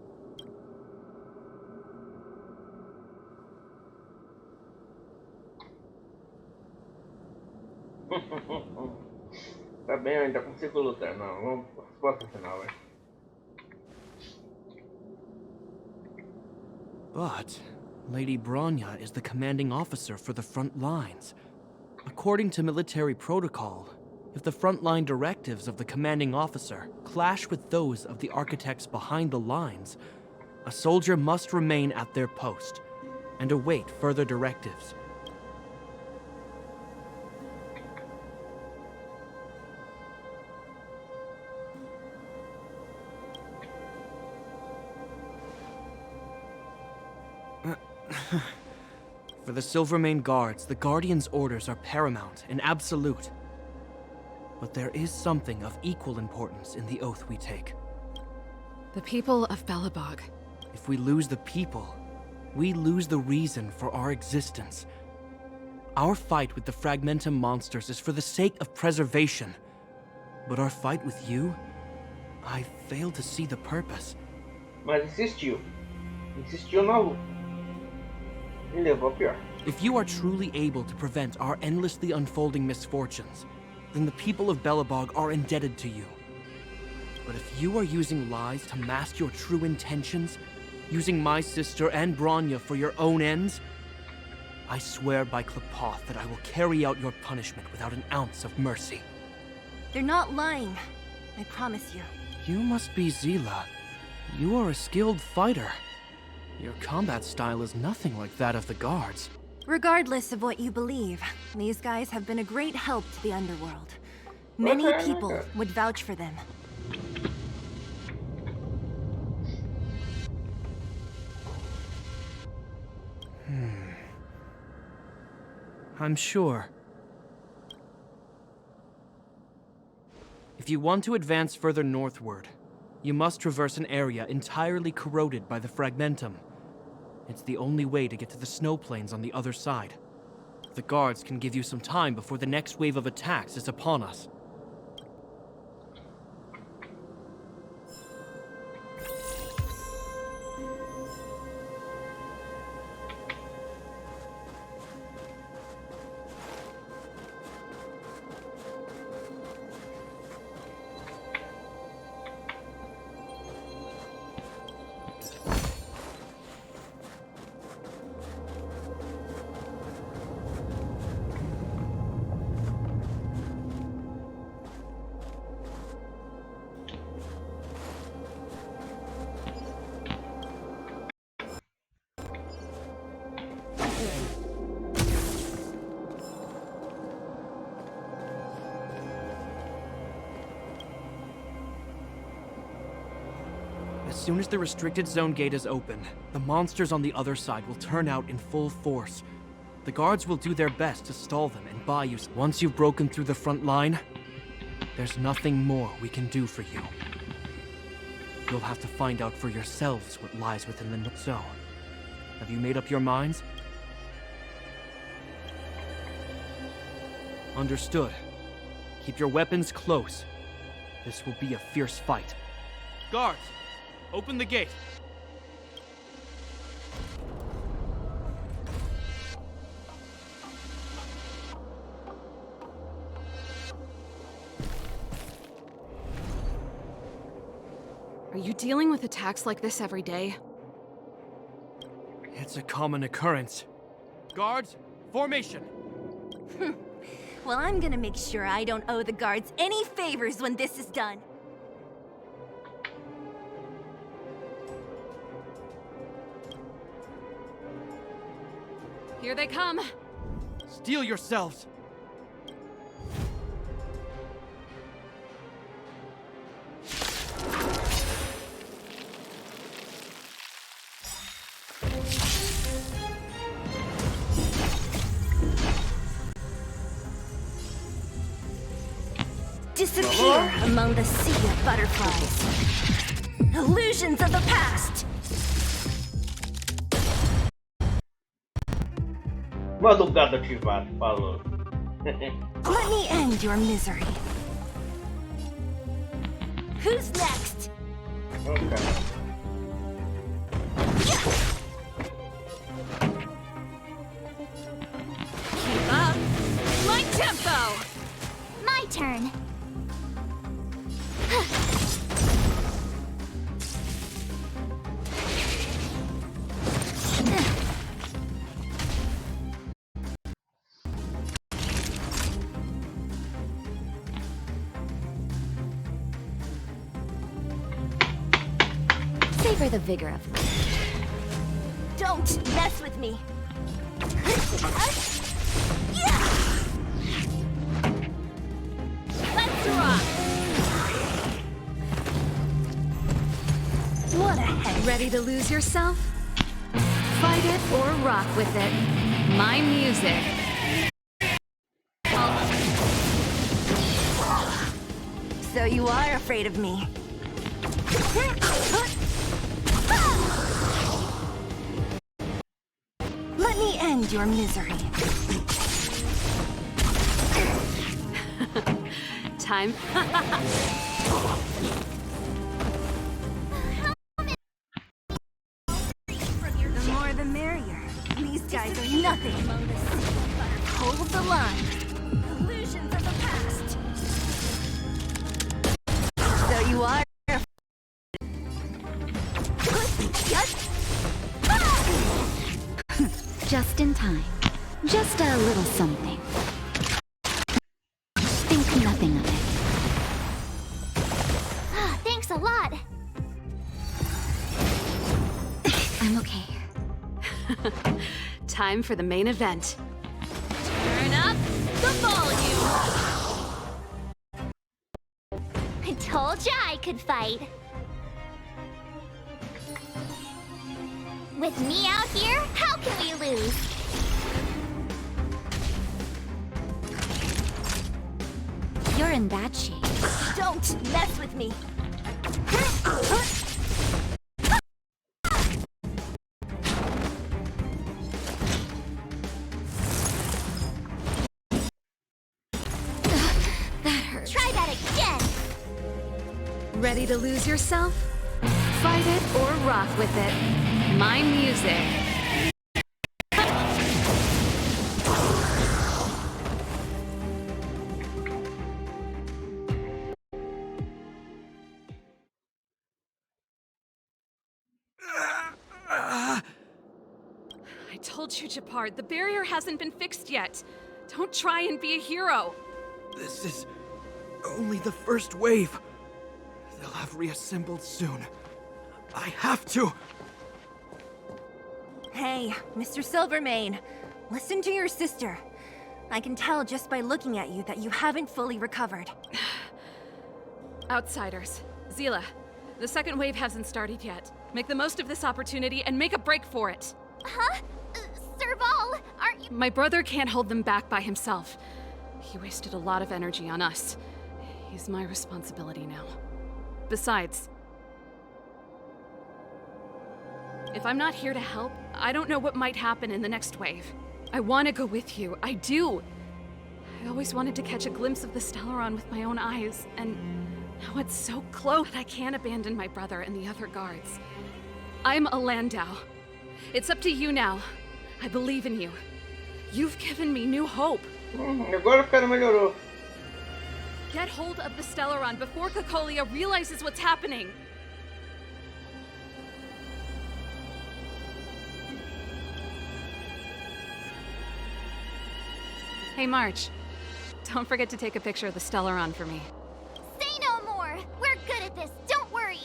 Tá bem, eu ainda consigo lutar. Não, vamos resposta final, hein? But Lady Bronya is the commanding officer for the front lines. According to military protocol, if the frontline directives of the commanding officer clash with those of the architects behind the lines, a soldier must remain at their post and await further directives. For the Silvermane Guards, the Guardian's orders are paramount and absolute. But there is something of equal importance in the oath we take. The people of Belobog. If we lose the people, we lose the reason for our existence. Our fight with the Fragmentum monsters is for the sake of preservation. But our fight with you, I fail to see the purpose. Mas insistiu. Insistiu na luta. E levou a pior. If you are truly able to prevent our endlessly unfolding misfortunes, then the people of Belobog are indebted to you. But if you are using lies to mask your true intentions, using my sister and Bronya for your own ends, I swear by Klepoth that I will carry out your punishment without an ounce of mercy. They're not lying. I promise you. You must be Zila. You are a skilled fighter. Your combat style is nothing like that of the guards. Regardless of what you believe, these guys have been a great help to the underworld. Many people would vouch for them. I'm sure. If you want to advance further northward, you must traverse an area entirely corroded by the Fragmentum. It's the only way to get to the snow plains on the other side. The guards can give you some time before the next wave of attacks is upon us. As soon as the restricted zone gate is open, the monsters on the other side will turn out in full force. The guards will do their best to stall them and buy you. Once you've broken through the front line, there's nothing more we can do for you. You'll have to find out for yourselves what lies within the zone. Have you made up your minds? Understood. Keep your weapons close. This will be a fierce fight. Guards! Open the gate! Are you dealing with attacks like this every day? It's a common occurrence. Guards, formation! Well, I'm gonna make sure I don't owe the guards any favors when this is done. Here they come! Steel yourselves! Disappear among the sea of butterflies. Illusions of the past. Modo gado ativado, falou. Let me end your misery. Who's next? Okay. Keep up. My tempo. My turn. Savor the vigor of life. Don't mess with me. Let's rock. What a head. Ready to lose yourself? Fight it or rock with it. My music. So you are afraid of me. Let me end your misery. Time. The more the merrier. These guys are nothing among the sea. Hold the line. Illusions of the past. So you are. Just in time. Just a little something. Think nothing of it. Ah, thanks a lot. I'm okay. Time for the main event. Turn up the volume. I told ya I could fight. With me out here, how can we lose? You're in bad shape. Don't mess with me. That hurts. Try that again. Ready to lose yourself? Fight it or rock with it. My music. I told you, Japard, the barrier hasn't been fixed yet. Don't try and be a hero. This is only the first wave. They'll have reassembled soon. I have to. Hey, Mr. Silvermane, listen to your sister. I can tell just by looking at you that you haven't fully recovered. Outsiders. Zila, the second wave hasn't started yet. Make the most of this opportunity and make a break for it. Huh? Serval, aren't you— My brother can't hold them back by himself. He wasted a lot of energy on us. He's my responsibility now. Besides, if I'm not here to help, I don't know what might happen in the next wave. I want to go with you. I do. I always wanted to catch a glimpse of the Stellaron with my own eyes, and now it's so close that I can't abandon my brother and the other guards. I'm a Landau. It's up to you now. I believe in you. You've given me new hope. Agora o cara melhorou. Get hold of the Stellaron before Cocolia realizes what's happening. Hey, March. Don't forget to take a picture of the Stellaron for me. Say no more! We're good at this, don't worry!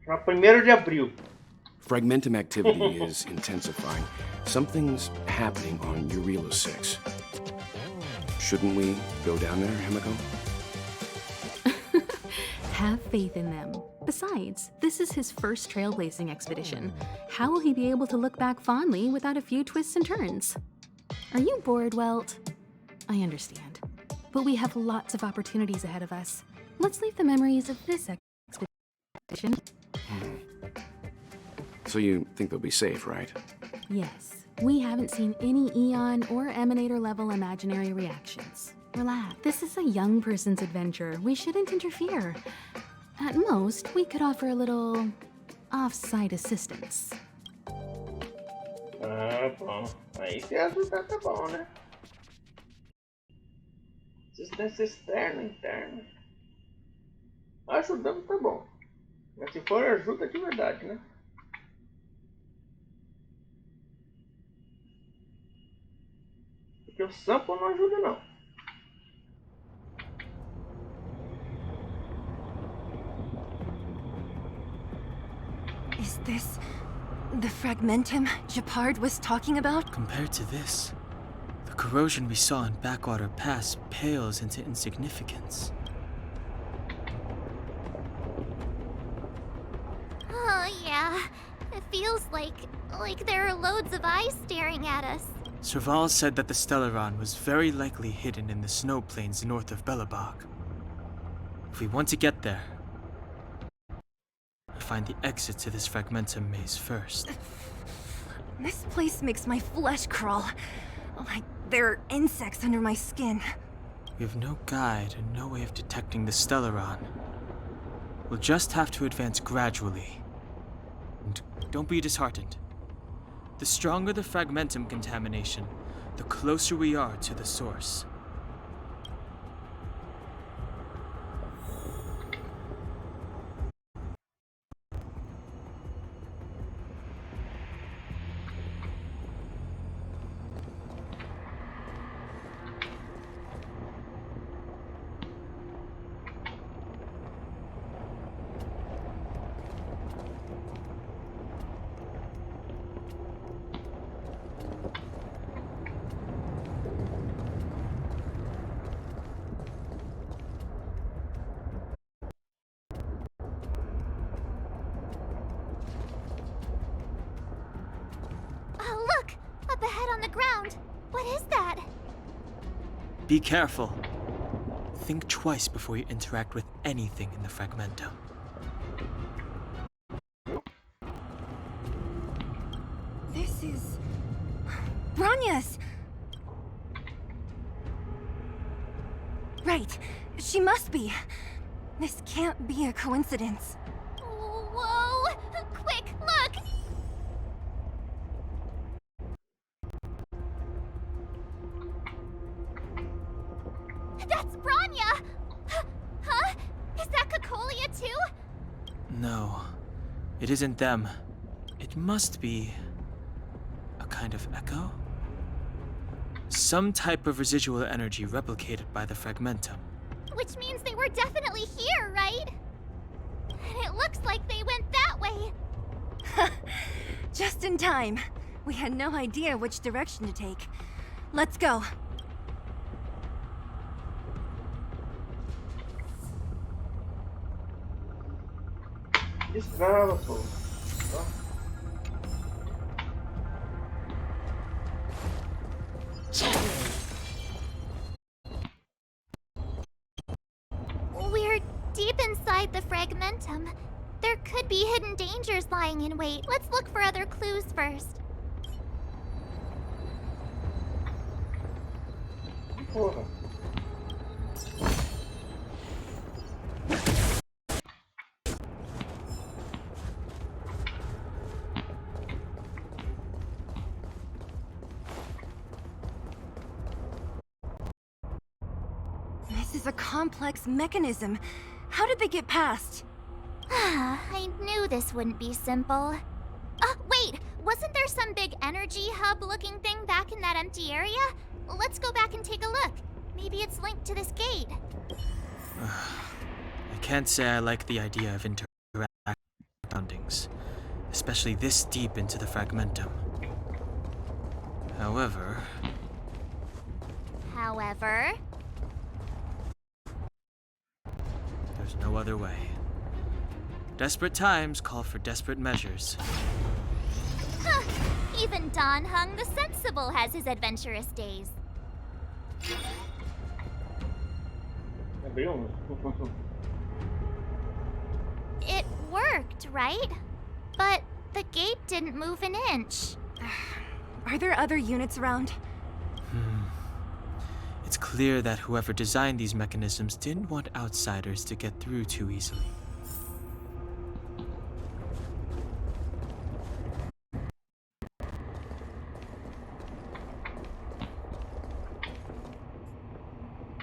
Na 1º de abril. Fragmentum activity is intensifying. Something's happening on Jarilo VI. Shouldn't we go down there, Himiko? Have faith in them. Besides, this is his first trailblazing expedition. How will he be able to look back fondly without a few twists and turns? Are you bored, Welt? I understand. But we have lots of opportunities ahead of us. Let's leave the memories of this expedition. So you think they'll be safe, right? Yes. We haven't seen any Eon or Emanator level imaginary reactions. Relax. This is a young person's adventure. We shouldn't interfere. At most, we could offer a little off-site assistance. Ah, bom. Aí se ajudar tá bom, né? Assistência externa, interna. Ajudando tá bom. Mas se for ajuda de verdade, né? Porque o SAMPO não ajuda não. Is this the fragmentum Gepard was talking about? Compared to this, the corrosion we saw in Backwater Pass pales into insignificance. Oh, yeah. It feels like there are loads of eyes staring at us. Serval said that the Stellaron was very likely hidden in the snow plains north of Belobog. If we want to get there, we find the exit to this Fragmentum maze first. This place makes my flesh crawl. Like there are insects under my skin. We have no guide and no way of detecting the Stellaron. We'll just have to advance gradually. And don't be disheartened. The stronger the Fragmentum contamination, the closer we are to the source. Be careful. Think twice before you interact with anything in the Fragmentum. This is... Bronya's! Right. She must be. This can't be a coincidence. Whoa! Quick, look! That's Bronya! Huh? Is that Cocolia too? No, it isn't them. It must be a kind of echo? Some type of residual energy replicated by the Fragmentum. Which means they were definitely here, right? And it looks like they went that way. Just in time. We had no idea which direction to take. Let's go. Destrava, pô. We're deep inside the Fragmentum. There could be hidden dangers lying in wait. Let's look for other clues first. Porra. This is a complex mechanism. How did they get past? I knew this wouldn't be simple. Wait! Wasn't there some big energy hub-looking thing back in that empty area? Let's go back and take a look. Maybe it's linked to this gate. I can't say I like the idea of interacting surroundings, especially this deep into the fragmentum. However, there's no other way. Desperate times call for desperate measures. Huh. Even Don Hung the Sensible has his adventurous days. It worked, right? But the gate didn't move an inch. Are there other units around? It's clear that whoever designed these mechanisms didn't want outsiders to get through too easily.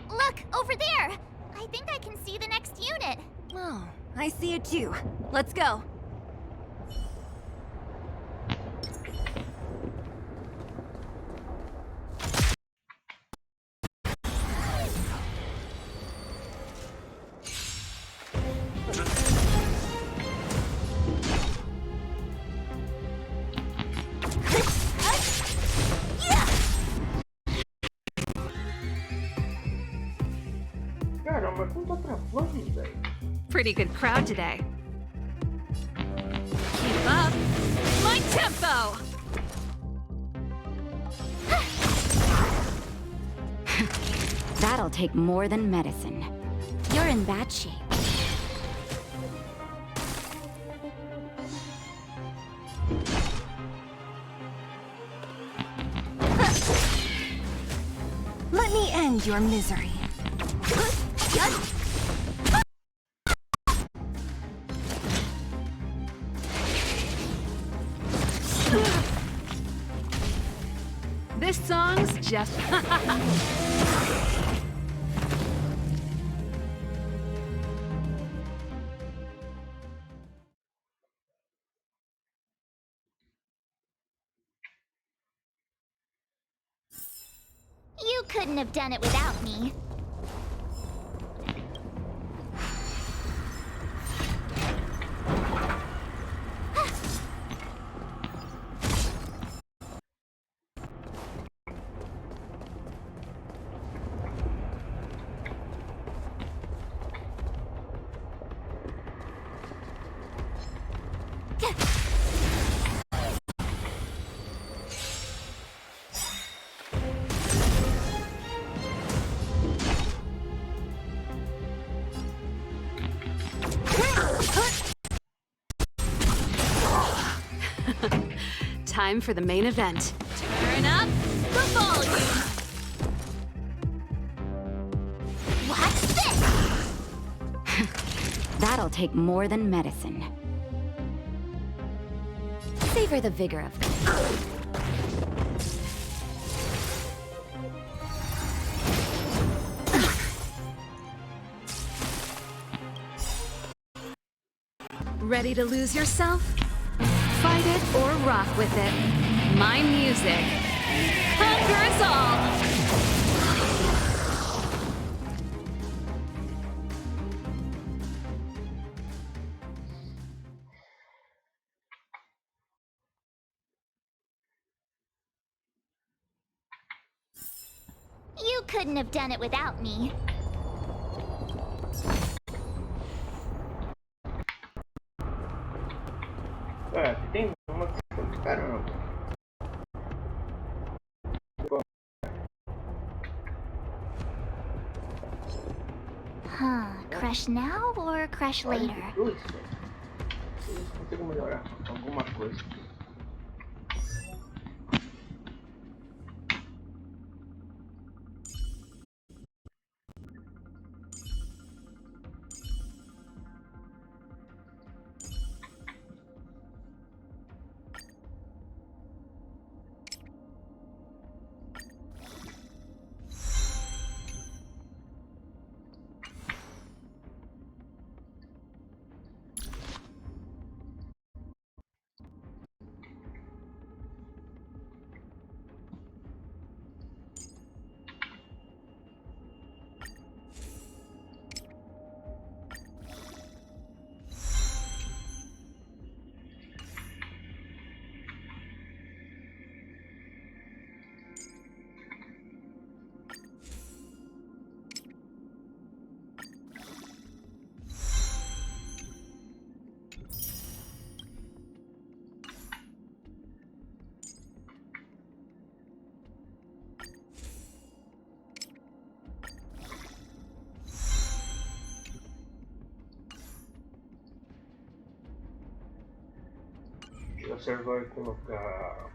Look, over there! I think I can see the next unit. Oh, I see it too. Let's go. Pretty good crowd today. Keep up. My tempo! That'll take more than medicine. You're in bad shape. Let me end your misery. This song's just... You couldn't have done it without me. Time for the main event. Turn up the volume. What's this? That'll take more than medicine. Savor the vigor of this. Ready to lose yourself? Fight it or rock with it. My music conquers all! You couldn't have done it without me. Tem uma caramba. Huh, crush now or crush later? Consigo melhorar alguma coisa. observar e colocar.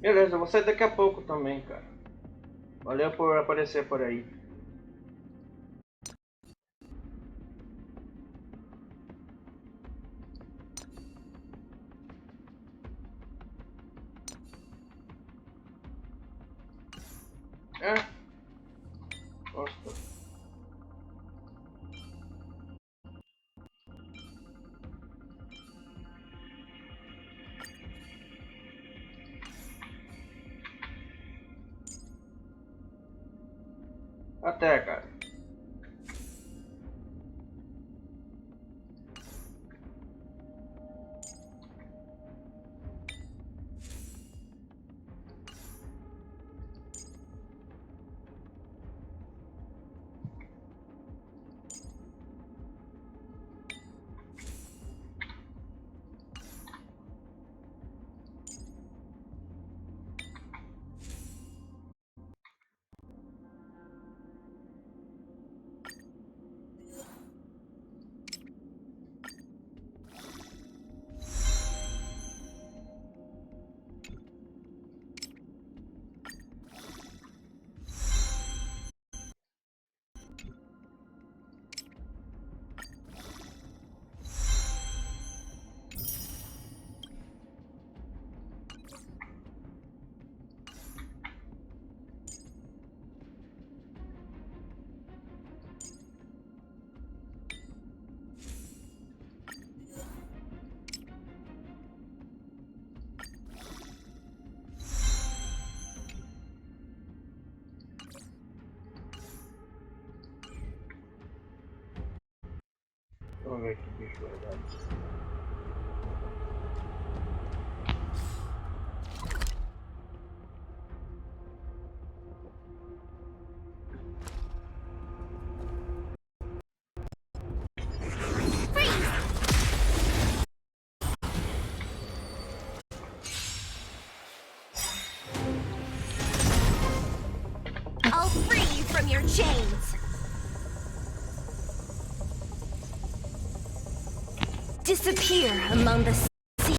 Beleza, eu vou sair daqui a pouco também, cara. Valeu por aparecer por aí. É. Gosto. Até, cara. Vamos ver que bicho vai dar. I'll free you from your chains. Disappear among the sea.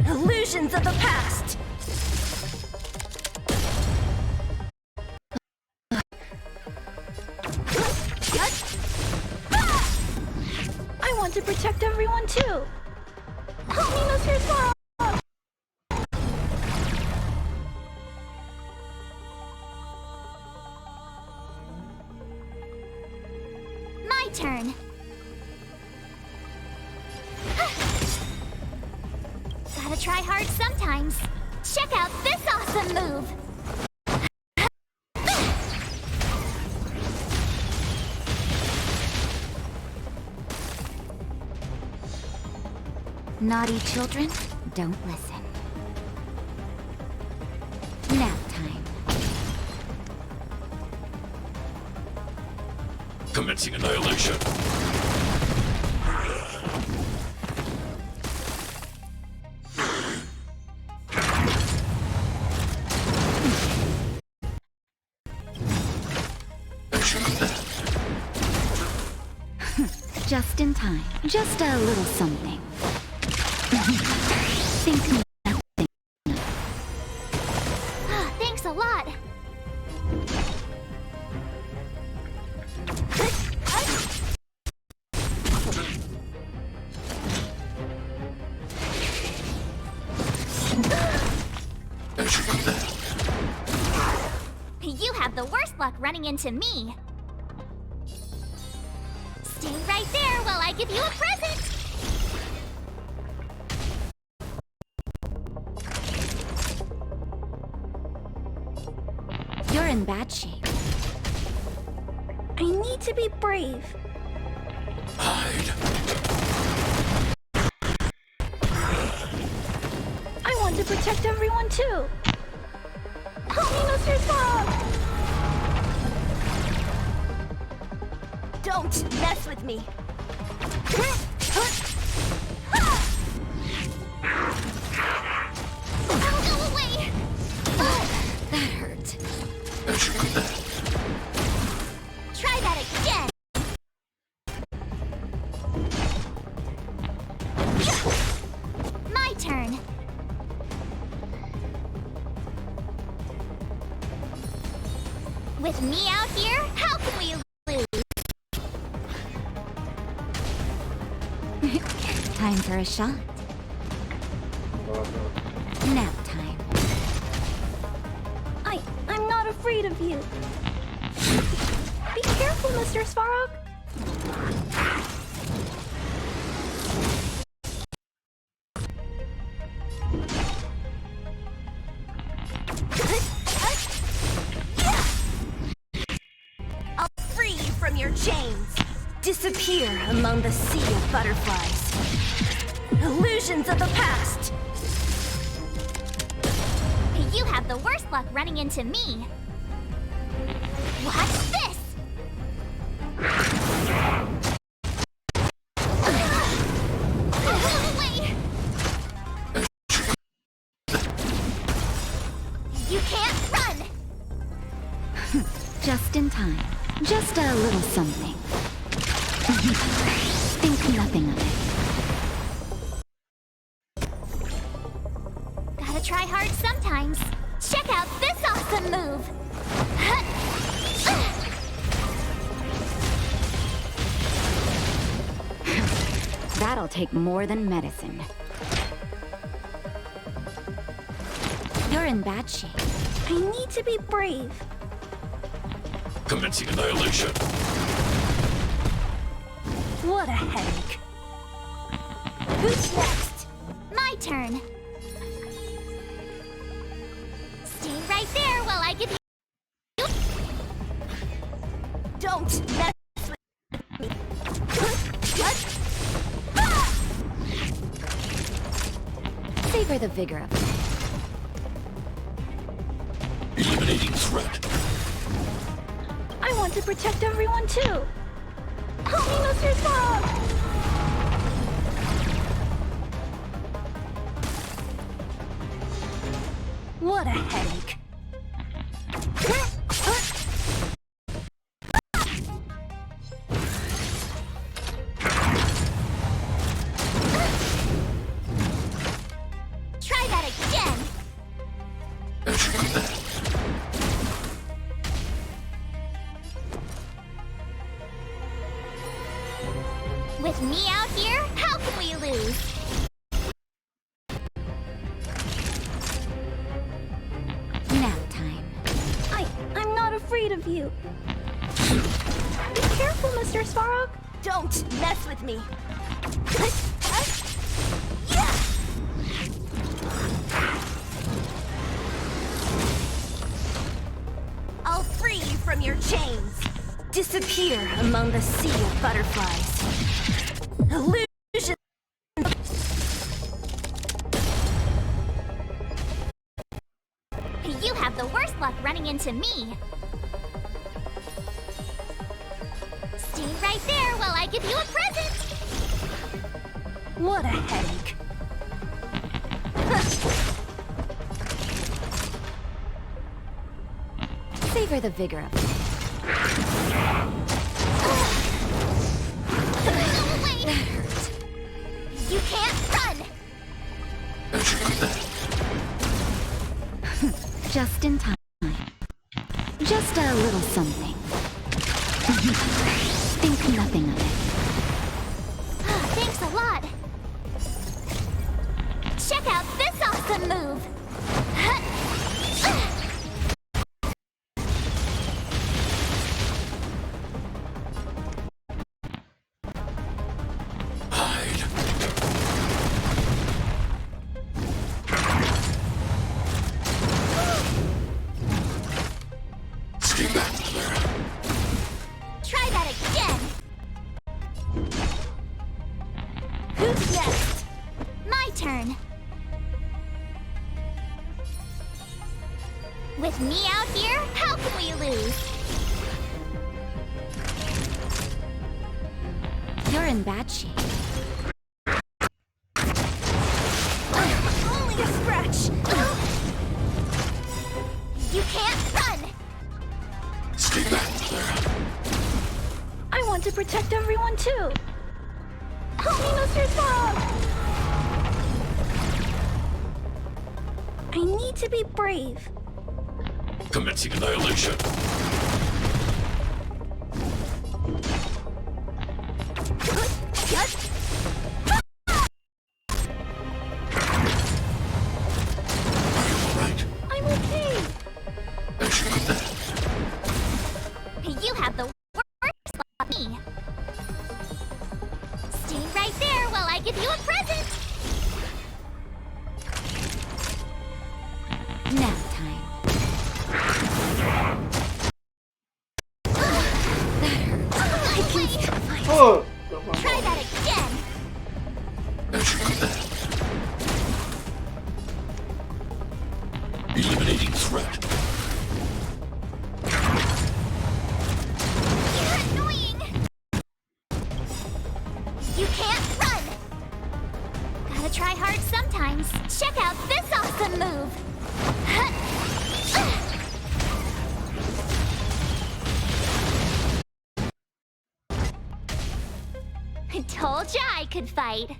Illusions of the past. I want to protect everyone too. Help me, Mr. Swirl. My turn. Gotta try hard sometimes. Check out this awesome move! Naughty children, don't listen. Nap time. Commencing annihilation. Just in time. Just a little something. Think nothing. Thanks a lot. You have the worst luck running into me. Stay right there while I give you a present. in bad shape. I need to be brave. Hide. I want to protect everyone too. Help me, Mr. Frog! Don't mess with me. Go away! That hurt. Try that again! My turn. With me out here, how can we lose? Time for a shot. Nap time. I'm not afraid of you. Be careful, Mr. Svarog. I'll free you from your chains. Disappear among the sea of butterflies. Illusions of the past. You have the worst luck running into me. Watch this! You can't run! Just in time. Just a little something. Think nothing of it. Gotta try hard sometimes. Check out this awesome move! That'll take more than medicine. You're in bad shape. I need to be brave. Commencing annihilation. What a headache. Who's next? My turn. Stay right there while I give you... Don't mess with me. Savor the vigor of it. Eliminating threat. I want to protect everyone too. Help me, Mr. Frog! What a headache. Try that again! With me out here, how can we lose? Nap time. I'm not afraid of you. Be careful, Mr. Svarog. Don't mess with me. I'll free you from your chains. Disappear among the sea of butterflies. Illusion. You have the worst luck running into me. Stay right there while I give you a present. What a headache. Savor the vigor of it. You can't run! Just in time. Just a little something. Think nothing of it. Thanks a lot. Check out this awesome move! With me out here, how can we lose? You're in bad shape. Only a scratch! You can't run! Stay back, Clara. I want to protect everyone too! Help me, Mr. Fogg! I need to be brave. Commencing annihilation. I'm okay. You have the worst of me. Stay right there while I give you a present. Nap time. Oh! Try that again. Eliminating threat. You're annoying. You can't run. Gotta try hard sometimes. Check out this awesome move. I told ya I could fight.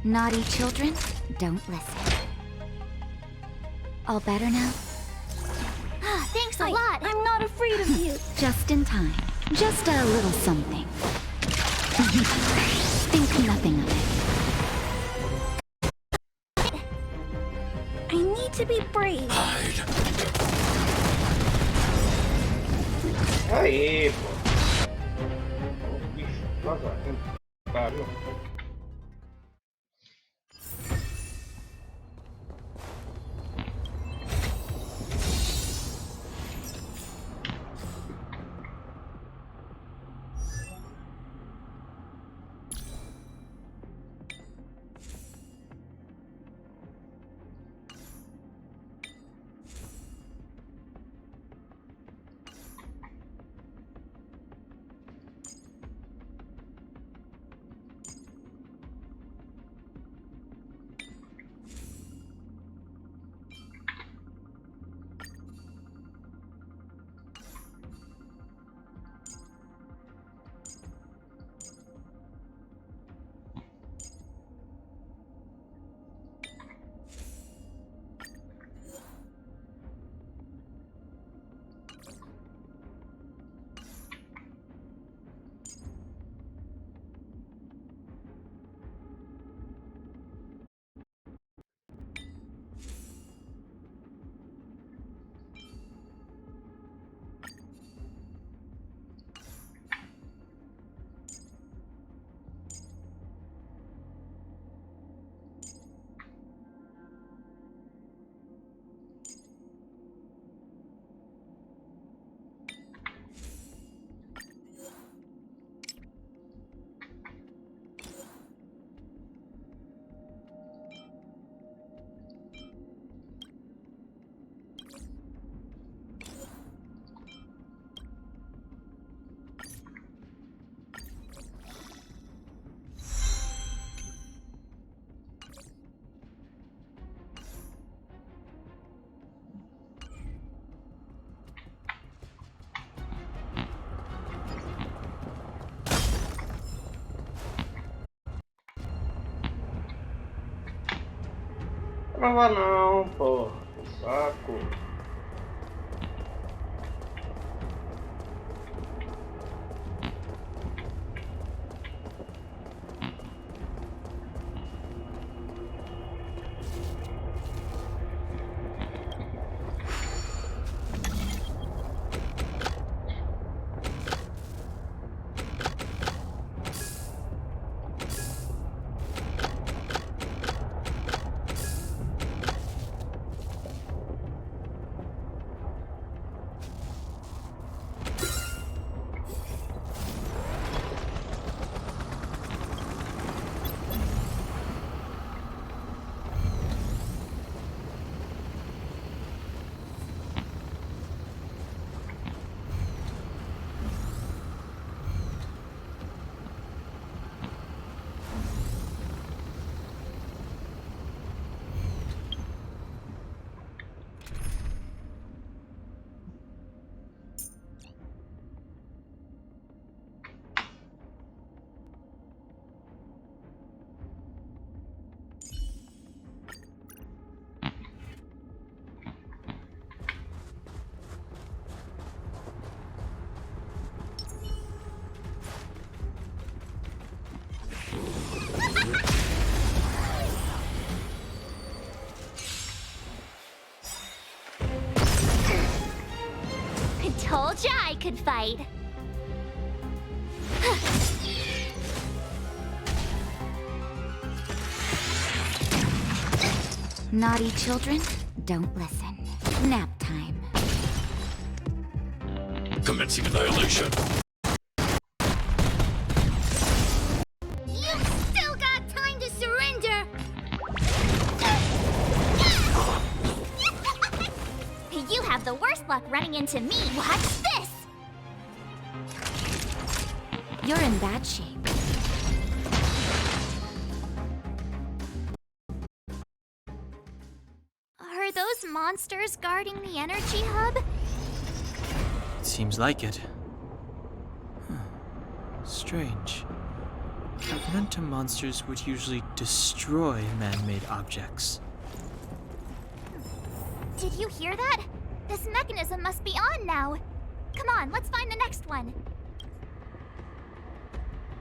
Naughty children, don't listen. All better now? Thanks a lot. I'm not afraid of you. Just in time. Just a little something. Think nothing of it. I need to be brave. Aê, pô. O bicho, vazamento. Pariu. Trava não, pô. Saco. could fight. Naughty children, don't listen. Nap time. Commencing annihilation. You've still got time to surrender! You have the worst luck running into me. Watch this! You're in bad shape. Are those monsters guarding the energy hub? It seems like it. Strange. Fragmentum monsters would usually destroy man-made objects. Did you hear that? This mechanism must be on now. Come on, let's find the next one.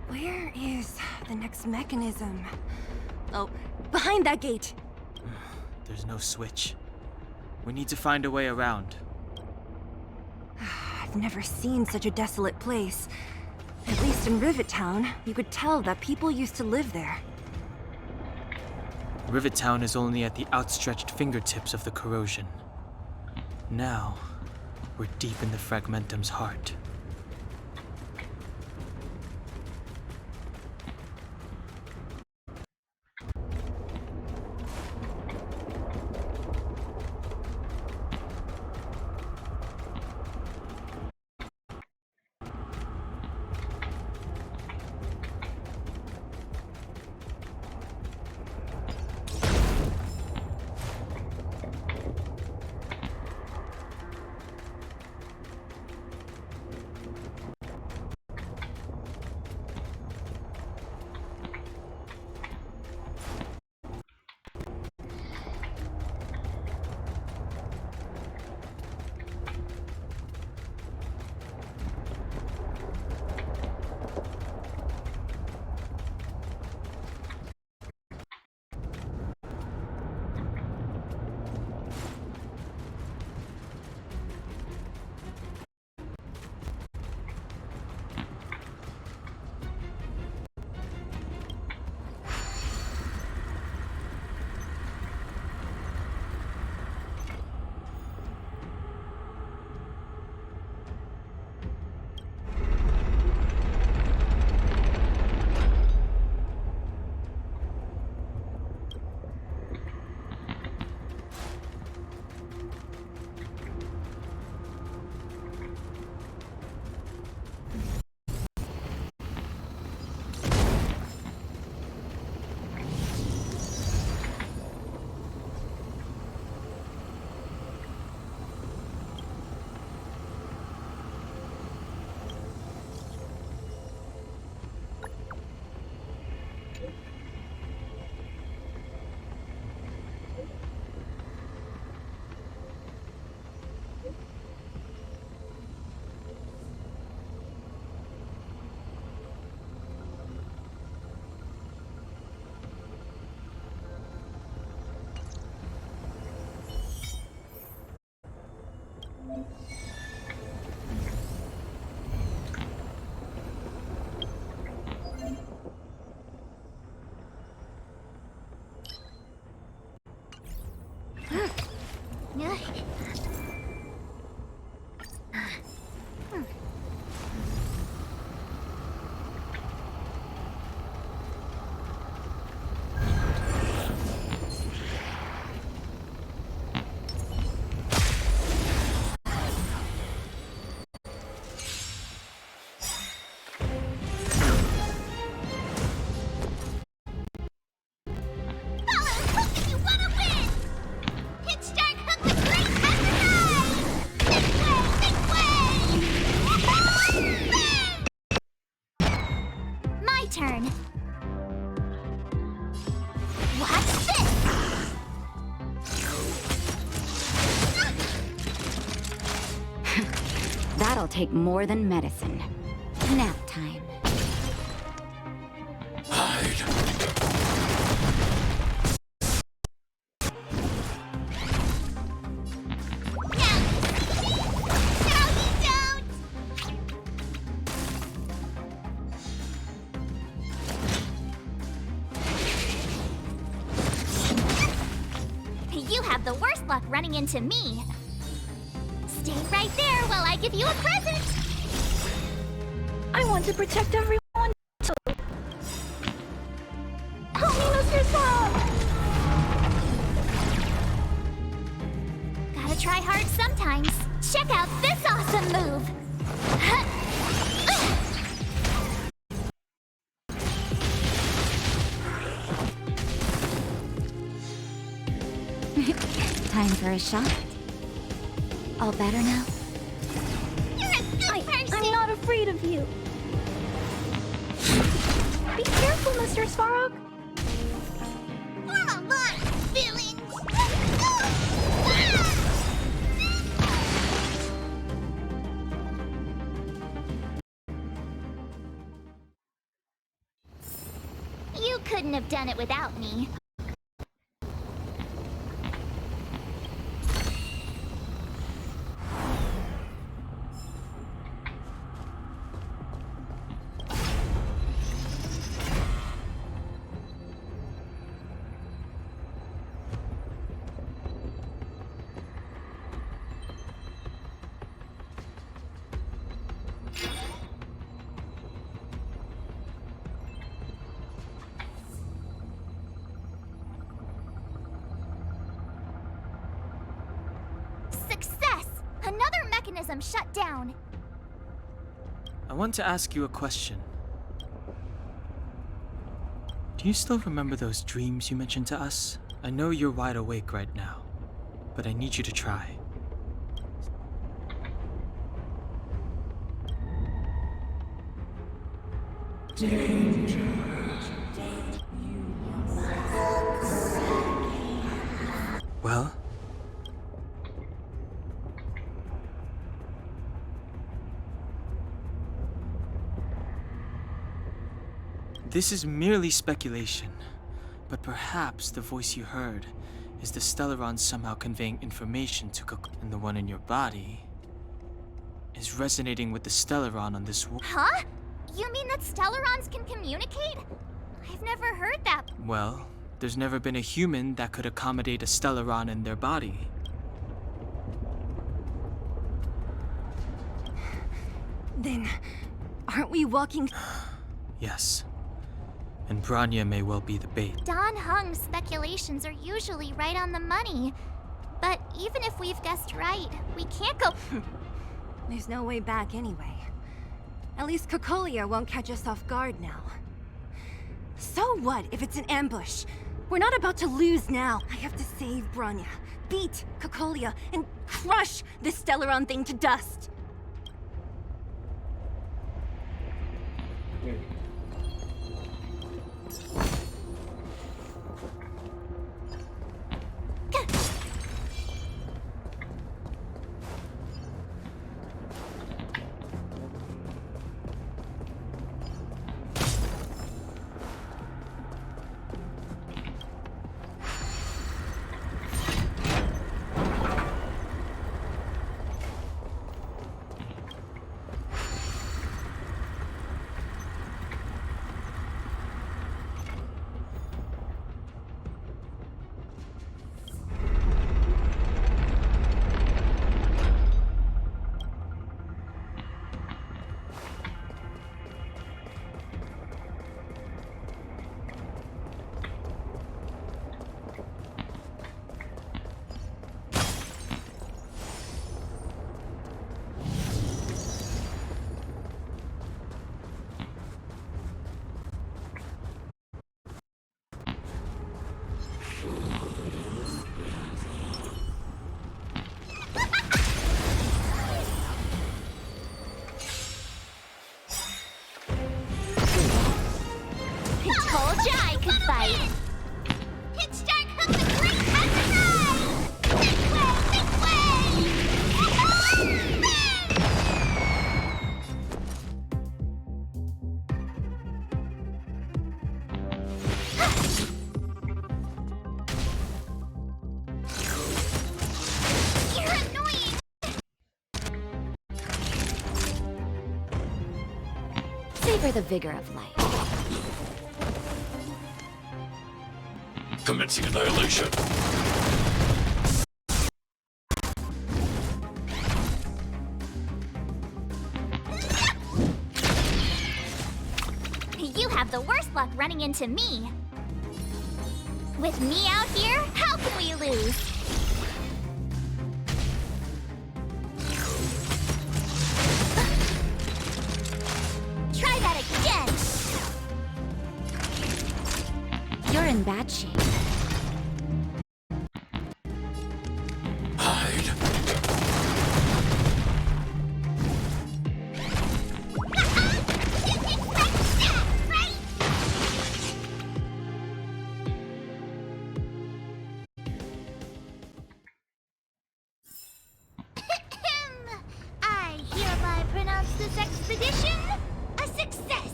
Where is the next mechanism? Oh, behind that gate. There's no switch. We need to find a way around. I've never seen such a desolate place. At least in Rivet Town, you could tell that people used to live there. Rivet Town is only at the outstretched fingertips of the corrosion. Now, we're deep in the Fragmentum's heart. Turn. Watch this! That'll take more than medicine. Nap time. have the worst luck running into me. Stay right there while I give you a present. I want to protect everyone. Help me, Mr. Song! Gotta try hard sometimes. Check out this awesome move. Time for a shot. All better now? You're a good person. I'm not afraid of you. Be careful, Mr. Svarog. Form a line, villains. You couldn't have done it without me. Another mechanism shut down. I want to ask you a question. Do you still remember those dreams you mentioned to us? I know you're wide awake right now, but I need you to try. Well? This is merely speculation, but perhaps the voice you heard is the Stellaron somehow conveying information to and the one in your body is resonating with the Stellaron on this Huh? You mean that Stellarons can communicate? I've never heard that. Well, there's never been a human that could accommodate a Stellaron in their body. Then, aren't we walking? Yes. And Bronya may well be the bait. Don Hung's speculations are usually right on the money. But even if we've guessed right, we can't go... There's no way back anyway. At least Cocolia won't catch us off guard now. So what if it's an ambush? We're not about to lose now. I have to save Bronya, beat Cocolia, and crush this Stellaron thing to dust. Savor the vigor of life. Commencing annihilation. luck running into me. With me out here, how can we lose? Try that again! You're in bad shape. This expedition a success!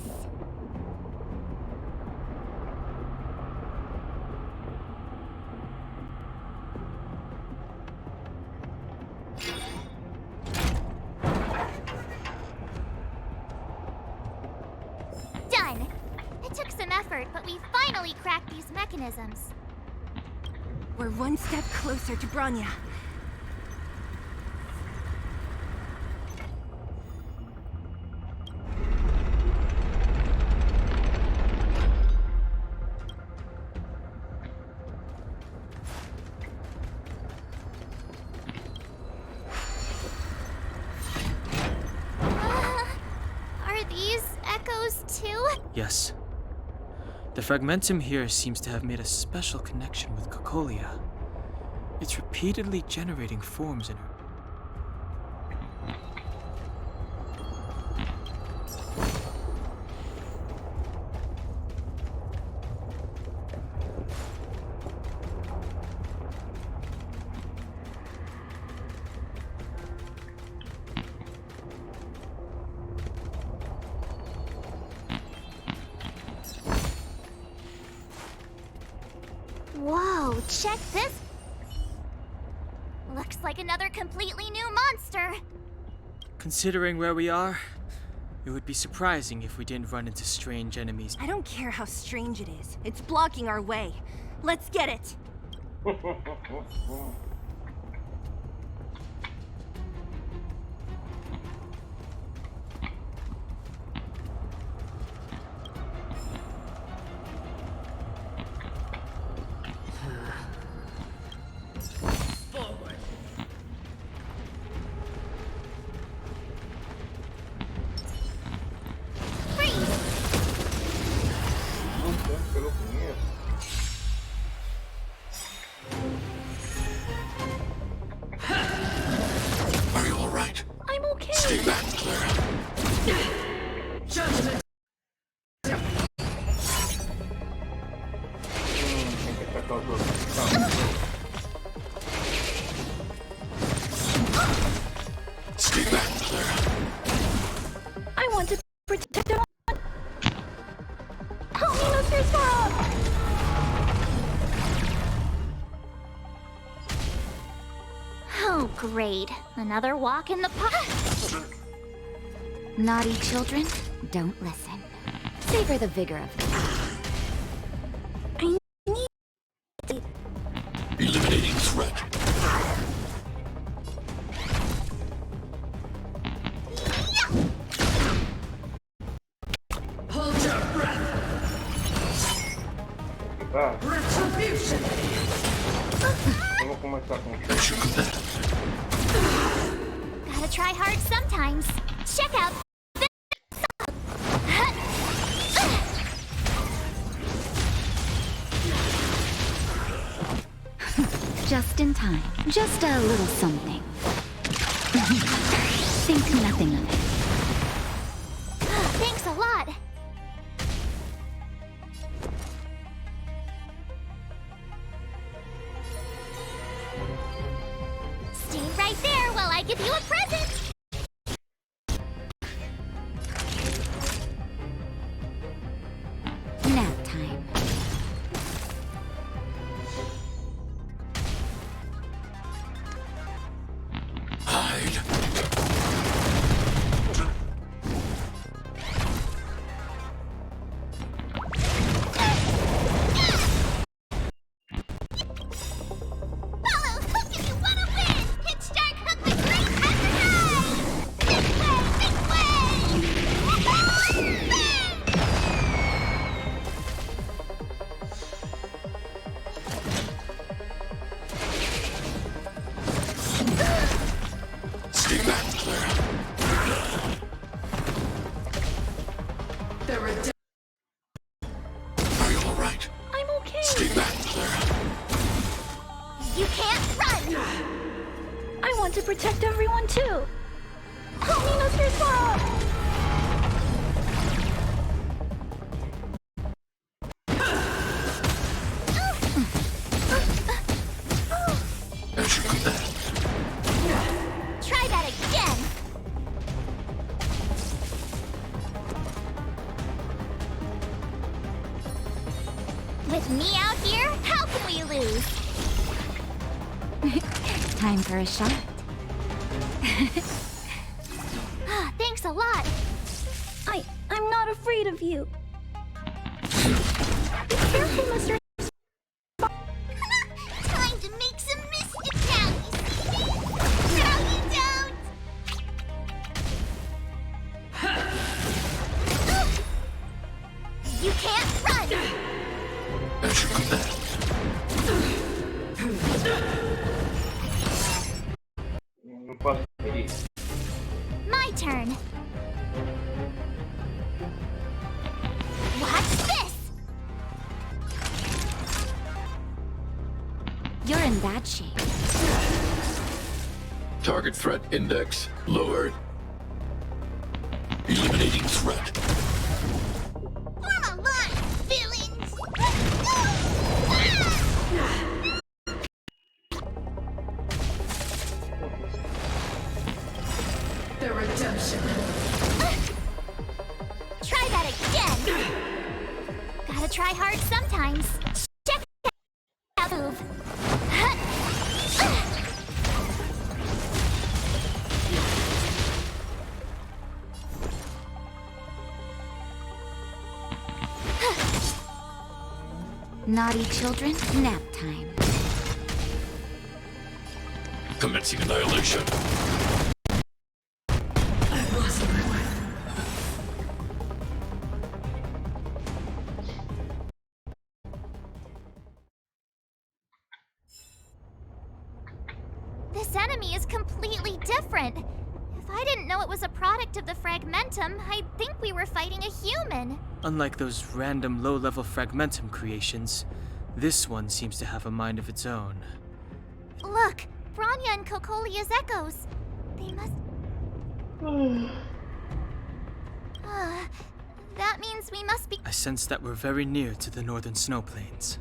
Done! It took some effort, but we finally cracked these mechanisms. We're one step closer to Bronya. Yes. The fragmentum here seems to have made a special connection with Cocolia. It's repeatedly generating forms in her. Whoa, check this! Looks like another completely new monster! Considering where we are, it would be surprising if we didn't run into strange enemies. I don't care how strange it is. It's blocking our way. Let's get it! Great. Another walk in the park. Naughty children, don't listen. Savor the vigor of it. I need... Eliminating threat. Hold your breath. Retribution. Gotta try hard sometimes. Check out this. Just in time. Just a little something. Think nothing of it. Thanks a lot. Stay right there while I give you a present. Nap time. Hide. Follow Hook if you want to win! Hit Stark Hook the Great Master You can't run! I want to protect everyone too. Help me, Mr. Swamp! Try that again! With me out here, how can we lose? Time for a shot. Thanks a lot. I'm not afraid of you. Be careful, Mr. Time to make some mischief now, you see me? No, you don't! You can't run! My turn. Watch this! You're in bad shape. Target threat index lowered. Eliminating threat. Form a line, villains! The redemption. Try that again! Gotta try hard sometimes. Check out move. Naughty children, nap time. Commencing annihilation. This enemy is completely different. If I didn't know it was a product of the Fragmentum, I'd think we were fighting a human. Unlike those random low-level Fragmentum creations, this one seems to have a mind of its own. Look, Bronya and Cocolia's echoes. They must... that means we must be... I sense that we're very near to the northern snow plains.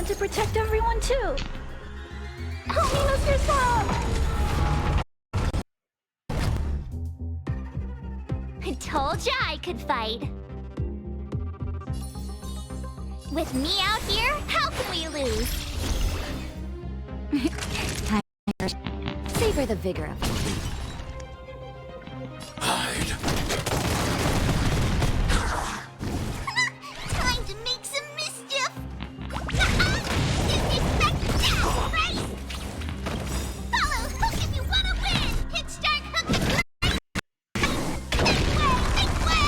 To protect everyone too. Help me, Mr. Swamp! I told ya I could fight. With me out here, how can we lose? Time for... Savor the vigor of it. Hide. Time to make some mischief! Follow hook if you wanna win! Hit start hook if you're... Make way!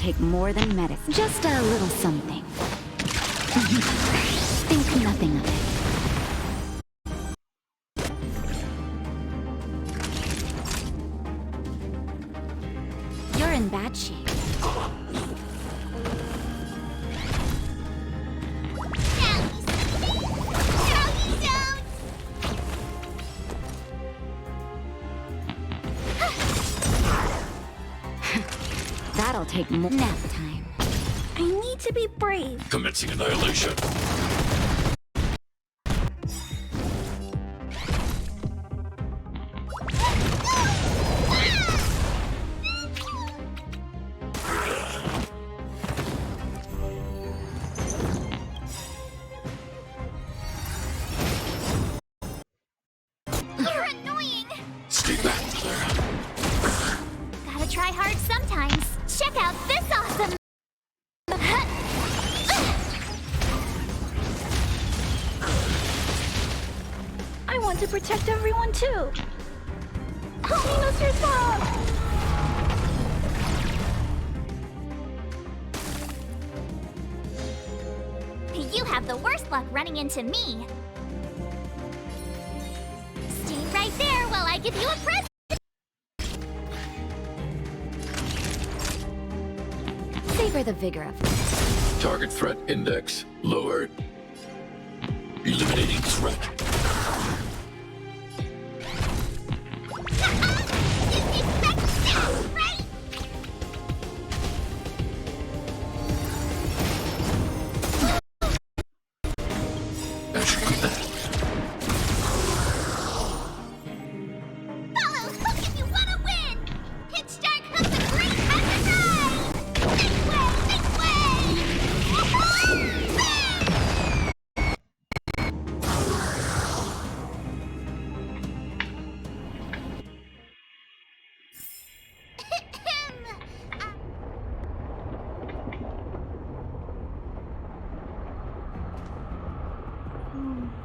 take more than medicine. Just a little something. Think nothing of it. You're in bad shape. That'll take more nap time. I need to be brave. Commencing annihilation. You're annoying! Stay back, Clara. Gotta try hard sometimes. Check out this awesome... I want to protect everyone too. Help me, Mr. Frog! You have the worst luck running into me. Stay right there while I give you a present. Savor the vigor of this. Target threat index lowered. Eliminating threat.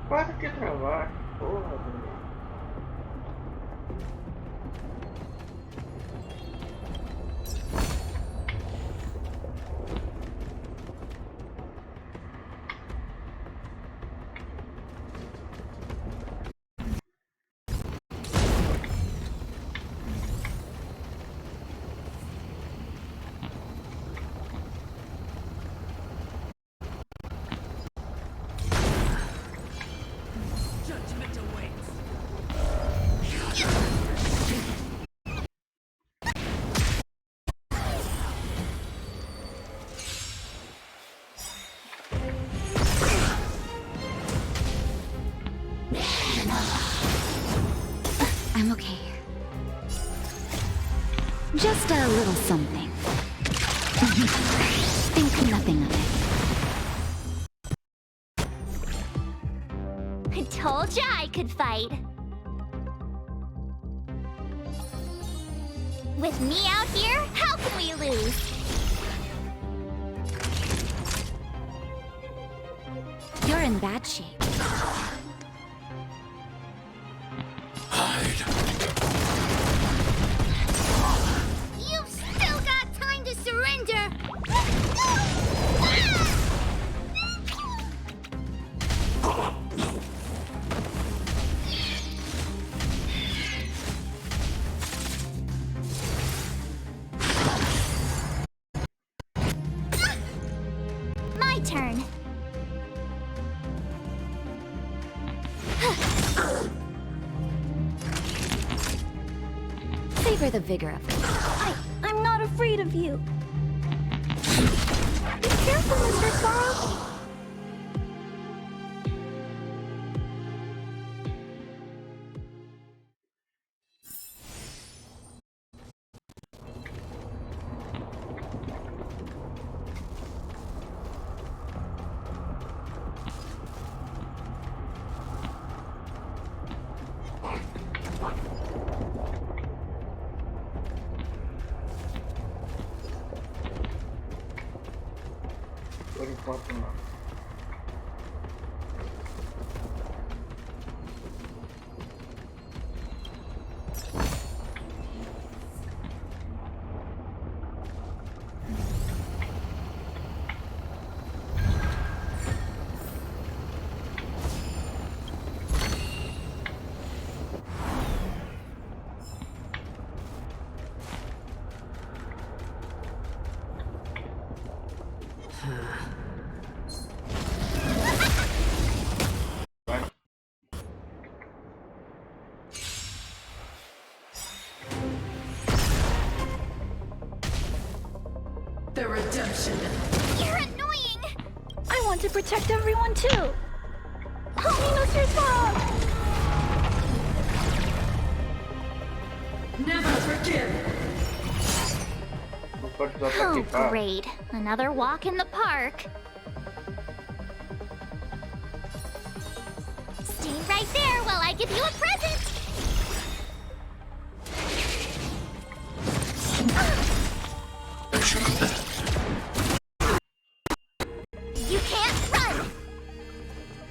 Para que travar, porra. I'm okay. Just a little something. Think nothing of it. I told ya I could fight. With me out here, how can we lose? You're in bad shape. You've still got time to surrender! My turn. Savor the vigor of it. I'm not afraid of you. Be careful, Mr. Frog. Por enquanto não. redemption. You're annoying! I want to protect everyone too! Help me, Mr. Spock! Never forgive! Oh, great. Another walk in the park. Stay right there while I give you a present! You can't run!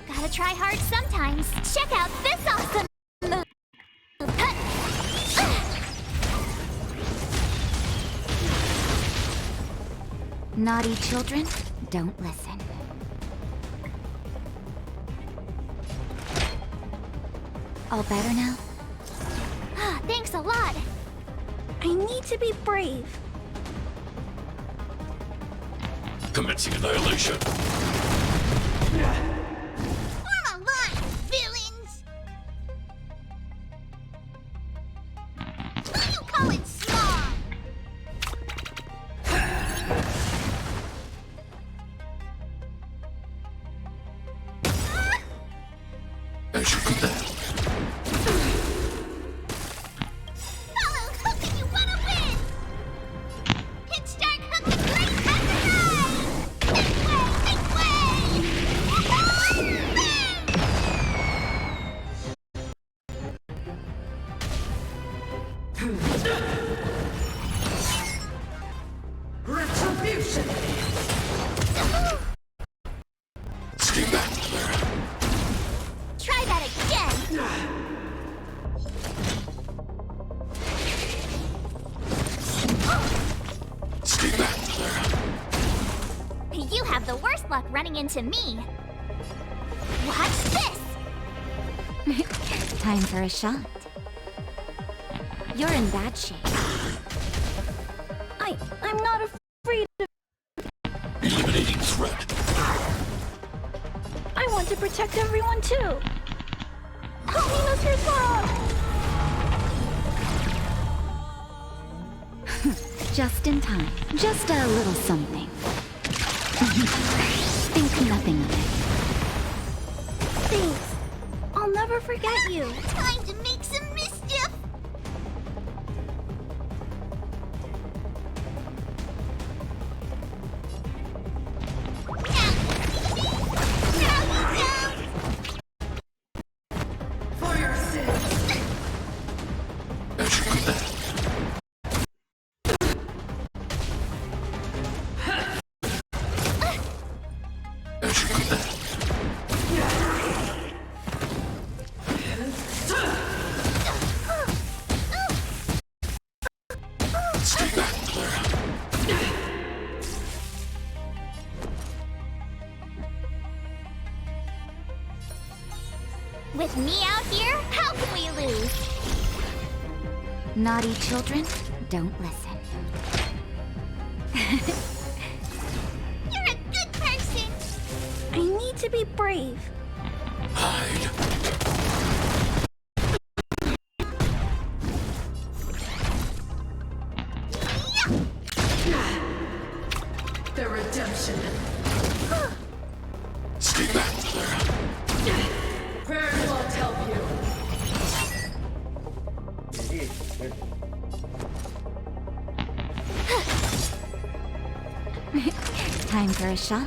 Gotta try hard sometimes. Check out this awesome move! Naughty children, don't listen. All better now? Thanks a lot. I need to be brave. Commencing annihilation. Form a line, villains! Who you calling small? As you do that, Follow Hook if you wanna win! Hit start Hook the great exercise! Make way! Retribution! stay back, Clara. Try that again! Stay back, Clara. You have the worst luck running into me. Watch this! Time for a shot. You're in bad shape. I'm not afraid of... Eliminating threat. I want to protect everyone too! Help me, Mr. Spock! Just in time. Just a little something. Think nothing of it. Thanks. I'll never forget you. Time to make some mischief! For your sins! As you do that, as you do that, stay back, Clara. With me out here, how can we lose? Naughty children, don't listen. You're a good person! I need to be brave. Hide. The redemption. Stay back, Clara. Prayers won't help you. Time for a shot.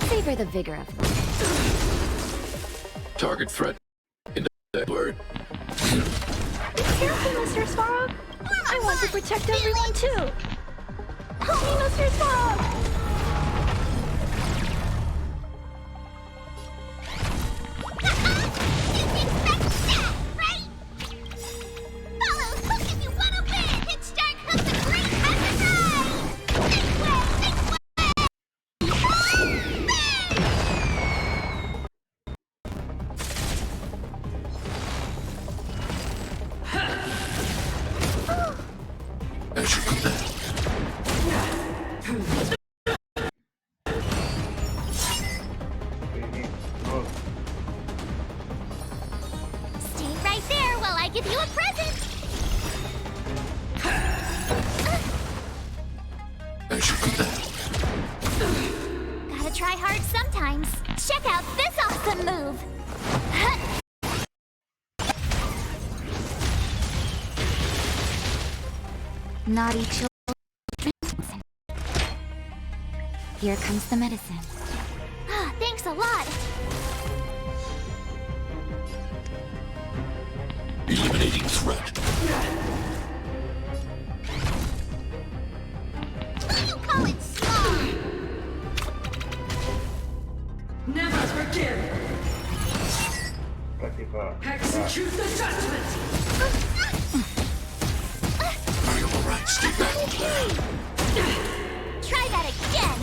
Savor the vigor of life. Target threat. In that word. Be careful, Mr. Spock! I want to protect everyone too! Help me, Mr. Spock! Follow Hook if you wanna win! Hit start Hook the great exercise! Make way! As you do that, Stay right there while I give you a present! as you do that, Check out this awesome move! Naughty children. Here comes the medicine. Thanks a lot! Eliminating threat. You call it small! Never forgive! Execute the judgment! Are you alright? Stay back, Claire. Try that again!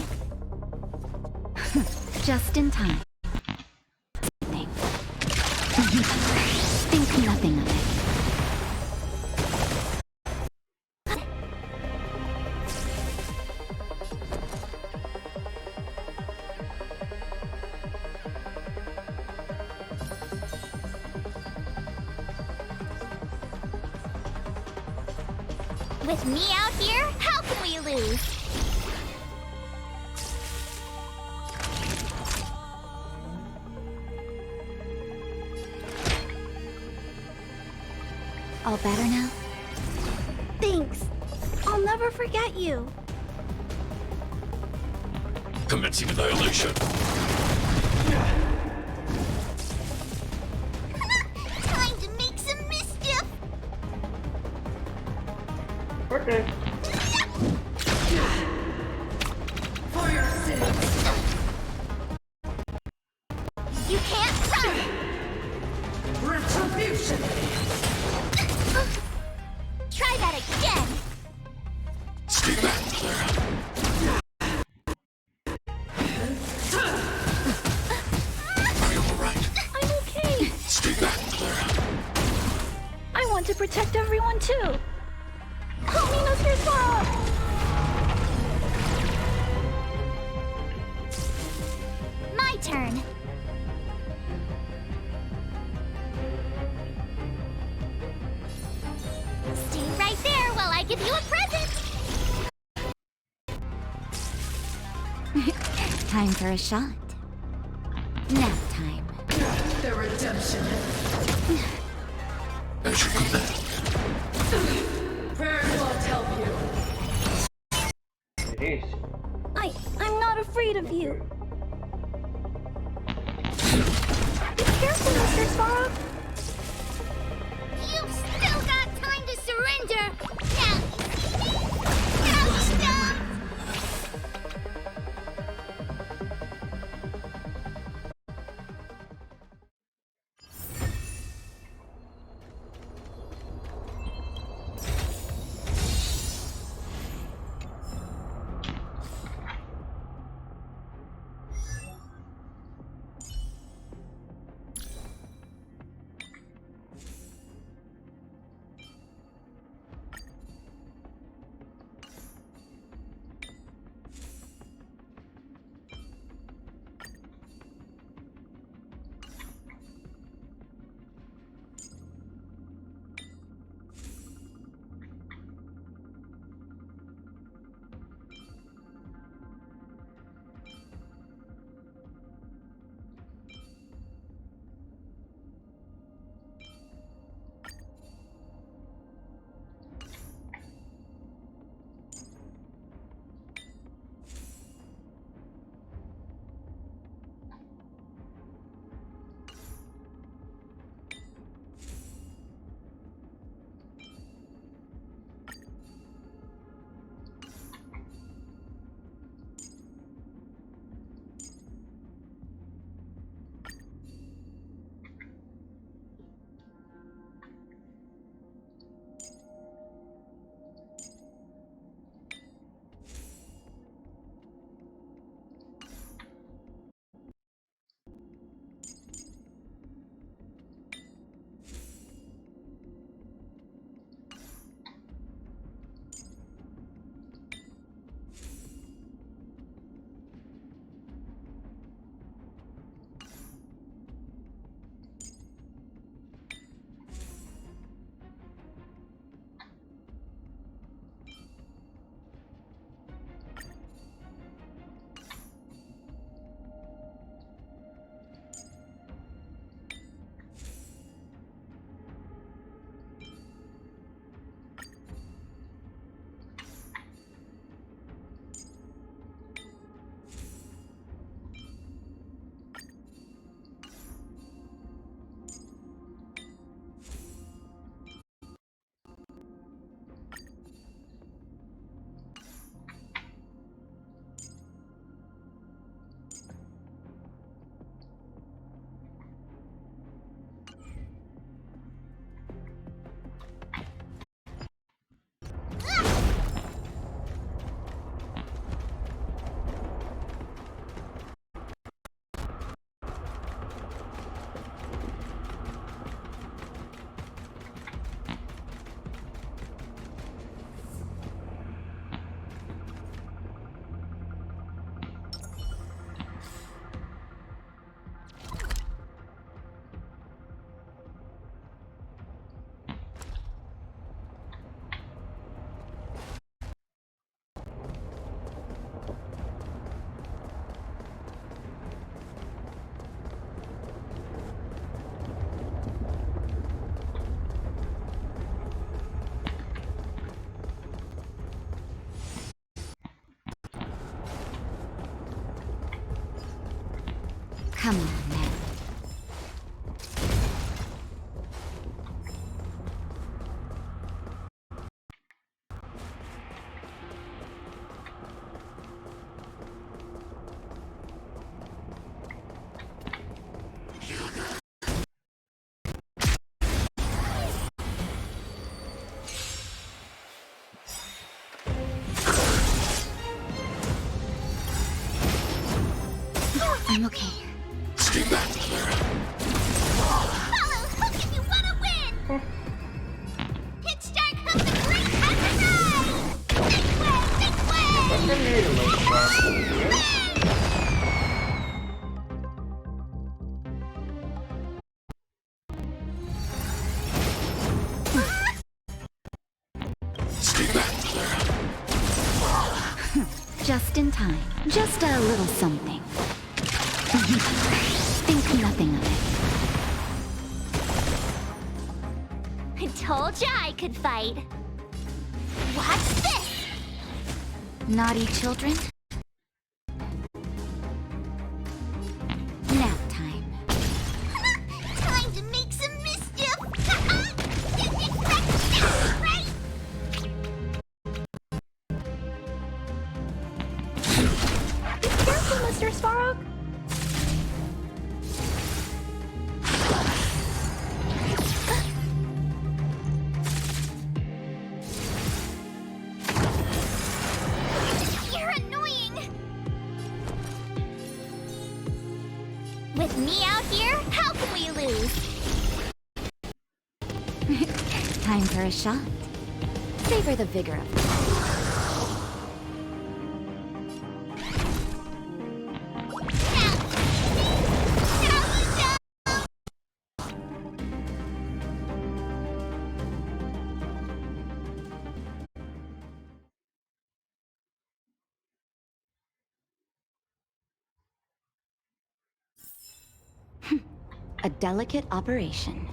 Just in time. Think nothing of it. With me out here, how can we lose? All better now? Thanks. I'll never forget you. Commencing annihilation. Time to make some mischief! Okay. For your sins! You can't run! Retribution! Try that again! Stay back, Clara. Are you alright? I'm okay. Stay back, Clara. I want to protect everyone too. Help me, Mr. Swamp! My turn. Stay right there while I give you a present. Time for a shot. Nap time. The redemption. As you command. Prayer won't help you. I'm not afraid of you. Be careful, Mr. Swamp. You've still got time to surrender. Now stop! Come on now. I'm okay. Stay back, Clara. Follow hook if you want to win! Hit start hook the great exercise! Big way! Stay back, Clara. Just in time. Just a little something. Think nothing of it. I told ya I could fight. Watch this! Naughty children? Nap time. Time to make some mischief! Right? Careful, Mr. Svarog. You're annoying! With me out here, how can we lose? Time for a shot. Savor the vigor of it. A delicate operation.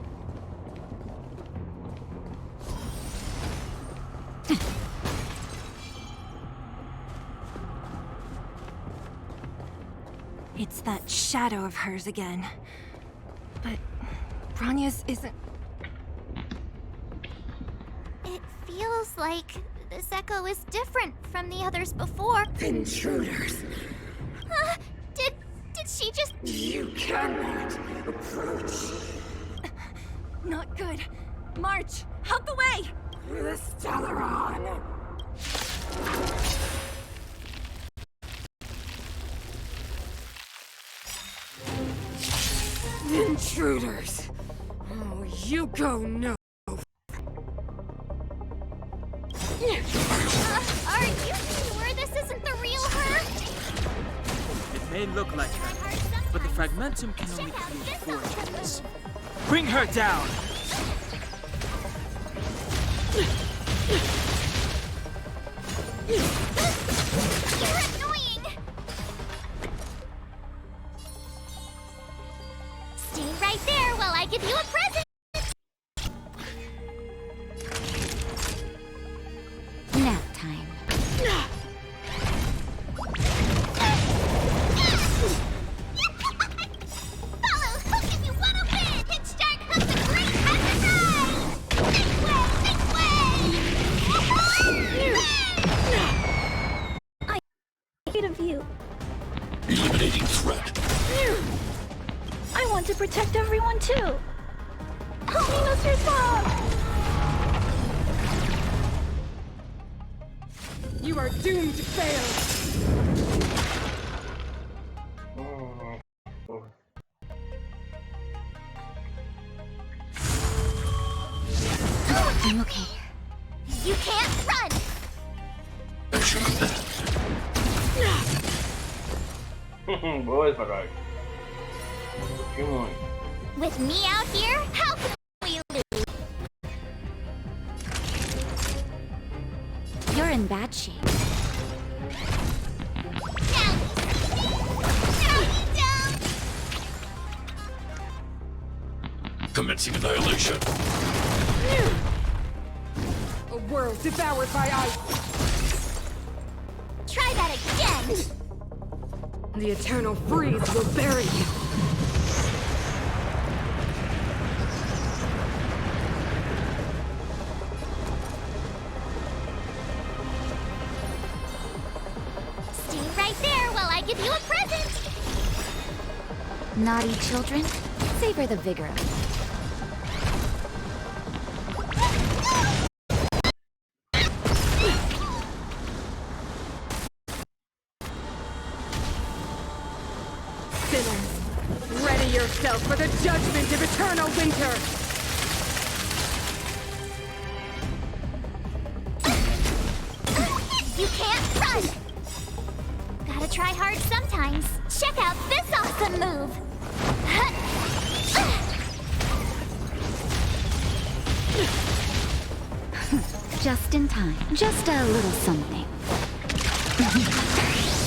It's that shadow of hers again. But Branya's isn't... It feels like this echo is different from the others before. Intruders! Did she just... You cannot approach. Not good. March! Out the way! The Stellaron! Intruders! Oh, you go no. Are you sure this isn't the real her? It may look like her, but the fragmentum can only create forges. Bring her down! You're annoying! Stay right there while I give you a present! Nap time. Follow hook if you want to win! Hit start hook the great exercise! Big way! I hate of you. Eliminating threat. I want to protect everyone too. Help me, Mr. Svarog! You are doomed to fail! I'm okay. You can't run! As you command. Boa, Svarog. Come on. With me out here, how can we lose? You're in bad shape. Commencing annihilation. A world devoured by ice! Try that again! The eternal freeze will bury you! Naughty children, savor the vigor of it. Sinners, ready yourself for the judgment of eternal winter! You can't run! Gotta try hard sometimes. Check out this awesome move! Just in time. Just a little something.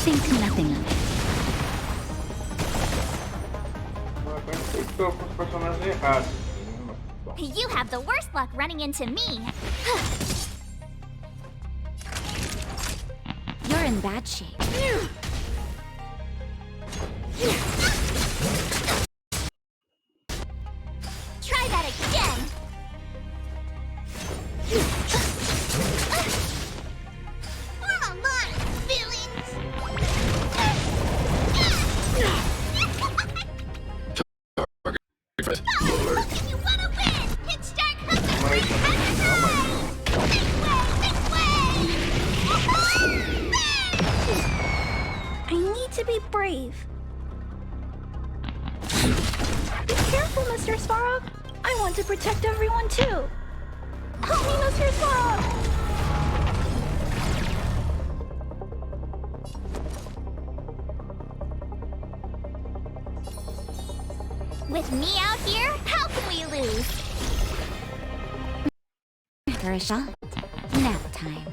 Think nothing of it. You have the worst luck running into me. You're in bad shape. Try that again. Come on, villains! You wanna win! Hit start comes the great I need to be brave. Be careful, Mr. Svarog. I want to protect everyone too. Help me, Mr. Svarog! With me out here, how can we lose? For a shot. Nap time.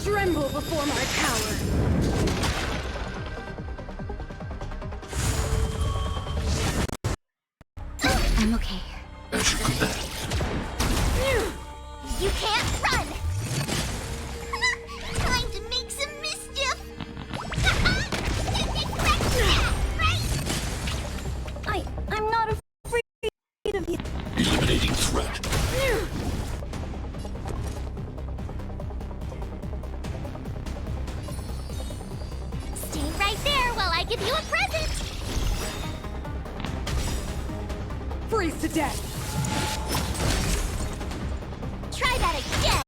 Tremble before my power! I'm okay. You can't run! Time to make some mischief! I'm not afraid of you. Eliminating threat. Stay right there while I give you a present! Freeze to death! Try that again!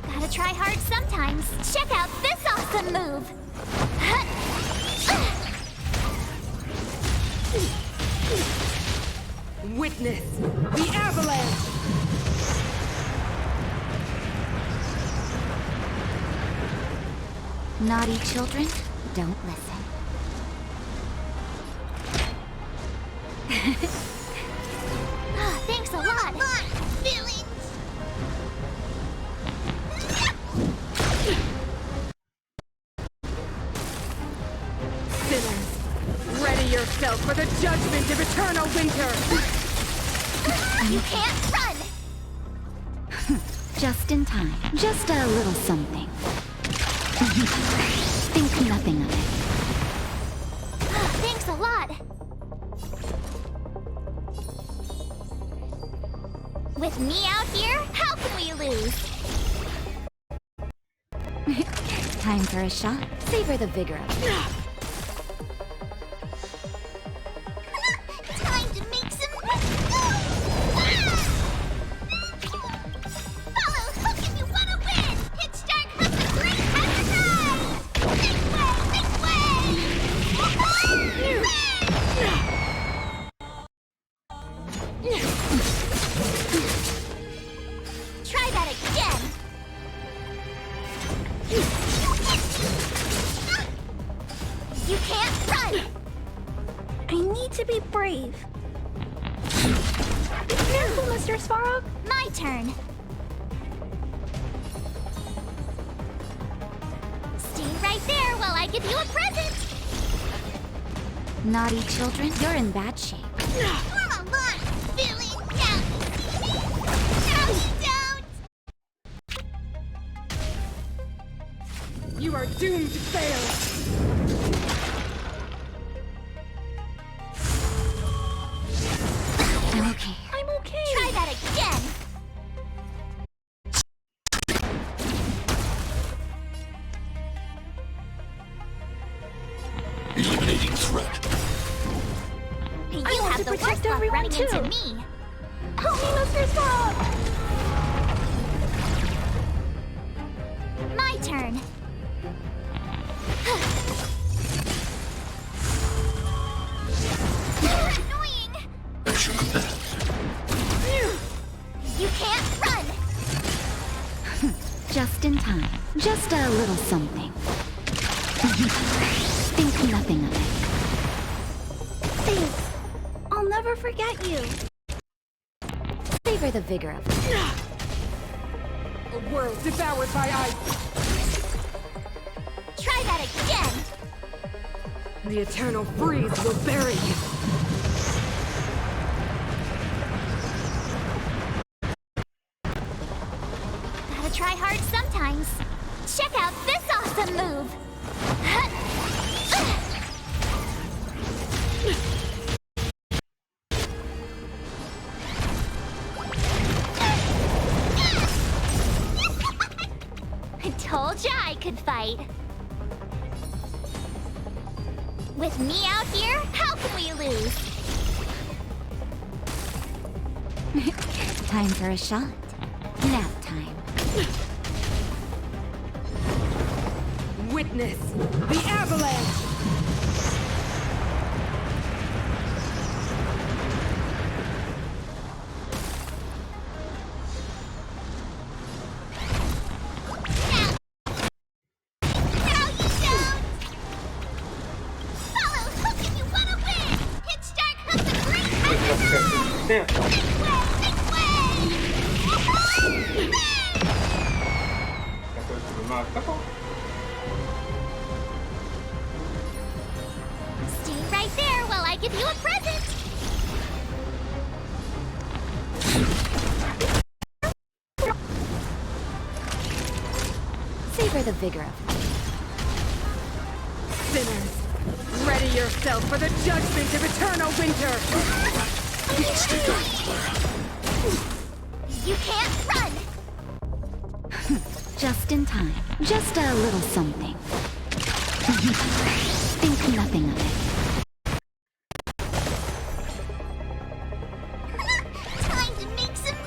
Gotta try hard sometimes. Check out this awesome move! Witness the avalanche! Naughty children, don't listen. Thanks a lot! Feelings! Sinners, ready yourself for the judgment of eternal winter! You can't run! Just in time. Just a little something. Think nothing of it. Thanks a lot! With me out here, how can we lose? Time for a shot. Savor the vigor of it. Time to make some... Follow hook if you want to win! Hit start comes the great exercise! Big way! Try that again! You can't run! I need to be brave. Be careful, Mr. Svarog. My turn. Stay right there while I give you a present. Naughty children, you're in bad shape. Come on, Billy, down. No, you don't. You are doomed to fail! I'm okay. I'm okay. Try that again. Eliminating threat. You I want have to the protect worst luck everyone, running into too. me. Help me, Mr. Stop! My turn. Annoying! As you command. You can't run! Just in time. Just a little something. Think nothing of it. Thanks. I'll never forget you. Savor the vigor of it. A world devoured by ice. Try that again! The eternal freeze will bury you. Gotta try hard sometimes. Check out this awesome move! I told ya I could fight. With me out here, how can we lose? Time for a shot. Nap time. Witness the avalanche! Stay right there while I give you a present! Savor the vigor of it. Sinners, ready yourself for the judgment of eternal winter! Stay going, Clara. You can't run! Just in time. Just a little something. Think nothing of it. Time to make some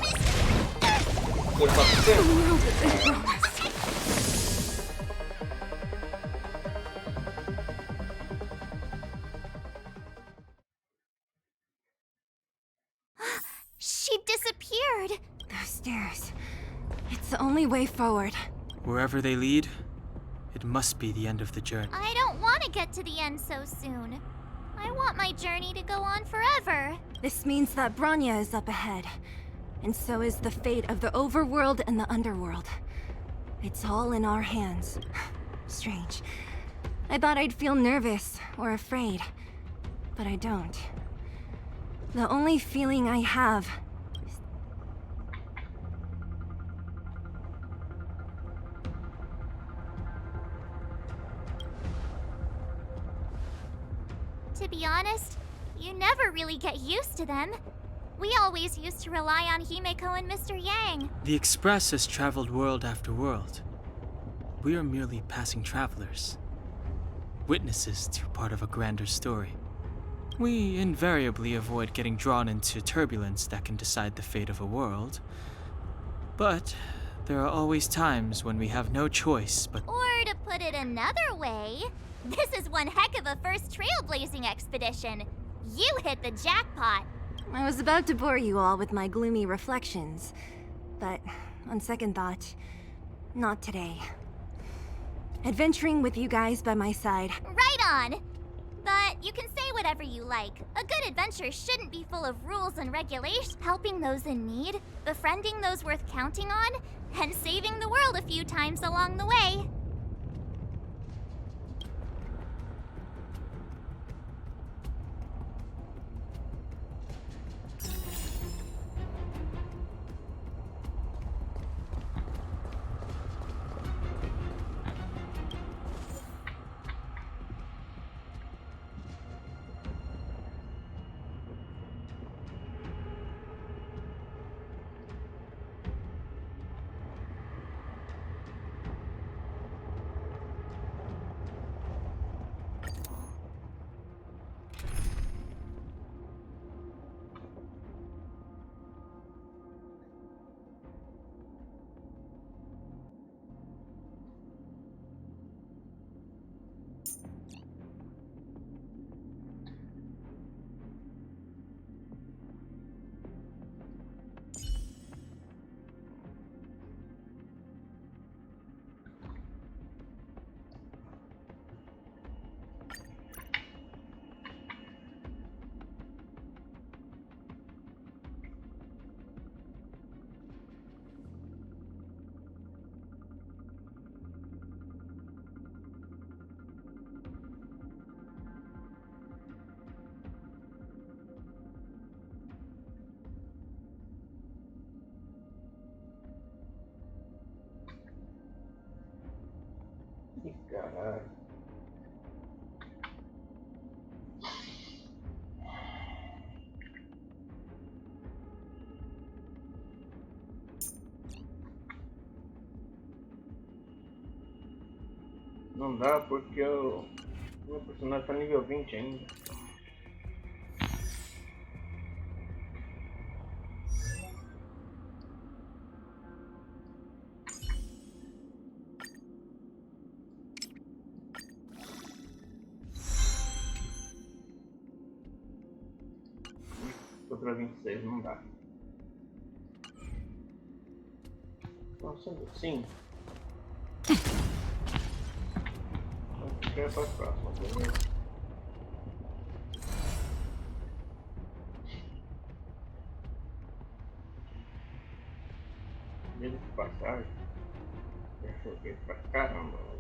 She disappeared. Those stairs. It's the only way forward. Wherever they lead, it must be the end of the journey. I don't want to get to the end so soon. I want my journey to go on forever. This means that Bronya is up ahead. And so is the fate of the overworld and the underworld. It's all in our hands. Strange. I thought I'd feel nervous or afraid. But I don't. The only feeling I have is... To be honest, you never really get used to them. We always used to rely on Himeko and Mr. Yang. The Express has traveled world after world. We are merely passing travelers, witnesses to part of a grander story. We invariably avoid getting drawn into turbulence that can decide the fate of a world. But there are always times when we have no choice but... Or to put it another way, this is one heck of a first trailblazing expedition. You hit the jackpot. I was about to bore you all with my gloomy reflections. But, on second thought, not today. Adventuring with you guys by my side. Right on! But you can say whatever you like. A good adventure shouldn't be full of rules and regulations. Helping those in need, befriending those worth counting on, and saving the world a few times along the way. Caralho. Não dá porque o meu personagem tá nível 20 ainda. Tô pra 26, não dá. Nossa, sim. Quer para a próxima, beleza? Nível de passagem. Já joguei pra caramba hoje.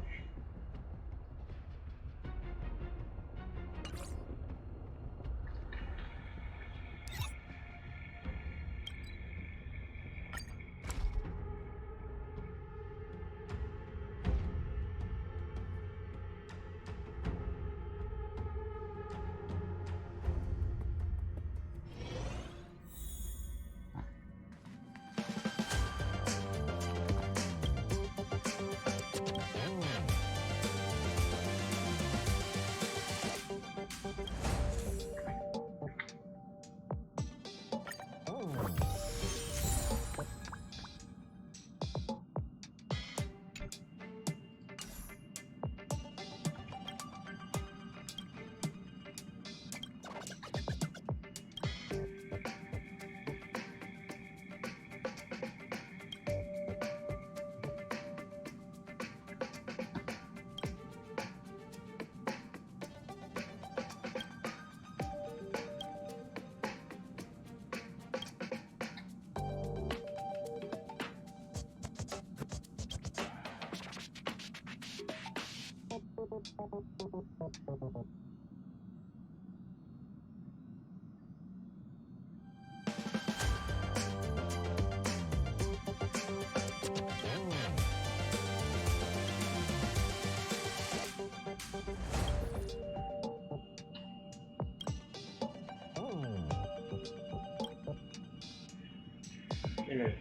Beleza.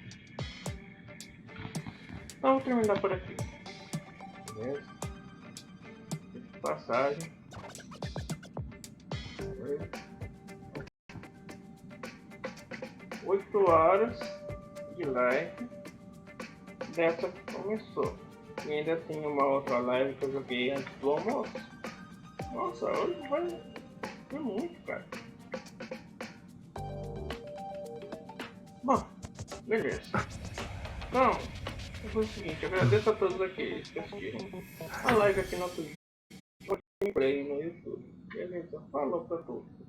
Então vou terminar por aqui. Beleza? Passagem. 8 horas de live dessa que começou. E ainda tem uma outra live que eu joguei antes do almoço. Nossa, hoje vai ser muito, cara. Bom, beleza. Então, é o seguinte, agradeço a todos aqueles que assistiram a live aqui no Twitch, no gameplay no YouTube. Beleza? Falou pra todos.